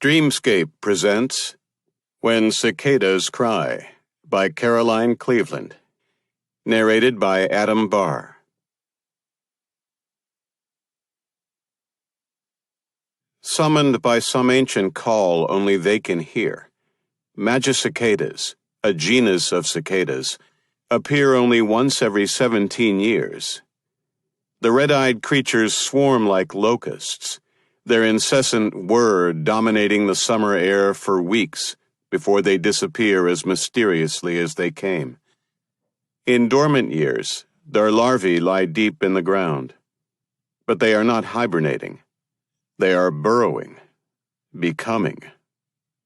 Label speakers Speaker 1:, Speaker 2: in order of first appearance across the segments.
Speaker 1: Dreamscape presents When Cicadas Cry by Caroline Cleveland. Narrated by Adam Barr. Summoned by some ancient call only they can hear, Cicadas, a genus of cicadas, appear only once every 17 years. The red-eyed creatures swarm like locusts, their incessant whir dominating the summer air for weeks before they disappear as mysteriously as they came. In dormant years, their larvae lie deep in the ground, but they are not hibernating. They are burrowing, becoming,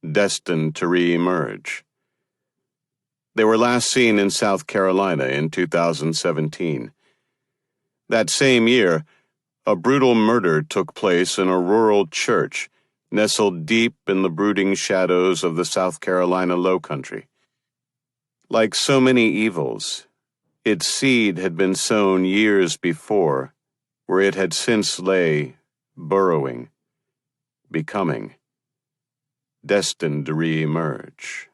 Speaker 1: destined to re-emerge. They were last seen in South Carolina in 2017. That same year, a brutal murder took place in a rural church nestled deep in the brooding shadows of the South Carolina Lowcountry. Like so many evils, its seed had been sown years before, where it had since lay, burrowing, becoming, destined to re-emerge.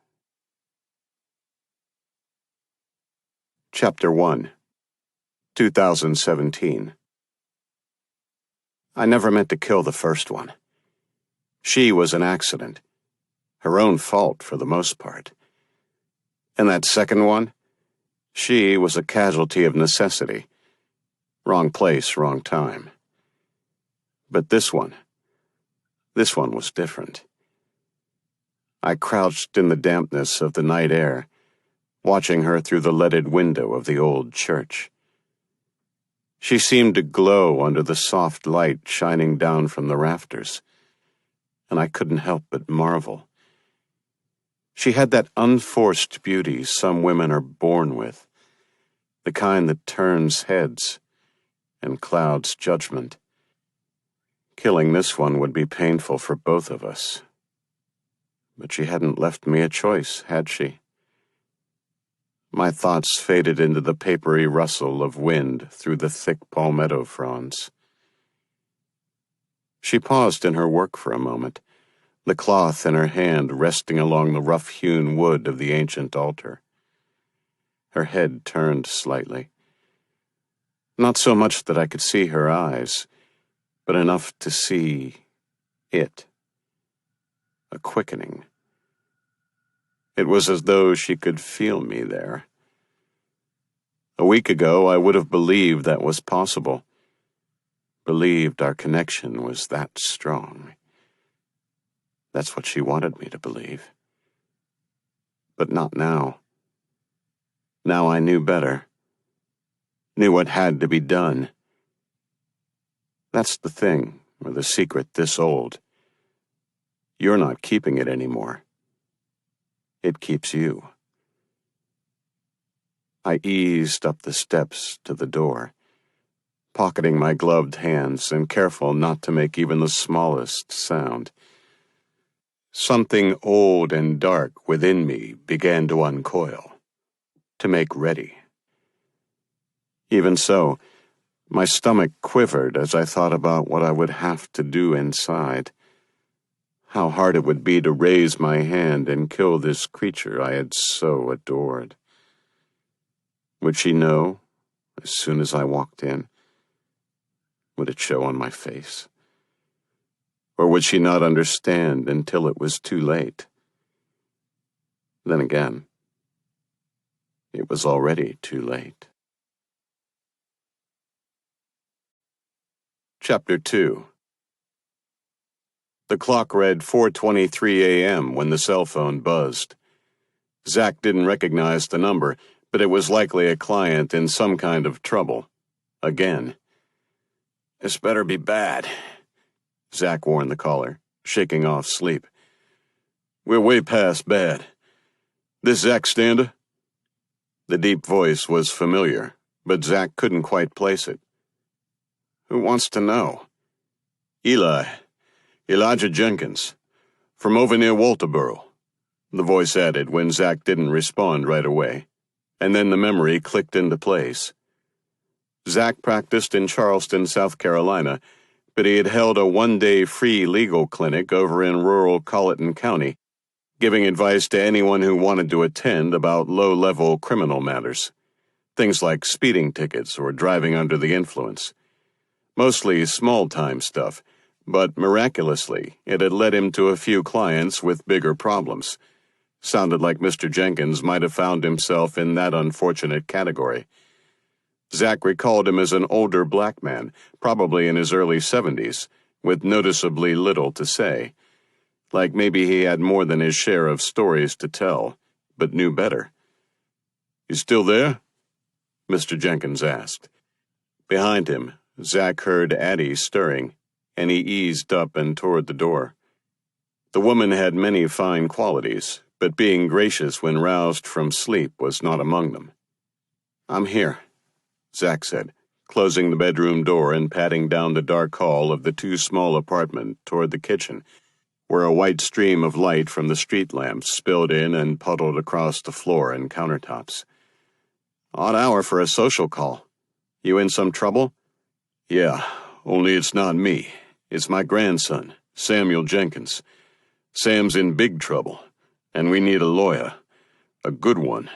Speaker 1: Chapter 1, 2017. I never meant to kill the first one. She was an accident, her own fault for the most part. And that second one, she was a casualty of necessity. Wrong place, wrong time. But this one was different. I crouched in the dampness of the night air, watching her through the leaded window of the old church. She seemed to glow under the soft light shining down from the rafters, and I couldn't help but marvel. She had that unforced beauty some women are born with, the kind that turns heads and clouds judgment. Killing this one would be painful for both of us. But she hadn't left me a choice, had she? My thoughts faded into the papery rustle of wind through the thick palmetto fronds. She paused in her work for a moment, the cloth in her hand resting along the rough-hewn wood of the ancient altar. Her head turned slightly. Not so much that I could see her eyes, but enough to see it. A quickening. It was as though she could feel me there. A week ago, I would have believed that was possible. Believed our connection was that strong. That's what she wanted me to believe. But not now. Now I knew better. Knew what had to be done. That's the thing, or the secret this old. You're not keeping it anymore. It keeps you. I eased up the steps to the door, pocketing my gloved hands and careful not to make even the smallest sound. Something old and dark within me began to uncoil, to make ready. Even so, my stomach quivered as I thought about what I would have to do inside. How hard it would be to raise my hand and kill this creature I had so adored. Would she know as soon as I walked in? Would it show on my face? Or would she not understand until it was too late? Then again, it was already too late. Chapter 2. The clock read 4:23 a.m. when the cell phone buzzed. Zach didn't recognize the number, but it was likely a client in some kind of trouble. Again. This better be bad, Zach warned the caller, shaking off sleep. We're way past bad. This Zach Stander? The deep voice was familiar, but Zach couldn't quite place it. Who wants to know? Elijah Jenkins, from over near Walterboro, the voice added when Zach didn't respond right away, and then the memory clicked into place. Zach practiced in Charleston, South Carolina, but he had held a one-day free legal clinic over in rural Colleton County, giving advice to anyone who wanted to attend about low-level criminal matters, things like speeding tickets or driving under the influence. Mostly small-time stuff, but miraculously, it had led him to a few clients with bigger problems. Sounded like Mr. Jenkins might have found himself in that unfortunate category. Zach recalled him as an older black man, probably in his early 70s, with noticeably little to say. Like maybe he had more than his share of stories to tell, but knew better. "You still there?" Mr. Jenkins asked. Behind him, Zach heard Addie stirring, and he eased up and toward the door. The woman had many fine qualities, but being gracious when roused from sleep was not among them. "I'm here," Zach said, closing the bedroom door and patting down the dark hall of the too-small apartment toward the kitchen, where a white stream of light from the street lamps spilled in and puddled across the floor and countertops. "Odd hour for a social call. You in some trouble?" "Yeah, only it's not me. It's my grandson, Samuel Jenkins. Sam's in big trouble, and we need a lawyer. A good one."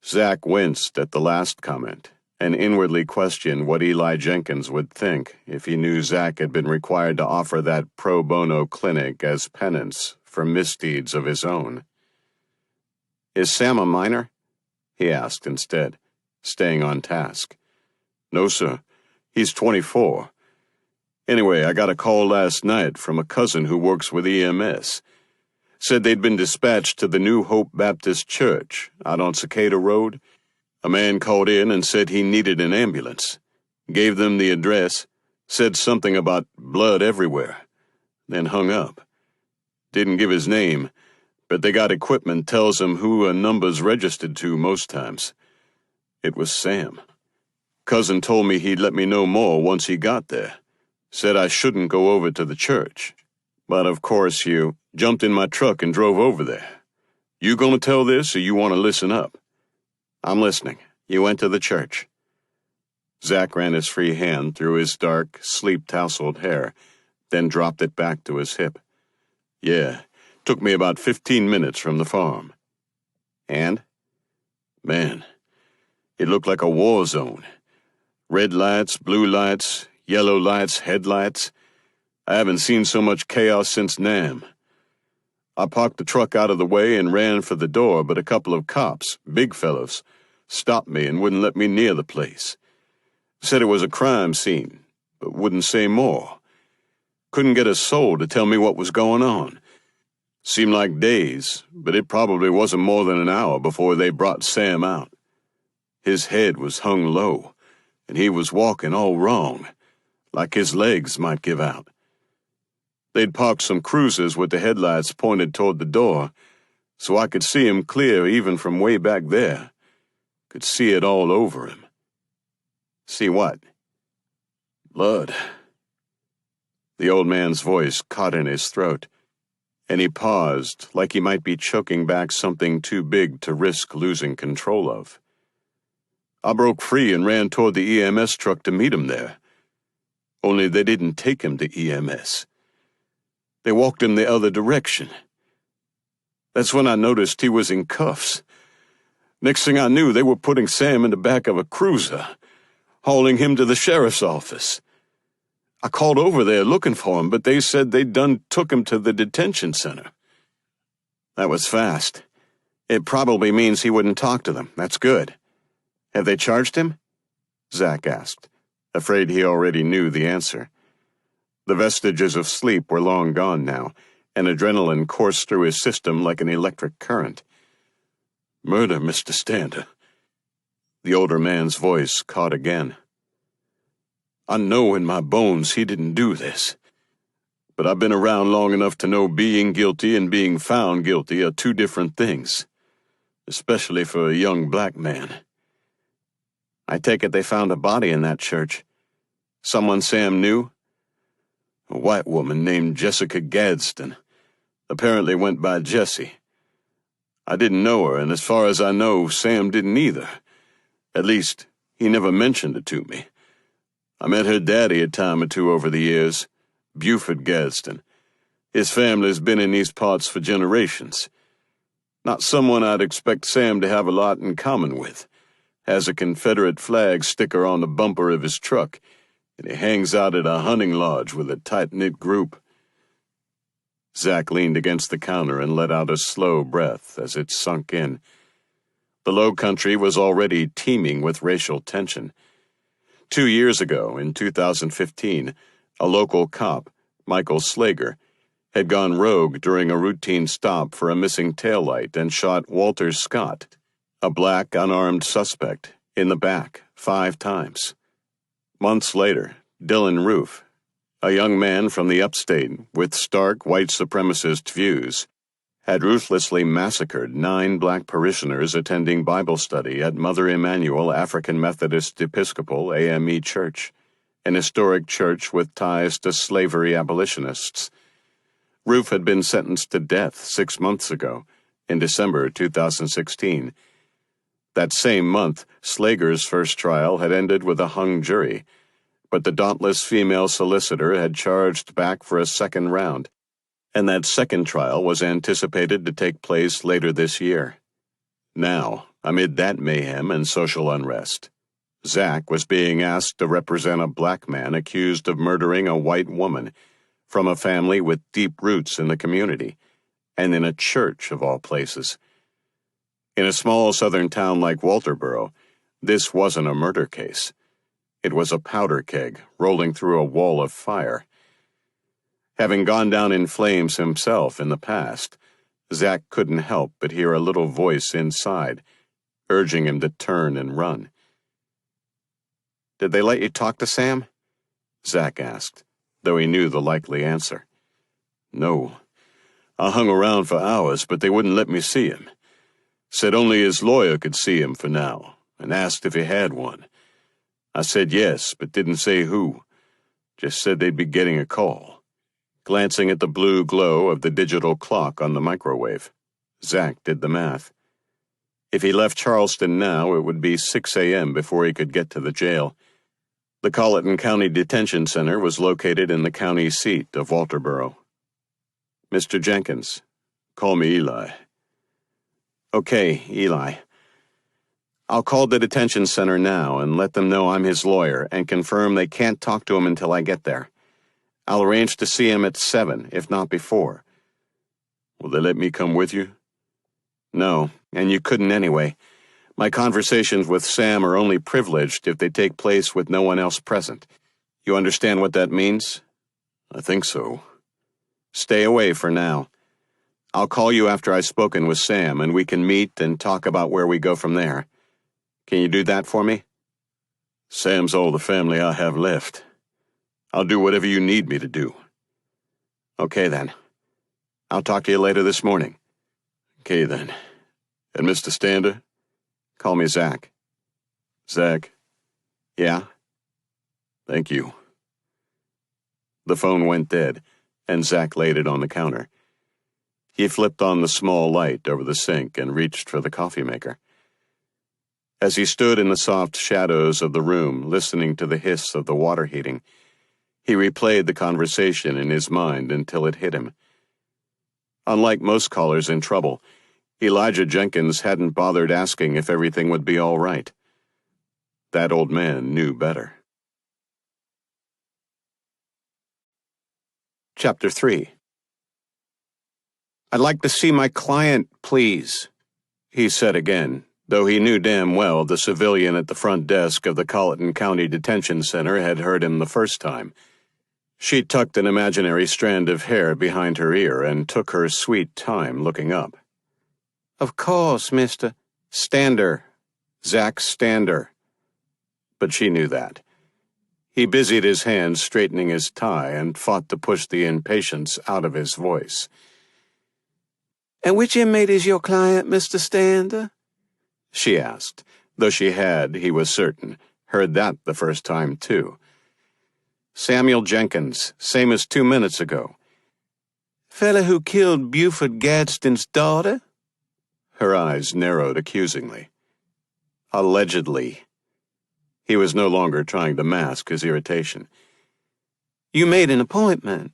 Speaker 1: Zach winced at the last comment, and inwardly questioned what Eli Jenkins would think if he knew Zach had been required to offer that pro bono clinic as penance for misdeeds of his own. "Is Sam a minor?" he asked instead, staying on task. "No, sir. He's 24. Anyway, I got a call last night from a cousin who works with EMS. Said they'd been dispatched to the New Hope Baptist Church out on Cicada Road. A man called in and said he needed an ambulance. Gave them the address, said something about blood everywhere, then hung up. Didn't give his name, but they got equipment tells them who a number's registered to most times. It was Sam. Cousin told me he'd let me know more once he got there. Said I shouldn't go over to the church. But of course you jumped in my truck and drove over there. You gonna tell this or you want to listen up?" "I'm listening. You went to the church." Zach ran his free hand through his dark, sleep-tousled hair, then dropped it back to his hip. "Yeah, took me about 15 minutes from the farm." "And?" "Man, it looked like a war zone. Red lights, blue lights, yellow lights, headlights. I haven't seen so much chaos since Nam. I parked the truck out of the way and ran for the door, but a couple of cops, big fellows, stopped me and wouldn't let me near the place. Said it was a crime scene, but wouldn't say more. Couldn't get a soul to tell me what was going on. Seemed like days, but it probably wasn't more than an hour before they brought Sam out. His head was hung low, and he was walking all wrong, like his legs might give out. They'd parked some cruisers with the headlights pointed toward the door, so I could see him clear even from way back there. Could see it all over him." "See what?" "Blood." The old man's voice caught in his throat, and he paused like he might be choking back something too big to risk losing control of. "I broke free and ran toward the EMS truck to meet him there. Only they didn't take him to EMS. They walked him the other direction. That's when I noticed he was in cuffs. Next thing I knew, they were putting Sam in the back of a cruiser, hauling him to the sheriff's office. I called over there looking for him, but they said they'd done took him to the detention center." "That was fast. It probably means he wouldn't talk to them. That's good. Have they charged him?" Zach asked, afraid he already knew the answer. The vestiges of sleep were long gone now, and adrenaline coursed through his system like an electric current. "Murder, Mr. Stander." The older man's voice caught again. "I know in my bones he didn't do this. But I've been around long enough to know being guilty and being found guilty are two different things, especially for a young black man." "I take it they found a body in that church. Someone Sam knew?" "A white woman named Jessica Gadsden. Apparently went by Jessie. I didn't know her, and as far as I know, Sam didn't either. At least, he never mentioned it to me. I met her daddy a time or two over the years, Buford Gadsden. His family's been in these parts for generations. Not someone I'd expect Sam to have a lot in common with. Has a Confederate flag sticker on the bumper of his truck, and he hangs out at a hunting lodge with a tight-knit group. Zack leaned against the counter and let out a slow breath as it sunk in. The Low Country was already teeming with racial tension. 2 years ago, in 2015, a local cop, Michael Slager, had gone rogue during a routine stop for a missing taillight and shot Walter Scott, a black unarmed suspect, in the back 5 times. Months later, Dylan Roof, a young man from the upstate with stark white supremacist views, had ruthlessly massacred 9 black parishioners attending Bible study at Mother Emanuel African Methodist Episcopal AME Church, an historic church with ties to slavery abolitionists. Roof had been sentenced to death 6 months ago, in December 2016. That same month, Slager's first trial had ended with a hung jury, but the dauntless female solicitor had charged back for a second round, and that second trial was anticipated to take place later this year. Now, amid that mayhem and social unrest, Zack was being asked to represent a black man accused of murdering a white woman from a family with deep roots in the community, and in a church of all places. In a small southern town like Walterboro, this wasn't a murder case. It was a powder keg rolling through a wall of fire. Having gone down in flames himself in the past, Zack couldn't help but hear a little voice inside, urging him to turn and run. "Did they let you talk to Sam?" Zack asked, though he knew the likely answer. "No. I hung around for hours, but they wouldn't let me see him. Said only his lawyer could see him for now, and asked if he had one. I said yes, but didn't say who. Just said they'd be getting a call." Glancing at the blue glow of the digital clock on the microwave, Zack did the math. If he left Charleston now, it would be 6 a.m. before he could get to the jail. The Colleton County Detention Center was located in the county seat of Walterboro. "Mr. Jenkins, call me Eli." "Okay, Eli. I'll call the detention center now and let them know I'm his lawyer and confirm they can't talk to him until I get there. I'll arrange to see him at 7, if not before." "Will they let me come with you?" "No, and you couldn't anyway. My conversations with Sam are only privileged if they take place with no one else present. You understand what that means?" "I think so." "Stay away for now. I'll call you after I've spoken with Sam, and we can meet and talk about where we go from there. Can you do that for me?" "Sam's all the family I have left. I'll do whatever you need me to do." "Okay, then. I'll talk to you later this morning." "Okay, then. And Mr. Stander?" "Call me Zack." "Zack?" "Yeah?" "Thank you." The phone went dead, and Zack laid it on the counter. He flipped on the small light over the sink and reached for the coffee maker. As he stood in the soft shadows of the room, listening to the hiss of the water heating, he replayed the conversation in his mind until it hit him. Unlike most callers in trouble, Elijah Jenkins hadn't bothered asking if everything would be all right. That old man knew better. Chapter 3. "I'd like to see my client, please," he said again, though he knew damn well the civilian at the front desk of the Colleton County Detention Center had heard him the first time. She tucked an imaginary strand of hair behind her ear and took her sweet time looking up. "Of course, Mr. Stander. Zack Stander." But she knew that. He busied his hands straightening his tie and fought to push the impatience out of his voice. "And which inmate is your client, Mr. Stander?" she asked, though she had, he was certain, heard that the first time, too. "Samuel Jenkins, same as 2 minutes ago." "Fella who killed Buford Gadsden's daughter?" Her eyes narrowed accusingly. "Allegedly." He was no longer trying to mask his irritation.
Speaker 2: "You made an appointment."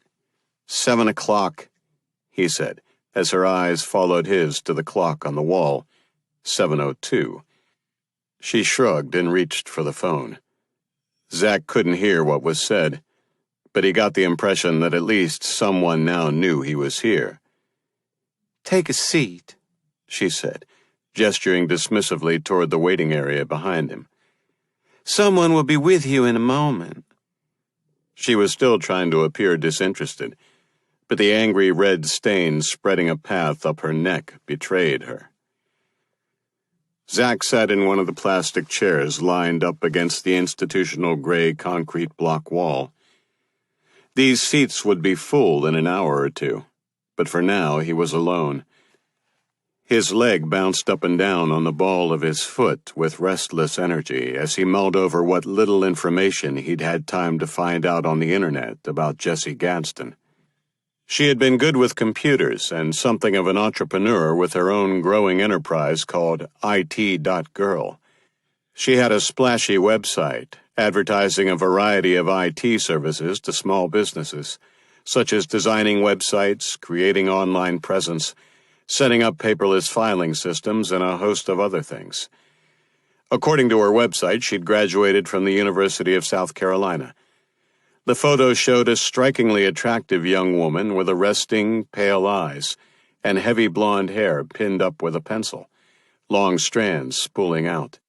Speaker 1: 7 o'clock, he said, as her eyes followed his to the clock on the wall. 7:02. She shrugged and reached for the phone. Zach couldn't hear what was said, but he got the impression that at least someone now knew he was here.
Speaker 2: "Take a seat,"
Speaker 1: she said, gesturing dismissively toward the waiting area behind him.
Speaker 2: "Someone will be with you in a moment."
Speaker 1: She was still trying to appear disinterested, but the angry red stain spreading a path up her neck betrayed her. Zach sat in one of the plastic chairs lined up against the institutional gray concrete block wall. These seats would be full in an hour or two, but for now he was alone. His leg bounced up and down on the ball of his foot with restless energy as he mulled over what little information he'd had time to find out on the internet about Jessie Gadsden. She had been good with computers and something of an entrepreneur with her own growing enterprise called IT.Girl. She had a splashy website, advertising a variety of IT services to small businesses, such as designing websites, creating online presence, setting up paperless filing systems, and a host of other things. According to her website, she'd graduated from the University of South Carolina. The photo showed a strikingly attractive young woman with arresting, pale eyes and heavy blonde hair pinned up with a pencil, long strands spooling out.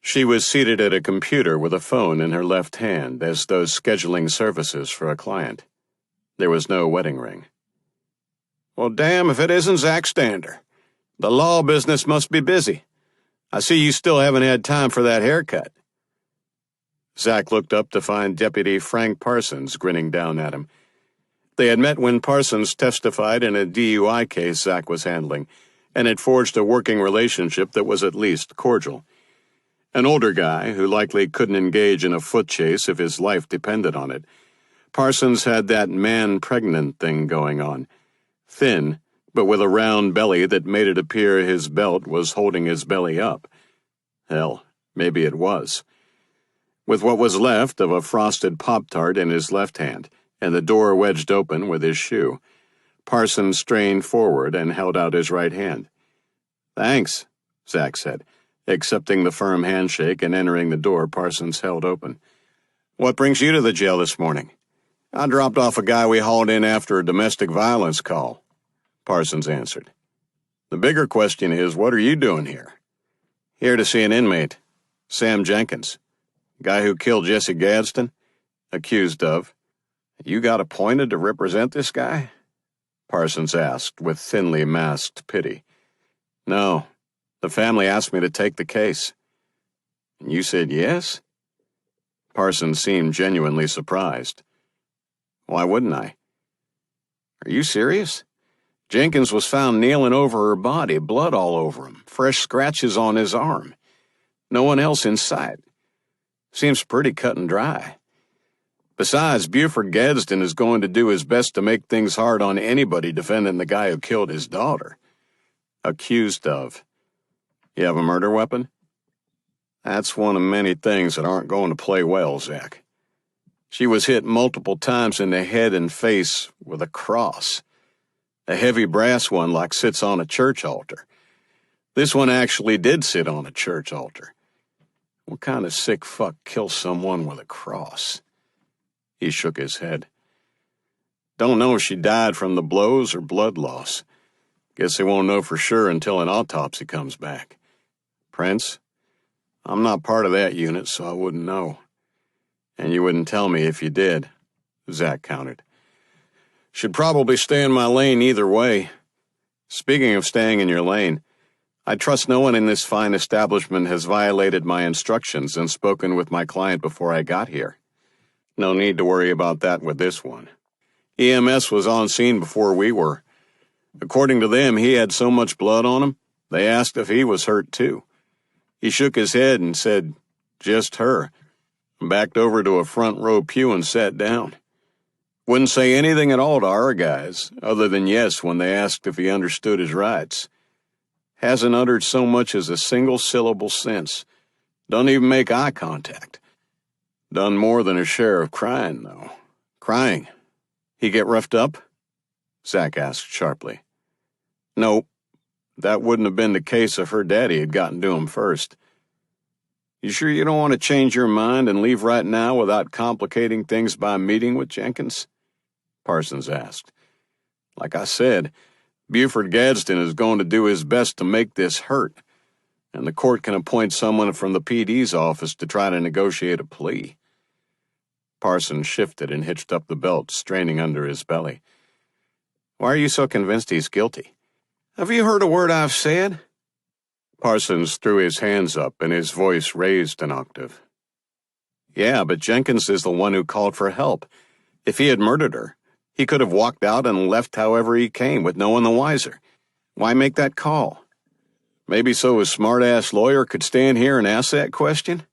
Speaker 1: She was seated at a computer with a phone in her left hand, as though scheduling services for a client. There was no wedding ring. "Well, damn if it isn't Zach Stander. The law business must be busy. I see you still haven't had time for that haircut." Zach looked up to find Deputy Frank Parsons grinning down at him. They had met when Parsons testified in a DUI case Zach was handling, and had forged a working relationship that was at least cordial. An older guy who likely couldn't engage in a foot chase if his life depended on it, Parsons had that man-pregnant thing going on. Thin, but with a round belly that made it appear his belt was holding his belly up. Hell, maybe it was. With what was left of a frosted Pop-Tart in his left hand, and the door wedged open with his shoe, Parsons strained forward and held out his right hand. "Thanks," Zach said, accepting the firm handshake and entering the door Parsons held open. "What brings you to the jail this morning?" "I dropped off a guy we hauled in after a domestic violence call," Parsons answered. "The bigger question is, what are you doing here?" "Here to see an inmate, Sam Jenkins. Guy who killed Jessie Gadsden? Accused of." "You got appointed to represent this guy?" Parsons asked with thinly masked pity. "No. The family asked me to take the case." "And you said yes?" Parsons seemed genuinely surprised. "Why wouldn't I?" "Are you serious? Jenkins was found kneeling over her body, blood all over him, fresh scratches on his arm. No one else in sight. Seems pretty cut and dry. Besides, Buford Gadsden is going to do his best to make things hard on anybody defending the guy who killed his daughter." "Accused of. You have a murder weapon?" "That's one of many things that aren't going to play well, Zach. She was hit multiple times in the head and face with a cross. A heavy brass one like sits on a church altar. This one actually did sit on a church altar. What kind of sick fuck kills someone with a cross?" He shook his head. "Don't know if she died from the blows or blood loss. Guess they won't know for sure until an autopsy comes back. Prince? I'm not part of that unit, so I wouldn't know. And you wouldn't tell me if you did," Zach countered. "Should probably stay in my lane either way. Speaking of staying in your lane, I trust no one in this fine establishment has violated my instructions and spoken with my client before I got here. No need to worry about that with this one. EMS was on scene before we were. According to them, he had so much blood on him, they asked if he was hurt too. He shook his head and said, 'Just her,' and backed over to a front row pew and sat down. Wouldn't say anything at all to our guys, other than yes when they asked if he understood his rights. Hasn't uttered so much as a single syllable since. Don't even make eye contact. Done more than her share of crying, though. Crying. He get roughed up? Zack asked sharply. Nope. That wouldn't have been the case if her daddy had gotten to him first. You sure you don't want to change your mind and leave right now without complicating things by meeting with Jenkins? Parsons asked. Like I said, Buford Gadsden is going to do his best to make this hurt, and the court can appoint someone from the PD's office to try to negotiate a plea. Parsons shifted and hitched up the belt, straining under his belly. Why are you so convinced he's guilty? Have you heard a word I've said? Parsons threw his hands up and his voice raised an octave. Yeah, but Jenkins is the one who called for help. If he had murdered her, he could have walked out and left however he came with no one the wiser. Why make that call? Maybe so a smart-ass lawyer could stand here and ask that question?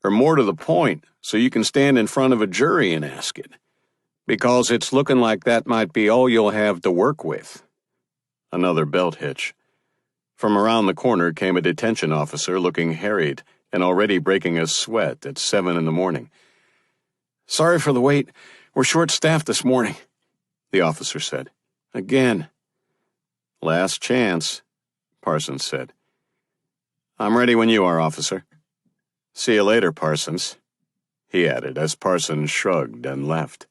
Speaker 1: Or more to the point, so you can stand in front of a jury and ask it. Because it's looking like that might be all you'll have to work with. Another belt hitch. From around the corner came a detention officer looking harried and already breaking a sweat at 7 a.m. Sorry for the wait. We're short-staffed this morning, the officer said. Again. Last chance, Parsons said. I'm ready when you are, officer. See you later, Parsons, he added as Parsons shrugged and left.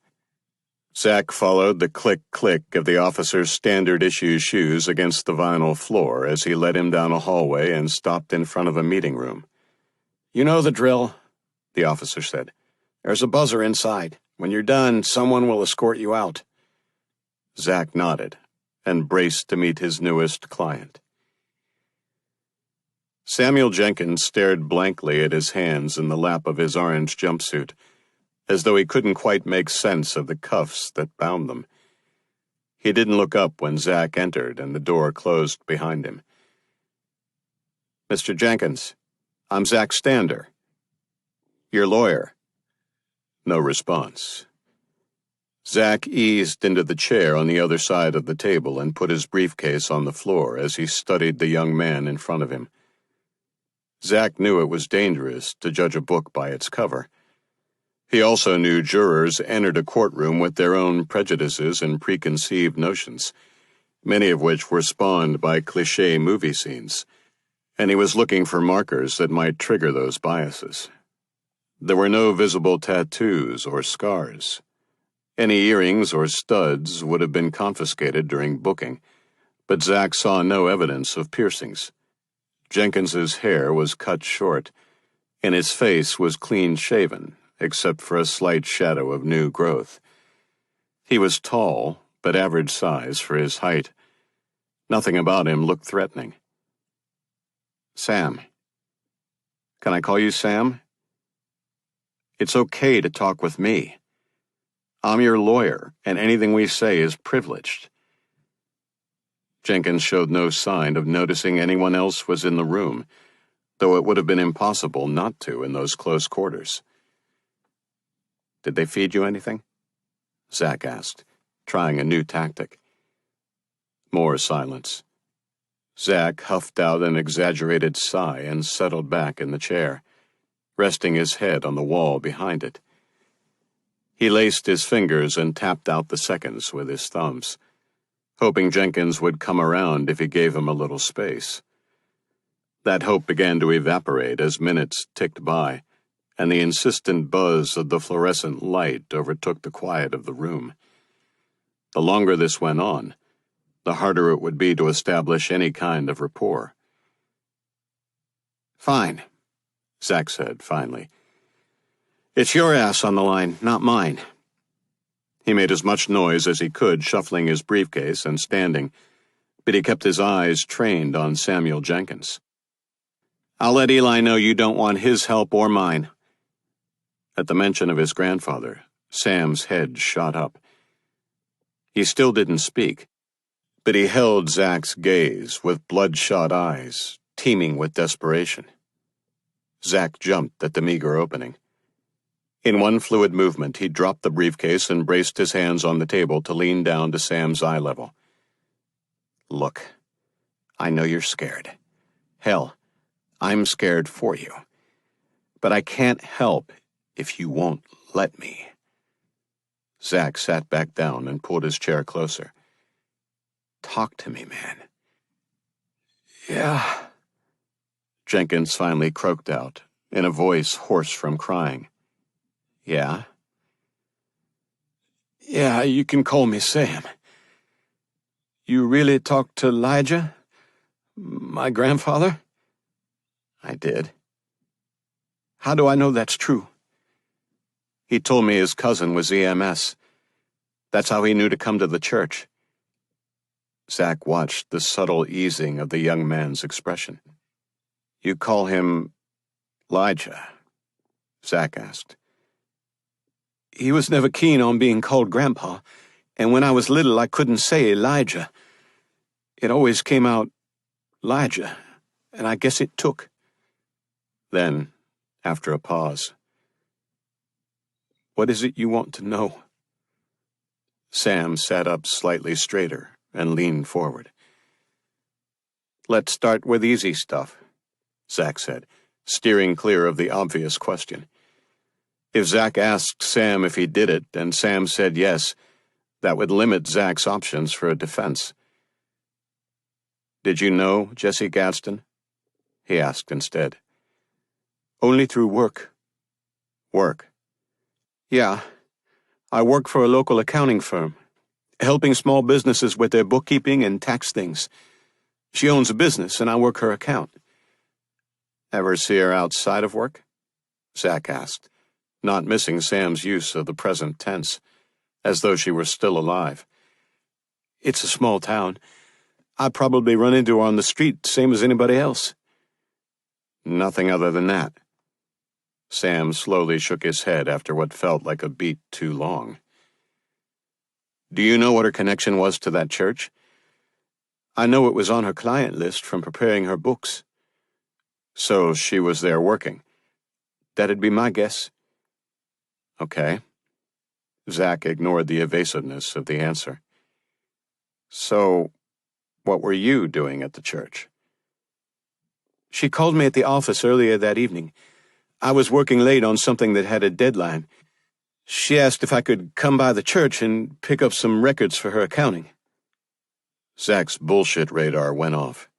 Speaker 1: Zack followed the click-click of the officer's standard-issue shoes against the vinyl floor as he led him down a hallway and stopped in front of a meeting room. You know the drill, the officer said. There's a buzzer inside. When you're done, someone will escort you out. Zack nodded and braced to meet his newest client. Samuel Jenkins stared blankly at his hands in the lap of his orange jumpsuit, as though he couldn't quite make sense of the cuffs that bound them. He didn't look up when Zack entered and the door closed behind him. Mr. Jenkins, I'm Zack Stander. Your lawyer. No response. Zack eased into the chair on the other side of the table and put his briefcase on the floor as he studied the young man in front of him. Zack knew it was dangerous to judge a book by its cover. He also knew jurors entered a courtroom with their own prejudices and preconceived notions, many of which were spawned by cliché movie scenes, and he was looking for markers that might trigger those biases. There were no visible tattoos or scars. Any earrings or studs would have been confiscated during booking, but Zack saw no evidence of piercings. Jenkins's hair was cut short, and his face was clean-shaven, except for a slight shadow of new growth. He was tall, but average size for his height. Nothing about him looked threatening. Sam. Can I call you Sam? It's okay to talk with me. I'm your lawyer, and anything we say is privileged. Jenkins showed no sign of noticing anyone else was in the room, though it would have been impossible not to in those close quarters. Did they feed you anything? Zack asked, trying a new tactic. More silence. Zack huffed out an exaggerated sigh and settled back in the chair, resting his head on the wall behind it. He laced his fingers and tapped out the seconds with his thumbs, hoping Jenkins would come around if he gave him a little space. That hope began to evaporate as minutes ticked by, and the insistent buzz of the fluorescent light overtook the quiet of the room. The longer this went on, the harder it would be to establish any kind of rapport. Fine, Zack said finally. It's your ass on the line, not mine. He made as much noise as he could, shuffling his briefcase and standing, but he kept his eyes trained on Samuel Jenkins. I'll let Eli know you don't want his help or mine. At the mention of his grandfather, Sam's head shot up. He still didn't speak, but he held Zack's gaze with bloodshot eyes, teeming with desperation. Zack jumped at the meager opening. In one fluid movement, he dropped the briefcase and braced his hands on the table to lean down to Sam's eye level. Look, I know you're scared. Hell, I'm scared for you. But I can't help if you won't let me. Zach sat back down and pulled his chair closer. Talk to me, man.
Speaker 2: Yeah.
Speaker 1: Jenkins finally croaked out, in a voice hoarse from crying. Yeah?
Speaker 2: Yeah, you can call me Sam. You really talked to Elijah? My grandfather?
Speaker 1: I did.
Speaker 2: How do I know that's true?
Speaker 1: He told me his cousin was EMS. That's how he knew to come to the church. Zach watched the subtle easing of the young man's expression. You call him Elijah? Zach asked.
Speaker 2: He was never keen on being called Grandpa, and when I was little I couldn't say Elijah. It always came out Elijah, and I guess it took.
Speaker 1: Then, after a pause,
Speaker 2: What is it you want to know?
Speaker 1: Sam sat up slightly straighter and leaned forward. Let's start with easy stuff, Zach said, steering clear of the obvious question. If Zach asked Sam if he did it, and Sam said yes, that would limit Zach's options for a defense. Did you know Jesse Gadsden? He asked instead.
Speaker 2: Only through work.
Speaker 1: Work?
Speaker 2: Yeah. I work for a local accounting firm, helping small businesses with their bookkeeping and tax things. She owns a business, and I work her account.
Speaker 1: Ever see her outside of work? Zach asked, not missing Sam's use of the present tense, as though she were still alive.
Speaker 2: It's a small town. I probably run into her on the street, same as anybody else.
Speaker 1: Nothing other than that. Sam slowly shook his head after what felt like a beat too long. Do you know what her connection was to that church?
Speaker 2: I know it was on her client list from preparing her books.
Speaker 1: So she was there working?
Speaker 2: That'd be my guess.
Speaker 1: Okay. Zach ignored the evasiveness of the answer. So, what were you doing at the church?
Speaker 2: She called me at the office earlier that evening. I was working late on something that had a deadline. She asked if I could come by the church and pick up some records for her accounting.
Speaker 1: Zach's bullshit radar went off.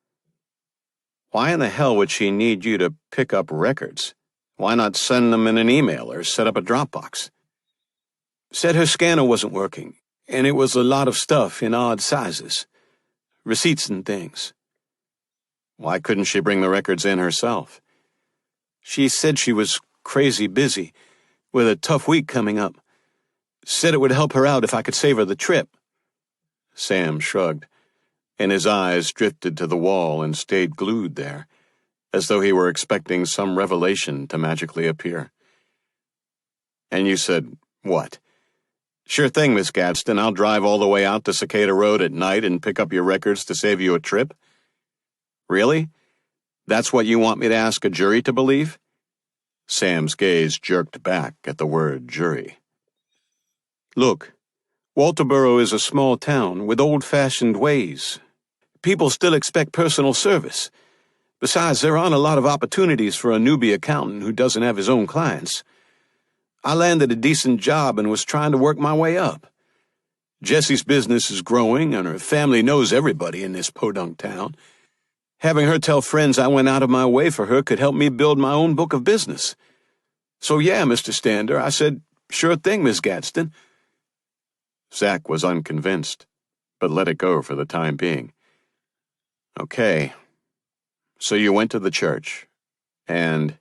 Speaker 1: Why in the hell would she need you to pick up records? Why not send them in an email or set up a Dropbox?
Speaker 2: Said her scanner wasn't working, and it was a lot of stuff in odd sizes. Receipts and things.
Speaker 1: Why couldn't she bring the records in herself?
Speaker 2: She said she was crazy busy, with a tough week coming up. Said it would help her out if I could save her the trip.
Speaker 1: Sam shrugged, and his eyes drifted to the wall and stayed glued there, as though he were expecting some revelation to magically appear. And you said, what? Sure thing, Miss Gadsden, I'll drive all the way out to Cicada Road at night and pick up your records to save you a trip? Really? That's what you want me to ask a jury to believe? Sam's gaze jerked back at the word jury.
Speaker 2: Look, Walterboro is a small town with old-fashioned ways. People still expect personal service. Besides, there aren't a lot of opportunities for a newbie accountant who doesn't have his own clients. I landed a decent job and was trying to work my way up. Jessie's business is growing, and her family knows everybody in this podunk town. Having her tell friends I went out of my way for her could help me build my own book of business. So yeah, Mr. Stander, I said, sure thing, Miss Gadsden.
Speaker 1: Zach was unconvinced, but let it go for the time being. Okay, so you went to the church, and...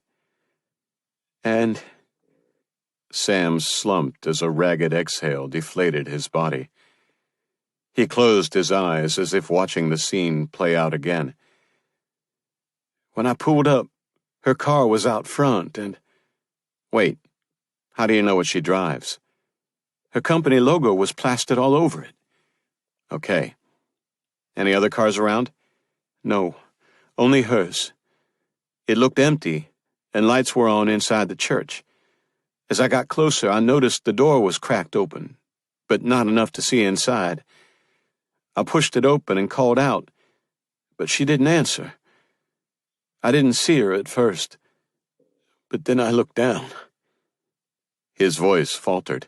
Speaker 1: Sam slumped as a ragged exhale deflated his body. He closed his eyes as if watching the scene play out again.
Speaker 2: When I pulled up, her car was out front and...
Speaker 1: Wait, how do you know what she drives?
Speaker 2: Her company logo was plastered all over it.
Speaker 1: Okay. Any other cars around?
Speaker 2: No, only hers. It looked empty, and lights were on inside the church. As I got closer, I noticed the door was cracked open, but not enough to see inside. I pushed it open and called out, but she didn't answer. I didn't see her at first. But then I looked down. His voice faltered,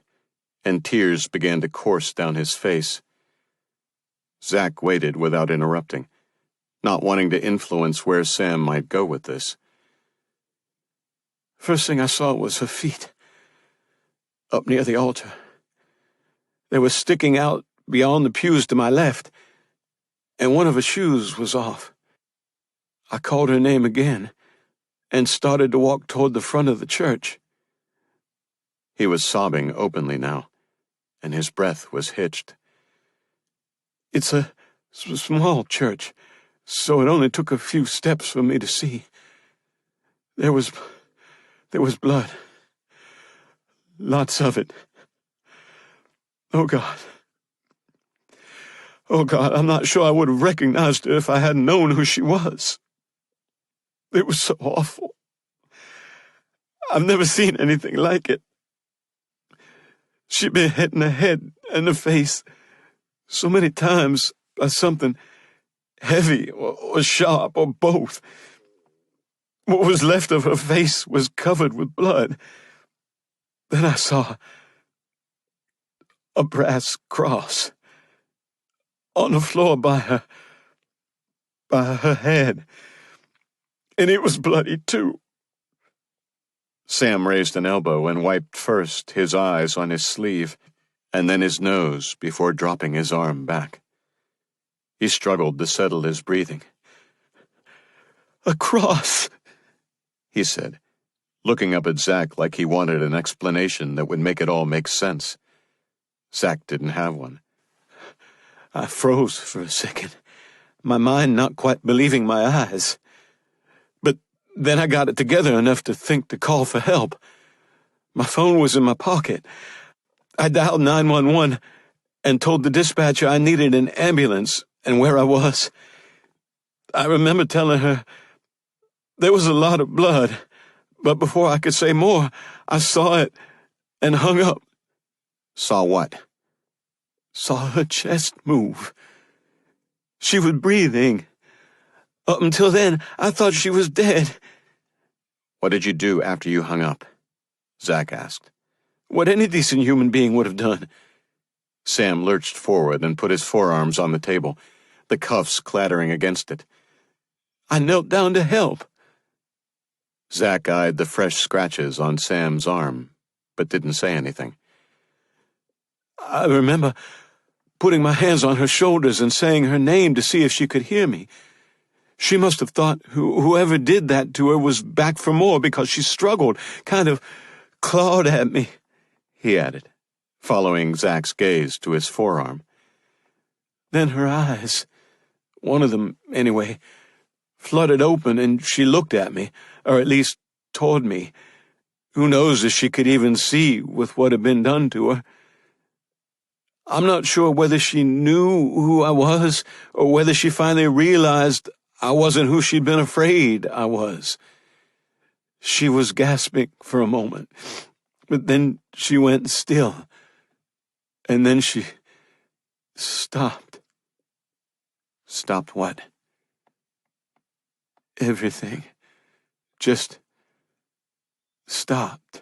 Speaker 2: and tears began to course down his face. Zach waited without interrupting, not wanting to influence where Sam might go with this. First thing I saw was her feet, up near the altar. They were sticking out beyond the pews to my left, and one of her shoes was off. I called her name again, and started to walk toward the front of the church. He was sobbing openly now, and his breath was hitched. It's a small church, so it only took a few steps for me to see. There was blood. Lots of it. Oh, God. Oh, God, I'm not sure I would have recognized her if I hadn't known who she was. It was so awful. I've never seen anything like it. She'd been hit in the head and the face so many times by something heavy or sharp or both. What was left of her face was covered with blood. Then I saw a brass cross on the floor by her head, and it was bloody too. Sam raised an elbow and wiped first his eyes on his sleeve, and then his nose before dropping his arm back. He struggled to settle his breathing. "A cross," he said, looking up at Zach like he wanted an explanation that would make it all make sense. Zach didn't have one. I froze for a second, my mind not quite believing my eyes. But then I got it together enough to think to call for help. My phone was in my pocket. I dialed 911 and told the dispatcher I needed an ambulance and where I was. I remember telling her there was a lot of blood, but before I could say more, I saw it and hung up. Saw what? Saw her chest move. She was breathing. Up until then, I thought she was dead. What did you do after you hung up? Zach asked. What any decent human being would have done. Sam lurched forward and put his forearms on the table, the cuffs clattering against it. I knelt down to help. Zach eyed the fresh scratches on Sam's arm, but didn't say anything. I remember putting my hands on her shoulders and saying her name to see if she could hear me. She must have thought whoever did that to her was back for more because she struggled, kind of clawed at me, he added, following Zach's gaze to his forearm. Then her eyes, one of them anyway, flooded open and she looked at me, or at least toward me. Who knows if she could even see with what had been done to her. I'm not sure whether she knew who I was or whether she finally realized I wasn't who she'd been afraid I was. She was gasping for a moment, but then she went still, and then she stopped. Stopped what? Everything. Just stopped.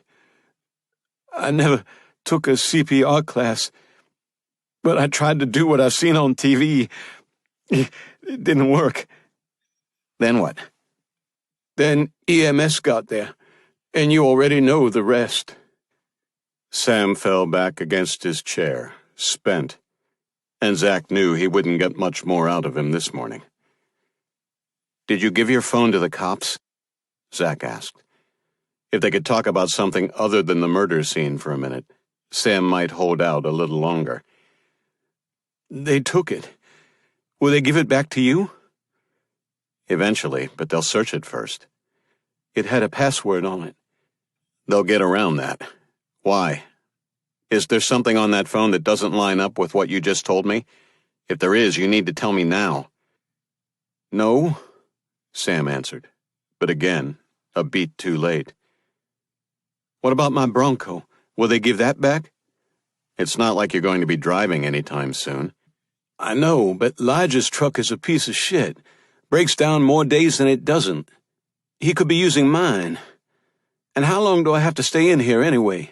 Speaker 2: I never took a CPR class, but I tried to do what I've seen on TV. It didn't work. Then what? Then EMS got there, and you already know the rest. Sam fell back against his chair, spent, and Zach knew he wouldn't get much more out of him this morning. Did you give your phone to the cops? Zach asked. If they could talk about something other than the murder scene for a minute, Sam might hold out a little longer. They took it. Will they give it back to you? Eventually, but they'll search it first. It had a password on it. They'll get around that. Why? Is there something on that phone that doesn't line up with what you just told me? If there is, you need to tell me now. No, Sam answered, but again, a beat too late. What about my Bronco? Will they give that back? It's not like you're going to be driving anytime soon. I know, but Elijah's truck is a piece of shit. Breaks down more days than it doesn't. He could be using mine. And how long do I have to stay in here anyway?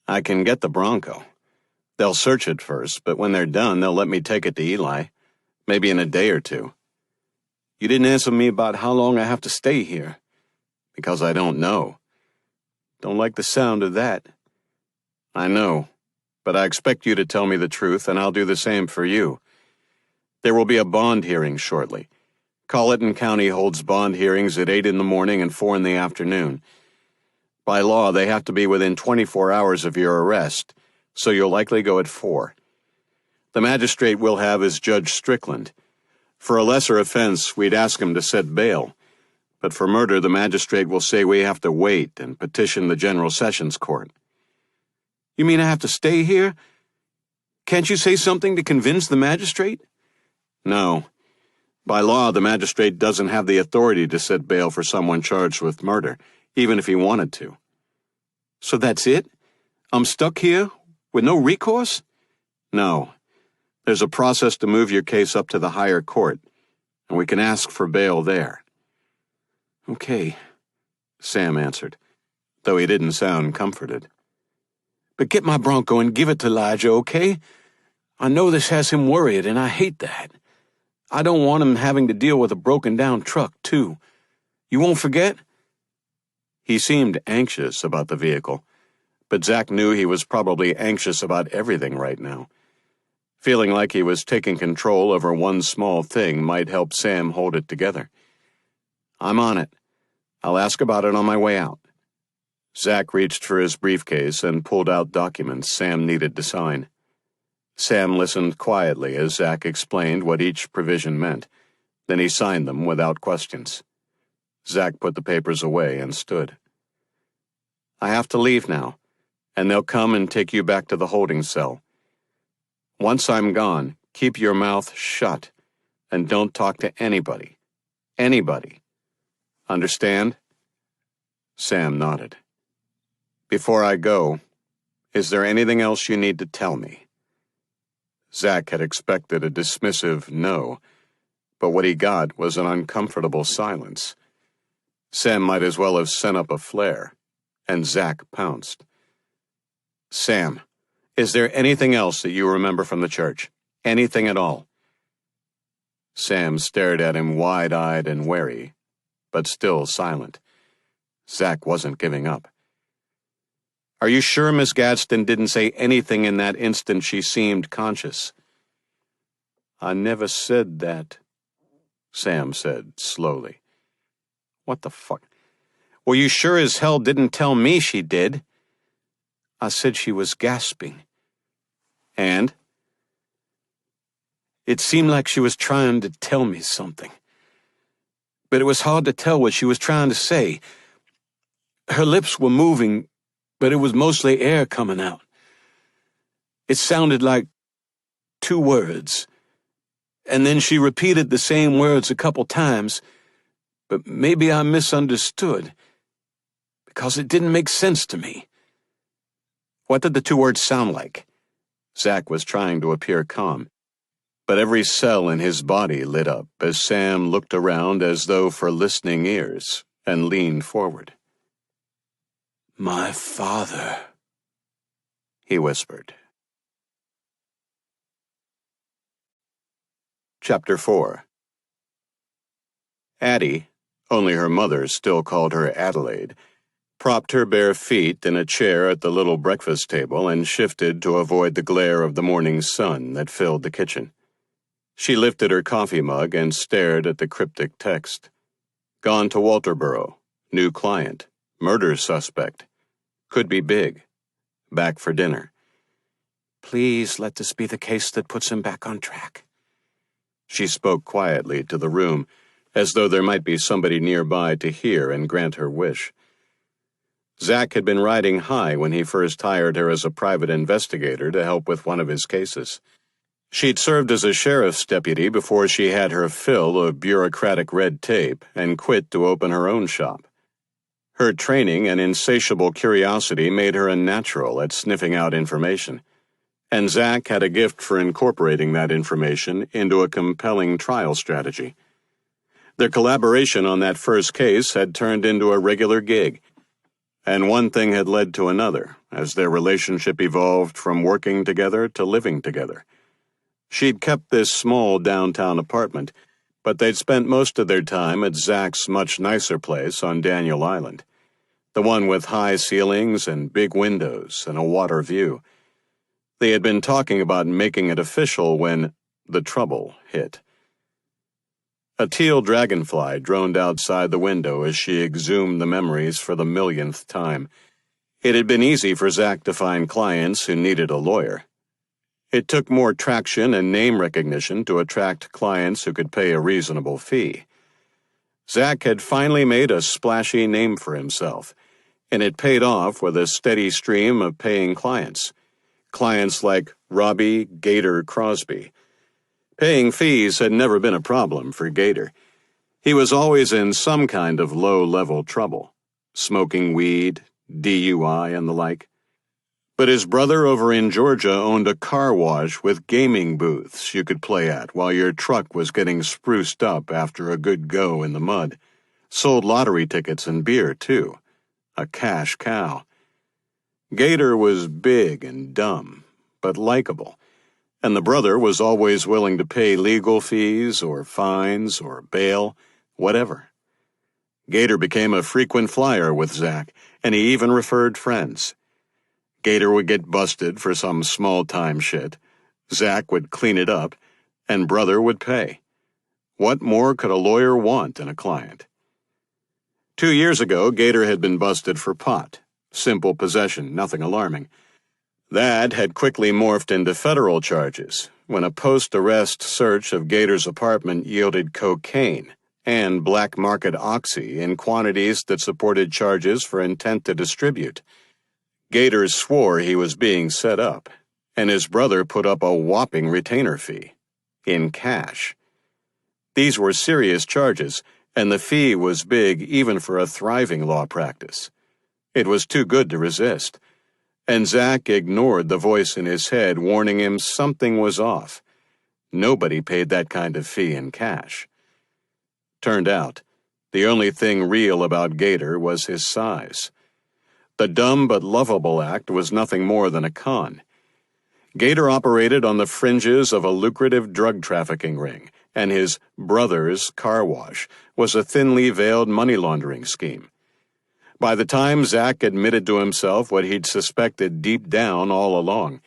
Speaker 1: I can get the Bronco. They'll search it first, but when they're done, they'll let me take it to Eli. Maybe in a day or two.
Speaker 2: You didn't answer me about how long I have to stay here.
Speaker 1: Because I don't know.
Speaker 2: Don't like the sound of that.
Speaker 1: I know, but I expect you to tell me the truth, and I'll do the same for you. There will be a bond hearing shortly. Colleton County holds bond hearings at 8 in the morning and 4 in the afternoon. By law, they have to be within 24 hours of your arrest, so you'll likely go at 4. The magistrate we'll have is Judge Strickland. For a lesser offense, we'd ask him to set bail. But for murder, the magistrate will say we have to wait and petition the General Sessions Court.
Speaker 2: You mean I have to stay here? Can't you say something to convince the magistrate?
Speaker 1: No. By law, the magistrate doesn't have the authority to set bail for someone charged with murder, even if he wanted to.
Speaker 2: So that's it? I'm stuck here with no recourse?
Speaker 1: No. There's a process to move your case up to the higher court, and we can ask for bail there.
Speaker 2: Okay,
Speaker 1: Sam answered, though he didn't sound comforted.
Speaker 2: But get my Bronco and give it to Elijah, okay? I know this has him worried, and I hate that. I don't want him having to deal with a broken-down truck, too. You won't forget?
Speaker 1: He seemed anxious about the vehicle, but Zach knew he was probably anxious about everything right now. Feeling like he was taking control over one small thing might help Sam hold it together. I'm on it. I'll ask about it on my way out. Zach reached for his briefcase and pulled out documents Sam needed to sign. Sam listened quietly as Zach explained what each provision meant. Then he signed them without questions. Zach put the papers away and stood. I have to leave now, and they'll come and take you back to the holding cell. Once I'm gone, keep your mouth shut, and don't talk to anybody. Anybody. Understand? Sam nodded. Before I go, is there anything else you need to tell me? Zach had expected a dismissive no, but what he got was an uncomfortable silence. Sam might as well have sent up a flare, and Zach pounced. Sam, is there anything else that you remember from the church? Anything at all? Sam stared at him wide-eyed and wary, but still silent. Zach wasn't giving up. Are you sure Miss Gadsden didn't say anything in that instant she seemed conscious?
Speaker 2: I never said that,
Speaker 1: Sam said slowly.
Speaker 2: What the fuck? Well, you sure as hell didn't tell me she did. I said she was gasping.
Speaker 1: And?
Speaker 2: It seemed like she was trying to tell me something. But it was hard to tell what she was trying to say. Her lips were moving, but it was mostly air coming out. It sounded like 2 words. And then she repeated the same words a couple times, but maybe I misunderstood, because it didn't make sense to me.
Speaker 1: What did the 2 words sound like? Zach was trying to appear calm, but every cell in his body lit up as Sam looked around as though for listening ears and leaned forward.
Speaker 2: My father,
Speaker 1: he whispered. Chapter 4. Addie, only her mother still called her Adelaide, propped her bare feet in a chair at the little breakfast table and shifted to avoid the glare of the morning sun that filled the kitchen. She lifted her coffee mug and stared at the cryptic text. Gone to Walterboro. New client. Murder suspect. Could be big. Back for dinner.
Speaker 2: Please let this be the case that puts him back on track.
Speaker 1: She spoke quietly to the room, as though there might be somebody nearby to hear and grant her wish. Zach had been riding high when he first hired her as a private investigator to help with one of his cases. She'd served as a sheriff's deputy before she had her fill of bureaucratic red tape and quit to open her own shop. Her training and insatiable curiosity made her a natural at sniffing out information, and Zach had a gift for incorporating that information into a compelling trial strategy. Their collaboration on that first case had turned into a regular gig, And one thing had led to another, as their relationship evolved from working together to living together. She'd kept this small downtown apartment, but they'd spent most of their time at Zach's much nicer place on Daniel Island, the one with high ceilings and big windows and a water view. They had been talking about making it official when the trouble hit. A teal dragonfly droned outside the window as she exhumed the memories for the millionth time. It had been easy for Zach to find clients who needed a lawyer. It took more traction and name recognition to attract clients who could pay a reasonable fee. Zach had finally made a splashy name for himself, and it paid off with a steady stream of paying clients. Clients like Robbie Gator Crosby. Paying fees had never been a problem for Gator. He was always in some kind of low-level trouble, smoking weed, DUI, and the like. But his brother over in Georgia owned a car wash with gaming booths you could play at while your truck was getting spruced up after a good go in the mud. Sold lottery tickets and beer, too. A cash cow. Gator was big and dumb, but likable, and the brother was always willing to pay legal fees or fines or bail, whatever. Gator became a frequent flyer with Zach, and he even referred friends. Gator would get busted for some small-time shit. Zach would clean it up, and brother would pay. What more could a lawyer want in a client? 2 years ago, Gator had been busted for pot. Simple possession, nothing alarming. That had quickly morphed into federal charges when a post-arrest search of Gator's apartment yielded cocaine and black market oxy in quantities that supported charges for intent to distribute. Gator swore he was being set up, and his brother put up a whopping retainer fee, in cash. These were serious charges, and the fee was big even for a thriving law practice. It was too good to resist, and Zach ignored the voice in his head warning him something was off. Nobody paid that kind of fee in cash. Turned out, the only thing real about Gator was his size. The dumb but lovable act was nothing more than a con. Gator operated on the fringes of a lucrative drug trafficking ring, and his brother's car wash was a thinly veiled money laundering scheme. By the time Zach admitted to himself what he'd suspected deep down all along,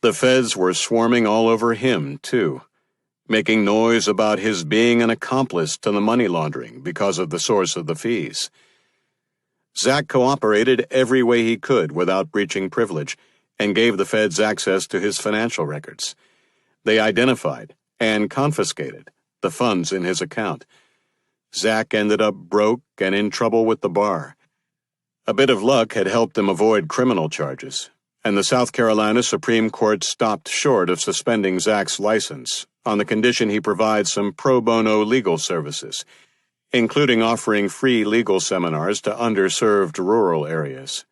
Speaker 1: the feds were swarming all over him, too, making noise about his being an accomplice to the money laundering because of the source of the fees. Zach cooperated every way he could without breaching privilege and gave the feds access to his financial records. They identified and confiscated the funds in his account. Zach ended up broke and in trouble with the bar. A bit of luck had helped him avoid criminal charges, and the South Carolina Supreme Court stopped short of suspending Zach's license on the condition he provide some pro bono legal services, including offering free legal seminars to underserved rural areas.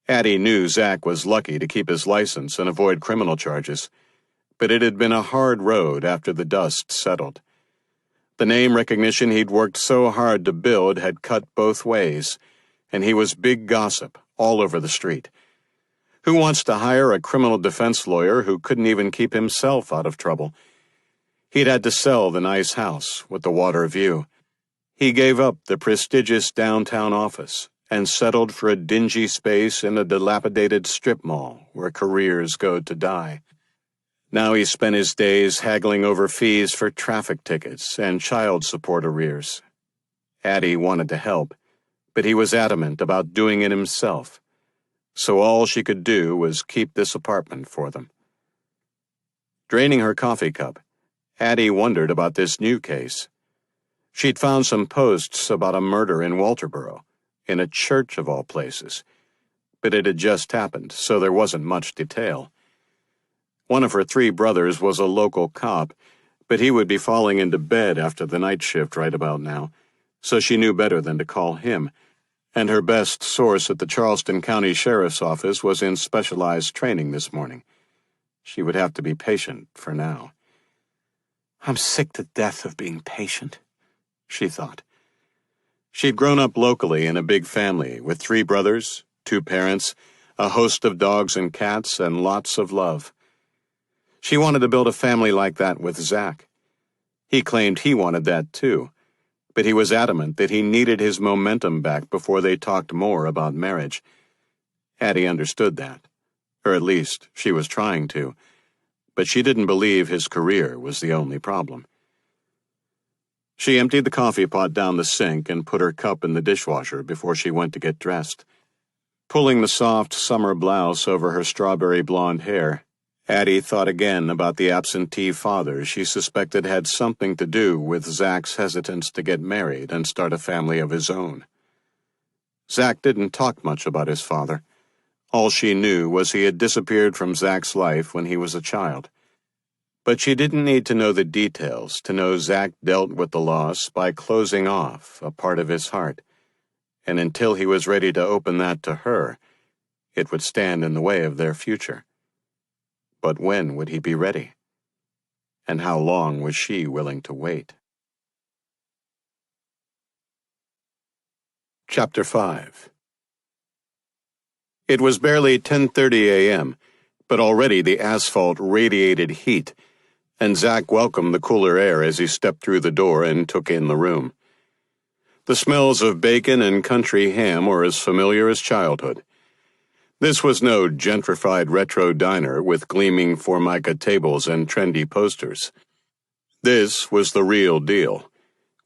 Speaker 1: Addie knew Zach was lucky to keep his license and avoid criminal charges, but it had been a hard road after the dust settled. The name recognition he'd worked so hard to build had cut both ways, and he was big gossip all over the street. Who wants to hire a criminal defense lawyer who couldn't even keep himself out of trouble? He'd had to sell the nice house with the water view. He gave up the prestigious downtown office and settled for a dingy space in a dilapidated strip mall where careers go to die. Now he spent his days haggling over fees for traffic tickets and child support arrears. Addie wanted to help, but he was adamant about doing it himself, so all she could do was keep this apartment for them. Draining her coffee cup, Addie wondered about this new case. She'd found some posts about a murder in Walterboro, in a church of all places, but it had just happened, so there wasn't much detail. One of her 3 brothers was a local cop, but he would be falling into bed after the night shift right about now, so she knew better than to call him, and her best source at the Charleston County Sheriff's Office was in specialized training this morning. She would have to be patient for now. "I'm sick to death of being patient," she thought. She'd grown up locally in a big family with 3 brothers, 2 parents, a host of dogs and cats, and lots of love. She wanted to build a family like that with Zach. He claimed he wanted that too, but he was adamant that he needed his momentum back before they talked more about marriage. Addie understood that, or at least she was trying to, but she didn't believe his career was the only problem. She emptied the coffee pot down the sink and put her cup in the dishwasher before she went to get dressed. Pulling the soft summer blouse over her strawberry blonde hair, Addie thought again about the absentee father she suspected had something to do with Zach's hesitance to get married and start a family of his own. Zach didn't talk much about his father. All she knew was he had disappeared from Zach's life when he was a child. But she didn't need to know the details to know Zach dealt with the loss by closing off a part of his heart, and until he was ready to open that to her, it would stand in the way of their future. But when would he be ready? And how long was she willing to wait? Chapter 5. It was barely 10:30 a.m., but already the asphalt radiated heat, and Zach welcomed the cooler air as he stepped through the door and took in the room. The smells of bacon and country ham were as familiar as childhood. This was no gentrified retro diner with gleaming formica tables and trendy posters. This was the real deal,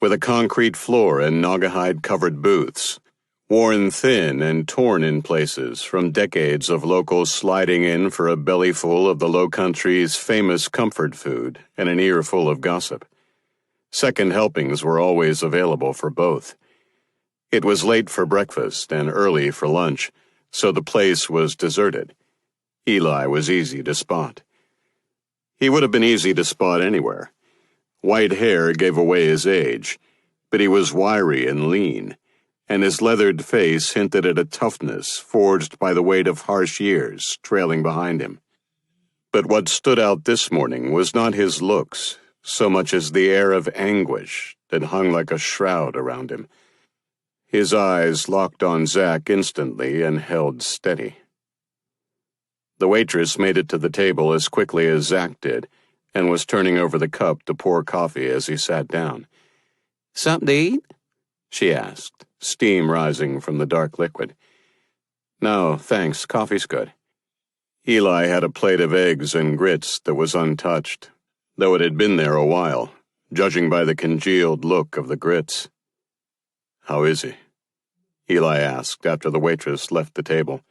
Speaker 1: with a concrete floor and naugahyde-covered booths, worn thin and torn in places from decades of locals sliding in for a bellyful of the Low Country's famous comfort food and an earful of gossip. Second helpings were always available for both. It was late for breakfast and early for lunch, so the place was deserted. Eli was easy to spot. He would have been easy to spot anywhere. White hair gave away his age, but he was wiry and lean, and his leathered face hinted at a toughness forged by the weight of harsh years trailing behind him. But what stood out this morning was not his looks, so much as the air of anguish that hung like a shroud around him. His eyes locked on Zach instantly and held steady. The waitress made it to the table as quickly as Zach did, and was turning over the cup to pour coffee as he sat down. "Something to eat?" she asked, steam rising from the dark liquid. "No, thanks, coffee's good." Eli had a plate of eggs and grits that was untouched, though it had been there a while, judging by the congealed look of the grits. "How is he?" Eli asked after the waitress left the table.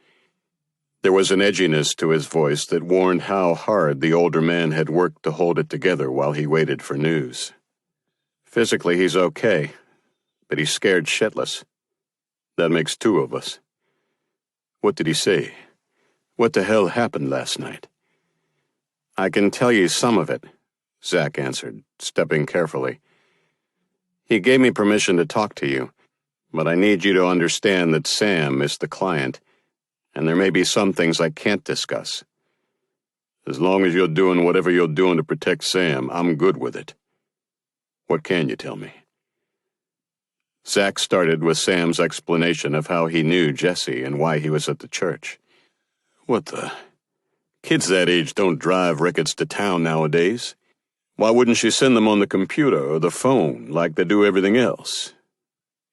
Speaker 1: There was an edginess to his voice that warned how hard the older man had worked to hold it together while he waited for news. "Physically, he's okay, but he's scared shitless. That makes 2 of us." "What did he say? What the hell happened last night?" "I can tell you some of it," Zach answered, stepping carefully. "He gave me permission to talk to you, but I need you to understand that Sam is the client, and there may be some things I can't discuss. As long as you're doing whatever you're doing to protect Sam, I'm good with it. What can you tell me?" Zach started with Sam's explanation of how he knew Jesse and why he was at the church. "What the? Kids that age don't drive records to town nowadays. Why wouldn't she send them on the computer or the phone like they do everything else?"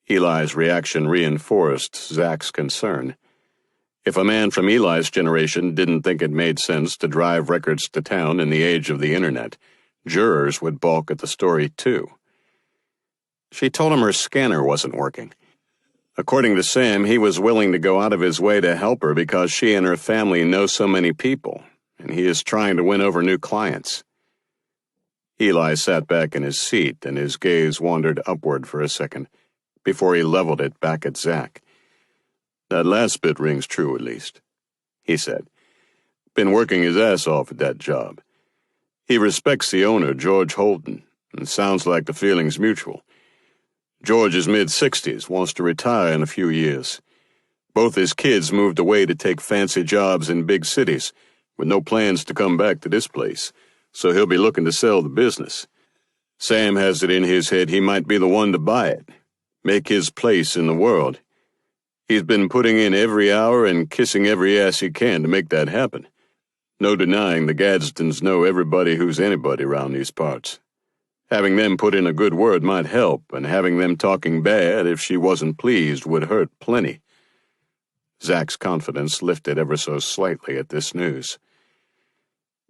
Speaker 1: Eli's reaction reinforced Zach's concern. If a man from Eli's generation didn't think it made sense to drive records to town in the age of the internet, jurors would balk at the story too. She told him her scanner wasn't working. According to Sam, he was willing to go out of his way to help her because she and her family know so many people, and he is trying to win over new clients. Eli sat back in his seat, and his gaze wandered upward for a second, before he leveled it back at Zach. "That last bit rings true, at least," he said. "Been working his ass off at that job. He respects the owner, George Holden, and sounds like the feeling's mutual. George is mid-60s, wants to retire in a few years. Both his kids moved away to take fancy jobs in big cities, with no plans to come back to this place, so he'll be looking to sell the business. Sam has it in his head he might be the one to buy it, make his place in the world. He's been putting in every hour and kissing every ass he can to make that happen. No denying the Gadsdens know everybody who's anybody around these parts. Having them put in a good word might help, and having them talking bad if she wasn't pleased would hurt plenty. Zach's confidence lifted ever so slightly at this news.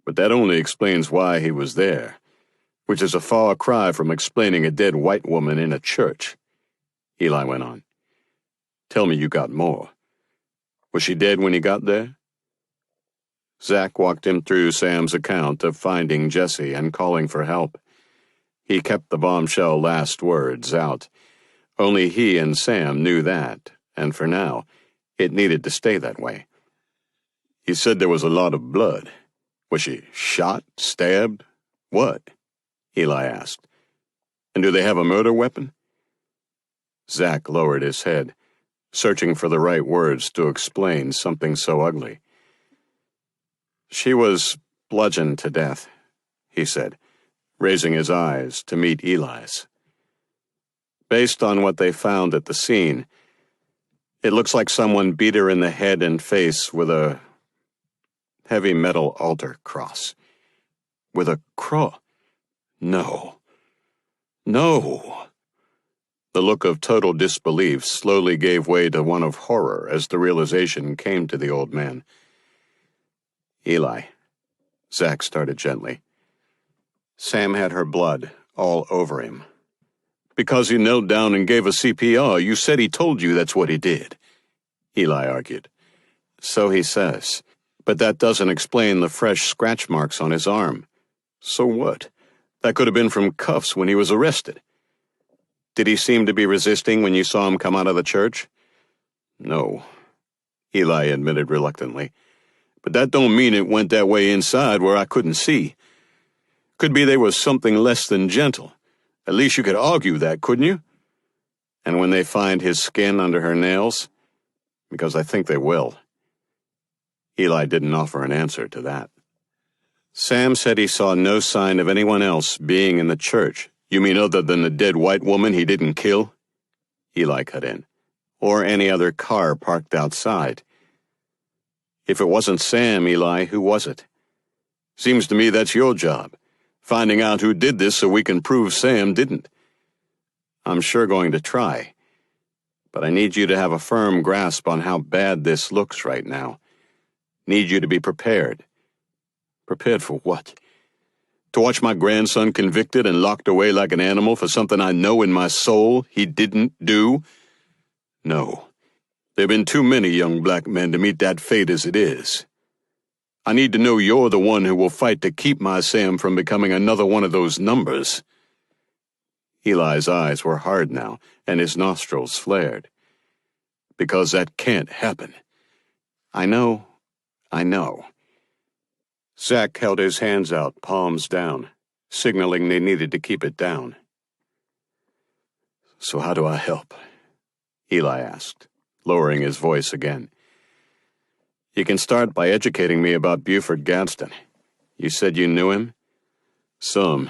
Speaker 1: But that only explains why he was there, which is a far cry from explaining a dead white woman in a church. Eli went on. Tell me you got more. Was she dead when he got there? Zach walked him through Sam's account of finding Jessie and calling for help. He kept the bombshell last words out. Only he and Sam knew that, and for now, it needed to stay that way. He said there was a lot of blood. Was she shot, stabbed? What? Eli asked. And do they have a murder weapon? Zach lowered his head, searching for the right words to explain something so ugly. She was bludgeoned to death, he said, raising his eyes to meet Eli's. Based on what they found at the scene, it looks like someone beat her in the head and face with a heavy metal altar cross. With a cross? No. No. The look of total disbelief slowly gave way to one of horror as the realization came to the old man. Eli, Zach started gently. Sam had her blood all over him. Because he knelt down and gave a CPR, you said he told you that's what he did, Eli argued. So he says, but that doesn't explain the fresh scratch marks on his arm. So what? That could have been from cuffs when he was arrested. Did he seem to be resisting when you saw him come out of the church? No, Eli admitted reluctantly. But that don't mean it went that way inside where I couldn't see. Could be they was something less than gentle. At least you could argue that, couldn't you? And when they find his skin under her nails? Because I think they will. Eli didn't offer an answer to that. Sam said he saw no sign of anyone else being in the church. You mean other than the dead white woman he didn't kill? Eli cut in. Or any other car parked outside. If it wasn't Sam, Eli, who was it? Seems to me that's your job. Finding out who did this so we can prove Sam didn't. I'm sure going to try. But I need you to have a firm grasp on how bad this looks right now. Need you to be prepared. Prepared for what? To watch my grandson convicted and locked away like an animal for something I know in my soul he didn't do? No. There have been too many young black men to meet that fate as it is. I need to know you're the one who will fight to keep my Sam from becoming another one of those numbers. Eli's eyes were hard now, and his nostrils flared. Because that can't happen. I know. Zach held his hands out, palms down, signaling they needed to keep it down. So how do I help? Eli asked, lowering his voice again. You can start by educating me about Buford Gadsden. You said you knew him? Some.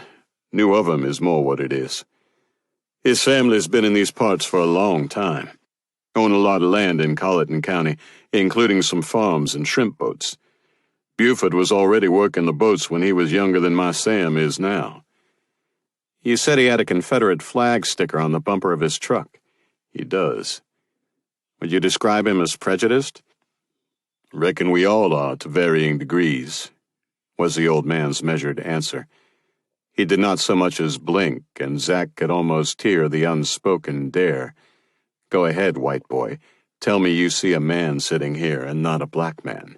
Speaker 1: Knew of him is more what it is. His family's been in these parts for a long time. Own a lot of land in Colleton County, including some farms and shrimp boats. Buford was already working the boats when he was younger than my Sam is now. You said he had a Confederate flag sticker on the bumper of his truck. He does. Would you describe him as prejudiced? Reckon we all are to varying degrees, was the old man's measured answer. He did not so much as blink, and Zach could almost hear the unspoken dare. Go ahead, white boy. Tell me you see a man sitting here and not a black man.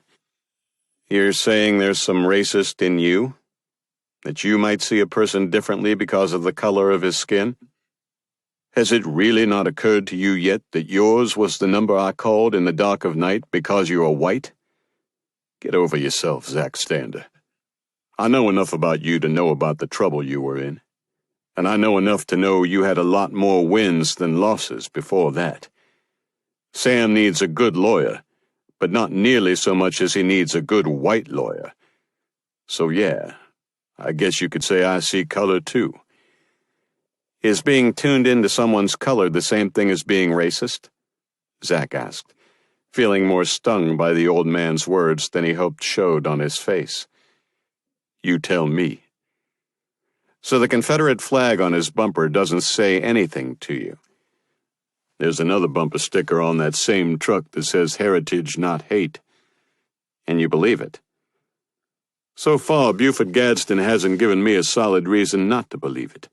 Speaker 1: You're saying there's some racist in you? That you might see a person differently because of the color of his skin? Has it really not occurred to you yet that yours was the number I called in the dark of night because you are white? Get over yourself, Zach Stander. I know enough about you to know about the trouble you were in. And I know enough to know you had a lot more wins than losses before that. Sam needs a good lawyer, but not nearly so much as he needs a good white lawyer. So yeah, I guess you could say I see color too. Is being tuned into someone's color the same thing as being racist? Zack asked, feeling more stung by the old man's words than he hoped showed on his face. You tell me. So the Confederate flag on his bumper doesn't say anything to you. There's another bumper sticker on that same truck that says heritage, not hate. And you believe it. So far, Buford Gadsden hasn't given me a solid reason not to believe it.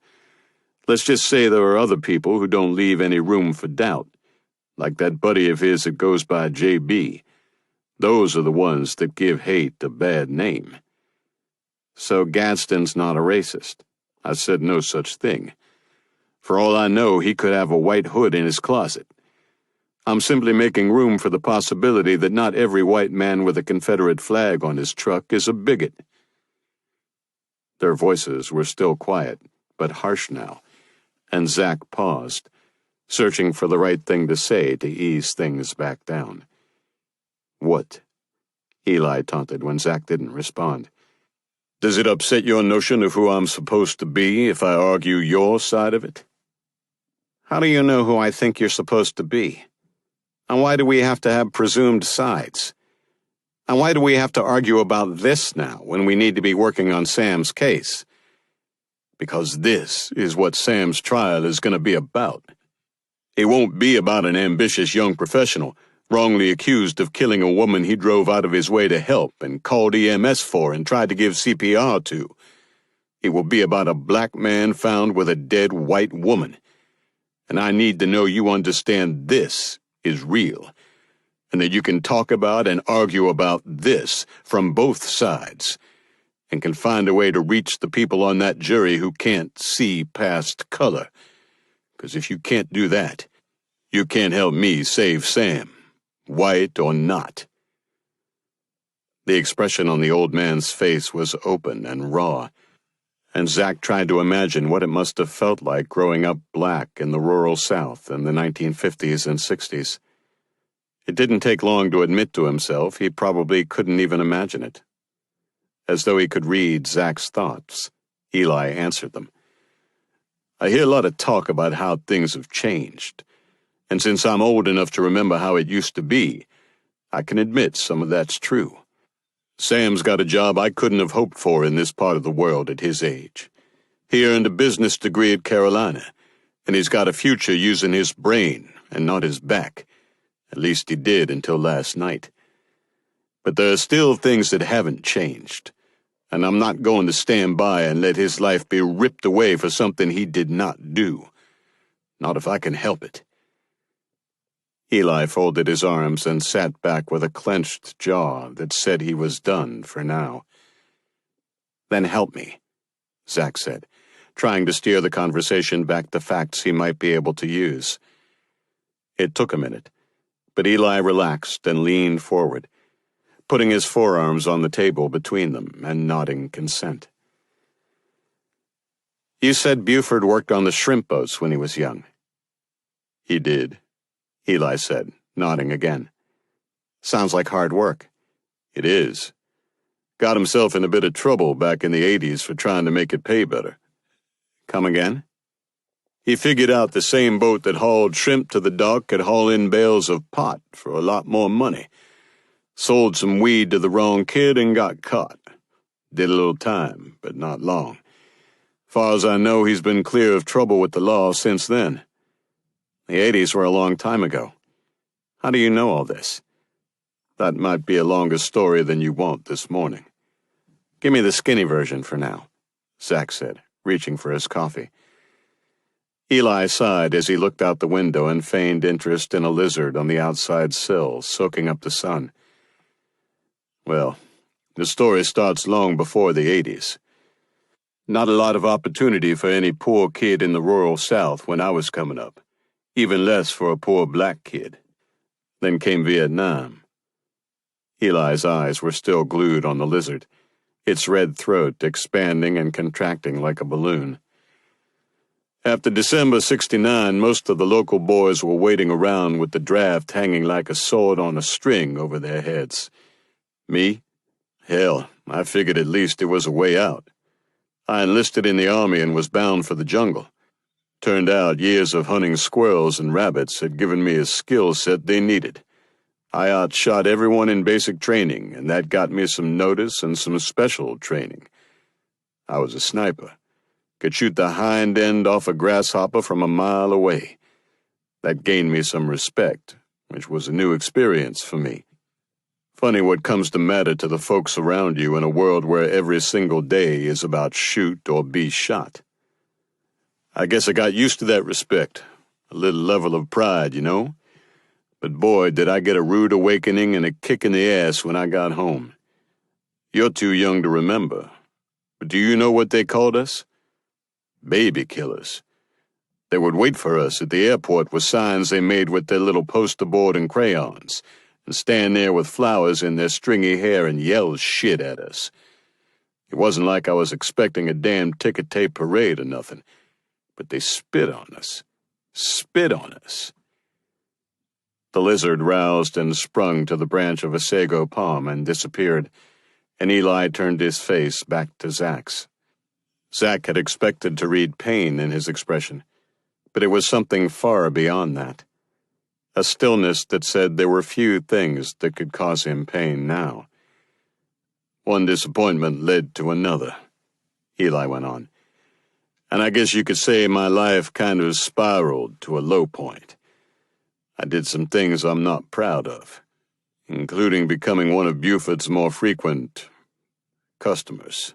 Speaker 1: Let's just say there are other people who don't leave any room for doubt, like that buddy of his that goes by J.B. Those are the ones that give hate a bad name. So Gadsden's not a racist. I said no such thing. For all I know, he could have a white hood in his closet. I'm simply making room for the possibility that not every white man with a Confederate flag on his truck is a bigot. Their voices were still quiet, but harsh now, and Zack paused, searching for the right thing to say to ease things back down. What? Eli taunted when Zack didn't respond. Does it upset your notion of who I'm supposed to be if I argue your side of it? How do you know who I think you're supposed to be? And why do we have to have presumed sides? And why do we have to argue about this now when we need to be working on Sam's case? Because this is what Sam's trial is going to be about. It won't be about an ambitious young professional wrongly accused of killing a woman he drove out of his way to help and called EMS for and tried to give CPR to. It will be about a black man found with a dead white woman. And I need to know you understand this is real, and that you can talk about and argue about this from both sides, and can find a way to reach the people on that jury who can't see past color. Because if you can't do that, you can't help me save Sam, white or not. The expression on the old man's face was open and raw, and Zack tried to imagine what it must have felt like growing up black in the rural South in the 1950s and 60s. It didn't take long to admit to himself he probably couldn't even imagine it. As though he could read Zack's thoughts, Eli answered them. I hear a lot of talk about how things have changed, and since I'm old enough to remember how it used to be, I can admit some of that's true. Sam's got a job I couldn't have hoped for in this part of the world at his age. He earned a business degree at Carolina, and he's got a future using his brain and not his back. At least he did until last night. But there are still things that haven't changed, and I'm not going to stand by and let his life be ripped away for something he did not do. Not if I can help it. Eli folded his arms and sat back with a clenched jaw that said he was done for now. Then help me, Zack said, trying to steer the conversation back to facts he might be able to use. It took a minute, but Eli relaxed and leaned forward, putting his forearms on the table between them and nodding consent. You said Buford worked on the shrimp boats when he was young. He did, Eli said, nodding again. Sounds like hard work. It is. Got himself in a bit of trouble back in the 80s for trying to make it pay better. Come again? He figured out the same boat that hauled shrimp to the dock could haul in bales of pot for a lot more money. Sold some weed to the wrong kid and got caught. Did a little time, but not long. Far as I know, he's been clear of trouble with the law since then. The 80s were a long time ago. How do you know all this? That might be a longer story than you want this morning. Give me the skinny version for now, Zack said, reaching for his coffee. Eli sighed as he looked out the window and feigned interest in a lizard on the outside sill, soaking up the sun. Well, the story starts long before the 80s. Not a lot of opportunity for any poor kid in the rural South when I was coming up. Even less for a poor black kid. Then came Vietnam. Eli's eyes were still glued on the lizard, its red throat expanding and contracting like a balloon. After December '69, most of the local boys were waiting around with the draft hanging like a sword on a string over their heads. Me? Hell, I figured at least there was a way out. I enlisted in the army and was bound for the jungle. Turned out years of hunting squirrels and rabbits had given me a skill set they needed. I outshot everyone in basic training, and that got me some notice and some special training. I was a sniper. Could shoot the hind end off a grasshopper from a mile away. That gained me some respect, which was a new experience for me. Funny what comes to matter to the folks around you in a world where every single day is about shoot or be shot. I guess I got used to that respect, a little level of pride, you know? But boy, did I get a rude awakening and a kick in the ass when I got home. You're too young to remember, but do you know what they called us? Baby killers. They would wait for us at the airport with signs they made with their little poster board and crayons, and stand there with flowers in their stringy hair and yell shit at us. It wasn't like I was expecting a damn ticker tape parade or nothing, but they spit on us. Spit on us. The lizard roused and sprung to the branch of a sago palm and disappeared, and Eli turned his face back to Zach's. Zach had expected to read pain in his expression, but it was something far beyond that. A stillness that said there were few things that could cause him pain now. One disappointment led to another, Eli went on, and I guess you could say my life kind of spiraled to a low point. I did some things I'm not proud of, including becoming one of Buford's more frequent customers.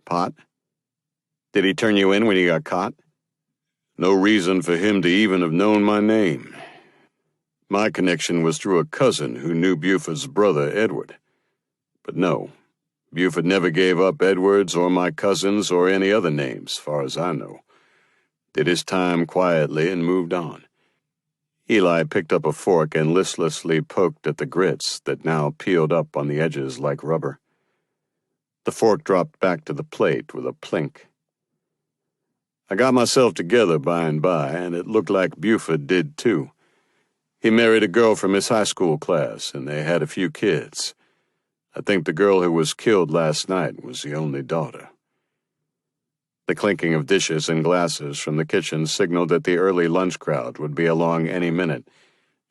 Speaker 1: Pot? Did he turn you in when you got caught? No reason for him to even have known my name. My connection was through a cousin who knew Buford's brother, Edward. But no, Buford never gave up Edward's or my cousin's or any other names, far as I know. Did his time quietly and moved on. Eli picked up a fork and listlessly poked at the grits that now peeled up on the edges like rubber. The fork dropped back to the plate with a plink. I got myself together by and by, and it looked like Buford did too. He married a girl from his high school class, and they had a few kids. I think the girl who was killed last night was the only daughter. The clinking of dishes and glasses from the kitchen signaled that the early lunch crowd would be along any minute,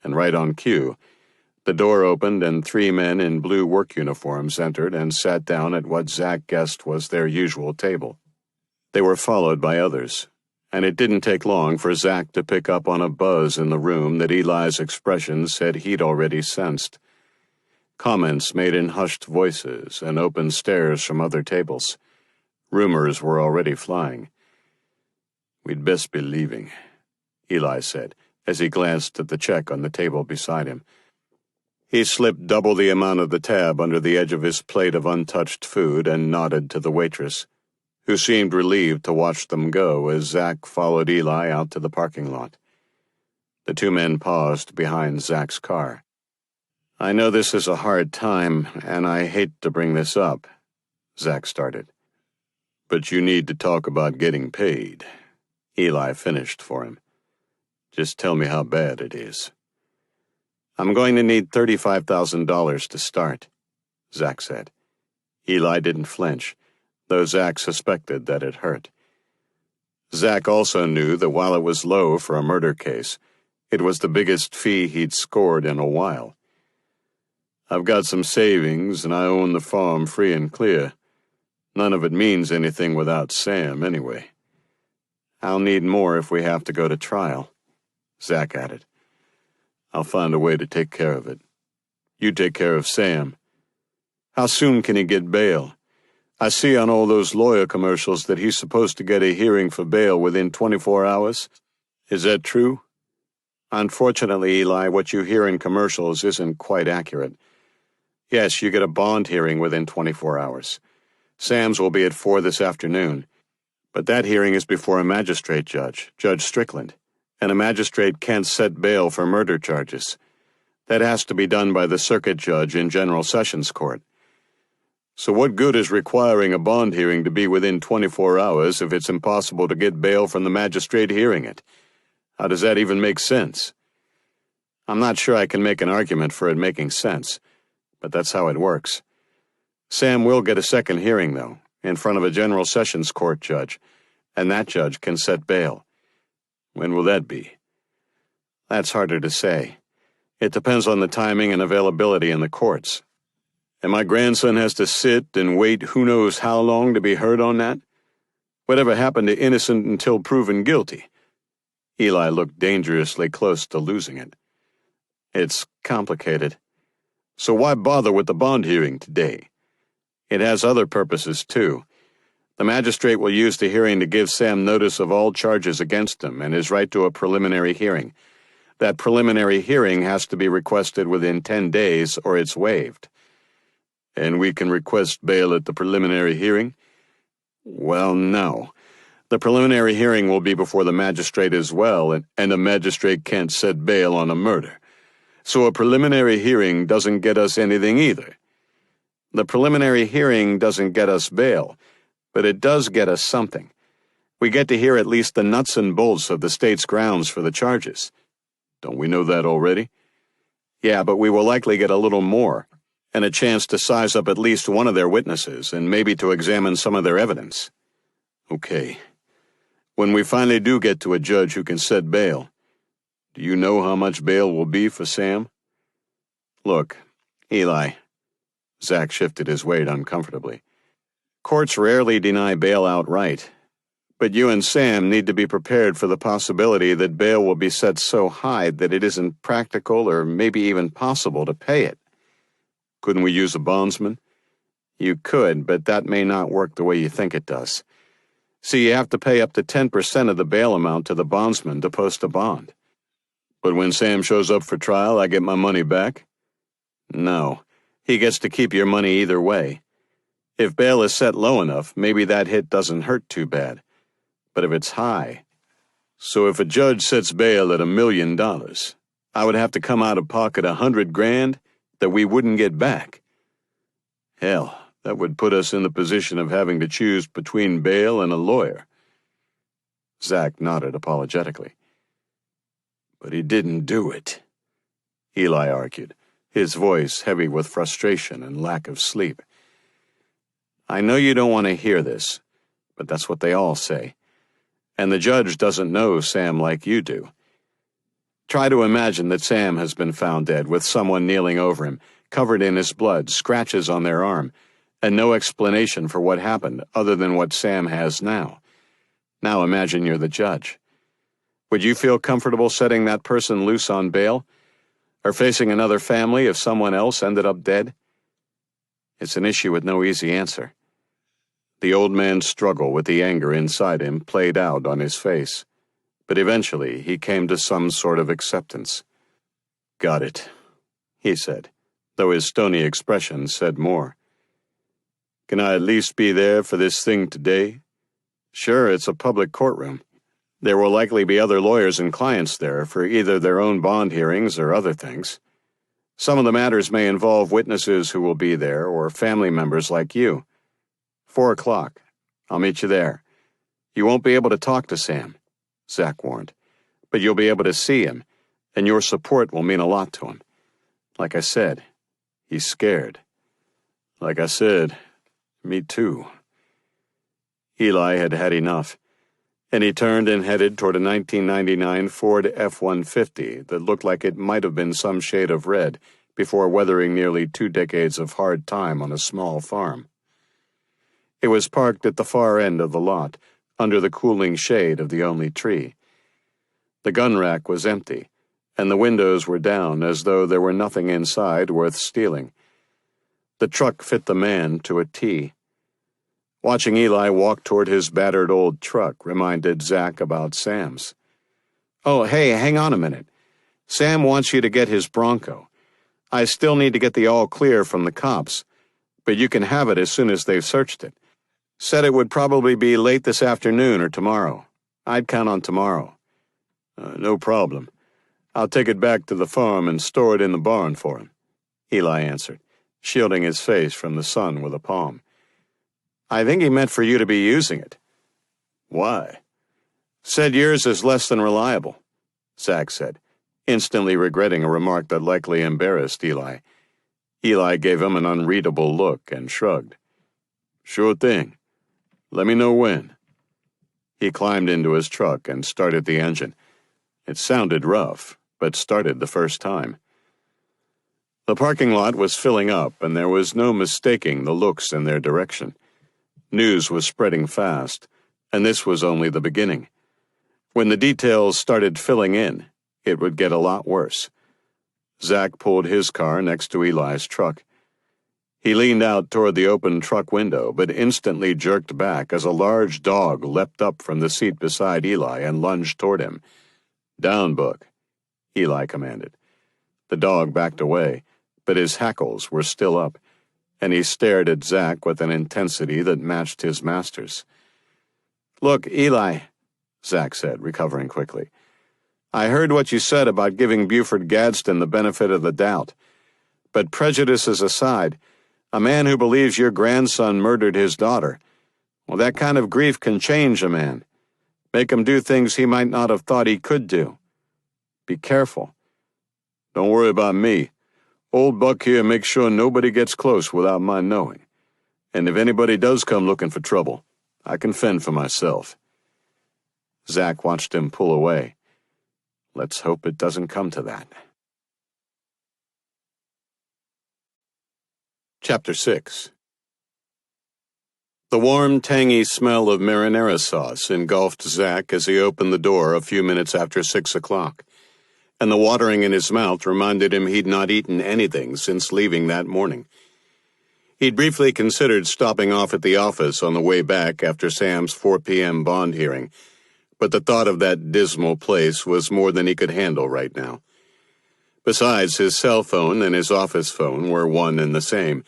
Speaker 1: and right on cue, the door opened and 3 men in blue work uniforms entered and sat down at what Zach guessed was their usual table. They were followed by others, and it didn't take long for Zach to pick up on a buzz in the room that Eli's expression said he'd already sensed. Comments made in hushed voices and open stares from other tables. Rumors were already flying. We'd best be leaving, Eli said, as he glanced at the check on the table beside him. He slipped double the amount of the tab under the edge of his plate of untouched food and nodded to the waitress, who seemed relieved to watch them go as Zach followed Eli out to the parking lot. The 2 men paused behind Zach's car. I know this is a hard time, and I hate to bring this up, Zach started. But you need to talk about getting paid, Eli finished for him. Just tell me how bad it is. I'm going to need $35,000 to start, Zach said. Eli didn't flinch, though Zach suspected that it hurt. Zach also knew that while it was low for a murder case, it was the biggest fee he'd scored in a while. I've got some savings, and I own the farm free and clear. None of it means anything without Sam, anyway. I'll need more if we have to go to trial, Zach added. I'll find a way to take care of it. You take care of Sam. How soon can he get bail? I see on all those lawyer commercials that he's supposed to get a hearing for bail within 24 hours. Is that true? Unfortunately, Eli, what you hear in commercials isn't quite accurate. Yes, you get a bond hearing within 24 hours. Sam's will be at 4 this afternoon. But that hearing is before a magistrate judge, Judge Strickland, and a magistrate can't set bail for murder charges. That has to be done by the circuit judge in General Sessions Court. So what good is requiring a bond hearing to be within 24 hours if it's impossible to get bail from the magistrate hearing it? How does that even make sense? I'm not sure I can make an argument for it making sense, but that's how it works. Sam will get a second hearing, though, in front of a General Sessions Court judge, and that judge can set bail. When will that be?
Speaker 2: That's harder to say. It depends on the timing and availability in the courts.
Speaker 1: And my grandson has to sit and wait who knows how long to be heard on that? Whatever happened to innocent until proven guilty?
Speaker 2: Eli looked dangerously close to losing it.
Speaker 1: It's complicated. So why bother with the bond hearing today?
Speaker 2: It has other purposes, too. The magistrate will use the hearing to give Sam notice of all charges against him and his right to a preliminary hearing. That preliminary hearing has to be requested within 10 days or it's waived.
Speaker 1: And we can request bail at the preliminary hearing?
Speaker 2: Well, no. The preliminary hearing will be before the magistrate as well,
Speaker 1: and the magistrate can't set bail on a murder. So a preliminary hearing doesn't get us anything either.
Speaker 2: The preliminary hearing doesn't get us bail, but it does get us something. We get to hear at least the nuts and bolts of the state's grounds for the charges.
Speaker 1: Don't we know that already?
Speaker 2: Yeah, but we will likely get a little more, and a chance to size up at least one of their witnesses and maybe to examine some of their evidence.
Speaker 1: Okay. When we finally do get to a judge who can set bail, do you know how much bail will be for Sam?
Speaker 2: Look, Eli. Zach shifted his weight uncomfortably. Courts rarely deny bail outright, but you and Sam need to be prepared for the possibility that bail will be set so high that it isn't practical or maybe even possible to pay it.
Speaker 1: Couldn't we use a bondsman?
Speaker 2: You could, but that may not work the way you think it does. See, you have to pay up to 10% of the bail amount to the bondsman to post a bond.
Speaker 1: But when Sam shows up for trial, I get my money back?
Speaker 2: No. He gets to keep your money either way. If bail is set low enough, maybe that hit doesn't hurt too bad. But if it's high...
Speaker 1: So if a judge sets bail at $1 million, I would have to come out of pocket $100,000 that we wouldn't get back. Hell, that would put us in the position of having to choose between bail and a lawyer.
Speaker 2: Zach nodded apologetically.
Speaker 1: But he didn't do it,
Speaker 2: Eli argued, his voice heavy with frustration and lack of sleep. I know you don't want to hear this, but that's what they all say. And the judge doesn't know Sam like you do. Try to imagine that Sam has been found dead with someone kneeling over him, covered in his blood, scratches on their arm, and no explanation for what happened other than what Sam has now. Now imagine you're the judge. Would you feel comfortable setting that person loose on bail? Or facing another family if someone else ended up dead? It's an issue with no easy answer. The old man's struggle with the anger inside him played out on his face, but eventually he came to some sort of acceptance.
Speaker 1: Got it,
Speaker 2: he said, though his stony expression said more.
Speaker 1: Can I at least be there for this thing today?
Speaker 2: Sure, it's a public courtroom. There will likely be other lawyers and clients there for either their own bond hearings or other things. Some of the matters may involve witnesses who will be there or family members like you. 4 o'clock. I'll meet you there. You won't be able to talk to Sam, Zach warned, but you'll be able to see him, and your support will mean a lot to him. Like I said, he's scared.
Speaker 1: Like I said, me too.
Speaker 2: Eli had had enough, and he turned and headed toward a 1999 Ford F-150 that looked like it might have been some shade of red before weathering nearly 2 decades of hard time on a small farm. It was parked at the far end of the lot, under the cooling shade of the only tree. The gun rack was empty, and the windows were down as though there were nothing inside worth stealing. The truck fit the man to a T. Watching Eli walk toward his battered old truck reminded Zach about Sam's. Oh, hey, hang on a minute. Sam wants you to get his Bronco. I still need to get the all clear from the cops, but you can have it as soon as they've searched it. Said it would probably be late this afternoon or tomorrow. I'd count on tomorrow.
Speaker 1: No problem. I'll take it back to the farm and store it in the barn for him,
Speaker 2: Eli answered, shielding his face from the sun with a palm. I think he meant for you to be using it.
Speaker 1: Why?
Speaker 2: Said yours is less than reliable, Zach said, instantly regretting a remark that likely embarrassed Eli. Eli gave him an unreadable look and shrugged.
Speaker 1: Sure thing. Let me know when.
Speaker 2: He climbed into his truck and started the engine,
Speaker 1: It sounded rough, but started the first time. The parking lot was filling up, and there was no mistaking the looks in their direction. News was spreading fast, and this was only the beginning. When the details started filling in, it would get a lot worse. Zach pulled his car next to Eli's truck. He leaned out toward the open truck window, but instantly jerked back as a large dog leapt up from the seat beside Eli and lunged toward him. "Down, Book," Eli commanded. The dog backed away, but his hackles were still up, and he stared at Zach with an intensity that matched his master's. "Look, Eli," Zach said, recovering quickly. "I heard what you said about giving Buford Gadsden the benefit of the doubt. But prejudices aside, a man who believes your grandson murdered his daughter, well, that kind of grief can change a man, make him do things he might not have thought he could do. Be careful." "Don't worry about me. Old Buck here makes sure nobody gets close without my knowing. And if anybody does come looking for trouble, I can fend for myself." Zach watched him pull away. Let's hope it doesn't come to that. Chapter 6. The warm, tangy smell of marinara sauce engulfed Zach as he opened the door a few minutes after 6 o'clock, and the watering in his mouth reminded him he'd not eaten anything since leaving that morning. He'd briefly considered stopping off at the office on the way back after Sam's 4 p.m. bond hearing, but the thought of that dismal place was more than he could handle right now. Besides, his cell phone and his office phone were one and the same,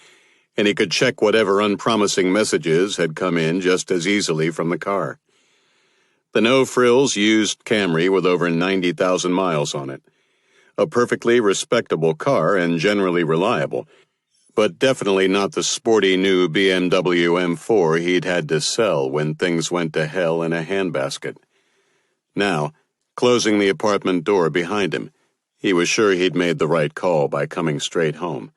Speaker 1: and he could check whatever unpromising messages had come in just as easily from the car. The no-frills used Camry with over 90,000 miles on it. A perfectly respectable car and generally reliable, but definitely not the sporty new BMW M4 he'd had to sell when things went to hell in a handbasket. Now, closing the apartment door behind him, he was sure he'd made the right call by coming straight home.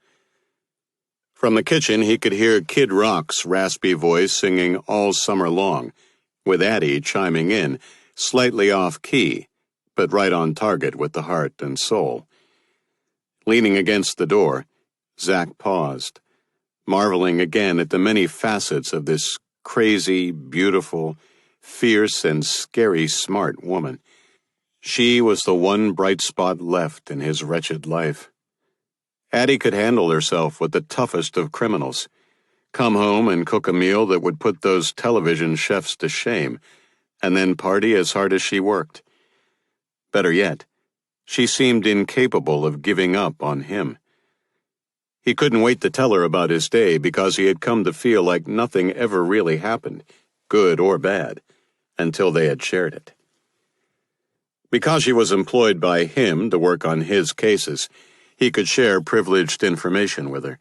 Speaker 1: From the kitchen, he could hear Kid Rock's raspy voice singing All Summer Long, with Addie chiming in, slightly off-key, but right on target with the heart and soul. Leaning against the door, Zach paused, marveling again at the many facets of this crazy, beautiful, fierce, and scary smart woman. She was the one bright spot left in his wretched life. Addie could handle herself with the toughest of criminals, come home and cook a meal that would put those television chefs to shame, and then party as hard as she worked. Better yet, she seemed incapable of giving up on him. He couldn't wait to tell her about his day because he had come to feel like nothing ever really happened, good or bad, until they had shared it. Because she was employed by him to work on his cases, he could share privileged information with her.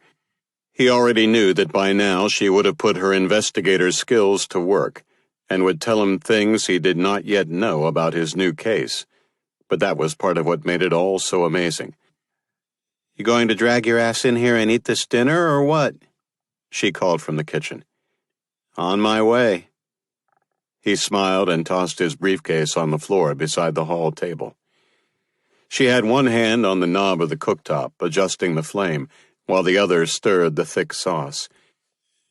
Speaker 1: He already knew that by now she would have put her investigator's skills to work and would tell him things he did not yet know about his new case. But that was part of what made it all so amazing. "You going to drag your ass in here and eat this dinner, or what?" she called from the kitchen. "On my way." He smiled and tossed his briefcase on the floor beside the hall table. She had one hand on the knob of the cooktop, adjusting the flame, while the other stirred the thick sauce.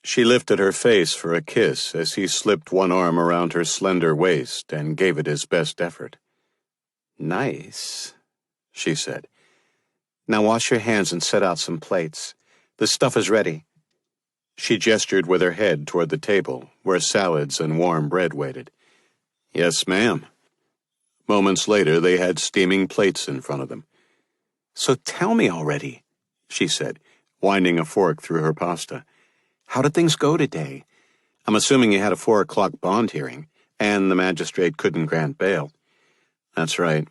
Speaker 1: She lifted her face for a kiss as he slipped one arm around her slender waist and gave it his best effort. "Nice," she said. "Now wash your hands and set out some plates. The stuff is ready." She gestured with her head toward the table, where salads and warm bread waited. "Yes, ma'am." Moments later, they had steaming plates in front of them. "So tell me already," she said, winding a fork through her pasta. "How did things go today? I'm assuming you had a 4 o'clock bond hearing, and the magistrate couldn't grant bail." "That's right.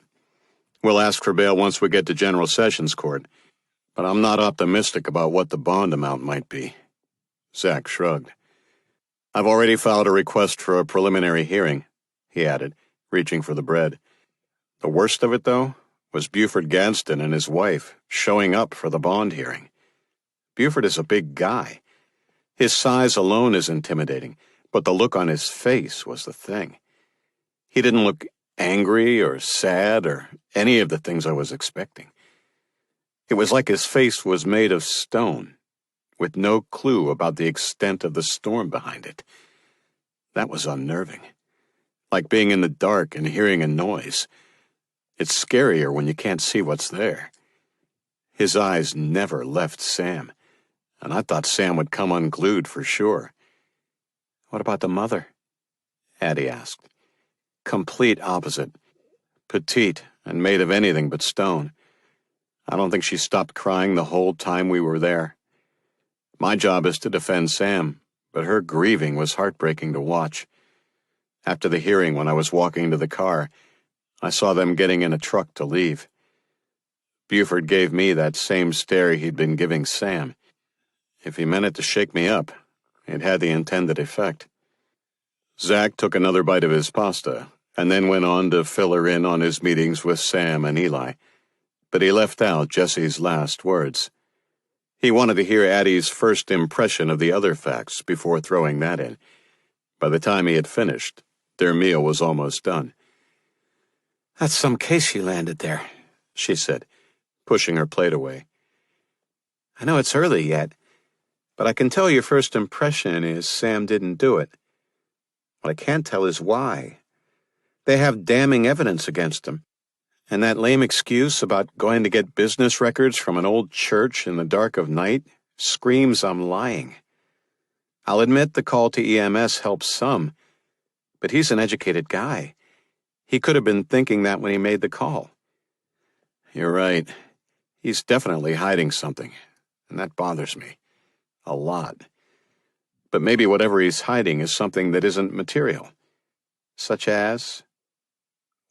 Speaker 1: We'll ask for bail once we get to General Sessions Court, but I'm not optimistic about what the bond amount might be." Zach shrugged. "I've already filed a request for a preliminary hearing," he added, reaching for the bread. The worst of it, though, was Buford Gadsden and his wife showing up for the bond hearing. Buford is a big guy. His size alone is intimidating, but the look on his face was the thing. He didn't look angry or sad or any of the things I was expecting. It was like his face was made of stone, with no clue about the extent of the storm behind it. That was unnerving. Like being in the dark and hearing a noise. It's scarier when you can't see what's there. His eyes never left Sam, and I thought Sam would come unglued for sure. "What about the mother?" Addie asked. "Complete opposite. Petite and made of anything but stone. I don't think she stopped crying the whole time we were there. My job is to defend Sam, but her grieving was heartbreaking to watch. After the hearing, when I was walking to the car, I saw them getting in a truck to leave. Buford gave me that same stare he'd been giving Sam. If he meant it to shake me up, it had the intended effect." Zach took another bite of his pasta, and then went on to fill her in on his meetings with Sam and Eli. But he left out Jesse's last words. He wanted to hear Addie's first impression of the other facts before throwing that in. By the time he had finished, their meal was almost done. "That's some case you landed there," she said, pushing her plate away. "I know it's early yet, but I can tell your first impression is Sam didn't do it. What I can't tell is why. They have damning evidence against him, and that lame excuse about going to get business records from an old church in the dark of night screams I'm lying. I'll admit the call to EMS helps some, but he's an educated guy. He could have been thinking that when he made the call." "You're right. He's definitely hiding something, and that bothers me. A lot. But maybe whatever he's hiding is something that isn't material. Such as?"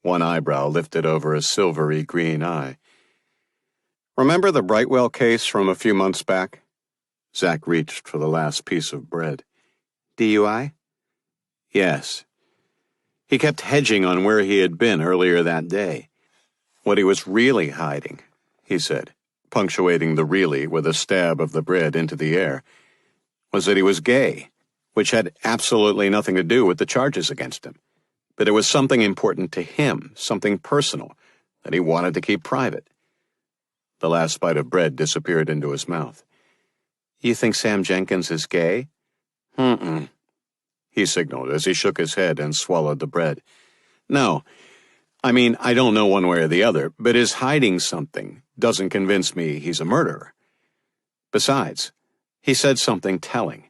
Speaker 1: One eyebrow lifted over a silvery green eye. "Remember the Brightwell case from a few months back?" Zach reached for the last piece of bread. "DUI?" "Yes." He kept hedging on where he had been earlier that day. "What he was really hiding," he said, punctuating the really with a stab of the bread into the air, "was that he was gay, which had absolutely nothing to do with the charges against him. But it was something important to him, something personal, that he wanted to keep private." The last bite of bread disappeared into his mouth. "You think Sam Jenkins is gay?" "Mm-mm," he signaled as he shook his head and swallowed the bread. "No. I mean, I don't know one way or the other, but his hiding something doesn't convince me he's a murderer. Besides, he said something telling.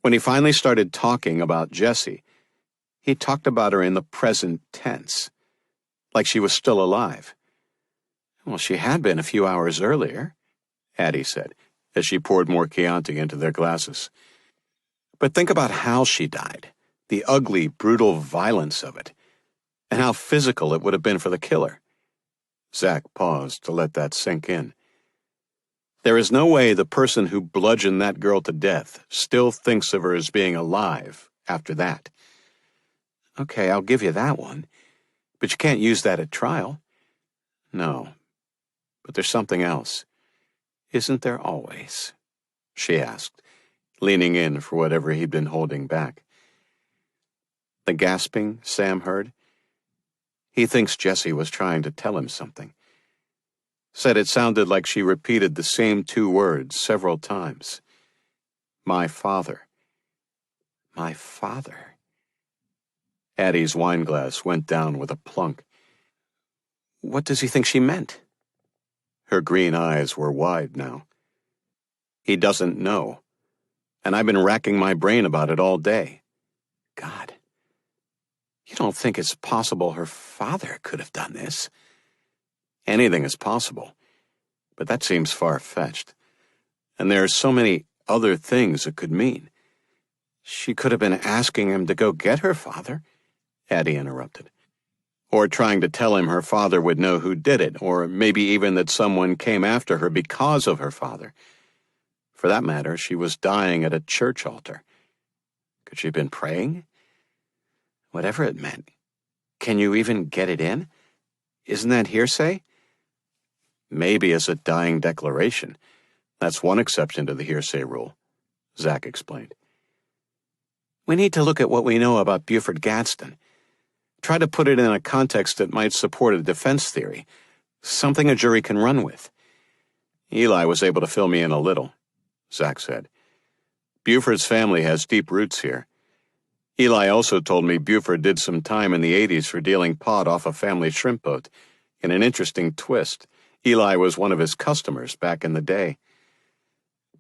Speaker 1: When he finally started talking about Jessie, he talked about her in the present tense, like she was still alive." "Well, she had been a few hours earlier," Addie said, as she poured more Chianti into their glasses. "But think about how she died, the ugly, brutal violence of it, and how physical it would have been for the killer." Zach paused to let that sink in. "There is no way the person who bludgeoned that girl to death still thinks of her as being alive after that." "Okay, I'll give you that one. But you can't use that at trial." "No, but there's something else. Isn't there always?" she asked, leaning in for whatever he'd been holding back. The gasping Sam heard. He thinks Jessie was trying to tell him something. Said it sounded like she repeated the same two words several times. "My father. My father." Addie's wineglass went down with a plunk. "What does he think she meant?" Her green eyes were wide now. "He doesn't know. And I've been racking my brain about it all day." "God. You don't think it's possible her father could have done this?" "Anything is possible. But that seems far-fetched. And there are so many other things it could mean." "She could have been asking him to go get her father," Addie interrupted. "Or trying to tell him her father would know who did it, or maybe even that someone came after her because of her father. For that matter, she was dying at a church altar. Could she have been praying? Whatever it meant. Can you even get it in? Isn't that hearsay?" "Maybe as a dying declaration. That's one exception to the hearsay rule," Zach explained. "We need to look at what we know about Buford Gadsden. Try to put it in a context that might support a defense theory, something a jury can run with.
Speaker 2: Eli was able to fill me in a little, Zach said. Buford's family has deep roots here. Eli also told me Buford did some time in the 80s for dealing pot off a family shrimp boat. In an interesting twist, Eli was one of his customers back in the day.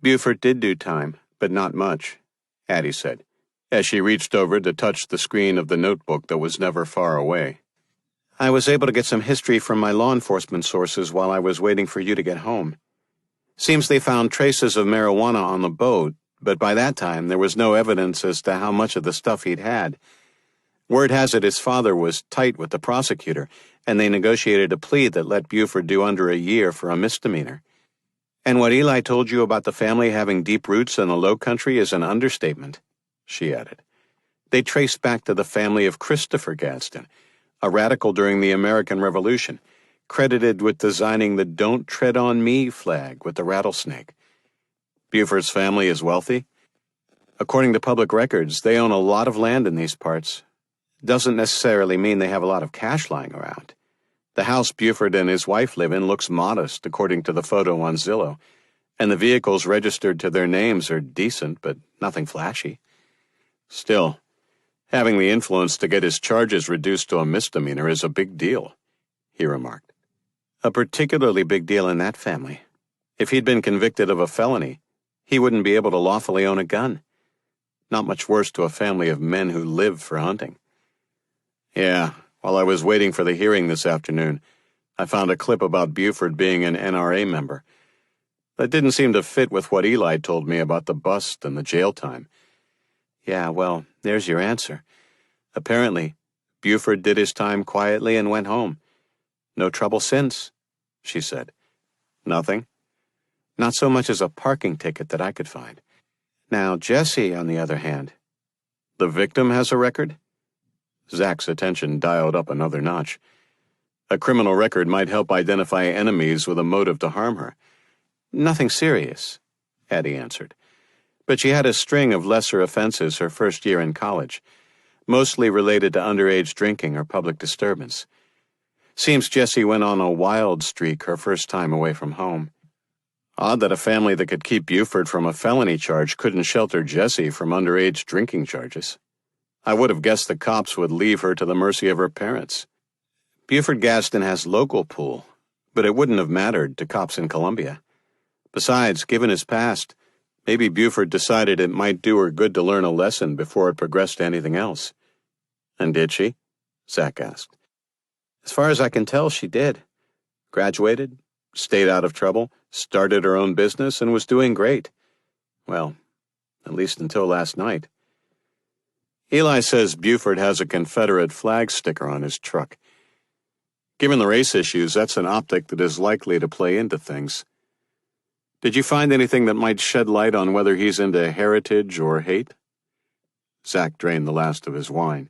Speaker 1: Buford did do time, but not much, Addie said, as she reached over to touch the screen of the notebook that was never far away. I was able to get some history from my law enforcement sources while I was waiting for you to get home. Seems they found traces of marijuana on the boat, but by that time there was no evidence as to how much of the stuff he'd had. Word has it his father was tight with the prosecutor, and they negotiated a plea that let Buford do under a year for a misdemeanor. And what Eli told you about the family having deep roots in the Low Country is an understatement, she added. They trace back to the family of Christopher Gadsden, a radical during the American Revolution, credited with designing the Don't Tread on Me flag with the rattlesnake.
Speaker 2: Buford's family is wealthy?
Speaker 1: According to public records, they own a lot of land in these parts. Doesn't necessarily mean they have a lot of cash lying around. The house Buford and his wife live in looks modest, according to the photo on Zillow, and the vehicles registered to their names are decent, but nothing flashy.
Speaker 2: Still, having the influence to get his charges reduced to a misdemeanor is a big deal, he remarked.
Speaker 1: A particularly big deal in that family. If he'd been convicted of a felony, he wouldn't be able to lawfully own a gun. Not much worse to a family of men who live for hunting.
Speaker 2: Yeah, while I was waiting for the hearing this afternoon, I found a clip about Buford being an NRA member. That didn't seem to fit with what Eli told me about the bust and the jail time.
Speaker 1: Yeah, well, there's your answer. Apparently, Buford did his time quietly and went home. No trouble since, she said.
Speaker 2: Nothing?
Speaker 1: Not so much as a parking ticket that I could find. Now, Jesse, on the other hand.
Speaker 2: The victim has a record?
Speaker 1: Zach's attention dialed up another notch.
Speaker 2: A criminal record might help identify enemies with a motive to harm her.
Speaker 1: Nothing serious, Addie answered. But she had a string of lesser offenses her first year in college, mostly related to underage drinking or public disturbance. Seems Jessie went on a wild streak her first time away from home.
Speaker 2: Odd that a family that could keep Buford from a felony charge couldn't shelter Jessie from underage drinking charges. I would have guessed the cops would leave her to the mercy of her parents.
Speaker 1: Buford Gadsden has local pool, but it wouldn't have mattered to cops in Columbia. Besides, given his past, maybe Buford decided it might do her good to learn a lesson before it progressed to anything else.
Speaker 2: And did she?
Speaker 1: Zach asked. As far as I can tell, she did. Graduated, stayed out of trouble, started her own business, and was doing great. Well, at least until last night.
Speaker 2: Eli says Buford has a Confederate flag sticker on his truck. Given the race issues, that's an optic that is likely to play into things. Did you find anything that might shed light on whether he's into heritage or hate?
Speaker 1: Zach drained the last of his wine.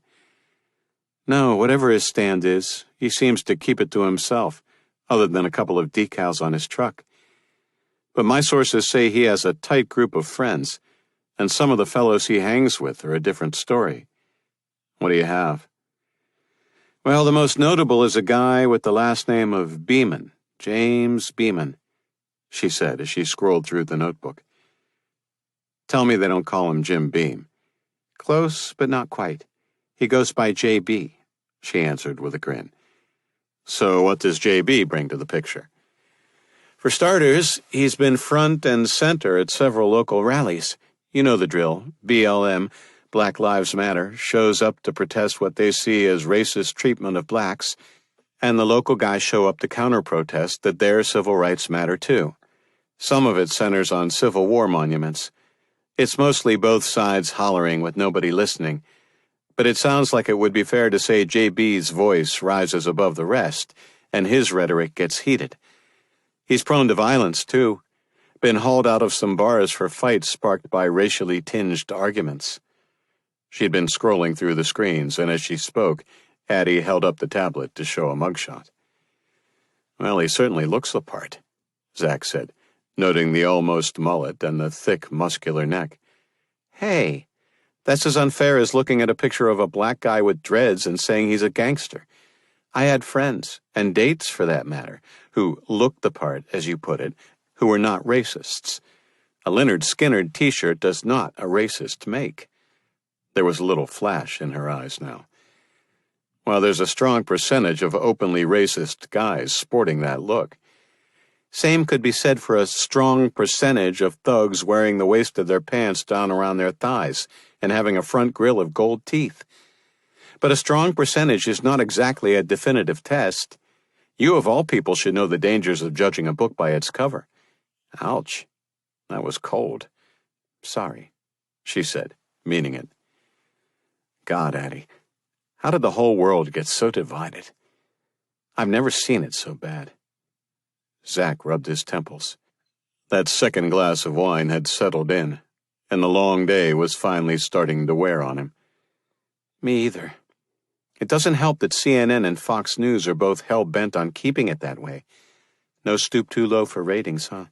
Speaker 1: No, whatever his stand is, he seems to keep it to himself, other than a couple of decals on his truck. But my sources say he has a tight group of friends, and some of the fellows he hangs with are a different story.
Speaker 2: What do you have?
Speaker 1: Well, the most notable is a guy with the last name of Beeman, James Beeman, she said as she scrolled through the notebook. Tell me they don't call him Jim Beam. Close, but not quite. He goes by J.B., she answered with a grin.
Speaker 2: So what does J.B. bring to the picture?
Speaker 1: For starters, he's been front and center at several local rallies. You know the drill. BLM, Black Lives Matter, shows up to protest what they see as racist treatment of blacks, and the local guys show up to counter-protest that their civil rights matter too. Some of it centers on Civil War monuments. It's mostly both sides hollering with nobody listening, but it sounds like it would be fair to say JB's voice rises above the rest, and his rhetoric gets heated. He's prone to violence, too. Been hauled out of some bars for fights sparked by racially tinged arguments.
Speaker 2: She'd been scrolling through the screens, and as she spoke, Addie held up the tablet to show a mugshot.
Speaker 1: Well, he certainly looks the part, Zach said, noting the almost mullet and the thick, muscular neck. Hey, That's as unfair as looking at a picture of a black guy with dreads and saying he's a gangster. I had friends, and dates for that matter, who looked the part, as you put it, who were not racists. A Lynyrd Skynyrd t-shirt does not a racist make. There was a little flash in her eyes now. While there's a strong percentage of openly racist guys sporting that look. Same could be said for a strong percentage of thugs wearing the waist of their pants down around their thighs and having a front grill of gold teeth. But a strong percentage is not exactly a definitive test. You of all people should know the dangers of judging a book by its cover. Ouch. That was cold. Sorry, she said, meaning it. God, Addie, how did the whole world get so divided? I've never seen it so bad. Zach rubbed his temples. That second glass of wine had settled in, and the long day was finally starting to wear on him. Me either. It doesn't help that CNN and Fox News are both hell-bent on keeping it that way. No stoop too low for ratings, huh?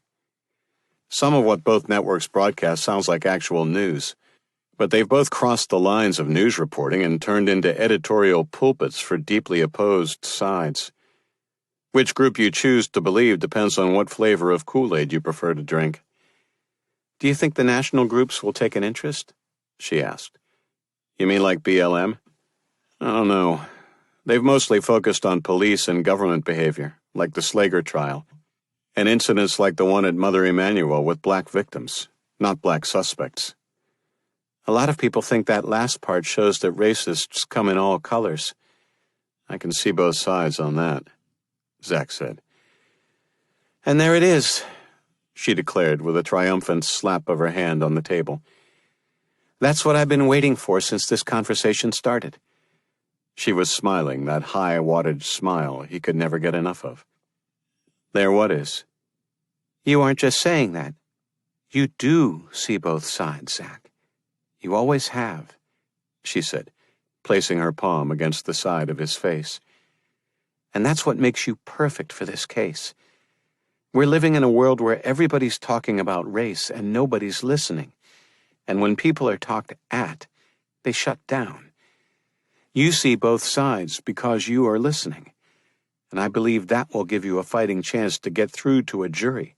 Speaker 1: Some of what both networks broadcast sounds like actual news, but they've both crossed the lines of news reporting and turned into editorial pulpits for deeply opposed sides. Which group you choose to believe depends on what flavor of Kool-Aid you prefer to drink. Do you think the national groups will take an interest? She asked. You mean like BLM? I don't know. They've mostly focused on police and government behavior, like the Slager trial, and incidents like the one at Mother Emanuel with black victims, not black suspects. A lot of people think that last part shows that racists come in all colors. I can see both sides on that, Zach said. And there it is, she declared with a triumphant slap of her hand on the table. That's what I've been waiting for since this conversation started. She was smiling, that high-wattage smile he could never get enough of. There what is? You aren't just saying that. You do see both sides, Zach. You always have, she said, placing her palm against the side of his face. And that's what makes you perfect for this case. We're living in a world where everybody's talking about race and nobody's listening. And when people are talked at, they shut down. You see both sides because you are listening. And I believe that will give you a fighting chance to get through to a jury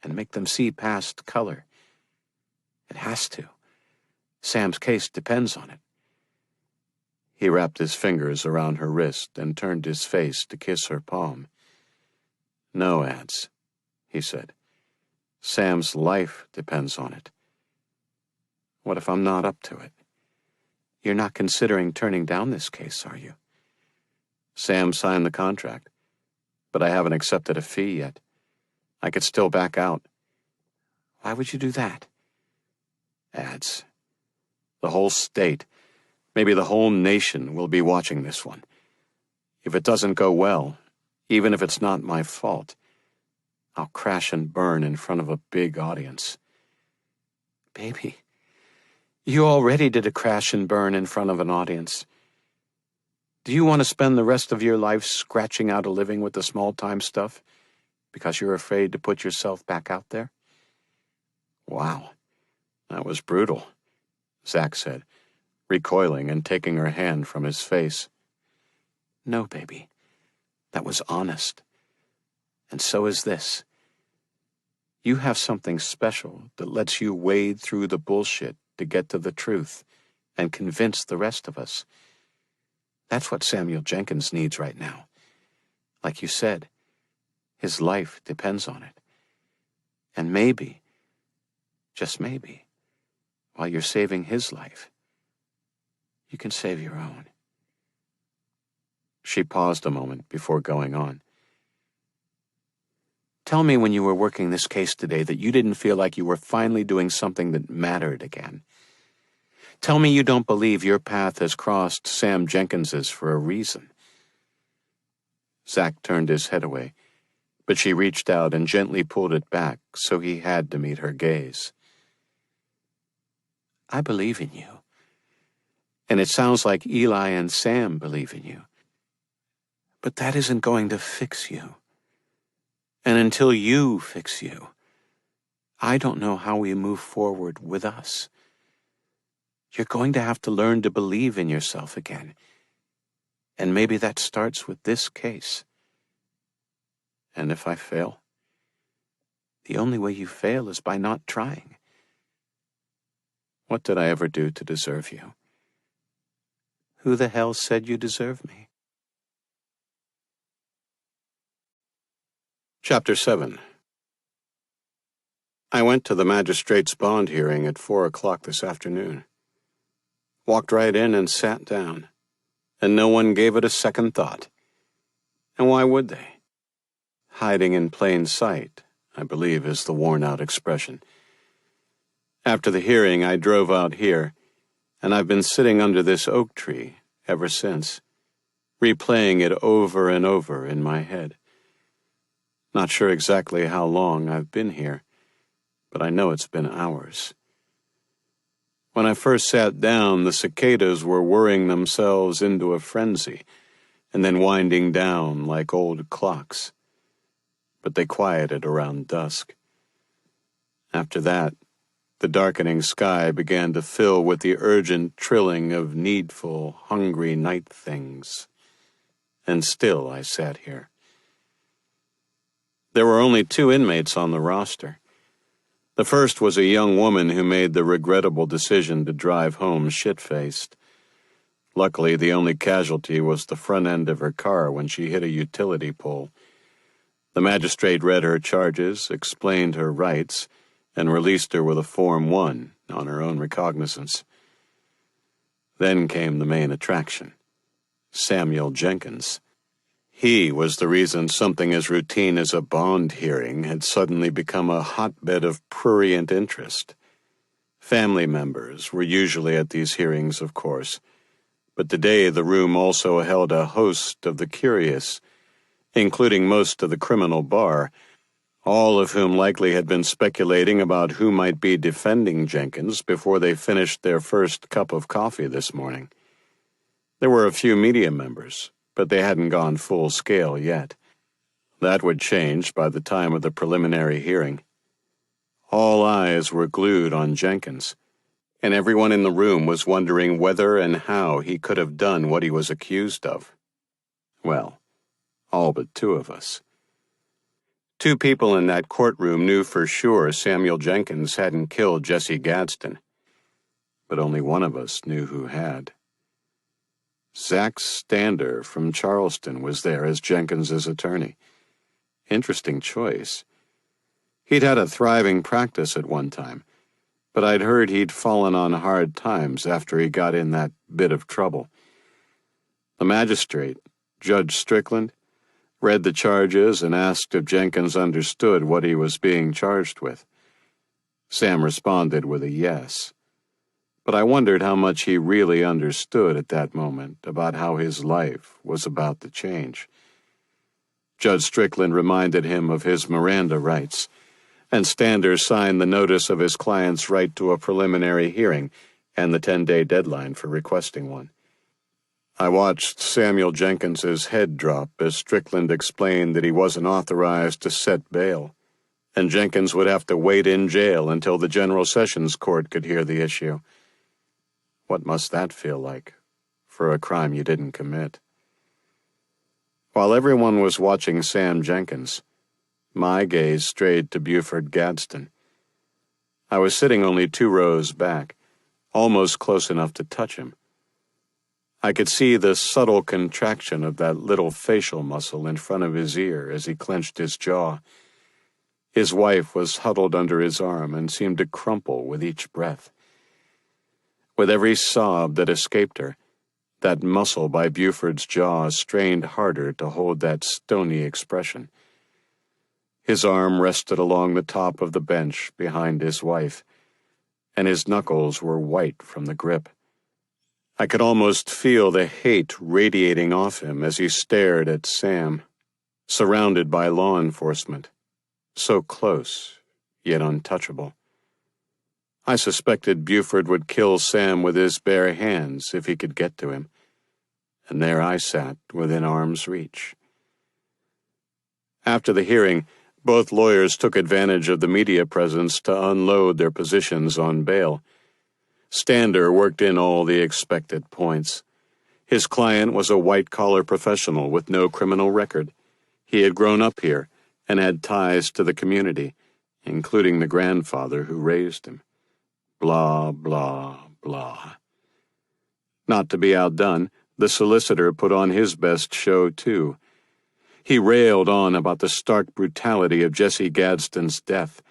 Speaker 1: and make them see past color. It has to. Sam's case depends on it. He wrapped his fingers around her wrist and turned his face to kiss her palm. No, Ads, he said. Sam's life depends on it. What if I'm not up to it? You're not considering turning down this case, are you? Sam signed the contract, but I haven't accepted a fee yet. I could still back out. Why would you do that? Ads. The whole state, maybe the whole nation, will be watching this one. If it doesn't go well, even if it's not my fault, I'll crash and burn in front of a big audience. Baby, you already did a crash and burn in front of an audience. Do you want to spend the rest of your life scratching out a living with the small-time stuff because you're afraid to put yourself back out there? Wow, that was brutal, Zach said, recoiling and taking her hand from his face. No, baby, that was honest. And so is this. You have something special that lets you wade through the bullshit to get to the truth and convince the rest of us. That's what Samuel Jenkins needs right now. Like you said, his life depends on it. And maybe, just maybe, while you're saving his life, you can save your own. She paused a moment before going on. Tell me when you were working this case today that you didn't feel like you were finally doing something that mattered again. Tell me you don't believe your path has crossed Sam Jenkins's for a reason. Zach turned his head away, but she reached out and gently pulled it back so he had to meet her gaze. I believe in you. And it sounds like Eli and Sam believe in you. But that isn't going to fix you. And until you fix you, I don't know how we move forward with us. You're going to have to learn to believe in yourself again. And maybe that starts with this case. And if I fail, the only way you fail is by not trying. What did I ever do to deserve you? Who the hell said you deserve me? Chapter 7. I went to the magistrate's bond hearing at 4 o'clock this afternoon. Walked right in and sat down, and no one gave it a second thought. And why would they? Hiding in plain sight, I believe, is the worn-out expression. After the hearing, I drove out here, and I've been sitting under this oak tree ever since, replaying it over and over in my head. Not sure exactly how long I've been here, but I know it's been hours. When I first sat down, the cicadas were whirring themselves into a frenzy, and then winding down like old clocks. But they quieted around dusk. After that, the darkening sky began to fill with the urgent trilling of needful, hungry night things. And still I sat here. There were only 2 inmates on the roster. The first was a young woman who made the regrettable decision to drive home shit-faced. Luckily, the only casualty was the front end of her car when she hit a utility pole. The magistrate read her charges, explained her rights, and released her with a Form 1 on her own recognizance. Then came the main attraction, Samuel Jenkins. He was the reason something as routine as a bond hearing had suddenly become a hotbed of prurient interest. Family members were usually at these hearings, of course, but today the room also held a host of the curious, including most of the criminal bar, all of whom likely had been speculating about who might be defending Jenkins before they finished their first cup of coffee this morning. There were a few media members, but they hadn't gone full scale yet. That would change by the time of the preliminary hearing. All eyes were glued on Jenkins, and everyone in the room was wondering whether and how he could have done what he was accused of. Well, all but 2 of us. 2 people in that courtroom knew for sure Samuel Jenkins hadn't killed Jesse Gadsden, but only one of us knew who had. Zach Stander from Charleston was there as Jenkins's attorney. Interesting choice. He'd had a thriving practice at one time, but I'd heard he'd fallen on hard times after he got in that bit of trouble. The magistrate, Judge Strickland, read the charges and asked if Jenkins understood what he was being charged with. Sam responded with a yes. But I wondered how much he really understood at that moment about how his life was about to change. Judge Strickland reminded him of his Miranda rights, and Stander signed the notice of his client's right to a preliminary hearing and the 10-day deadline for requesting one. I watched Samuel Jenkins's head drop as Strickland explained that he wasn't authorized to set bail, and Jenkins would have to wait in jail until the General Sessions Court could hear the issue. What must that feel like, for a crime you didn't commit? While everyone was watching Sam Jenkins, my gaze strayed to Buford Gadsden. I was sitting only 2 rows back, almost close enough to touch him. I could see the subtle contraction of that little facial muscle in front of his ear as he clenched his jaw. His wife was huddled under his arm and seemed to crumple with each breath. With every sob that escaped her, that muscle by Buford's jaw strained harder to hold that stony expression. His arm rested along the top of the bench behind his wife, and his knuckles were white from the grip. I could almost feel the hate radiating off him as he stared at Sam, surrounded by law enforcement, so close, yet untouchable. I suspected Buford would kill Sam with his bare hands if he could get to him, and there I sat within arm's reach. After the hearing, both lawyers took advantage of the media presence to unload their positions on bail. Stander worked in all the expected points. His client was a white-collar professional with no criminal record. He had grown up here and had ties to the community, including the grandfather who raised him. Blah, blah, blah. Not to be outdone, the solicitor put on his best show, too. He railed on about the stark brutality of Jesse Gadsden's death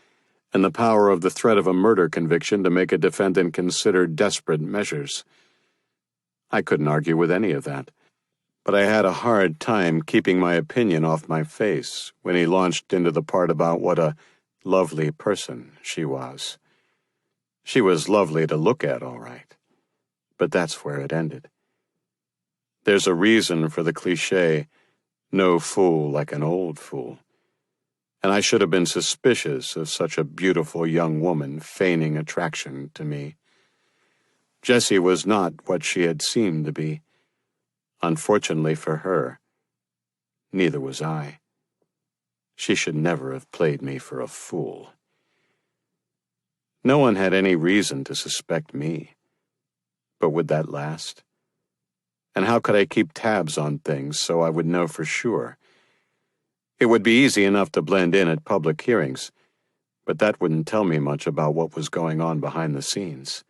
Speaker 1: and the power of the threat of a murder conviction to make a defendant consider desperate measures. I couldn't argue with any of that, but I had a hard time keeping my opinion off my face when he launched into the part about what a lovely person she was. She was lovely to look at, all right, but that's where it ended. There's a reason for the cliché, no fool like an old fool. And I should have been suspicious of such a beautiful young woman feigning attraction to me. Jessie was not what she had seemed to be. Unfortunately for her, neither was I. She should never have played me for a fool. No one had any reason to suspect me. But would that last? And how could I keep tabs on things so I would know for sure? It would be easy enough to blend in at public hearings, but that wouldn't tell me much about what was going on behind the scenes.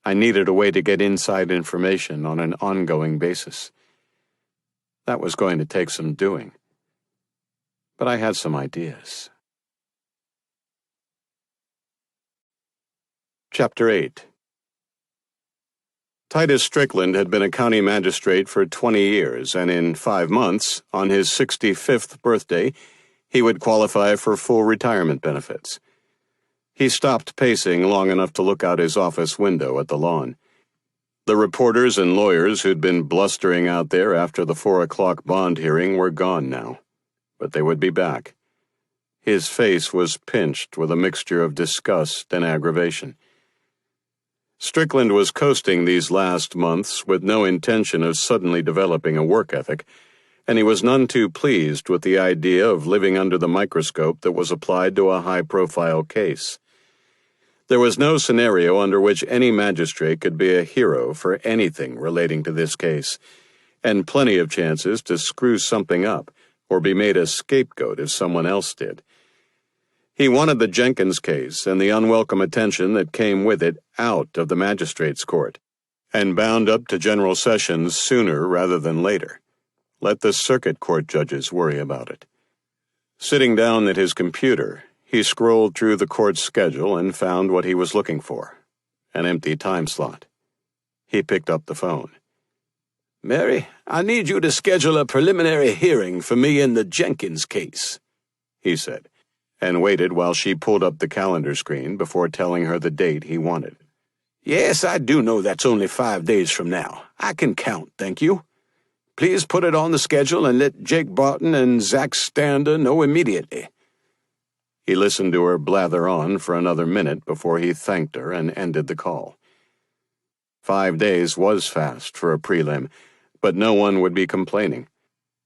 Speaker 1: I needed a way to get inside information on an ongoing basis. That was going to take some doing, but I had some ideas. Chapter 8. Titus Strickland had been a county magistrate for 20 years, and in 5 months, on his 65th birthday, he would qualify for full retirement benefits. He stopped pacing long enough to look out his office window at the lawn. The reporters and lawyers who'd been blustering out there after the 4 o'clock bond hearing were gone now, but they would be back. His face was pinched with a mixture of disgust and aggravation. Strickland was coasting these last months with no intention of suddenly developing a work ethic, and he was none too pleased with the idea of living under the microscope that was applied to a high-profile case. There was no scenario under which any magistrate could be a hero for anything relating to this case, and plenty of chances to screw something up or be made a scapegoat if someone else did. He wanted the Jenkins case and the unwelcome attention that came with it out of the magistrate's court, and bound up to general sessions sooner rather than later. Let the circuit court judges worry about it. Sitting down at his computer, he scrolled through the court's schedule and found what he was looking for, an empty time slot. He picked up the phone.
Speaker 2: "Mary, I need you to schedule a preliminary hearing for me in the Jenkins case," he said, and waited while she pulled up the calendar screen before telling her the date he wanted. "Yes, I do know that's only 5 days from now. I can count, thank you. Please put it on the schedule and let Jake Barton and Zach Stander know immediately."
Speaker 1: He listened to her blather on for another minute before he thanked her and ended the call. 5 days was fast for a prelim, but no one would be complaining.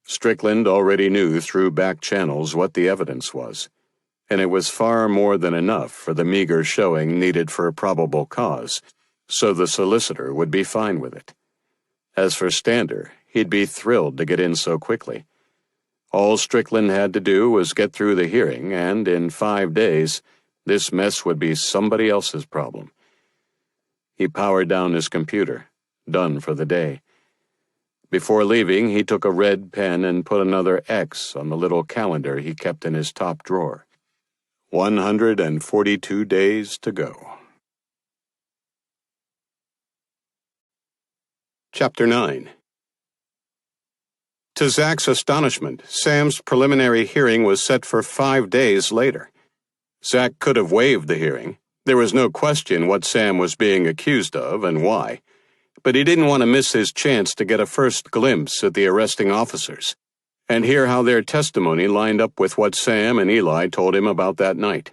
Speaker 1: Strickland already knew through back channels what the evidence was, and it was far more than enough for the meager showing needed for a probable cause, so the solicitor would be fine with it. As for Stander, he'd be thrilled to get in so quickly. All Strickland had to do was get through the hearing, and in 5 days, this mess would be somebody else's problem. He powered down his computer, done for the day. Before leaving, he took a red pen and put another X on the little calendar he kept in his top drawer. 142 days to go. Chapter 9. To Zach's astonishment, Sam's preliminary hearing was set for 5 days later. Zach could have waived the hearing. There was no question what Sam was being accused of and why, but he didn't want to miss his chance to get a first glimpse at the arresting officers and hear how their testimony lined up with what Sam and Eli told him about that night.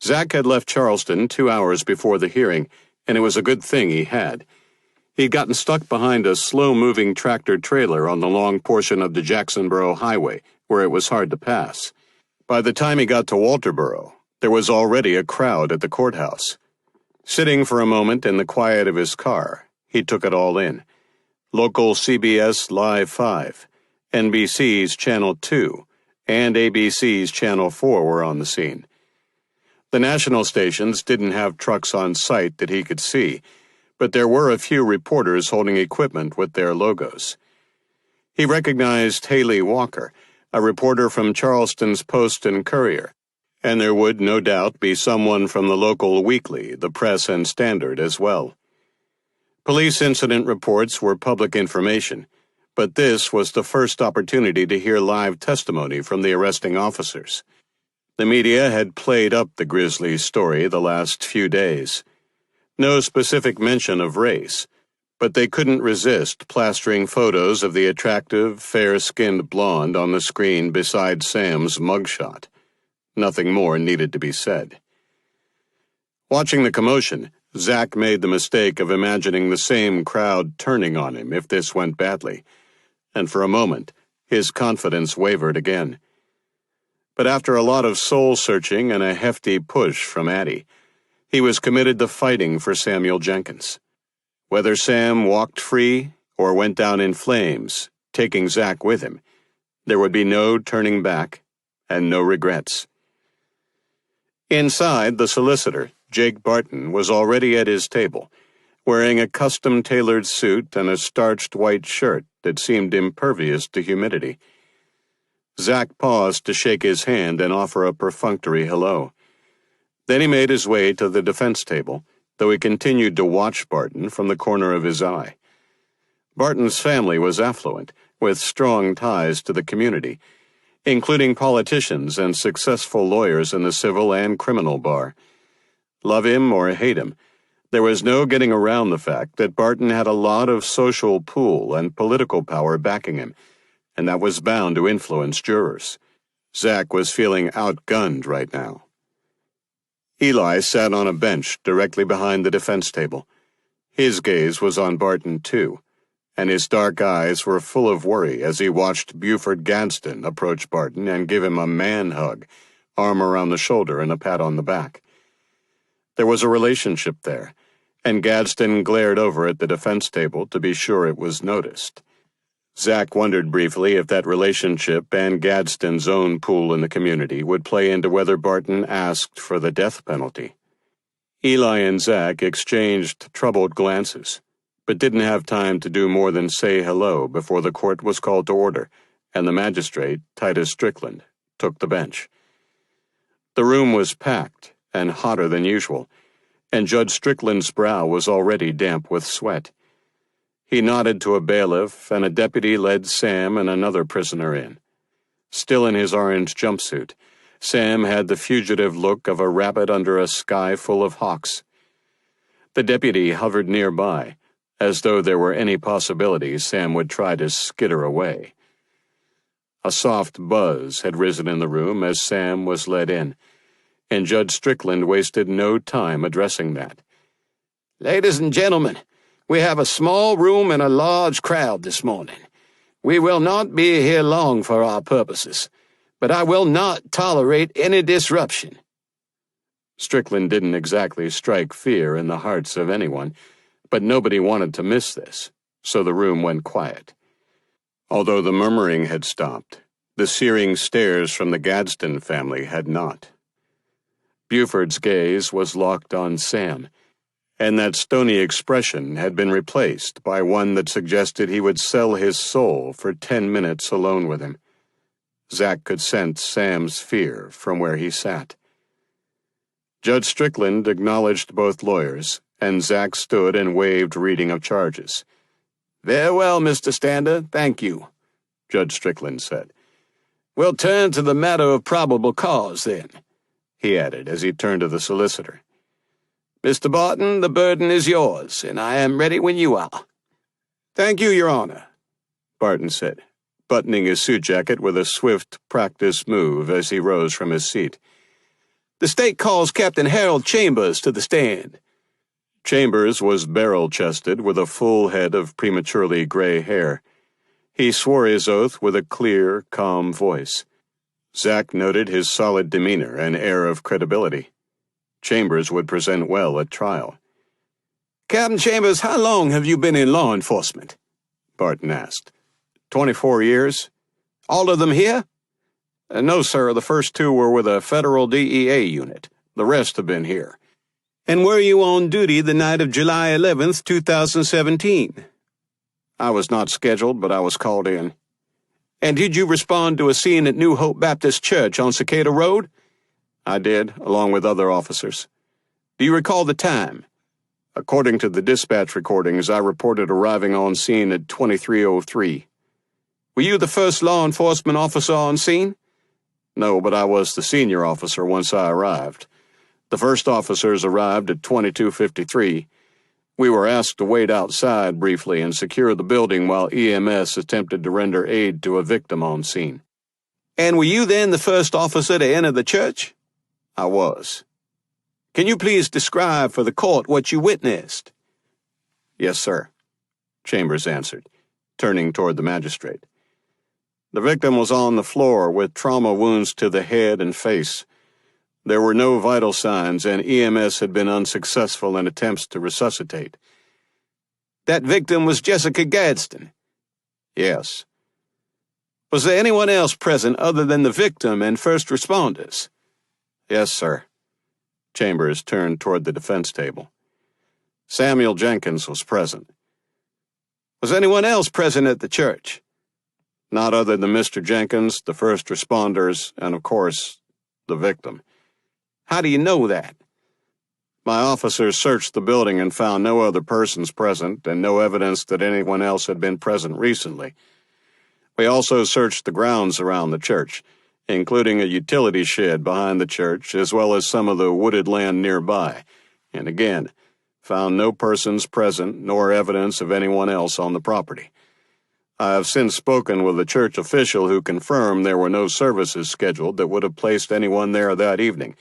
Speaker 1: Zach had left Charleston 2 hours before the hearing, and it was a good thing he had. He'd gotten stuck behind a slow-moving tractor-trailer on the long portion of the Jacksonboro Highway, where it was hard to pass. By the time he got to Walterboro, there was already a crowd at the courthouse. Sitting for a moment in the quiet of his car, he took it all in. Local CBS Live 5, NBC's Channel 2, and ABC's Channel 4 were on the scene. The national stations didn't have trucks on site that he could see, but there were a few reporters holding equipment with their logos. He recognized Haley Walker, a reporter from Charleston's Post and Courier, and there would no doubt be someone from the local weekly, the Press and Standard, as well. Police incident reports were public information, but this was the first opportunity to hear live testimony from the arresting officers. The media had played up the grisly story the last few days. No specific mention of race, but they couldn't resist plastering photos of the attractive, fair-skinned blonde on the screen beside Sam's mugshot. Nothing more needed to be said. Watching the commotion, Zach made the mistake of imagining the same crowd turning on him if this went badly, and for a moment, his confidence wavered again. But after a lot of soul-searching and a hefty push from Addie, he was committed to fighting for Samuel Jenkins. Whether Sam walked free or went down in flames, taking Zach with him, there would be no turning back and no regrets. Inside, the solicitor, Jake Barton, was already at his table, wearing a custom-tailored suit and a starched white shirt that seemed impervious to humidity. Zach paused to shake his hand and offer a perfunctory hello. Then he made his way to the defense table, though he continued to watch Barton from the corner of his eye. Barton's family was affluent, with strong ties to the community, including politicians and successful lawyers in the civil and criminal bar. Love him or hate him, there was no getting around the fact that Barton had a lot of social pull and political power backing him, and that was bound to influence jurors. Zach was feeling outgunned right now. Eli sat on a bench directly behind the defense table. His gaze was on Barton, too, and his dark eyes were full of worry as he watched Buford Gadsden approach Barton and give him a man-hug, arm around the shoulder and a pat on the back. There was a relationship there, and Gadsden glared over at the defense table to be sure it was noticed. Zach wondered briefly if that relationship and Gadsden's own pool in the community would play into whether Barton asked for the death penalty. Eli and Zach exchanged troubled glances, but didn't have time to do more than say hello before the court was called to order, and the magistrate, Titus Strickland, took the bench. The room was packed and hotter than usual, and Judge Strickland's brow was already damp with sweat. He nodded to a bailiff, and a deputy led Sam and another prisoner in. Still in his orange jumpsuit, Sam had the fugitive look of a rabbit under a sky full of hawks. The deputy hovered nearby, as though there were any possibility Sam would try to skitter away. A soft buzz had risen in the room as Sam was led in, and Judge Strickland wasted no time addressing that.
Speaker 3: "Ladies and gentlemen, we have a small room and a large crowd this morning. We will not be here long for our purposes, but I will not tolerate any disruption."
Speaker 1: Strickland didn't exactly strike fear in the hearts of anyone, but nobody wanted to miss this, so the room went quiet. Although the murmuring had stopped, the searing stares from the Gadsden family had not. Buford's gaze was locked on Sam, and that stony expression had been replaced by one that suggested he would sell his soul for 10 minutes alone with him. Zach could sense Sam's fear from where he sat. Judge Strickland acknowledged both lawyers, and Zach stood and waved reading of charges.
Speaker 3: "Very well, Mr. Stander, thank you," Judge Strickland said. "We'll turn to the matter of probable cause, then," he added as he turned to the solicitor. "Mr. Barton, the burden is yours, and I am ready when you are."
Speaker 2: "Thank you, Your Honor," Barton said, buttoning his suit jacket with a swift, practiced move as he rose from his seat.
Speaker 3: "The state calls Captain Harold Chambers to the stand."
Speaker 1: Chambers was barrel-chested with a full head of prematurely gray hair. He swore his oath with a clear, calm voice. Zach noted his solid demeanor and air of credibility. Chambers would present well at trial.
Speaker 3: Captain Chambers, how long have you been in law enforcement?
Speaker 1: Barton asked.
Speaker 3: 24 years. All of them here?
Speaker 1: No, sir. The first 2 were with a federal DEA unit. The rest have been here.
Speaker 3: And were you on duty the night of July 11th, 2017?
Speaker 1: I was not scheduled, but I was called in.
Speaker 3: And did you respond to a scene at New Hope Baptist Church on Cicada Road?
Speaker 1: I did, along with other officers.
Speaker 3: Do you recall the time?
Speaker 1: According to the dispatch recordings, I reported arriving on scene at 23:03.
Speaker 3: Were you the first law enforcement officer on scene?
Speaker 1: No, but I was the senior officer once I arrived. The first officers arrived at 22:53. We were asked to wait outside briefly and secure the building while EMS attempted to render aid to a victim on scene.
Speaker 3: And were you then the first officer to enter the church?
Speaker 1: I was.
Speaker 3: Can you please describe for the court what you witnessed?
Speaker 1: Yes, sir, Chambers answered, turning toward the magistrate. The victim was on the floor with trauma wounds to the head and face. There were no vital signs, and EMS had been unsuccessful in attempts to resuscitate.
Speaker 3: That victim was Jessica Gadsden?
Speaker 1: Yes.
Speaker 3: Was there anyone else present other than the victim and first responders?
Speaker 1: Yes, sir. Chambers turned toward the defense table. Samuel Jenkins was present.
Speaker 3: Was anyone else present at the church?
Speaker 1: Not other than Mr. Jenkins, the first responders, and, of course, the victim.
Speaker 3: How do you know that?
Speaker 1: My officers searched the building and found no other persons present and no evidence that anyone else had been present recently. We also searched the grounds around the church, including a utility shed behind the church, as well as some of the wooded land nearby, and again, found no persons present nor evidence of anyone else on the property. I have since spoken with a church official who confirmed there were no services scheduled that would have placed anyone there that evening,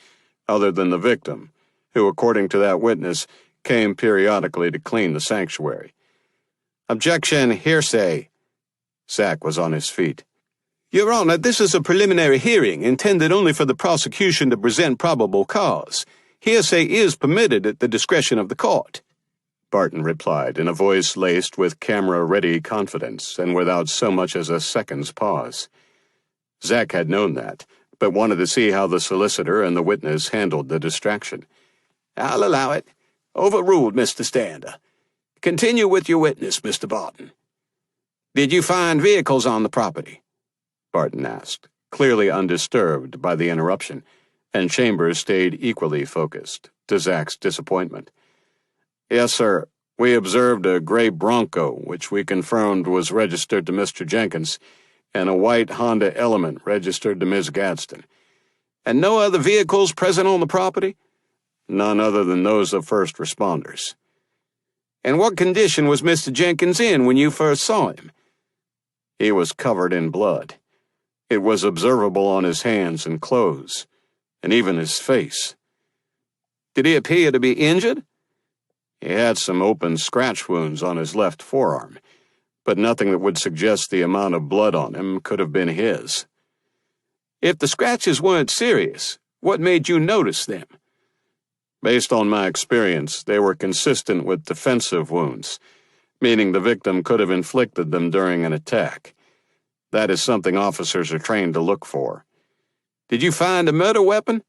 Speaker 1: other than the victim, who, according to that witness, came periodically to clean the sanctuary.
Speaker 3: Objection, hearsay.
Speaker 1: Sack was on his feet.
Speaker 3: Your Honor, this is a preliminary hearing intended only for the prosecution to present probable cause. Hearsay is permitted at the discretion of the court.
Speaker 1: Barton replied in a voice laced with camera-ready confidence and without so much as a second's pause. Zack had known that, but wanted to see how the solicitor and the witness handled the distraction.
Speaker 3: I'll allow it. Overruled, Mr. Stander. Continue with your witness, Mr. Barton. Did you find vehicles on the property?
Speaker 1: Barton asked, clearly undisturbed by the interruption, and Chambers stayed equally focused, to Zack's disappointment. Yes, sir. We observed a gray Bronco, which we confirmed was registered to Mr. Jenkins, and a white Honda Element registered to Ms. Gadsden.
Speaker 3: And no other vehicles present on the property?
Speaker 1: None other than those of first responders.
Speaker 3: And what condition was Mr. Jenkins in when you first saw him?
Speaker 1: He was covered in blood. It was observable on his hands and clothes, and even his face.
Speaker 3: Did he appear to be injured?
Speaker 1: He had some open scratch wounds on his left forearm, but nothing that would suggest the amount of blood on him could have been his.
Speaker 3: If the scratches weren't serious, what made you notice them?
Speaker 1: Based on my experience, they were consistent with defensive wounds, meaning the victim could have inflicted them during an attack. That is something officers are trained to look for.
Speaker 3: Did you find a murder weapon?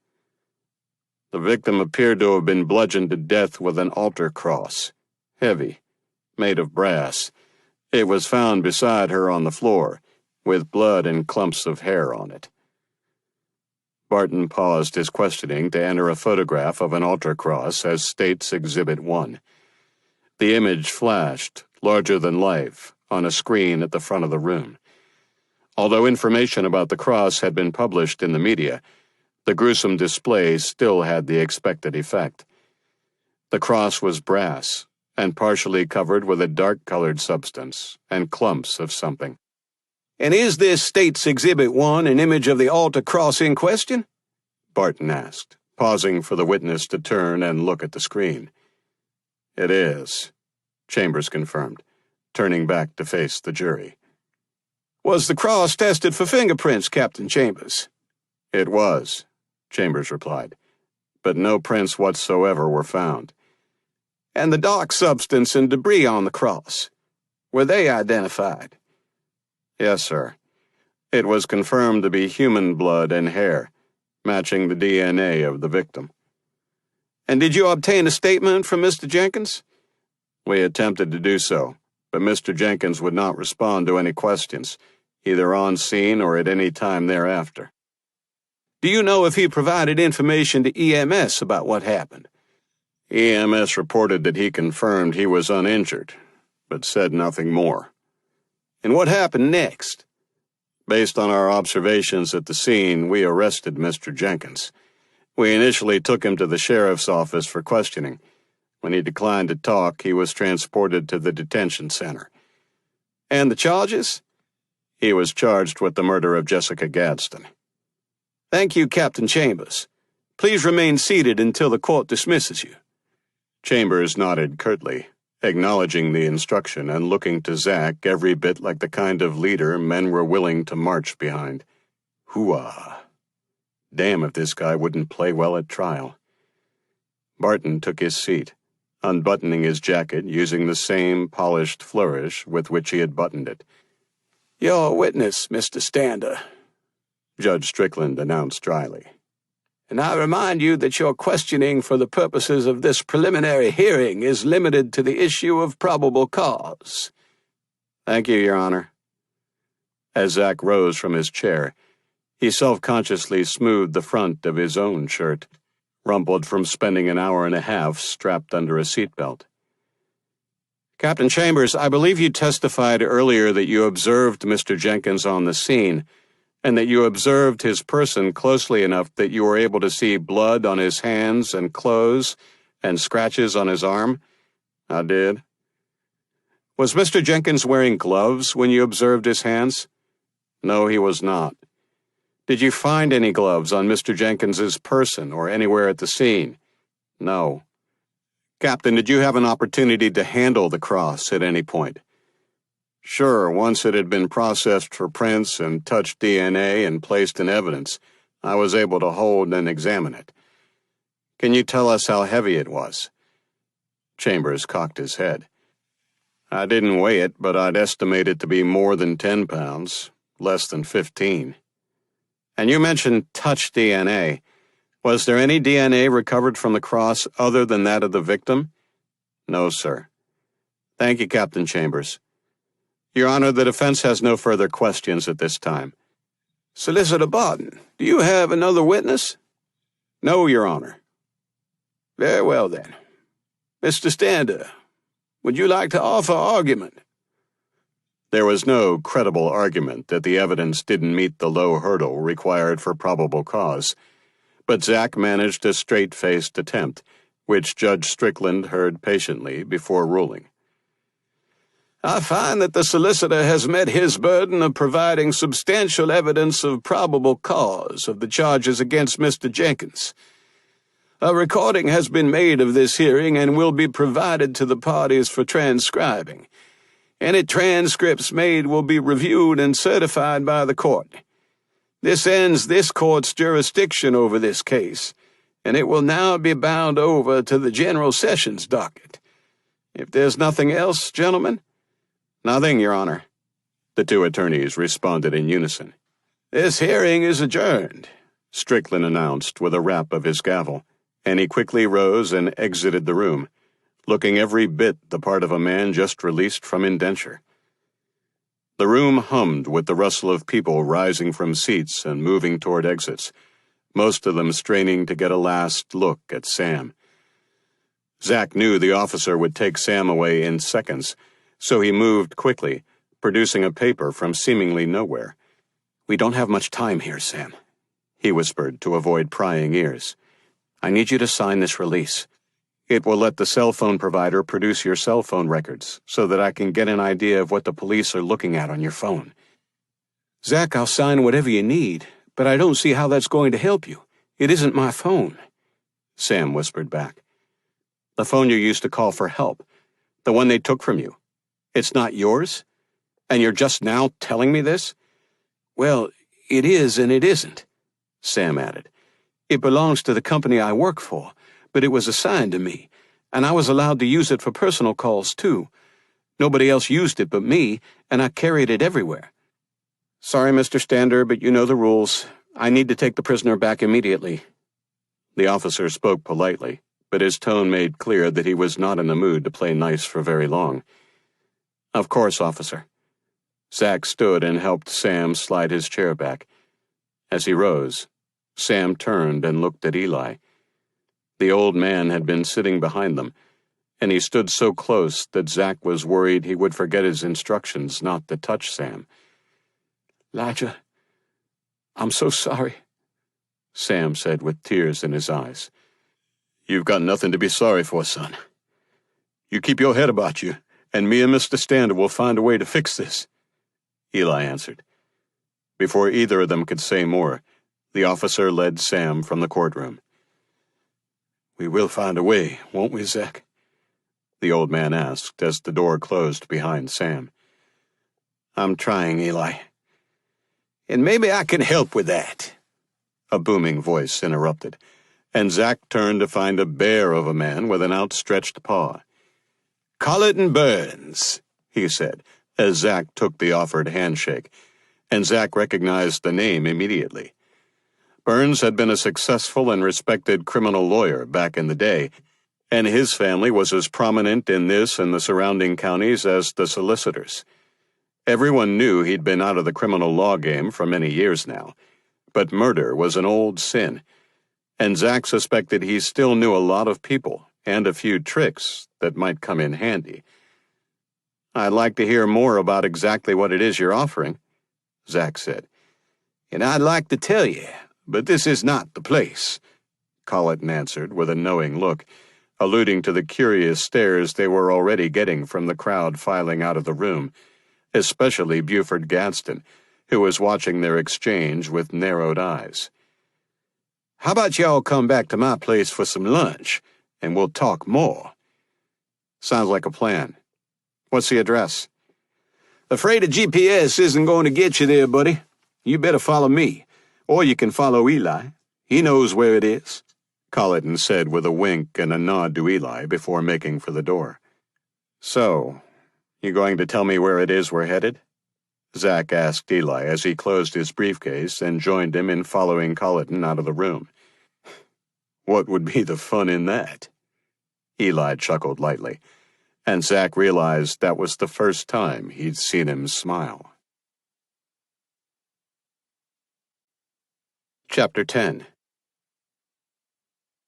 Speaker 1: The victim appeared to have been bludgeoned to death with an altar cross, heavy, made of brass. It was found beside her on the floor, with blood and clumps of hair on it. Barton paused his questioning to enter a photograph of an altar cross as State's Exhibit 1. The image flashed, larger than life, on a screen at the front of the room. Although information about the cross had been published in the media, the gruesome display still had the expected effect. The cross was brass and partially covered with a dark-colored substance and clumps of something.
Speaker 3: And is this State's Exhibit 1 an image of the altar cross in question?
Speaker 1: Barton asked, pausing for the witness to turn and look at the screen. It is, Chambers confirmed, turning back to face the jury.
Speaker 3: Was the cross tested for fingerprints, Captain Chambers?
Speaker 1: It was, Chambers replied.
Speaker 3: but no prints whatsoever were found. And the dark substance and debris on the cross, were they identified? Yes, sir. It was confirmed to be human blood and hair, matching the DNA of the victim. And did you obtain a statement from Mr. Jenkins? We attempted to do so, but Mr. Jenkins would not respond to any questions, either on scene or at any time thereafter. Do you know if he provided information to EMS about what happened? EMS reported that he confirmed he was uninjured, but said nothing more. And what happened next? Based on our observations at the scene, we arrested Mr. Jenkins. We initially took him to the sheriff's office for questioning. When he declined to talk, he was transported to the detention center. And the charges? He was charged with the murder of Jessica Gadsden. Thank you, Captain Chambers. Please remain seated until the court dismisses you. Chambers nodded curtly, acknowledging the instruction and looking to Zack every bit like the kind of leader men were willing to march behind. Hooah! Damn if this guy wouldn't play well at trial. Barton took his seat, unbuttoning his jacket using the same polished flourish with which he had buttoned it. Your witness, Mr. Stander, Judge Strickland announced dryly. And I remind you that your questioning for the purposes of this preliminary hearing is limited to the issue of probable cause. Thank you, Your Honor. As Zack rose from his chair, he self-consciously smoothed the front of his own shirt, rumpled from spending an hour and a half strapped under a seatbelt. Captain Chambers, I believe you testified earlier that you observed Mr. Jenkins on the scene, and that you observed his person closely enough that you were able to see blood on his hands and clothes and scratches on his arm? I did. Was Mr. Jenkins wearing gloves when you observed his hands? No, he was not. Did you find any gloves on Mr. Jenkins's person or anywhere at the scene? No. Captain, did you have an opportunity to handle the cross at any point? Sure, once it had been processed for prints and touched DNA and placed in evidence, I was able to hold and examine it. Can you tell us how heavy it was? Chambers cocked his head. I didn't weigh it, but I'd estimate it to be more than 10 pounds, less than 15. And you mentioned touch DNA. Was there any DNA recovered from the cross other than that of the victim? No, sir. Thank you, Captain Chambers. Your Honor, the defense has no further questions at this time. Solicitor Barton, do you have another witness? No, Your Honor. Very well, then. Mr. Stander, would you like to offer argument? There was no credible argument that the evidence didn't meet the low hurdle required for probable cause, but Zack managed a straight-faced attempt, which Judge Strickland heard patiently before ruling. I find that the solicitor has met his burden of providing substantial evidence of probable cause of the charges against Mr. Jenkins. A recording has been made of this hearing and will be provided to the parties for transcribing. Any transcripts made will be reviewed and certified by the court. This ends this court's jurisdiction over this case, and it will now be bound over to the General Sessions docket. If there's nothing else, gentlemen? Nothing, Your Honor. The two attorneys responded in unison. This hearing is adjourned, Strickland announced with a rap of his gavel, and he quickly rose and exited the room, looking every bit the part of a man just released from indenture. The room hummed with the rustle of people rising from seats and moving toward exits, most of them straining to get a last look at Sam. Zack knew the officer would take Sam away in seconds, so he moved quickly, producing a paper from seemingly nowhere. We don't have much time here, Sam, he whispered to avoid prying ears. I need you to sign this release. It will let the cell phone provider produce your cell phone records so that I can get an idea of what the police are looking at on your phone. Zack, I'll sign whatever you need, but I don't see how that's going to help you. It isn't my phone, Sam whispered back. The phone you used to call for help, the one they took from you. It's not yours? And you're just now telling me this? Well, it is and it isn't, Sam added.
Speaker 2: It belongs to the company I work for, but it was assigned to me, and I was allowed to use it for personal calls, too. Nobody else used it but me, and I carried it everywhere. Sorry, Mr. Stander, but you know the rules. I need to take the prisoner back immediately. The officer spoke politely, but his tone made clear that he was not in the mood to play nice for very long. Of course, officer. Zack stood and helped Sam slide his chair back. As he rose, Sam turned and looked at Eli. The old man had been sitting behind them, and he stood so close that Zack was worried he would forget his instructions not to touch Sam. Elijah, I'm so sorry, Sam said with tears in his eyes. You've got nothing to be sorry for, son. You keep your head about you, and me and Mr. Stander will find a way to fix this, Eli answered. Before either of them could say more, the officer led Sam from the courtroom. We will find a way, won't we, Zack? The old man asked as the door closed behind Sam. I'm trying, Eli. And maybe I can help with that, a booming voice interrupted, and Zack turned to find a bear of a man with an outstretched paw. Colleton Burns, he said, as Zack took the offered handshake, and Zack recognized the name immediately. Burns had been a successful and respected criminal lawyer back in the day, and his family was as prominent in this and the surrounding counties as the solicitors. Everyone knew he'd been out of the criminal law game for many years now, but murder was an old sin, and Zack suspected he still knew a lot of people and a few tricks that might come in handy. I'd like to hear more about exactly what it is you're offering, Zack said. And I'd like to tell you, but this is not the place, Colleton answered with a knowing look, alluding to the curious stares they were already getting from the crowd filing out of the room, especially Buford Gadsden, who was watching their exchange with narrowed eyes. How about y'all come back to my place for some lunch, and we'll talk more? Sounds like a plan. What's the address? Afraid a GPS isn't going to get you there, buddy. You better follow me, or you can follow Eli. He knows where it is, Colleton said with a wink and a nod to Eli before making for the door. So, you going to tell me where it is we're headed? Zack asked Eli as he closed his briefcase and joined him in following Colleton out of the room. What would be the fun in that? Eli chuckled lightly, and Zack realized that was the first time he'd seen him smile. Chapter 10.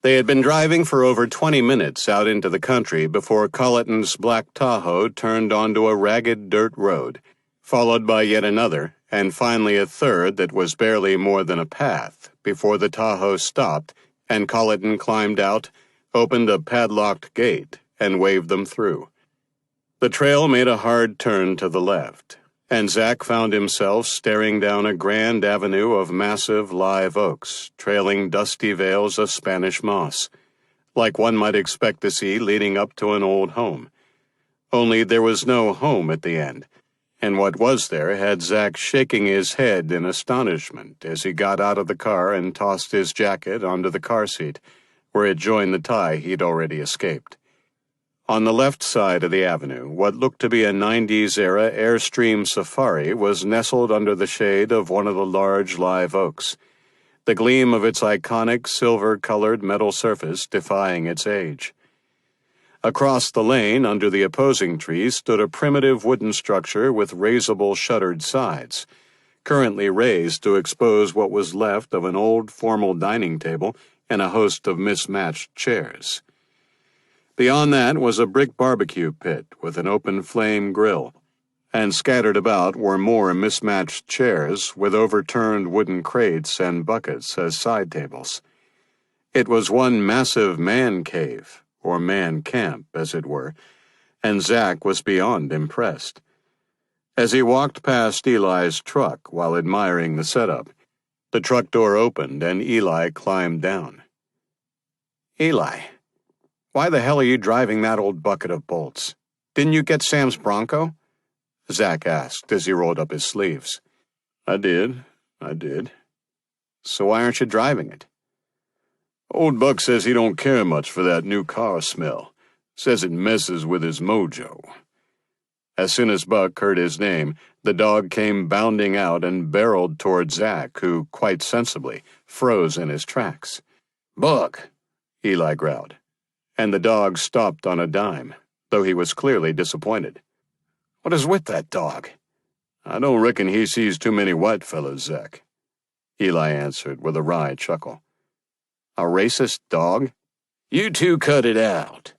Speaker 2: They had been driving for over 20 minutes out into the country before Colleton's black Tahoe turned onto a ragged dirt road, followed by yet another, and finally a third that was barely more than a path, before the Tahoe stopped and Colleton climbed out, opened a padlocked gate, and waved them through. The trail made a hard turn to the left, and Zack found himself staring down a grand avenue of massive live oaks, trailing dusty veils of Spanish moss, like one might expect to see leading up to an old home. Only there was no home at the end, and what was there had Zack shaking his head in astonishment as he got out of the car and tossed his jacket onto the car seat, where it joined the tie he'd already escaped. On the left side of the avenue, what looked to be a 90s-era Airstream Safari was nestled under the shade of one of the large live oaks, the gleam of its iconic silver-colored metal surface defying its age. Across the lane, under the opposing trees, stood a primitive wooden structure with raisable shuttered sides, currently raised to expose what was left of an old formal dining table and a host of mismatched chairs. Beyond that was a brick barbecue pit with an open flame grill, and scattered about were more mismatched chairs with overturned wooden crates and buckets as side tables. It was one massive man cave, or man camp, as it were, and Zack was beyond impressed. As he walked past Eli's truck while admiring the setup, the truck door opened and Eli climbed down. Eli, why the hell are you driving that old bucket of bolts? Didn't you get Sam's Bronco? Zack asked as he rolled up his sleeves. I did. So why aren't you driving it?
Speaker 3: Old Buck says he don't care much for that new car smell. Says it messes with his mojo. As soon as Buck heard his name, the dog came bounding out and barreled toward Zack, who, quite sensibly, froze in his tracks. "Buck!" Eli growled, and the dog stopped on a dime, though he was clearly disappointed. "What is with that dog?" "I don't reckon he sees too many white fellas, Zack," Eli answered with a wry chuckle. "A racist dog?" "You two cut it out."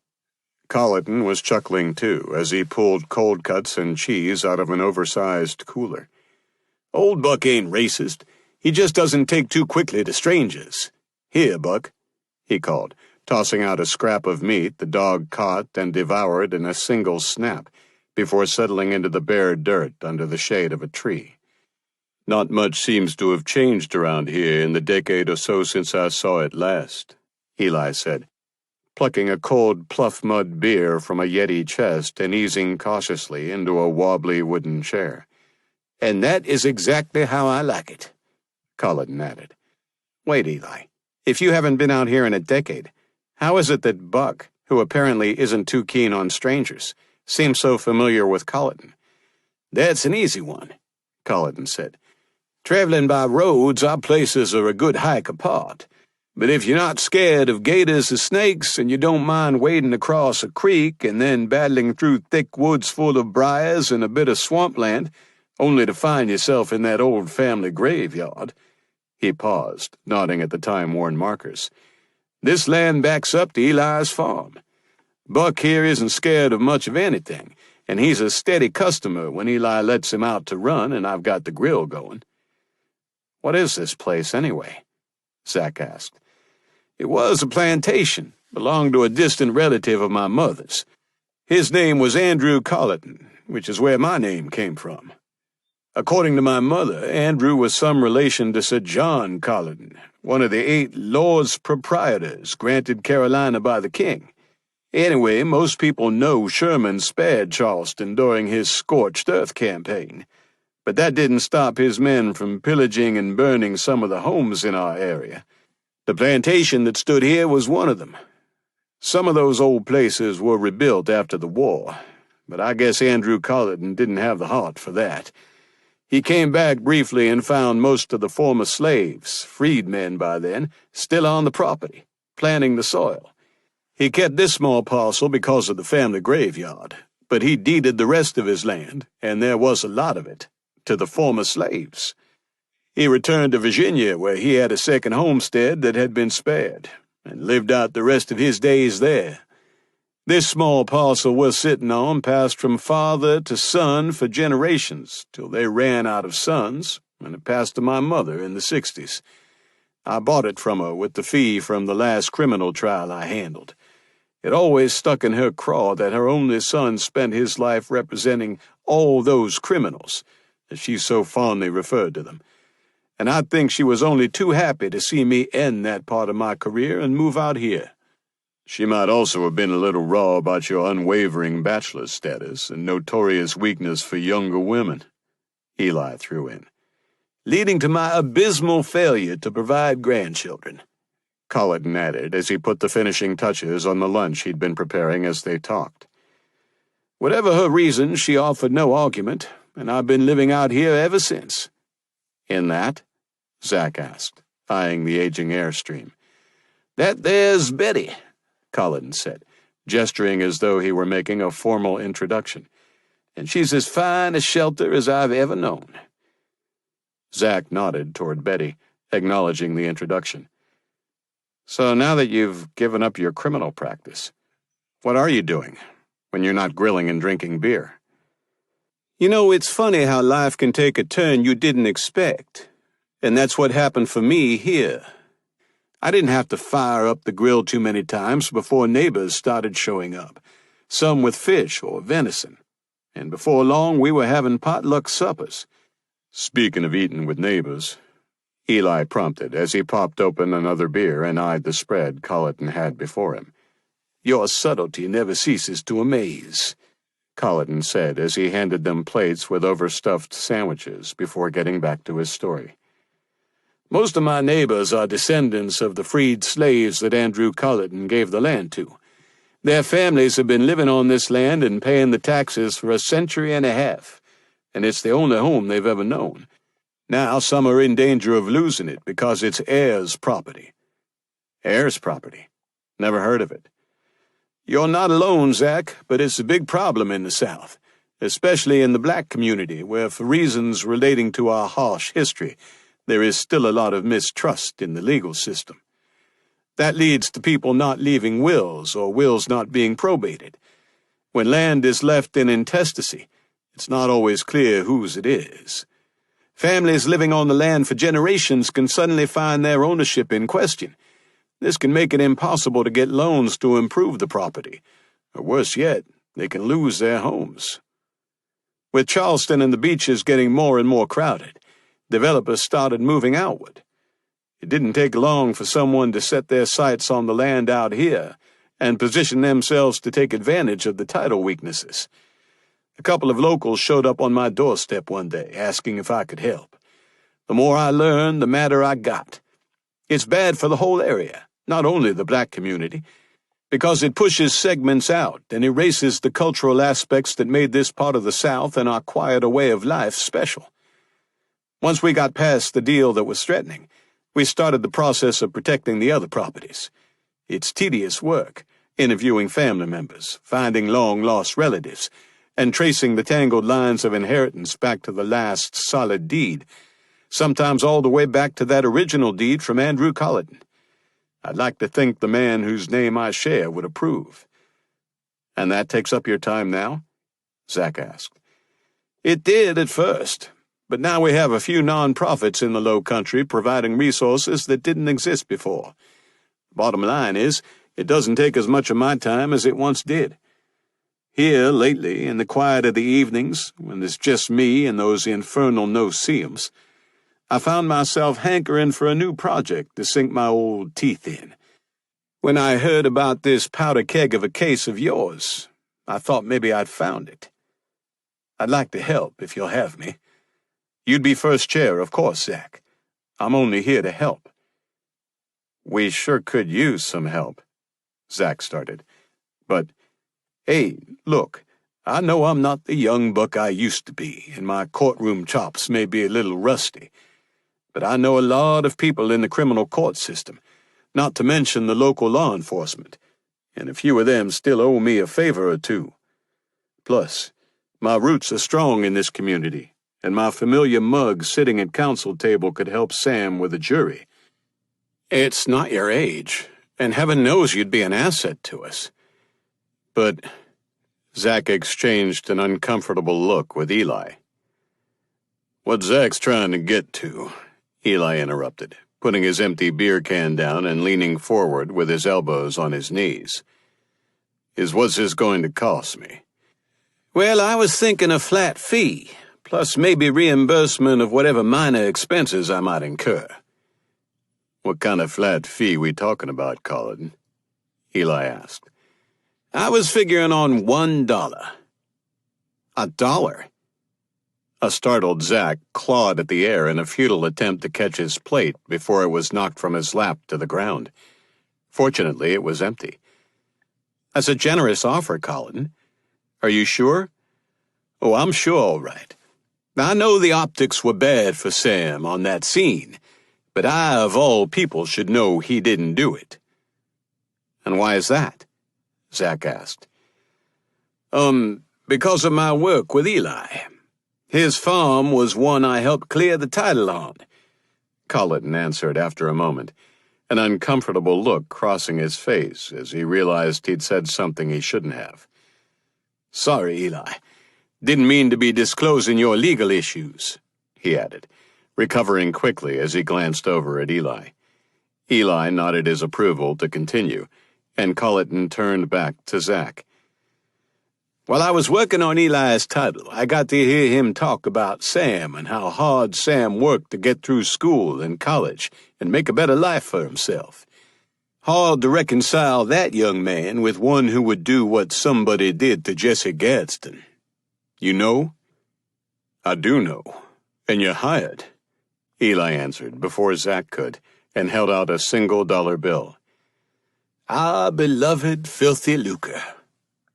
Speaker 3: Colleton was chuckling too, as he pulled cold cuts and cheese out of an oversized cooler. "Old Buck ain't racist. He just doesn't take too quickly to strangers. Here, Buck," he called, tossing out a scrap of meat the dog caught and devoured in a single snap, before settling into the bare dirt under the shade of a tree. "Not much seems to have changed around here in the decade or so since I saw it last," Eli said, plucking a cold pluff mud beer from a Yeti chest and easing cautiously into a wobbly wooden chair. "And that is exactly how I like it," Colleton added. "Wait, Eli. If you haven't been out here in a decade, how is it that Buck, who apparently isn't too keen on strangers, seems so familiar with Colleton?" "That's an easy one," Colleton said. "Traveling by roads, our places are a good hike apart. But if you're not scared of gators or snakes, and you don't mind wading across a creek and then battling through thick woods full of briars and a bit of swampland, only to find yourself in that old family graveyard," he paused, nodding at the time-worn markers, "this land backs up to Eli's farm. Buck here isn't scared of much of anything, and he's a steady customer when Eli lets him out to run and I've got the grill going." "What is this place, anyway?" Zack asked. "It was a plantation, belonged to a distant relative of my mother's. His name was Andrew Colleton, which is where my name came from. According to my mother, Andrew was some relation to Sir John Colleton, one of the 8 Lords Proprietors granted Carolina by the king. Anyway, most people know Sherman spared Charleston during his scorched earth campaign, but that didn't stop his men from pillaging and burning some of the homes in our area. The plantation that stood here was one of them. Some of those old places were rebuilt after the war, but I guess Andrew Colleton didn't have the heart for that. He came back briefly and found most of the former slaves, freedmen by then, still on the property, planting the soil. He kept this small parcel because of the family graveyard, but he deeded the rest of his land, and there was a lot of it, to the former slaves. He returned to Virginia, where he had a second homestead that had been spared, and lived out the rest of his days there. This small parcel we're sitting on passed from father to son for generations, till they ran out of sons, and it passed to my mother in the 60s. I bought it from her with the fee from the last criminal trial I handled. It always stuck in her craw that her only son spent his life representing all those criminals, as she so fondly referred to them, and I think she was only too happy to see me end that part of my career and move out here. She might also have been a little raw about your unwavering bachelor status and notorious weakness for younger women," Eli threw in. "Leading to my abysmal failure to provide grandchildren," Colleton added as he put the finishing touches on the lunch he'd been preparing as they talked. "Whatever her reasons, she offered no argument, and I've been living out here ever since." "In that?" Zack asked, eyeing the aging airstream. "That there's Betty," Colleton said, gesturing as though he were making a formal introduction. "And she's as fine a shelter as I've ever known." Zack nodded toward Betty, acknowledging the introduction. "So now that you've given up your criminal practice, what are you doing when you're not grilling and drinking beer?" "You know, it's funny how life can take a turn you didn't expect, and that's what happened for me here. I didn't have to fire up the grill too many times before neighbors started showing up, some with fish or venison, and before long we were having potluck suppers." "Speaking of eating with neighbors," Eli prompted as he popped open another beer and eyed the spread Colleton had before him. "Your subtlety never ceases to amaze," Colleton said as he handed them plates with overstuffed sandwiches before getting back to his story. Most of my neighbors are descendants of the freed slaves that Andrew Colleton gave the land to. Their families have been living on this land and paying the taxes for a century and a half, and it's the only home they've ever known. Now some are in danger of losing it because it's heirs' property. Heirs' property? Never heard of it. You're not alone, Zach, but it's a big problem in the South, especially in the black community, where for reasons relating to our harsh history, there is still a lot of mistrust in the legal system. That leads to people not leaving wills or wills not being probated. When land is left in intestacy, it's not always clear whose it is. Families living on the land for generations can suddenly find their ownership in question. This can make it impossible to get loans to improve the property, or worse yet, they can lose their homes. With Charleston and the beaches getting more and more crowded, developers started moving outward. It didn't take long for someone to set their sights on the land out here and position themselves to take advantage of the title weaknesses. A couple of locals showed up on my doorstep one day, asking if I could help. The more I learned, the madder I got. It's bad for the whole area, not only the black community, because it pushes segments out and erases the cultural aspects that made this part of the South and our quieter way of life special. Once we got past the deal that was threatening, we started the process of protecting the other properties. It's tedious work, interviewing family members, finding long-lost relatives, and tracing the tangled lines of inheritance back to the last solid deed, sometimes all the way back to that original deed from Andrew Colleton. I'd like to think the man whose name I share would approve. And that takes up your time now? Zach asked. It did at first, but now we have a few non-profits in the Low Country providing resources that didn't exist before. Bottom line is, it doesn't take as much of my time as it once did. Here, lately, in the quiet of the evenings, when there's just me and those infernal no-see-ums, I found myself hankering for a new project to sink my old teeth in. When I heard about this powder keg of a case of yours, I thought maybe I'd found it. I'd like to help if you'll have me. You'd be first chair, of course, Zach. I'm only here to help. We sure could use some help, Zach started. But, hey, look, I know I'm not the young buck I used to be, and my courtroom chops may be a little rusty. But I know a lot of people in the criminal court system, not to mention the local law enforcement, and a few of them still owe me a favor or two. Plus, my roots are strong in this community, and my familiar mug sitting at counsel table could help Sam with a jury. It's not your age, and heaven knows you'd be an asset to us. But Zach exchanged an uncomfortable look with Eli. What Zach's trying to get to, Eli interrupted, putting his empty beer can down and leaning forward with his elbows on his knees, is what's this going to cost me? Well, I was thinking a flat fee, plus maybe reimbursement of whatever minor expenses I might incur. What kind of flat fee we talking about, Colleton? Eli asked. I was figuring on $1. $1? A startled Zach clawed at the air in a futile attempt to catch his plate before it was knocked from his lap to the ground. Fortunately, it was empty. That's a generous offer, Colleton. Are you sure? Oh, I'm sure, all right. I know the optics were bad for Sam on that scene, but I, of all people, should know he didn't do it. And why is that? Zach asked. Because of my work with Eli. His farm was one I helped clear the title on, Colleton answered after a moment, an uncomfortable look crossing his face as he realized he'd said something he shouldn't have. Sorry, Eli. Didn't mean to be disclosing your legal issues, he added, recovering quickly as he glanced over at Eli. Eli nodded his approval to continue, and Colleton turned back to Zach. While I was working on Eli's title, I got to hear him talk about Sam and how hard Sam worked to get through school and college and make a better life for himself. Hard to reconcile that young man with one who would do what somebody did to Jesse Gadsden. You know? I do know. And you're hired.
Speaker 1: Eli answered before Zack could, and held out a $1 bill.
Speaker 3: "Our beloved filthy lucre,"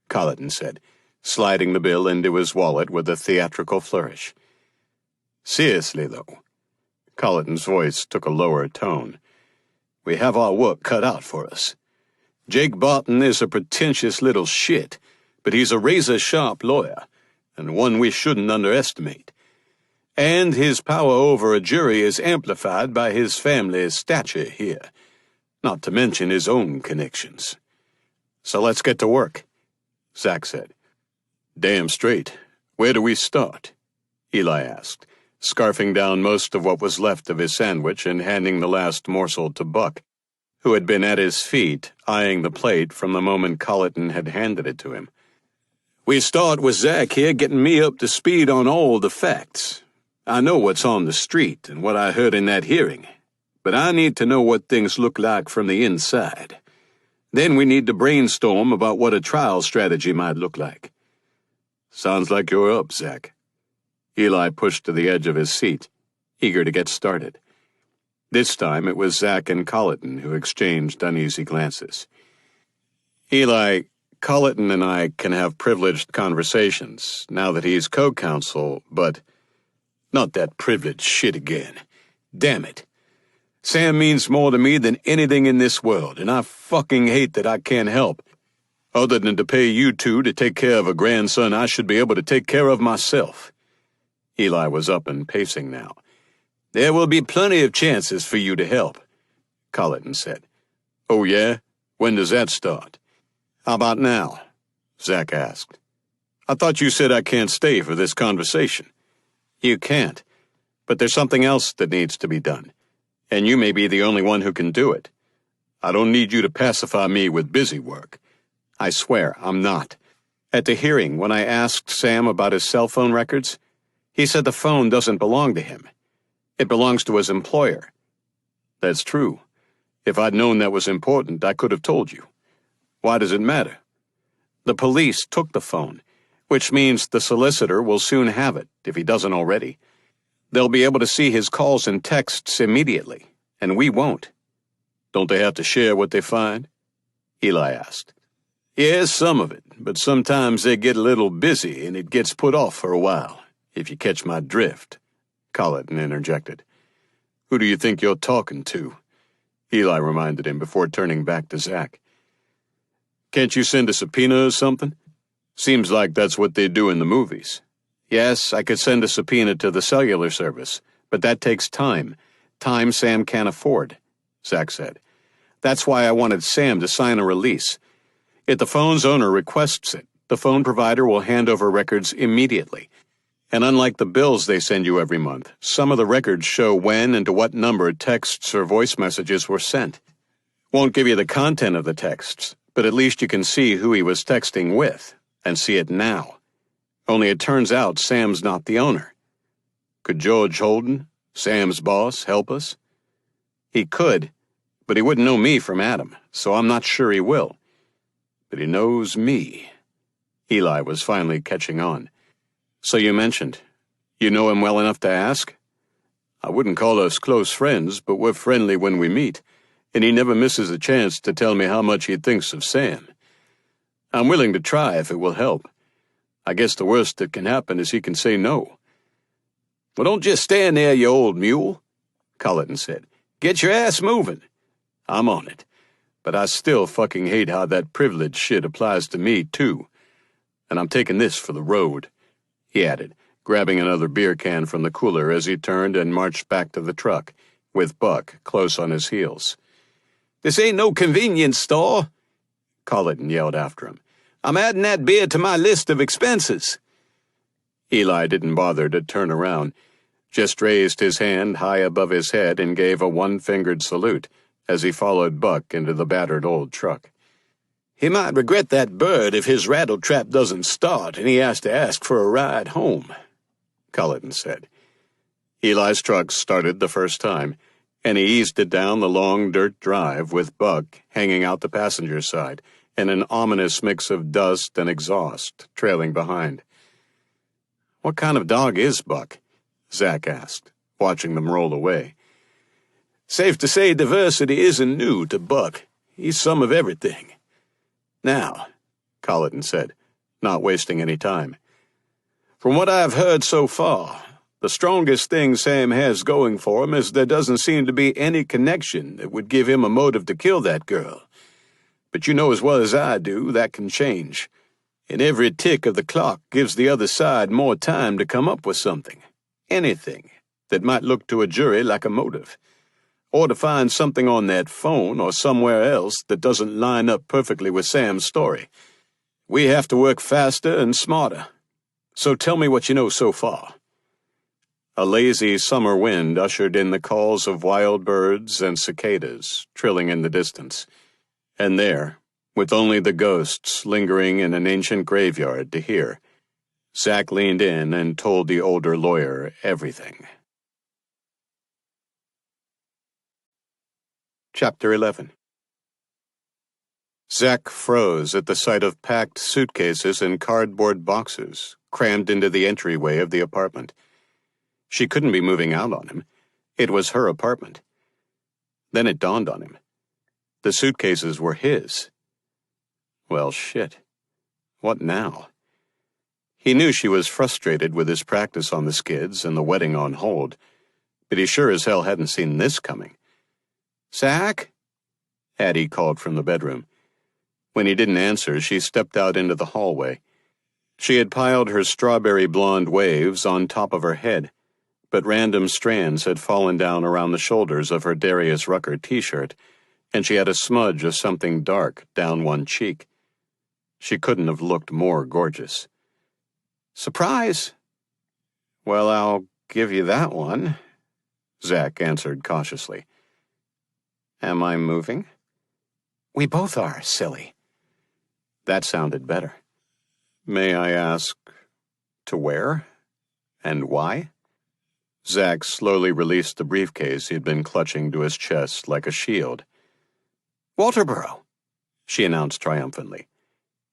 Speaker 3: Colleton said, sliding the bill into his wallet with a theatrical flourish.
Speaker 1: "Seriously, though," Colleton's voice took a lower tone,
Speaker 3: "we have our work cut out for us. Jake Barton is a pretentious little shit, but he's a razor-sharp lawyer, and one we shouldn't underestimate. And his power over a jury is amplified by his family's stature here, not to mention his own connections.
Speaker 1: So let's get to work," Zack said.
Speaker 3: "Damn straight. Where do we start?" Eli asked, scarfing down most of what was left of his sandwich and handing the last morsel to Buck, who had been at his feet, eyeing the plate from the moment Colleton had handed it to him.
Speaker 2: "We start with Zack here getting me up to speed on all the facts. I know what's on the street and what I heard in that hearing, but I need to know what things look like from the inside. Then we need to brainstorm about what a trial strategy might look like."
Speaker 3: "Sounds like you're up, Zack." Eli pushed to the edge of his seat, eager to get started. This time it was Zack and Colleton who exchanged uneasy glances.
Speaker 1: "Eli, Colleton and I can have privileged conversations now that he's co-counsel, but—"
Speaker 2: "Not that privileged shit again. Damn it. Sam means more to me than anything in this world, and I fucking hate that I can't help. Other than to pay you two to take care of a grandson I should be able to take care of myself."
Speaker 1: Eli was up and pacing now.
Speaker 2: "There will be plenty of chances for you to help," Colleton said.
Speaker 3: "Oh, yeah? When does that start?"
Speaker 1: "How about now?" Zack asked. "I thought you said I can't stay for this conversation." "You can't, but there's something else that needs to be done, and you may be the only one who can do it.
Speaker 2: I don't need you to pacify me with busy work."
Speaker 1: "I swear I'm not. At the hearing, when I asked Sam about his cell phone records, he said the phone doesn't belong to him. It belongs to his employer."
Speaker 2: "That's true. If I'd known that was important, I could have told you. Why does it matter?"
Speaker 1: "The police took the phone, which means the solicitor will soon have it, if he doesn't already. They'll be able to see his calls and texts immediately, and we won't."
Speaker 2: "Don't they have to share what they find?"
Speaker 1: Eli asked.
Speaker 2: "Yes, some of it, but sometimes they get a little busy and it gets put off for a while, if you catch my drift," Colleton interjected.
Speaker 3: "Who do you think you're talking to?" Eli reminded him before turning back to Zack. "Can't you send a subpoena or something? Seems like that's what they do in the movies."
Speaker 1: "Yes, I could send a subpoena to the cellular service, but that takes time. Time Sam can't afford," Zack said. "That's why I wanted Sam to sign a release. If the phone's owner requests it, the phone provider will hand over records immediately. And unlike the bills they send you every month, some of the records show when and to what number texts or voice messages were sent. Won't give you the content of the texts, but at least you can see who he was texting with, and see it now. Only it turns out Sam's not the owner."
Speaker 2: "Could George Holden, Sam's boss, help us?"
Speaker 1: "He could, but he wouldn't know me from Adam, so I'm not sure he will."
Speaker 2: "But he knows me."
Speaker 1: Eli was finally catching on. "So you mentioned. You know him well enough to ask?"
Speaker 2: "I wouldn't call us close friends, but we're friendly when we meet, and he never misses a chance to tell me how much he thinks of Sam. I'm willing to try if it will help. I guess the worst that can happen is he can say no."
Speaker 3: "Well, don't just stand there, you old mule," Colleton said. "Get your ass moving."
Speaker 2: "I'm on it, but I still fucking hate how that privilege shit applies to me, too. And I'm taking this for the road," he added, grabbing another beer can from the cooler as he turned and marched back to the truck, with Buck close on his heels.
Speaker 3: "This ain't no convenience store,"
Speaker 1: Colleton yelled after him.
Speaker 3: "I'm adding that beer to my list of expenses."
Speaker 1: Eli didn't bother to turn around, just raised his hand high above his head and gave a one-fingered salute as he followed Buck into the battered old truck.
Speaker 3: "He might regret that bird if his rattletrap doesn't start and he has to ask for a ride home," Colleton said.
Speaker 1: Eli's truck started the first time, and he eased it down the long dirt drive with Buck hanging out the passenger side and an ominous mix of dust and exhaust trailing behind. "What kind of dog is Buck?" Zack asked,
Speaker 3: watching them roll away. Safe to say diversity isn't new to Buck. He's some of everything. Now, Colleton said, not wasting any time. From what I've heard so far, the strongest thing Sam has going for him is there doesn't seem to be any connection that would give him a motive to kill that girl. But you know as well as I do, that can change. And every tick of the clock gives the other side more time to come up with something, anything, that might look to a jury like a motive. Or to find something on that phone or somewhere else that doesn't line up perfectly with Sam's story. We have to work faster and smarter. So tell me what you know so far. A lazy summer wind ushered in the calls of wild birds and cicadas trilling in the distance. And there, with only the ghosts lingering in an ancient graveyard to hear, Zack leaned in and told the older lawyer everything. Chapter 11. Zack froze at the sight of packed suitcases and cardboard boxes crammed into the entryway of the apartment. She couldn't be moving out on him. It was her apartment. Then it dawned on him. The suitcases were his. Well, shit. What now? He knew she was frustrated with his practice on the skids and the wedding on hold, but he sure as hell hadn't seen this coming. Zack? Addie called from the bedroom. When he didn't answer, she stepped out into the hallway. She had piled her strawberry blonde waves on top of her head, but random strands had fallen down around the shoulders of her Darius Rucker t-shirt, and she had a smudge of something dark down one cheek. She couldn't have looked more gorgeous. Surprise! Well, I'll give you that one, Zack answered cautiously. Am I moving? We both are, silly. That sounded better. May I ask, to where? And why? Zack slowly released the briefcase he had been clutching to his chest like a shield. Walterboro, she announced triumphantly.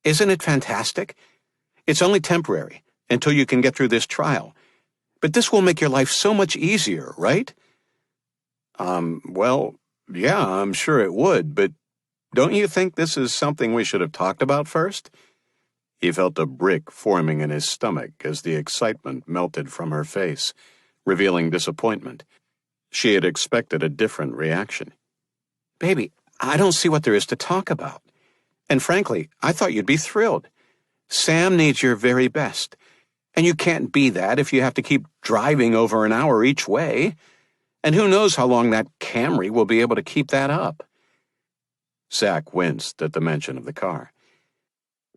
Speaker 3: Isn't it fantastic? It's only temporary, until you can get through this trial. But this will make your life so much easier, right? Well, yeah, I'm sure it would, but don't you think this is something we should have talked about first? He felt a brick forming in his stomach as the excitement melted from her face, revealing disappointment. She had expected a different reaction. Baby, I don't see what there is to talk about. And frankly, I thought you'd be thrilled. Sam needs your very best. And you can't be that if you have to keep driving over an hour each way. And who knows how long that Camry will be able to keep that up. Zack winced at the mention of the car.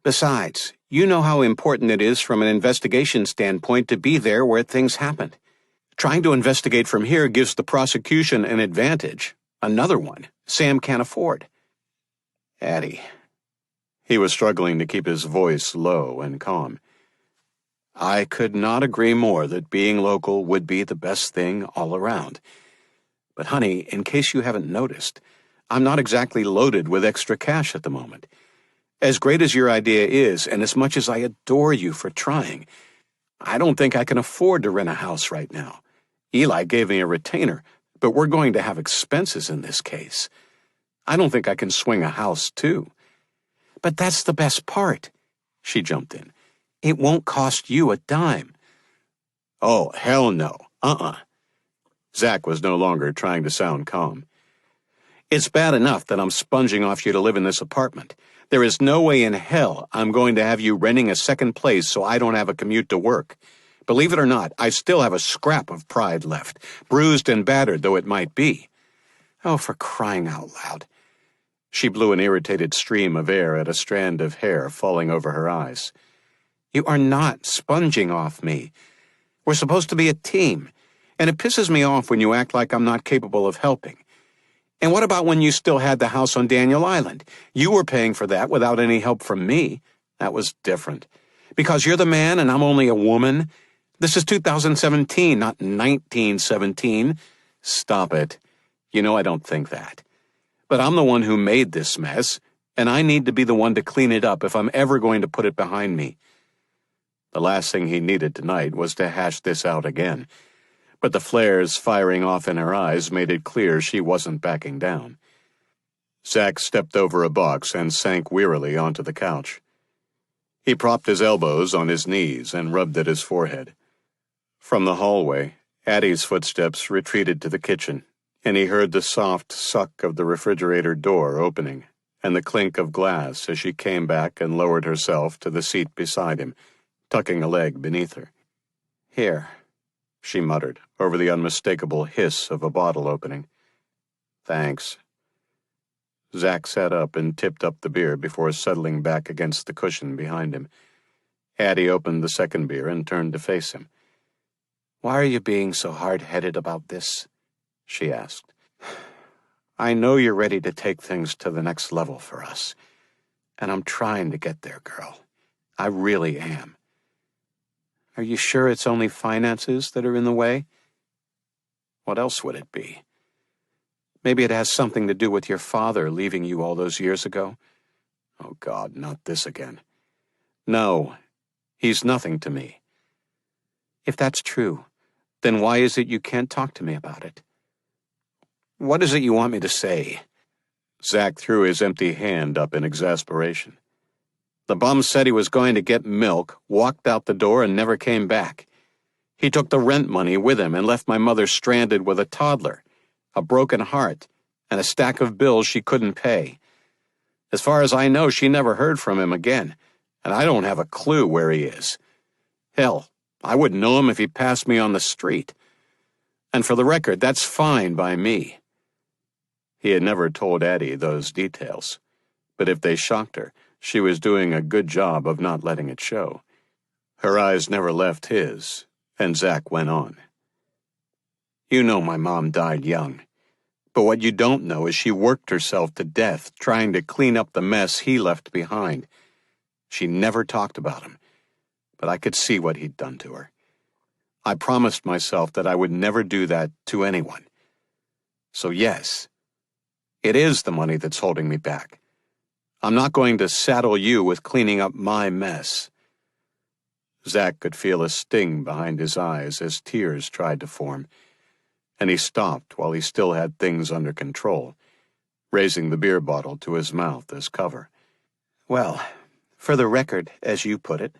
Speaker 3: Besides, you know how important it is from an investigation standpoint to be there where things happened. Trying to investigate from here gives the prosecution an advantage, another one Sam can't afford. Addie. He was struggling to keep his voice low and calm. I could not agree more that being local would be the best thing all around. But honey, in case you haven't noticed, I'm not exactly loaded with extra cash at the moment. As great as your idea is, and as much as I adore you for trying, I don't think I can afford to rent a house right now. Eli gave me a retainer, but we're going to have expenses in this case. I don't think I can swing a house, too. But that's the best part, she jumped in. It won't cost you a dime. Oh, hell no. Zack was no longer trying to sound calm. It's bad enough that I'm sponging off you to live in this apartment. There is no way in hell I'm going to have you renting a second place so I don't have a commute to work. Believe it or not, I still have a scrap of pride left, bruised and battered though it might be. Oh, for crying out loud. She blew an irritated stream of air at a strand of hair falling over her eyes. You are not sponging off me. We're supposed to be a team, and it pisses me off when you act like I'm not capable of helping. And what about when you still had the house on Daniel Island? You were paying for that without any help from me. That was different. Because you're the man and I'm only a woman. This is 2017, not 1917. Stop it. You know I don't think that. But I'm the one who made this mess, and I need to be the one to clean it up if I'm ever going to put it behind me. The last thing he needed tonight was to hash this out again. but the flares firing off in her eyes made it clear she wasn't backing down. Zack stepped over a box and sank wearily onto the couch. He propped his elbows on his knees and rubbed at his forehead. From the hallway, Addie's footsteps retreated to the kitchen, and he heard the soft suck of the refrigerator door opening and the clink of glass as she came back and lowered herself to the seat beside him, tucking a leg beneath her. "Here," she muttered, over the unmistakable hiss of a bottle opening. "Thanks." Zack sat up and tipped up the beer before settling back against the cushion behind him. Addie opened the second beer and turned to face him. "Why are you being so hard-headed about this?" she asked. "I know you're ready to take things to the next level for us, and I'm trying to get there, girl. I really am. Are you sure it's only finances that are in the way? What else would it be? Maybe it has something to do with your father leaving you all those years ago? Oh, God, not this again. No, he's nothing to me. If that's true, then why is it you can't talk to me about it? What is it you want me to say?" Zack threw his empty hand up in exasperation. "The bum said he was going to get milk, walked out the door, and never came back. He took the rent money with him and left my mother stranded with a toddler, a broken heart, and a stack of bills she couldn't pay. As far as I know, she never heard from him again, and I don't have a clue where he is. Hell, I wouldn't know him if he passed me on the street. And for the record, that's fine by me." He had never told Addie those details, but if they shocked her, she was doing a good job of not letting it show. Her eyes never left his, and Zack went on. "You know my mom died young, but what you don't know is she worked herself to death trying to clean up the mess he left behind. She never talked about him, but I could see what he'd done to her. I promised myself that I would never do that to anyone. So yes, it is the money that's holding me back. I'm not going to saddle you with cleaning up my mess." Zack could feel a sting behind his eyes as tears tried to form, and he stopped while he still had things under control, raising the beer bottle to his mouth as cover. "Well, for the record, as you put it,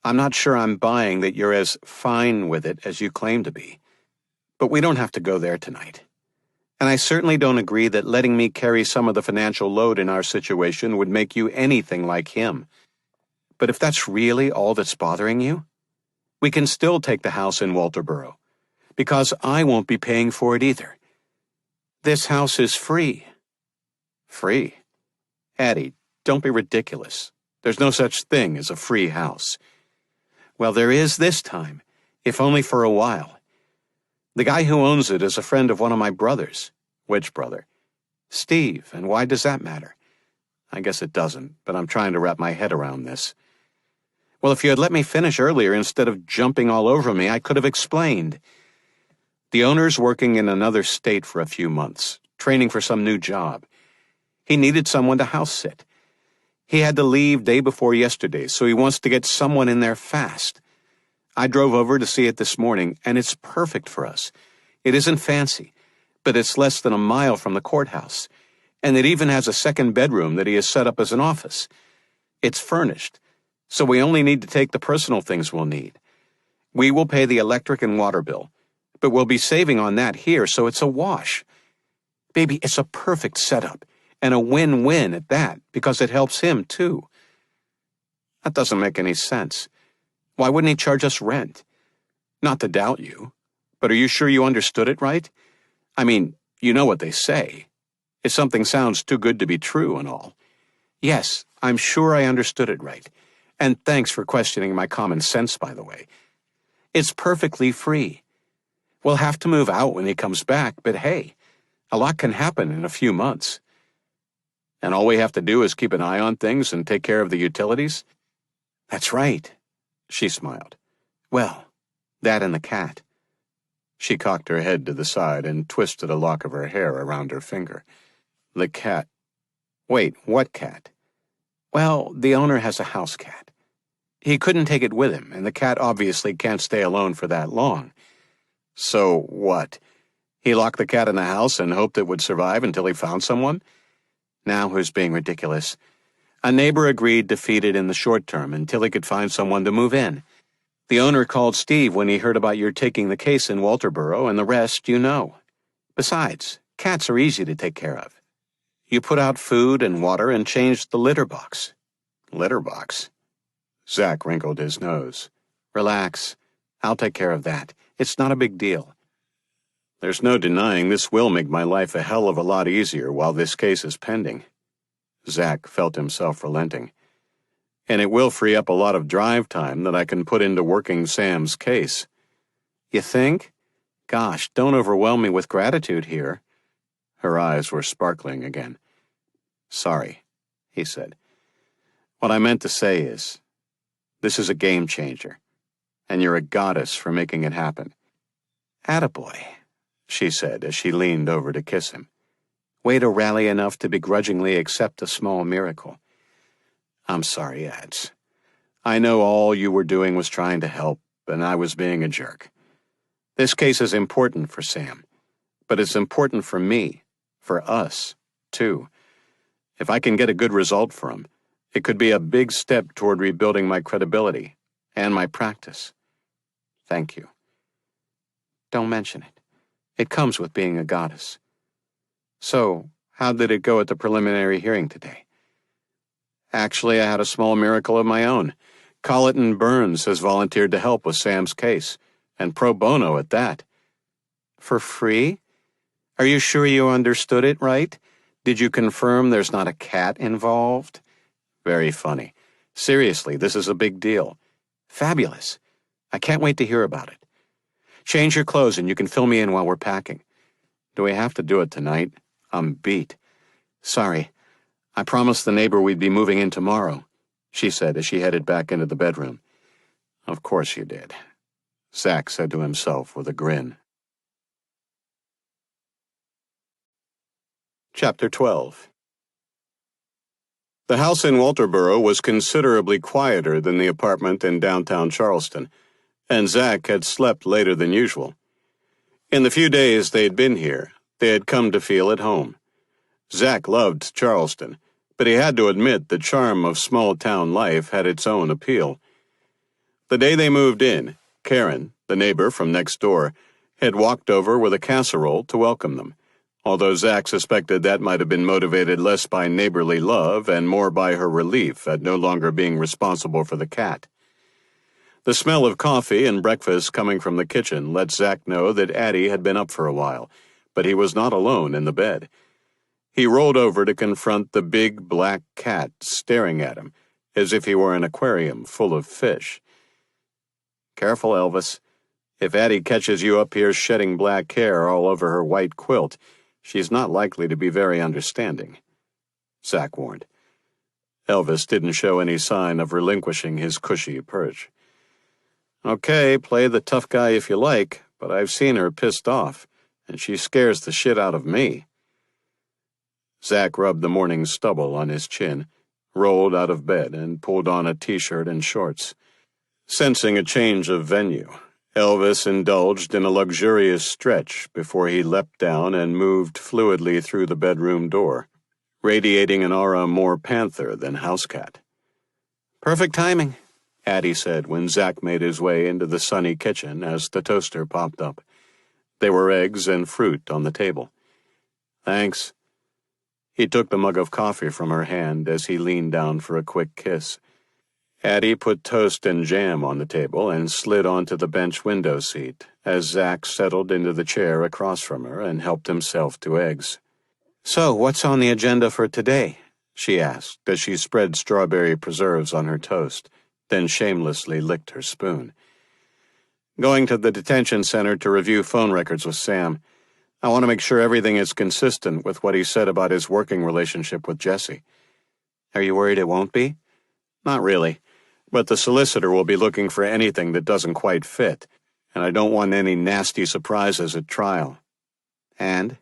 Speaker 3: I'm not sure I'm buying that you're as fine with it as you claim to be. But we don't have to go there tonight. And I certainly don't agree that letting me carry some of the financial load in our situation would make you anything like him. But if that's really all that's bothering you, we can still take the house in Walterboro, because I won't be paying for it either. This house is free." "Free? Addie, don't be ridiculous. There's no such thing as a free house." "Well, there is this time, if only for a while. The guy who owns it is a friend of one of my brothers." "Which brother?" "Steve, and why does that matter?" "I guess it doesn't, but I'm trying to wrap my head around this." "Well, if you had let me finish earlier instead of jumping all over me, I could have explained. The owner's working in another state for a few months, training for some new job. He needed someone to house sit. He had to leave day before yesterday, so he wants to get someone in there fast. I drove over to see it this morning, and it's perfect for us. It isn't fancy, but it's less than a mile from the courthouse, and it even has a second bedroom that he has set up as an office. It's furnished, so we only need to take the personal things we'll need. We will pay the electric and water bill, but we'll be saving on that here, so it's a wash. Baby, it's a perfect setup, and a win-win at that, because it helps him, too." "That doesn't make any sense. Why wouldn't he charge us rent? Not to doubt you, but are you sure you understood it right? I mean, you know what they say. If something sounds too good to be true and all." "Yes, I'm sure I understood it right. And thanks for questioning my common sense, by the way. It's perfectly free. We'll have to move out when he comes back, but hey, a lot can happen in a few months." "And all we have to do is keep an eye on things and take care of the utilities?" "That's right." She smiled. "Well, that and the cat." She cocked her head to the side and twisted a lock of her hair around her finger. "The cat. Wait, what cat?" "Well, the owner has a house cat. He couldn't take it with him, and the cat obviously can't stay alone for that long. So what? He locked the cat in the house and hoped it would survive until he found someone?
Speaker 2: Now who's being ridiculous? A neighbor agreed to feed it in the short term until he could find someone to move in. The owner called Steve when he heard about your taking the case in Walterboro, and the rest you know. Besides, cats are easy to take care of. You put out food and water and change the litter box.
Speaker 3: Litter box? Zack wrinkled his nose.
Speaker 2: Relax. I'll take care of that. It's not a big deal.
Speaker 3: There's no denying this will make my life a hell of a lot easier while this case is pending. Zack felt himself relenting. And it will free up a lot of drive time that I can put into working Sam's case.
Speaker 2: You think? Gosh, don't overwhelm me with gratitude here.
Speaker 3: Her eyes were sparkling again.
Speaker 2: Sorry, he said. What I meant to say is, this is a game changer, and you're a goddess for making it happen. Attaboy, she said as she leaned over to kiss him. Way to rally enough to begrudgingly accept a small miracle. I'm sorry, Ads. I know all you were doing was trying to help, and I was being a jerk. This case is important for Sam, but it's important for me, for us, too. If I can get a good result for him, it could be a big step toward rebuilding my credibility and my practice. Thank you. Don't mention it. It comes with being a goddess. So, how did it go at the preliminary hearing today? Actually, I had a small miracle of my own. Colleton Burns has volunteered to help with Sam's case, and pro bono at that. For free? Are you sure you understood it right? Did you confirm there's not a cat involved? Very funny. Seriously, this is a big deal. Fabulous. I can't wait to hear about it. Change your clothes and you can fill me in while we're packing.
Speaker 3: Do we have to do it tonight? I'm beat.
Speaker 2: Sorry. I promised the neighbor we'd be moving in tomorrow, she said as she headed back into the bedroom.
Speaker 3: Of course you did, Zack said to himself with a grin. Chapter 12. The house in Walterboro was considerably quieter than the apartment in downtown Charleston, and Zack had slept later than usual. In the few days they'd been here, they had come to feel at home. Zack loved Charleston, but he had to admit the charm of small-town life had its own appeal. The day they moved in, Karen, the neighbor from next door, had walked over with a casserole to welcome them, although Zack suspected that might have been motivated less by neighborly love and more by her relief at no longer being responsible for the cat. The smell of coffee and breakfast coming from the kitchen let Zack know that Addie had been up for a while, but he was not alone in the bed. He rolled over to confront the big black cat staring at him, as if he were an aquarium full of fish. Careful, Elvis. If Addie catches you up here shedding black hair all over her white quilt, she's not likely to be very understanding, Zack warned. Elvis didn't show any sign of relinquishing his cushy perch. Okay, play the tough guy if you like, but I've seen her pissed off, and she scares the shit out of me. Zack rubbed the morning stubble on his chin, rolled out of bed, and pulled on a t-shirt and shorts. Sensing a change of venue, Elvis indulged in a luxurious stretch before he leapt down and moved fluidly through the bedroom door, radiating an aura more panther than housecat. Perfect timing, Addie said when Zack made his way into the sunny kitchen as the toaster popped up. There were eggs and fruit on the table. Thanks. He took the mug of coffee from her hand as he leaned down for a quick kiss. Addie put toast and jam on the table and slid onto the bench window seat as Zack settled into the chair across from her and helped himself to eggs. So, what's on the agenda for today? She asked as she spread strawberry preserves on her toast, then shamelessly licked her spoon. Going to the detention center to review phone records with Sam. I want to make sure everything is consistent with what he said about his working relationship with Jessie. Are you worried it won't be? Not really, but the solicitor will be looking for anything that doesn't quite fit, and I don't want any nasty surprises at trial. And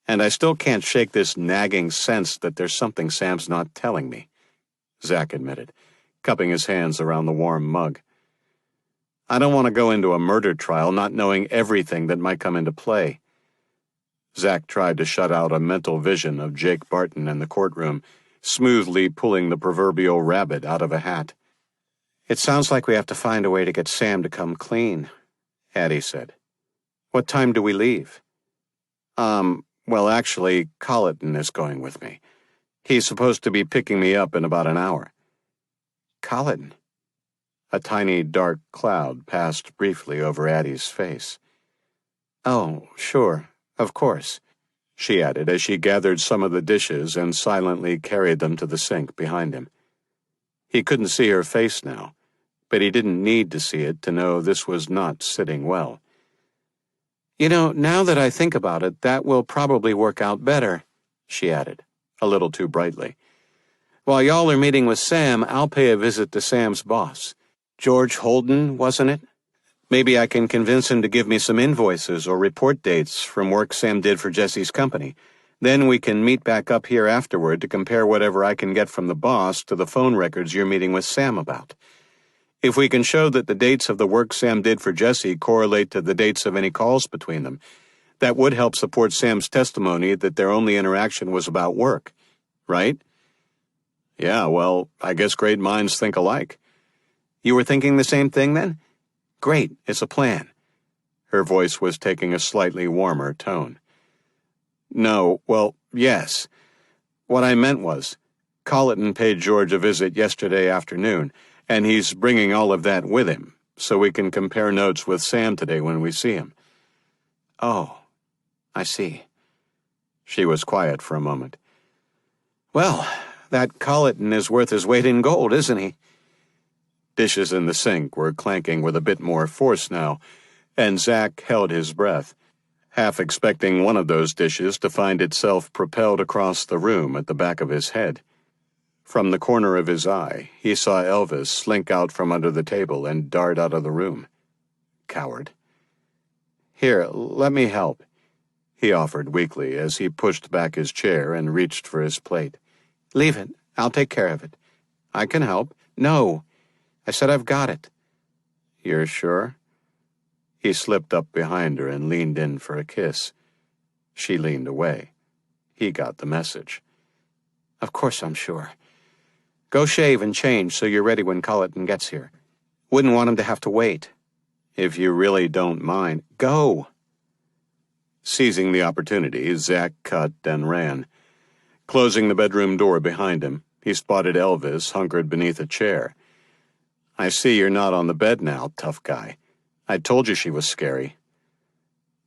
Speaker 3: I still can't shake this nagging sense that there's something Sam's not telling me, Zack admitted, cupping his hands around the warm mug.
Speaker 1: I don't want to go into a murder trial not knowing everything that might come into play. Zack tried to shut out a mental vision of Jake Barton in the courtroom, smoothly pulling the proverbial rabbit out of a hat. It sounds like we have to find a way to get Sam to come clean, Addie said. What time do we leave? Well, actually, Colleton is going with me. He's supposed to be picking me up in about an hour. Colleton? A tiny dark cloud passed briefly over Addie's face. Oh, sure, of course, she added as she gathered some of the dishes and silently carried them to the sink behind him. He couldn't see her face now, but he didn't need to see it to know this was not sitting well. You know, now that I think about it, that will probably work out better, she added, a little too brightly. While y'all are meeting with Sam, I'll pay a visit to Sam's boss. George Holden, wasn't it? Maybe I can convince him to give me some invoices or report dates from work Sam did for Jesse's company. Then we can meet back up here afterward to compare whatever I can get from the boss to the phone records you're meeting with Sam about. If we can show that the dates of the work Sam did for Jesse correlate to the dates of any calls between them, that would help support Sam's testimony that their only interaction was about work, right? Yeah, well, I guess great minds think alike. You were thinking the same thing then? Great, it's a plan. Her voice was taking a slightly warmer tone. No, well, yes. What I meant was, Colleton paid George a visit yesterday afternoon, and he's bringing all of that with him, so we can compare notes with Sam today when we see him. Oh, I see. She was quiet for a moment. Well, that Colleton is worth his weight in gold, isn't he? Dishes in the sink were clanking with a bit more force now, and Zack held his breath, half expecting one of those dishes to find itself propelled across the room at the back of his head. From the corner of his eye, he saw Elvis slink out from under the table and dart out of the room. Coward. Here, let me help, he offered weakly as he pushed back his chair and reached for his plate. Leave it. I'll take care of it. I can help. No, I said I've got it. You're sure? He slipped up behind her and leaned in for a kiss. She leaned away. He got the message. Of course I'm sure. Go shave and change so you're ready when Colleton gets here. Wouldn't want him to have to wait. If you really don't mind, go. Seizing the opportunity, Zack cut and ran. Closing the bedroom door behind him, he spotted Elvis hunkered beneath a chair. I see you're not on the bed now, tough guy. I told you she was scary.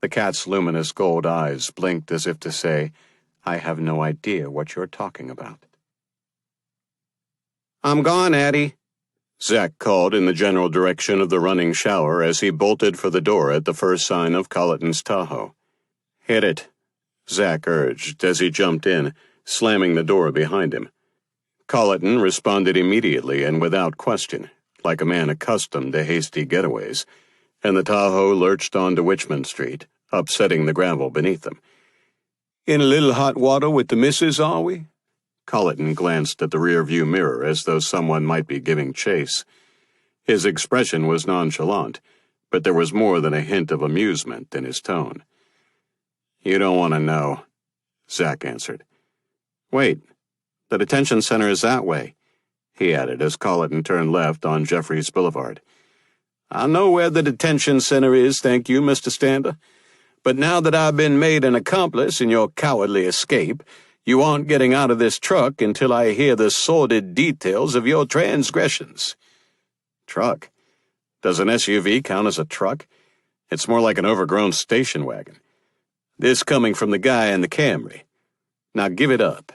Speaker 1: The cat's luminous gold eyes blinked as if to say, I have no idea what you're talking about. I'm gone, Addie, Zack called in the general direction of the running shower as he bolted for the door at the first sign of Colleton's Tahoe. Hit it, Zack urged as he jumped in, slamming the door behind him. Colleton responded immediately and without question, like a man accustomed to hasty getaways, and the Tahoe lurched onto Richmond Street, upsetting the gravel beneath them. In a little hot water with the missus, are we? Colleton glanced at the rear-view mirror as though someone might be giving chase. His expression was nonchalant, but there was more than a hint of amusement in his tone. You don't want to know, Zack answered. Wait, the detention center is that way, he added as Colleton turned left on Jeffries Boulevard. I know where the detention center is, thank you, Mr. Stander. But now that I've been made an accomplice in your cowardly escape, you aren't getting out of this truck until I hear the sordid details of your transgressions. Truck? Does an SUV count as a truck? It's more like an overgrown station wagon. This coming from the guy in the Camry. Now give it up.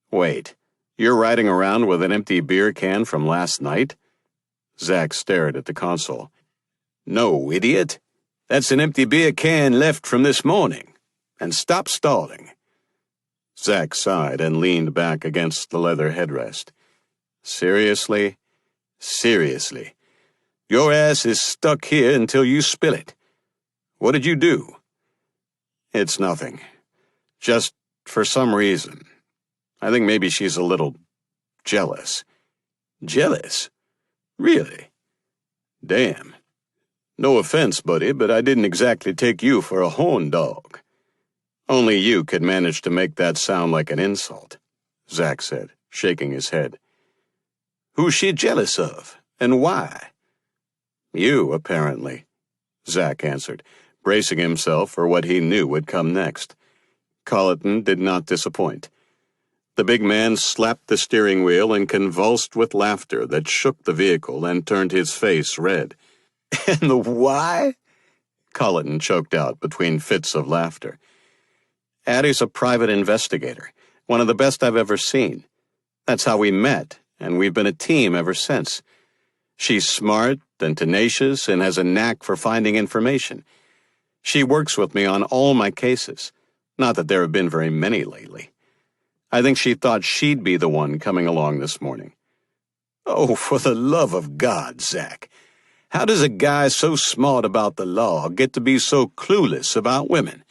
Speaker 1: Wait, you're riding around with an empty beer can from last night? Zack stared at the console. No, idiot. That's an empty beer can left from this morning. And stop stalling. Zack sighed and leaned back against the leather headrest. Seriously? Seriously. Your ass is stuck here until you spill it. What did you do? It's nothing. Just for some reason. I think maybe she's a little jealous. Jealous? Really? Damn.
Speaker 3: No offense, buddy, but I didn't exactly take you for a horn dog." "Only you could manage to make that sound like an insult," Zack said, shaking his head. "Who's she jealous of, and why?" "You, apparently," Zack answered, bracing himself for what he knew would come next. Colleton did not disappoint. The big man slapped the steering wheel and convulsed with laughter that shook the vehicle and turned his face red. "And the why?" Colleton choked out between fits of laughter. "Addie's a private investigator, one of the best I've ever seen. That's how we met, and we've been a team ever since. She's smart and tenacious and has a knack for finding information. She works with me on all my cases, not that there have been very many lately. I think she thought she'd be the one coming along this morning." "Oh, for the love of God, Zack. How does a guy so smart about the law get to be so clueless about women?"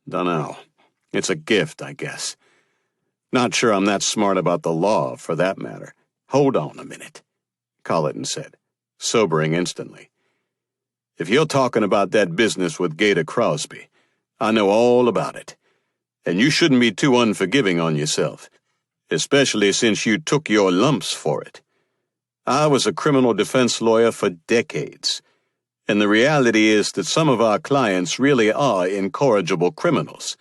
Speaker 3: "Dunno. It's a gift, I guess. Not sure I'm that smart about the law, for that matter." "Hold on a minute," Colleton said, sobering instantly. "If you're talking about that business with Gator Crosby, I know all about it. And you shouldn't be too unforgiving on yourself, especially since you took your lumps for it. I was a criminal defense lawyer for decades, and the reality is that some of our clients really are incorrigible criminals,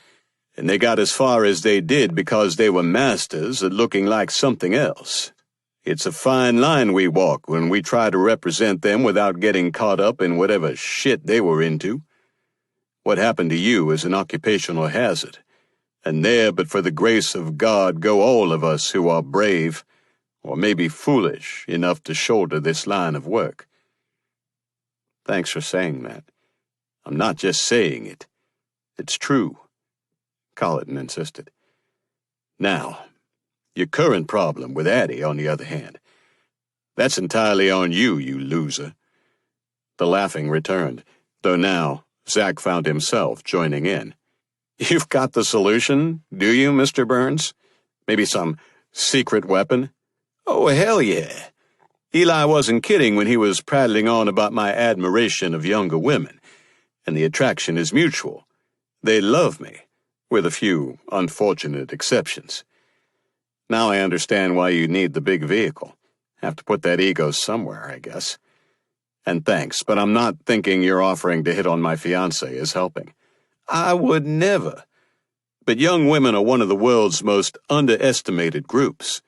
Speaker 3: and they got as far as they did because they were masters at looking like something else. It's a fine line we walk when we try to represent them without getting caught up in whatever shit they were into. What happened to you is an occupational hazard, and there but for the grace of God go all of us who are brave, or maybe foolish, enough to shoulder this line of work." "Thanks for saying that. I'm not just saying it. It's true," Colleton insisted. "Now, your current problem with Addie, on the other hand, that's entirely on you, you loser." The laughing returned, though now Zack found himself joining in. "You've got the solution, do you, Mr. Burns? Maybe some secret weapon?" "Oh, hell yeah. Eli wasn't kidding when he was prattling on about my admiration of younger women, and the attraction is mutual. They love me, with a few unfortunate exceptions. Now I understand why you need the big vehicle. Have to put that ego somewhere, I guess. And thanks, but I'm not thinking your offering to hit on my fiancée is helping." "I would never. But young women are one of the world's most underestimated groups.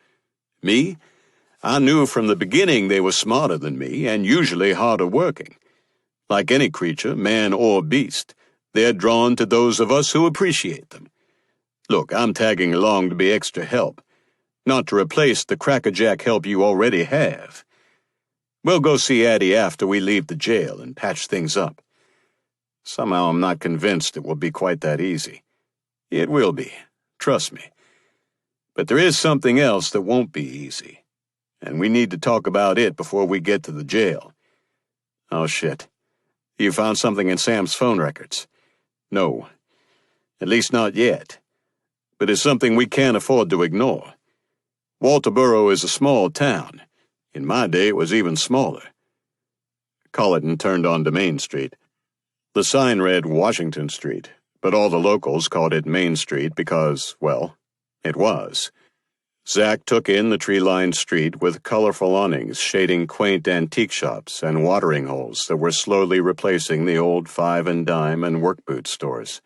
Speaker 3: Me? I knew from the beginning they were smarter than me and usually harder working. Like any creature, man or beast, they're drawn to those of us who appreciate them. Look, I'm tagging along to be extra help, not to replace the crackerjack help you already have. We'll go see Addie after we leave the jail and patch things up. Somehow I'm not convinced it will be quite that easy. It will be, trust me. But there is something else that won't be easy, and we need to talk about it before we get to the jail." "Oh, shit. You found something in Sam's phone records?" "No. At least not yet. But it's something we can't afford to ignore. Walterboro is a small town. In my day, it was even smaller." Colleton turned onto Main Street. The sign read Washington Street, but all the locals called it Main Street because, well, it was. Zack took in the tree-lined street with colorful awnings shading quaint antique shops and watering holes that were slowly replacing the old five-and-dime and work boot stores.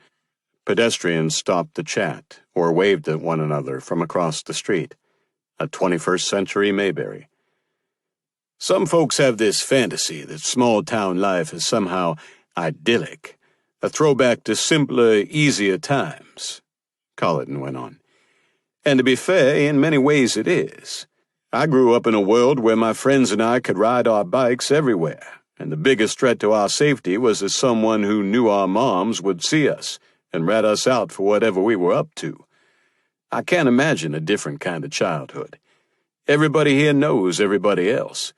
Speaker 3: Pedestrians stopped to chat or waved at one another from across the street. A 21st century Mayberry. "Some folks have this fantasy that small-town life is somehow idyllic, a throwback to simpler, easier times," Colleton went on. "And to be fair, in many ways it is. I grew up in a world where my friends and I could ride our bikes everywhere, and the biggest threat to our safety was that someone who knew our moms would see us and rat us out for whatever we were up to. I can't imagine a different kind of childhood. Everybody here knows everybody else,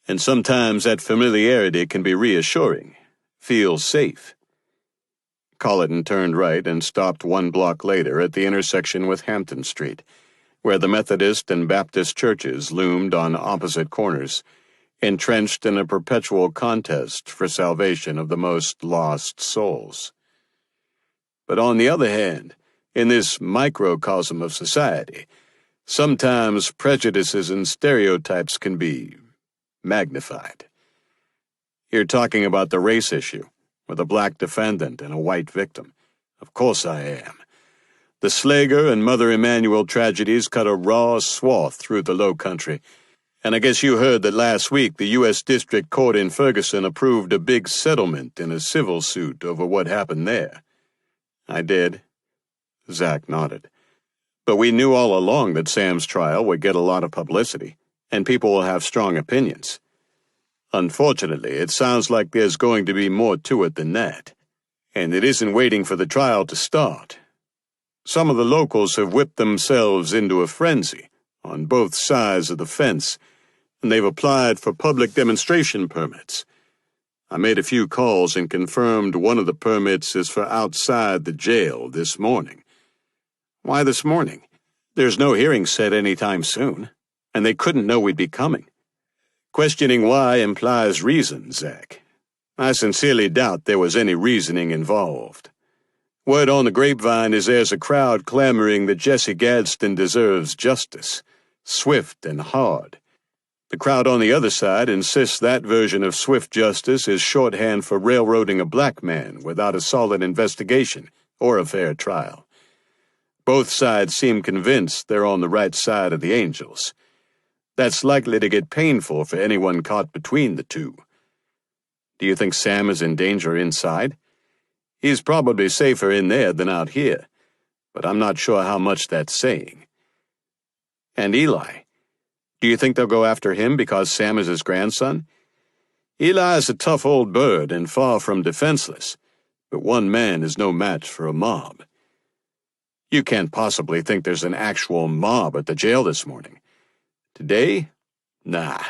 Speaker 3: and sometimes that familiarity can be reassuring. Feels safe." Colleton turned right and stopped 1 block later at the intersection with Hampton Street, where the Methodist and Baptist churches loomed on opposite corners, entrenched in a perpetual contest for salvation of the most lost souls. But on the other hand, in this microcosm of society, sometimes prejudices and stereotypes can be magnified. You're talking about the race issue, with a black defendant and a white victim. Of course I am. The Slager and Mother Emanuel tragedies cut a raw swath through the Low Country, and I guess you heard that last week the U.S. District Court in Ferguson approved a big settlement in a civil suit over what happened there. I did. Zach nodded. But we knew all along that Sam's trial would get a lot of publicity, and people will have strong opinions. Unfortunately, it sounds like there's going to be more to it than that, and it isn't waiting for the trial to start. Some of the locals have whipped themselves into a frenzy on both sides of the fence, and they've applied for public demonstration permits. I made a few calls and confirmed one of the permits is for outside the jail this morning. Why this morning? There's no hearing set any time soon, and they couldn't know we'd be coming. Questioning why implies reason, Zach. I sincerely doubt there was any reasoning involved. Word on the grapevine is there's a crowd clamoring that Jesse Gadsden deserves justice, swift and hard. The crowd on the other side insists that version of swift justice is shorthand for railroading a black man without a solid investigation or a fair trial. Both sides seem convinced they're on the right side of the angels. That's likely to get painful for anyone caught between the two. Do you think Sam is in danger inside? He's probably safer in there than out here, but I'm not sure how much that's saying. And Eli? Do you think they'll go after him because Sam is his grandson? Eli's a tough old bird and far from defenseless, but one man is no match for a mob. You can't possibly think there's an actual mob at the jail this morning. Today? Nah.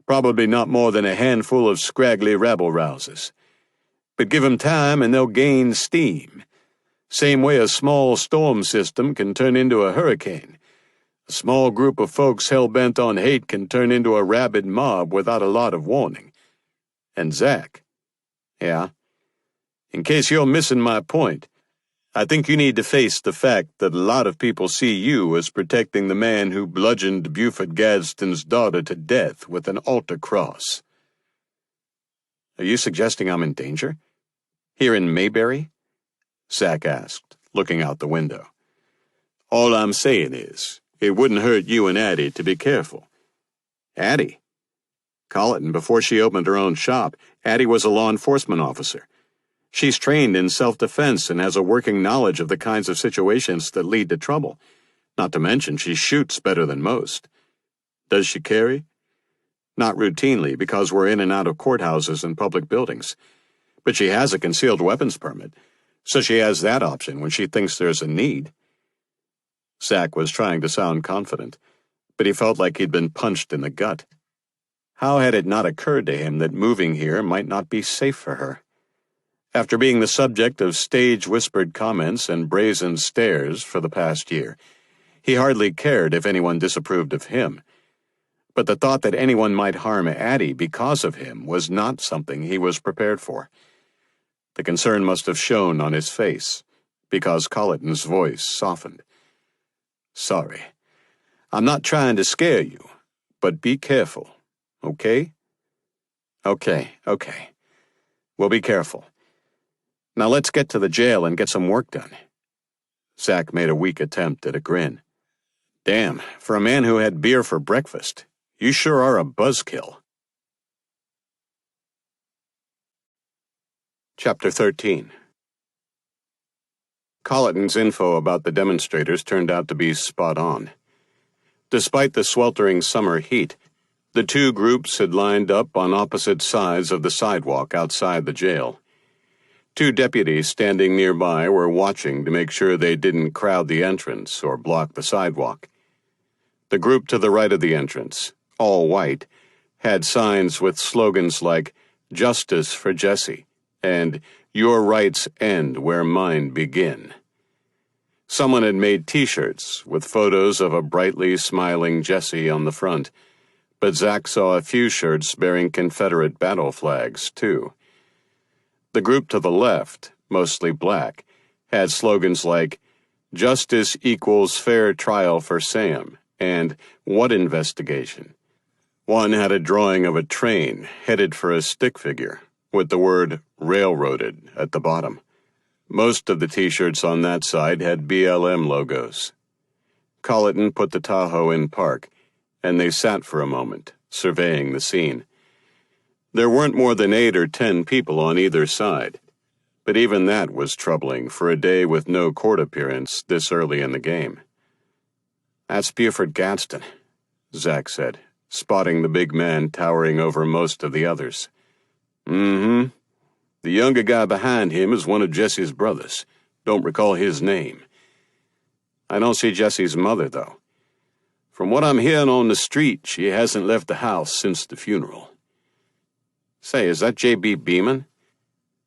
Speaker 3: Probably not more than a handful of scraggly rabble-rousers. But give 'em time and they'll gain steam. Same way a small storm system can turn into a hurricane. A small group of folks hell-bent on hate can turn into a rabid mob without a lot of warning. And Zach. Yeah? In case you're missing my point, I think you need to face the fact that a lot of people see you as protecting the man who bludgeoned Buford Gadsden's daughter to death with an altar cross. Are you suggesting I'm in danger? Here in Mayberry? Zach asked, looking out the window. All I'm saying is, it wouldn't hurt you and Addie to be careful. Addie? Colleton, before she opened her own shop, Addie was a law enforcement officer. She's trained in self-defense and has a working knowledge of the kinds of situations that lead to trouble. Not to mention she shoots better than most. Does she carry? Not routinely, because we're in and out of courthouses and public buildings. But she has a concealed weapons permit, so she has that option when she thinks there's a need. Zach was trying to sound confident, but he felt like he'd been punched in the gut. How had it not occurred to him that moving here might not be safe for her? After being the subject of stage-whispered comments and brazen stares for the past year, he hardly cared if anyone disapproved of him. But the thought that anyone might harm Addie because of him was not something he was prepared for. The concern must have shown on his face, because Colleton's voice softened. Sorry. I'm not trying to scare you, but be careful, okay? Okay. We'll be careful. Now let's get to the jail and get some work done. Zach made a weak attempt at a grin. Damn, for a man who had beer for breakfast, you sure are a buzzkill. Chapter 13. Colleton's info about the demonstrators turned out to be spot on. Despite the sweltering summer heat, the two groups had lined up on opposite sides of the sidewalk outside the jail. Two deputies standing nearby were watching to make sure they didn't crowd the entrance or block the sidewalk. The group to the right of the entrance, all white, had signs with slogans like "Justice for Jesse" and "Your rights end where mine begin." Someone had made T-shirts with photos of a brightly smiling Jesse on the front,
Speaker 1: but Zach saw a few shirts bearing Confederate battle flags, too. The group to the left, mostly black, had slogans like, "Justice equals fair trial for Sam," and "What investigation?" One had a drawing of a train headed for a stick figure, with the word "railroaded" at the bottom. Most of the t-shirts on that side had BLM logos. Colleton put the Tahoe in park, and they sat for a moment, surveying the scene. There weren't more than 8 or 10 people on either side, but even that was troubling for a day with no court appearance this early in the game. "That's Buford Gadsden," Zach said, spotting the big man towering over most of the others. "Mm-hmm. The younger guy behind him is one of Jesse's brothers. Don't recall his name. I don't see Jesse's mother, though. From what I'm hearing on the street, she hasn't left the house since the funeral." "Say, is that J.B. Beeman?"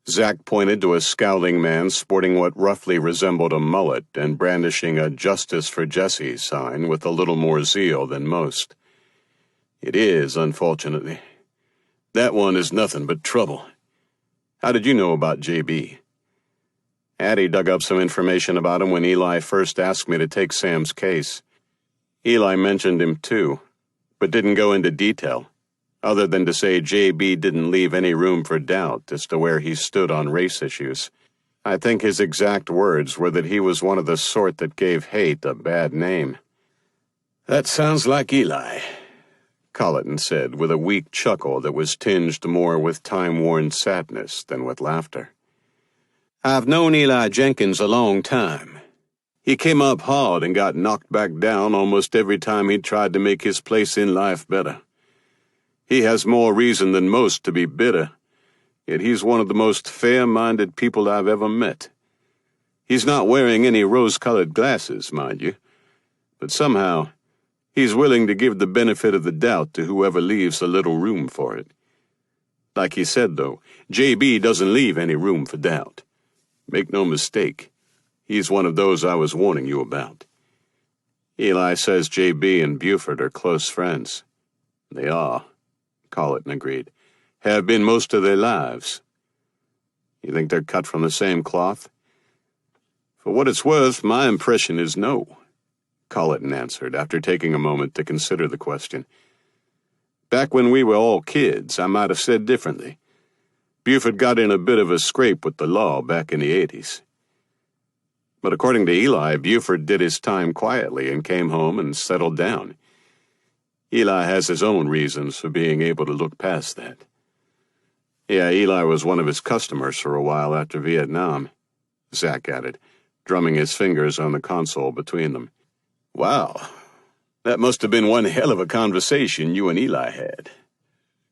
Speaker 1: Zach pointed to a scowling man sporting what roughly resembled a mullet and brandishing a "Justice for Jesse" sign with a little more zeal than most. "It is, unfortunately. That one is nothing but trouble. How did you know about J.B.?" "Addie dug up some information about him when Eli first asked me to take Sam's case. Eli mentioned him too, but didn't go into detail, other than to say J.B. didn't leave any room for doubt as to where he stood on race issues. I think his exact words were that he was one of the sort that gave hate a bad name." "That sounds like Eli," Colleton said with a weak chuckle that was tinged more with time-worn sadness than with laughter. "I've known Eli Jenkins a long time. He came up hard and got knocked back down almost every time he tried to make his place in life better. He has more reason than most to be bitter, yet he's one of the most fair-minded people I've ever met. He's not wearing any rose-colored glasses, mind you, but somehow he's willing to give the benefit of the doubt to whoever leaves a little room for it. Like he said, though, J.B. doesn't leave any room for doubt. Make no mistake, he's one of those I was warning you about." "Eli says J.B. and Buford are close friends." "They are," Colleton agreed. "Have been most of their lives." "You think they're cut from the same cloth?" "For what it's worth, my impression is no," Colleton answered after taking a moment to consider the question. "Back when we were all kids, I might have said differently. Buford got in a bit of a scrape with the law back in the 80s. But according to Eli, Buford did his time quietly and came home and settled down. Eli has his own reasons for being able to look past that. Yeah, Eli was one of his customers for a while after Vietnam," Zach added, drumming his fingers on the console between them. "Wow, that must have been one hell of a conversation you and Eli had."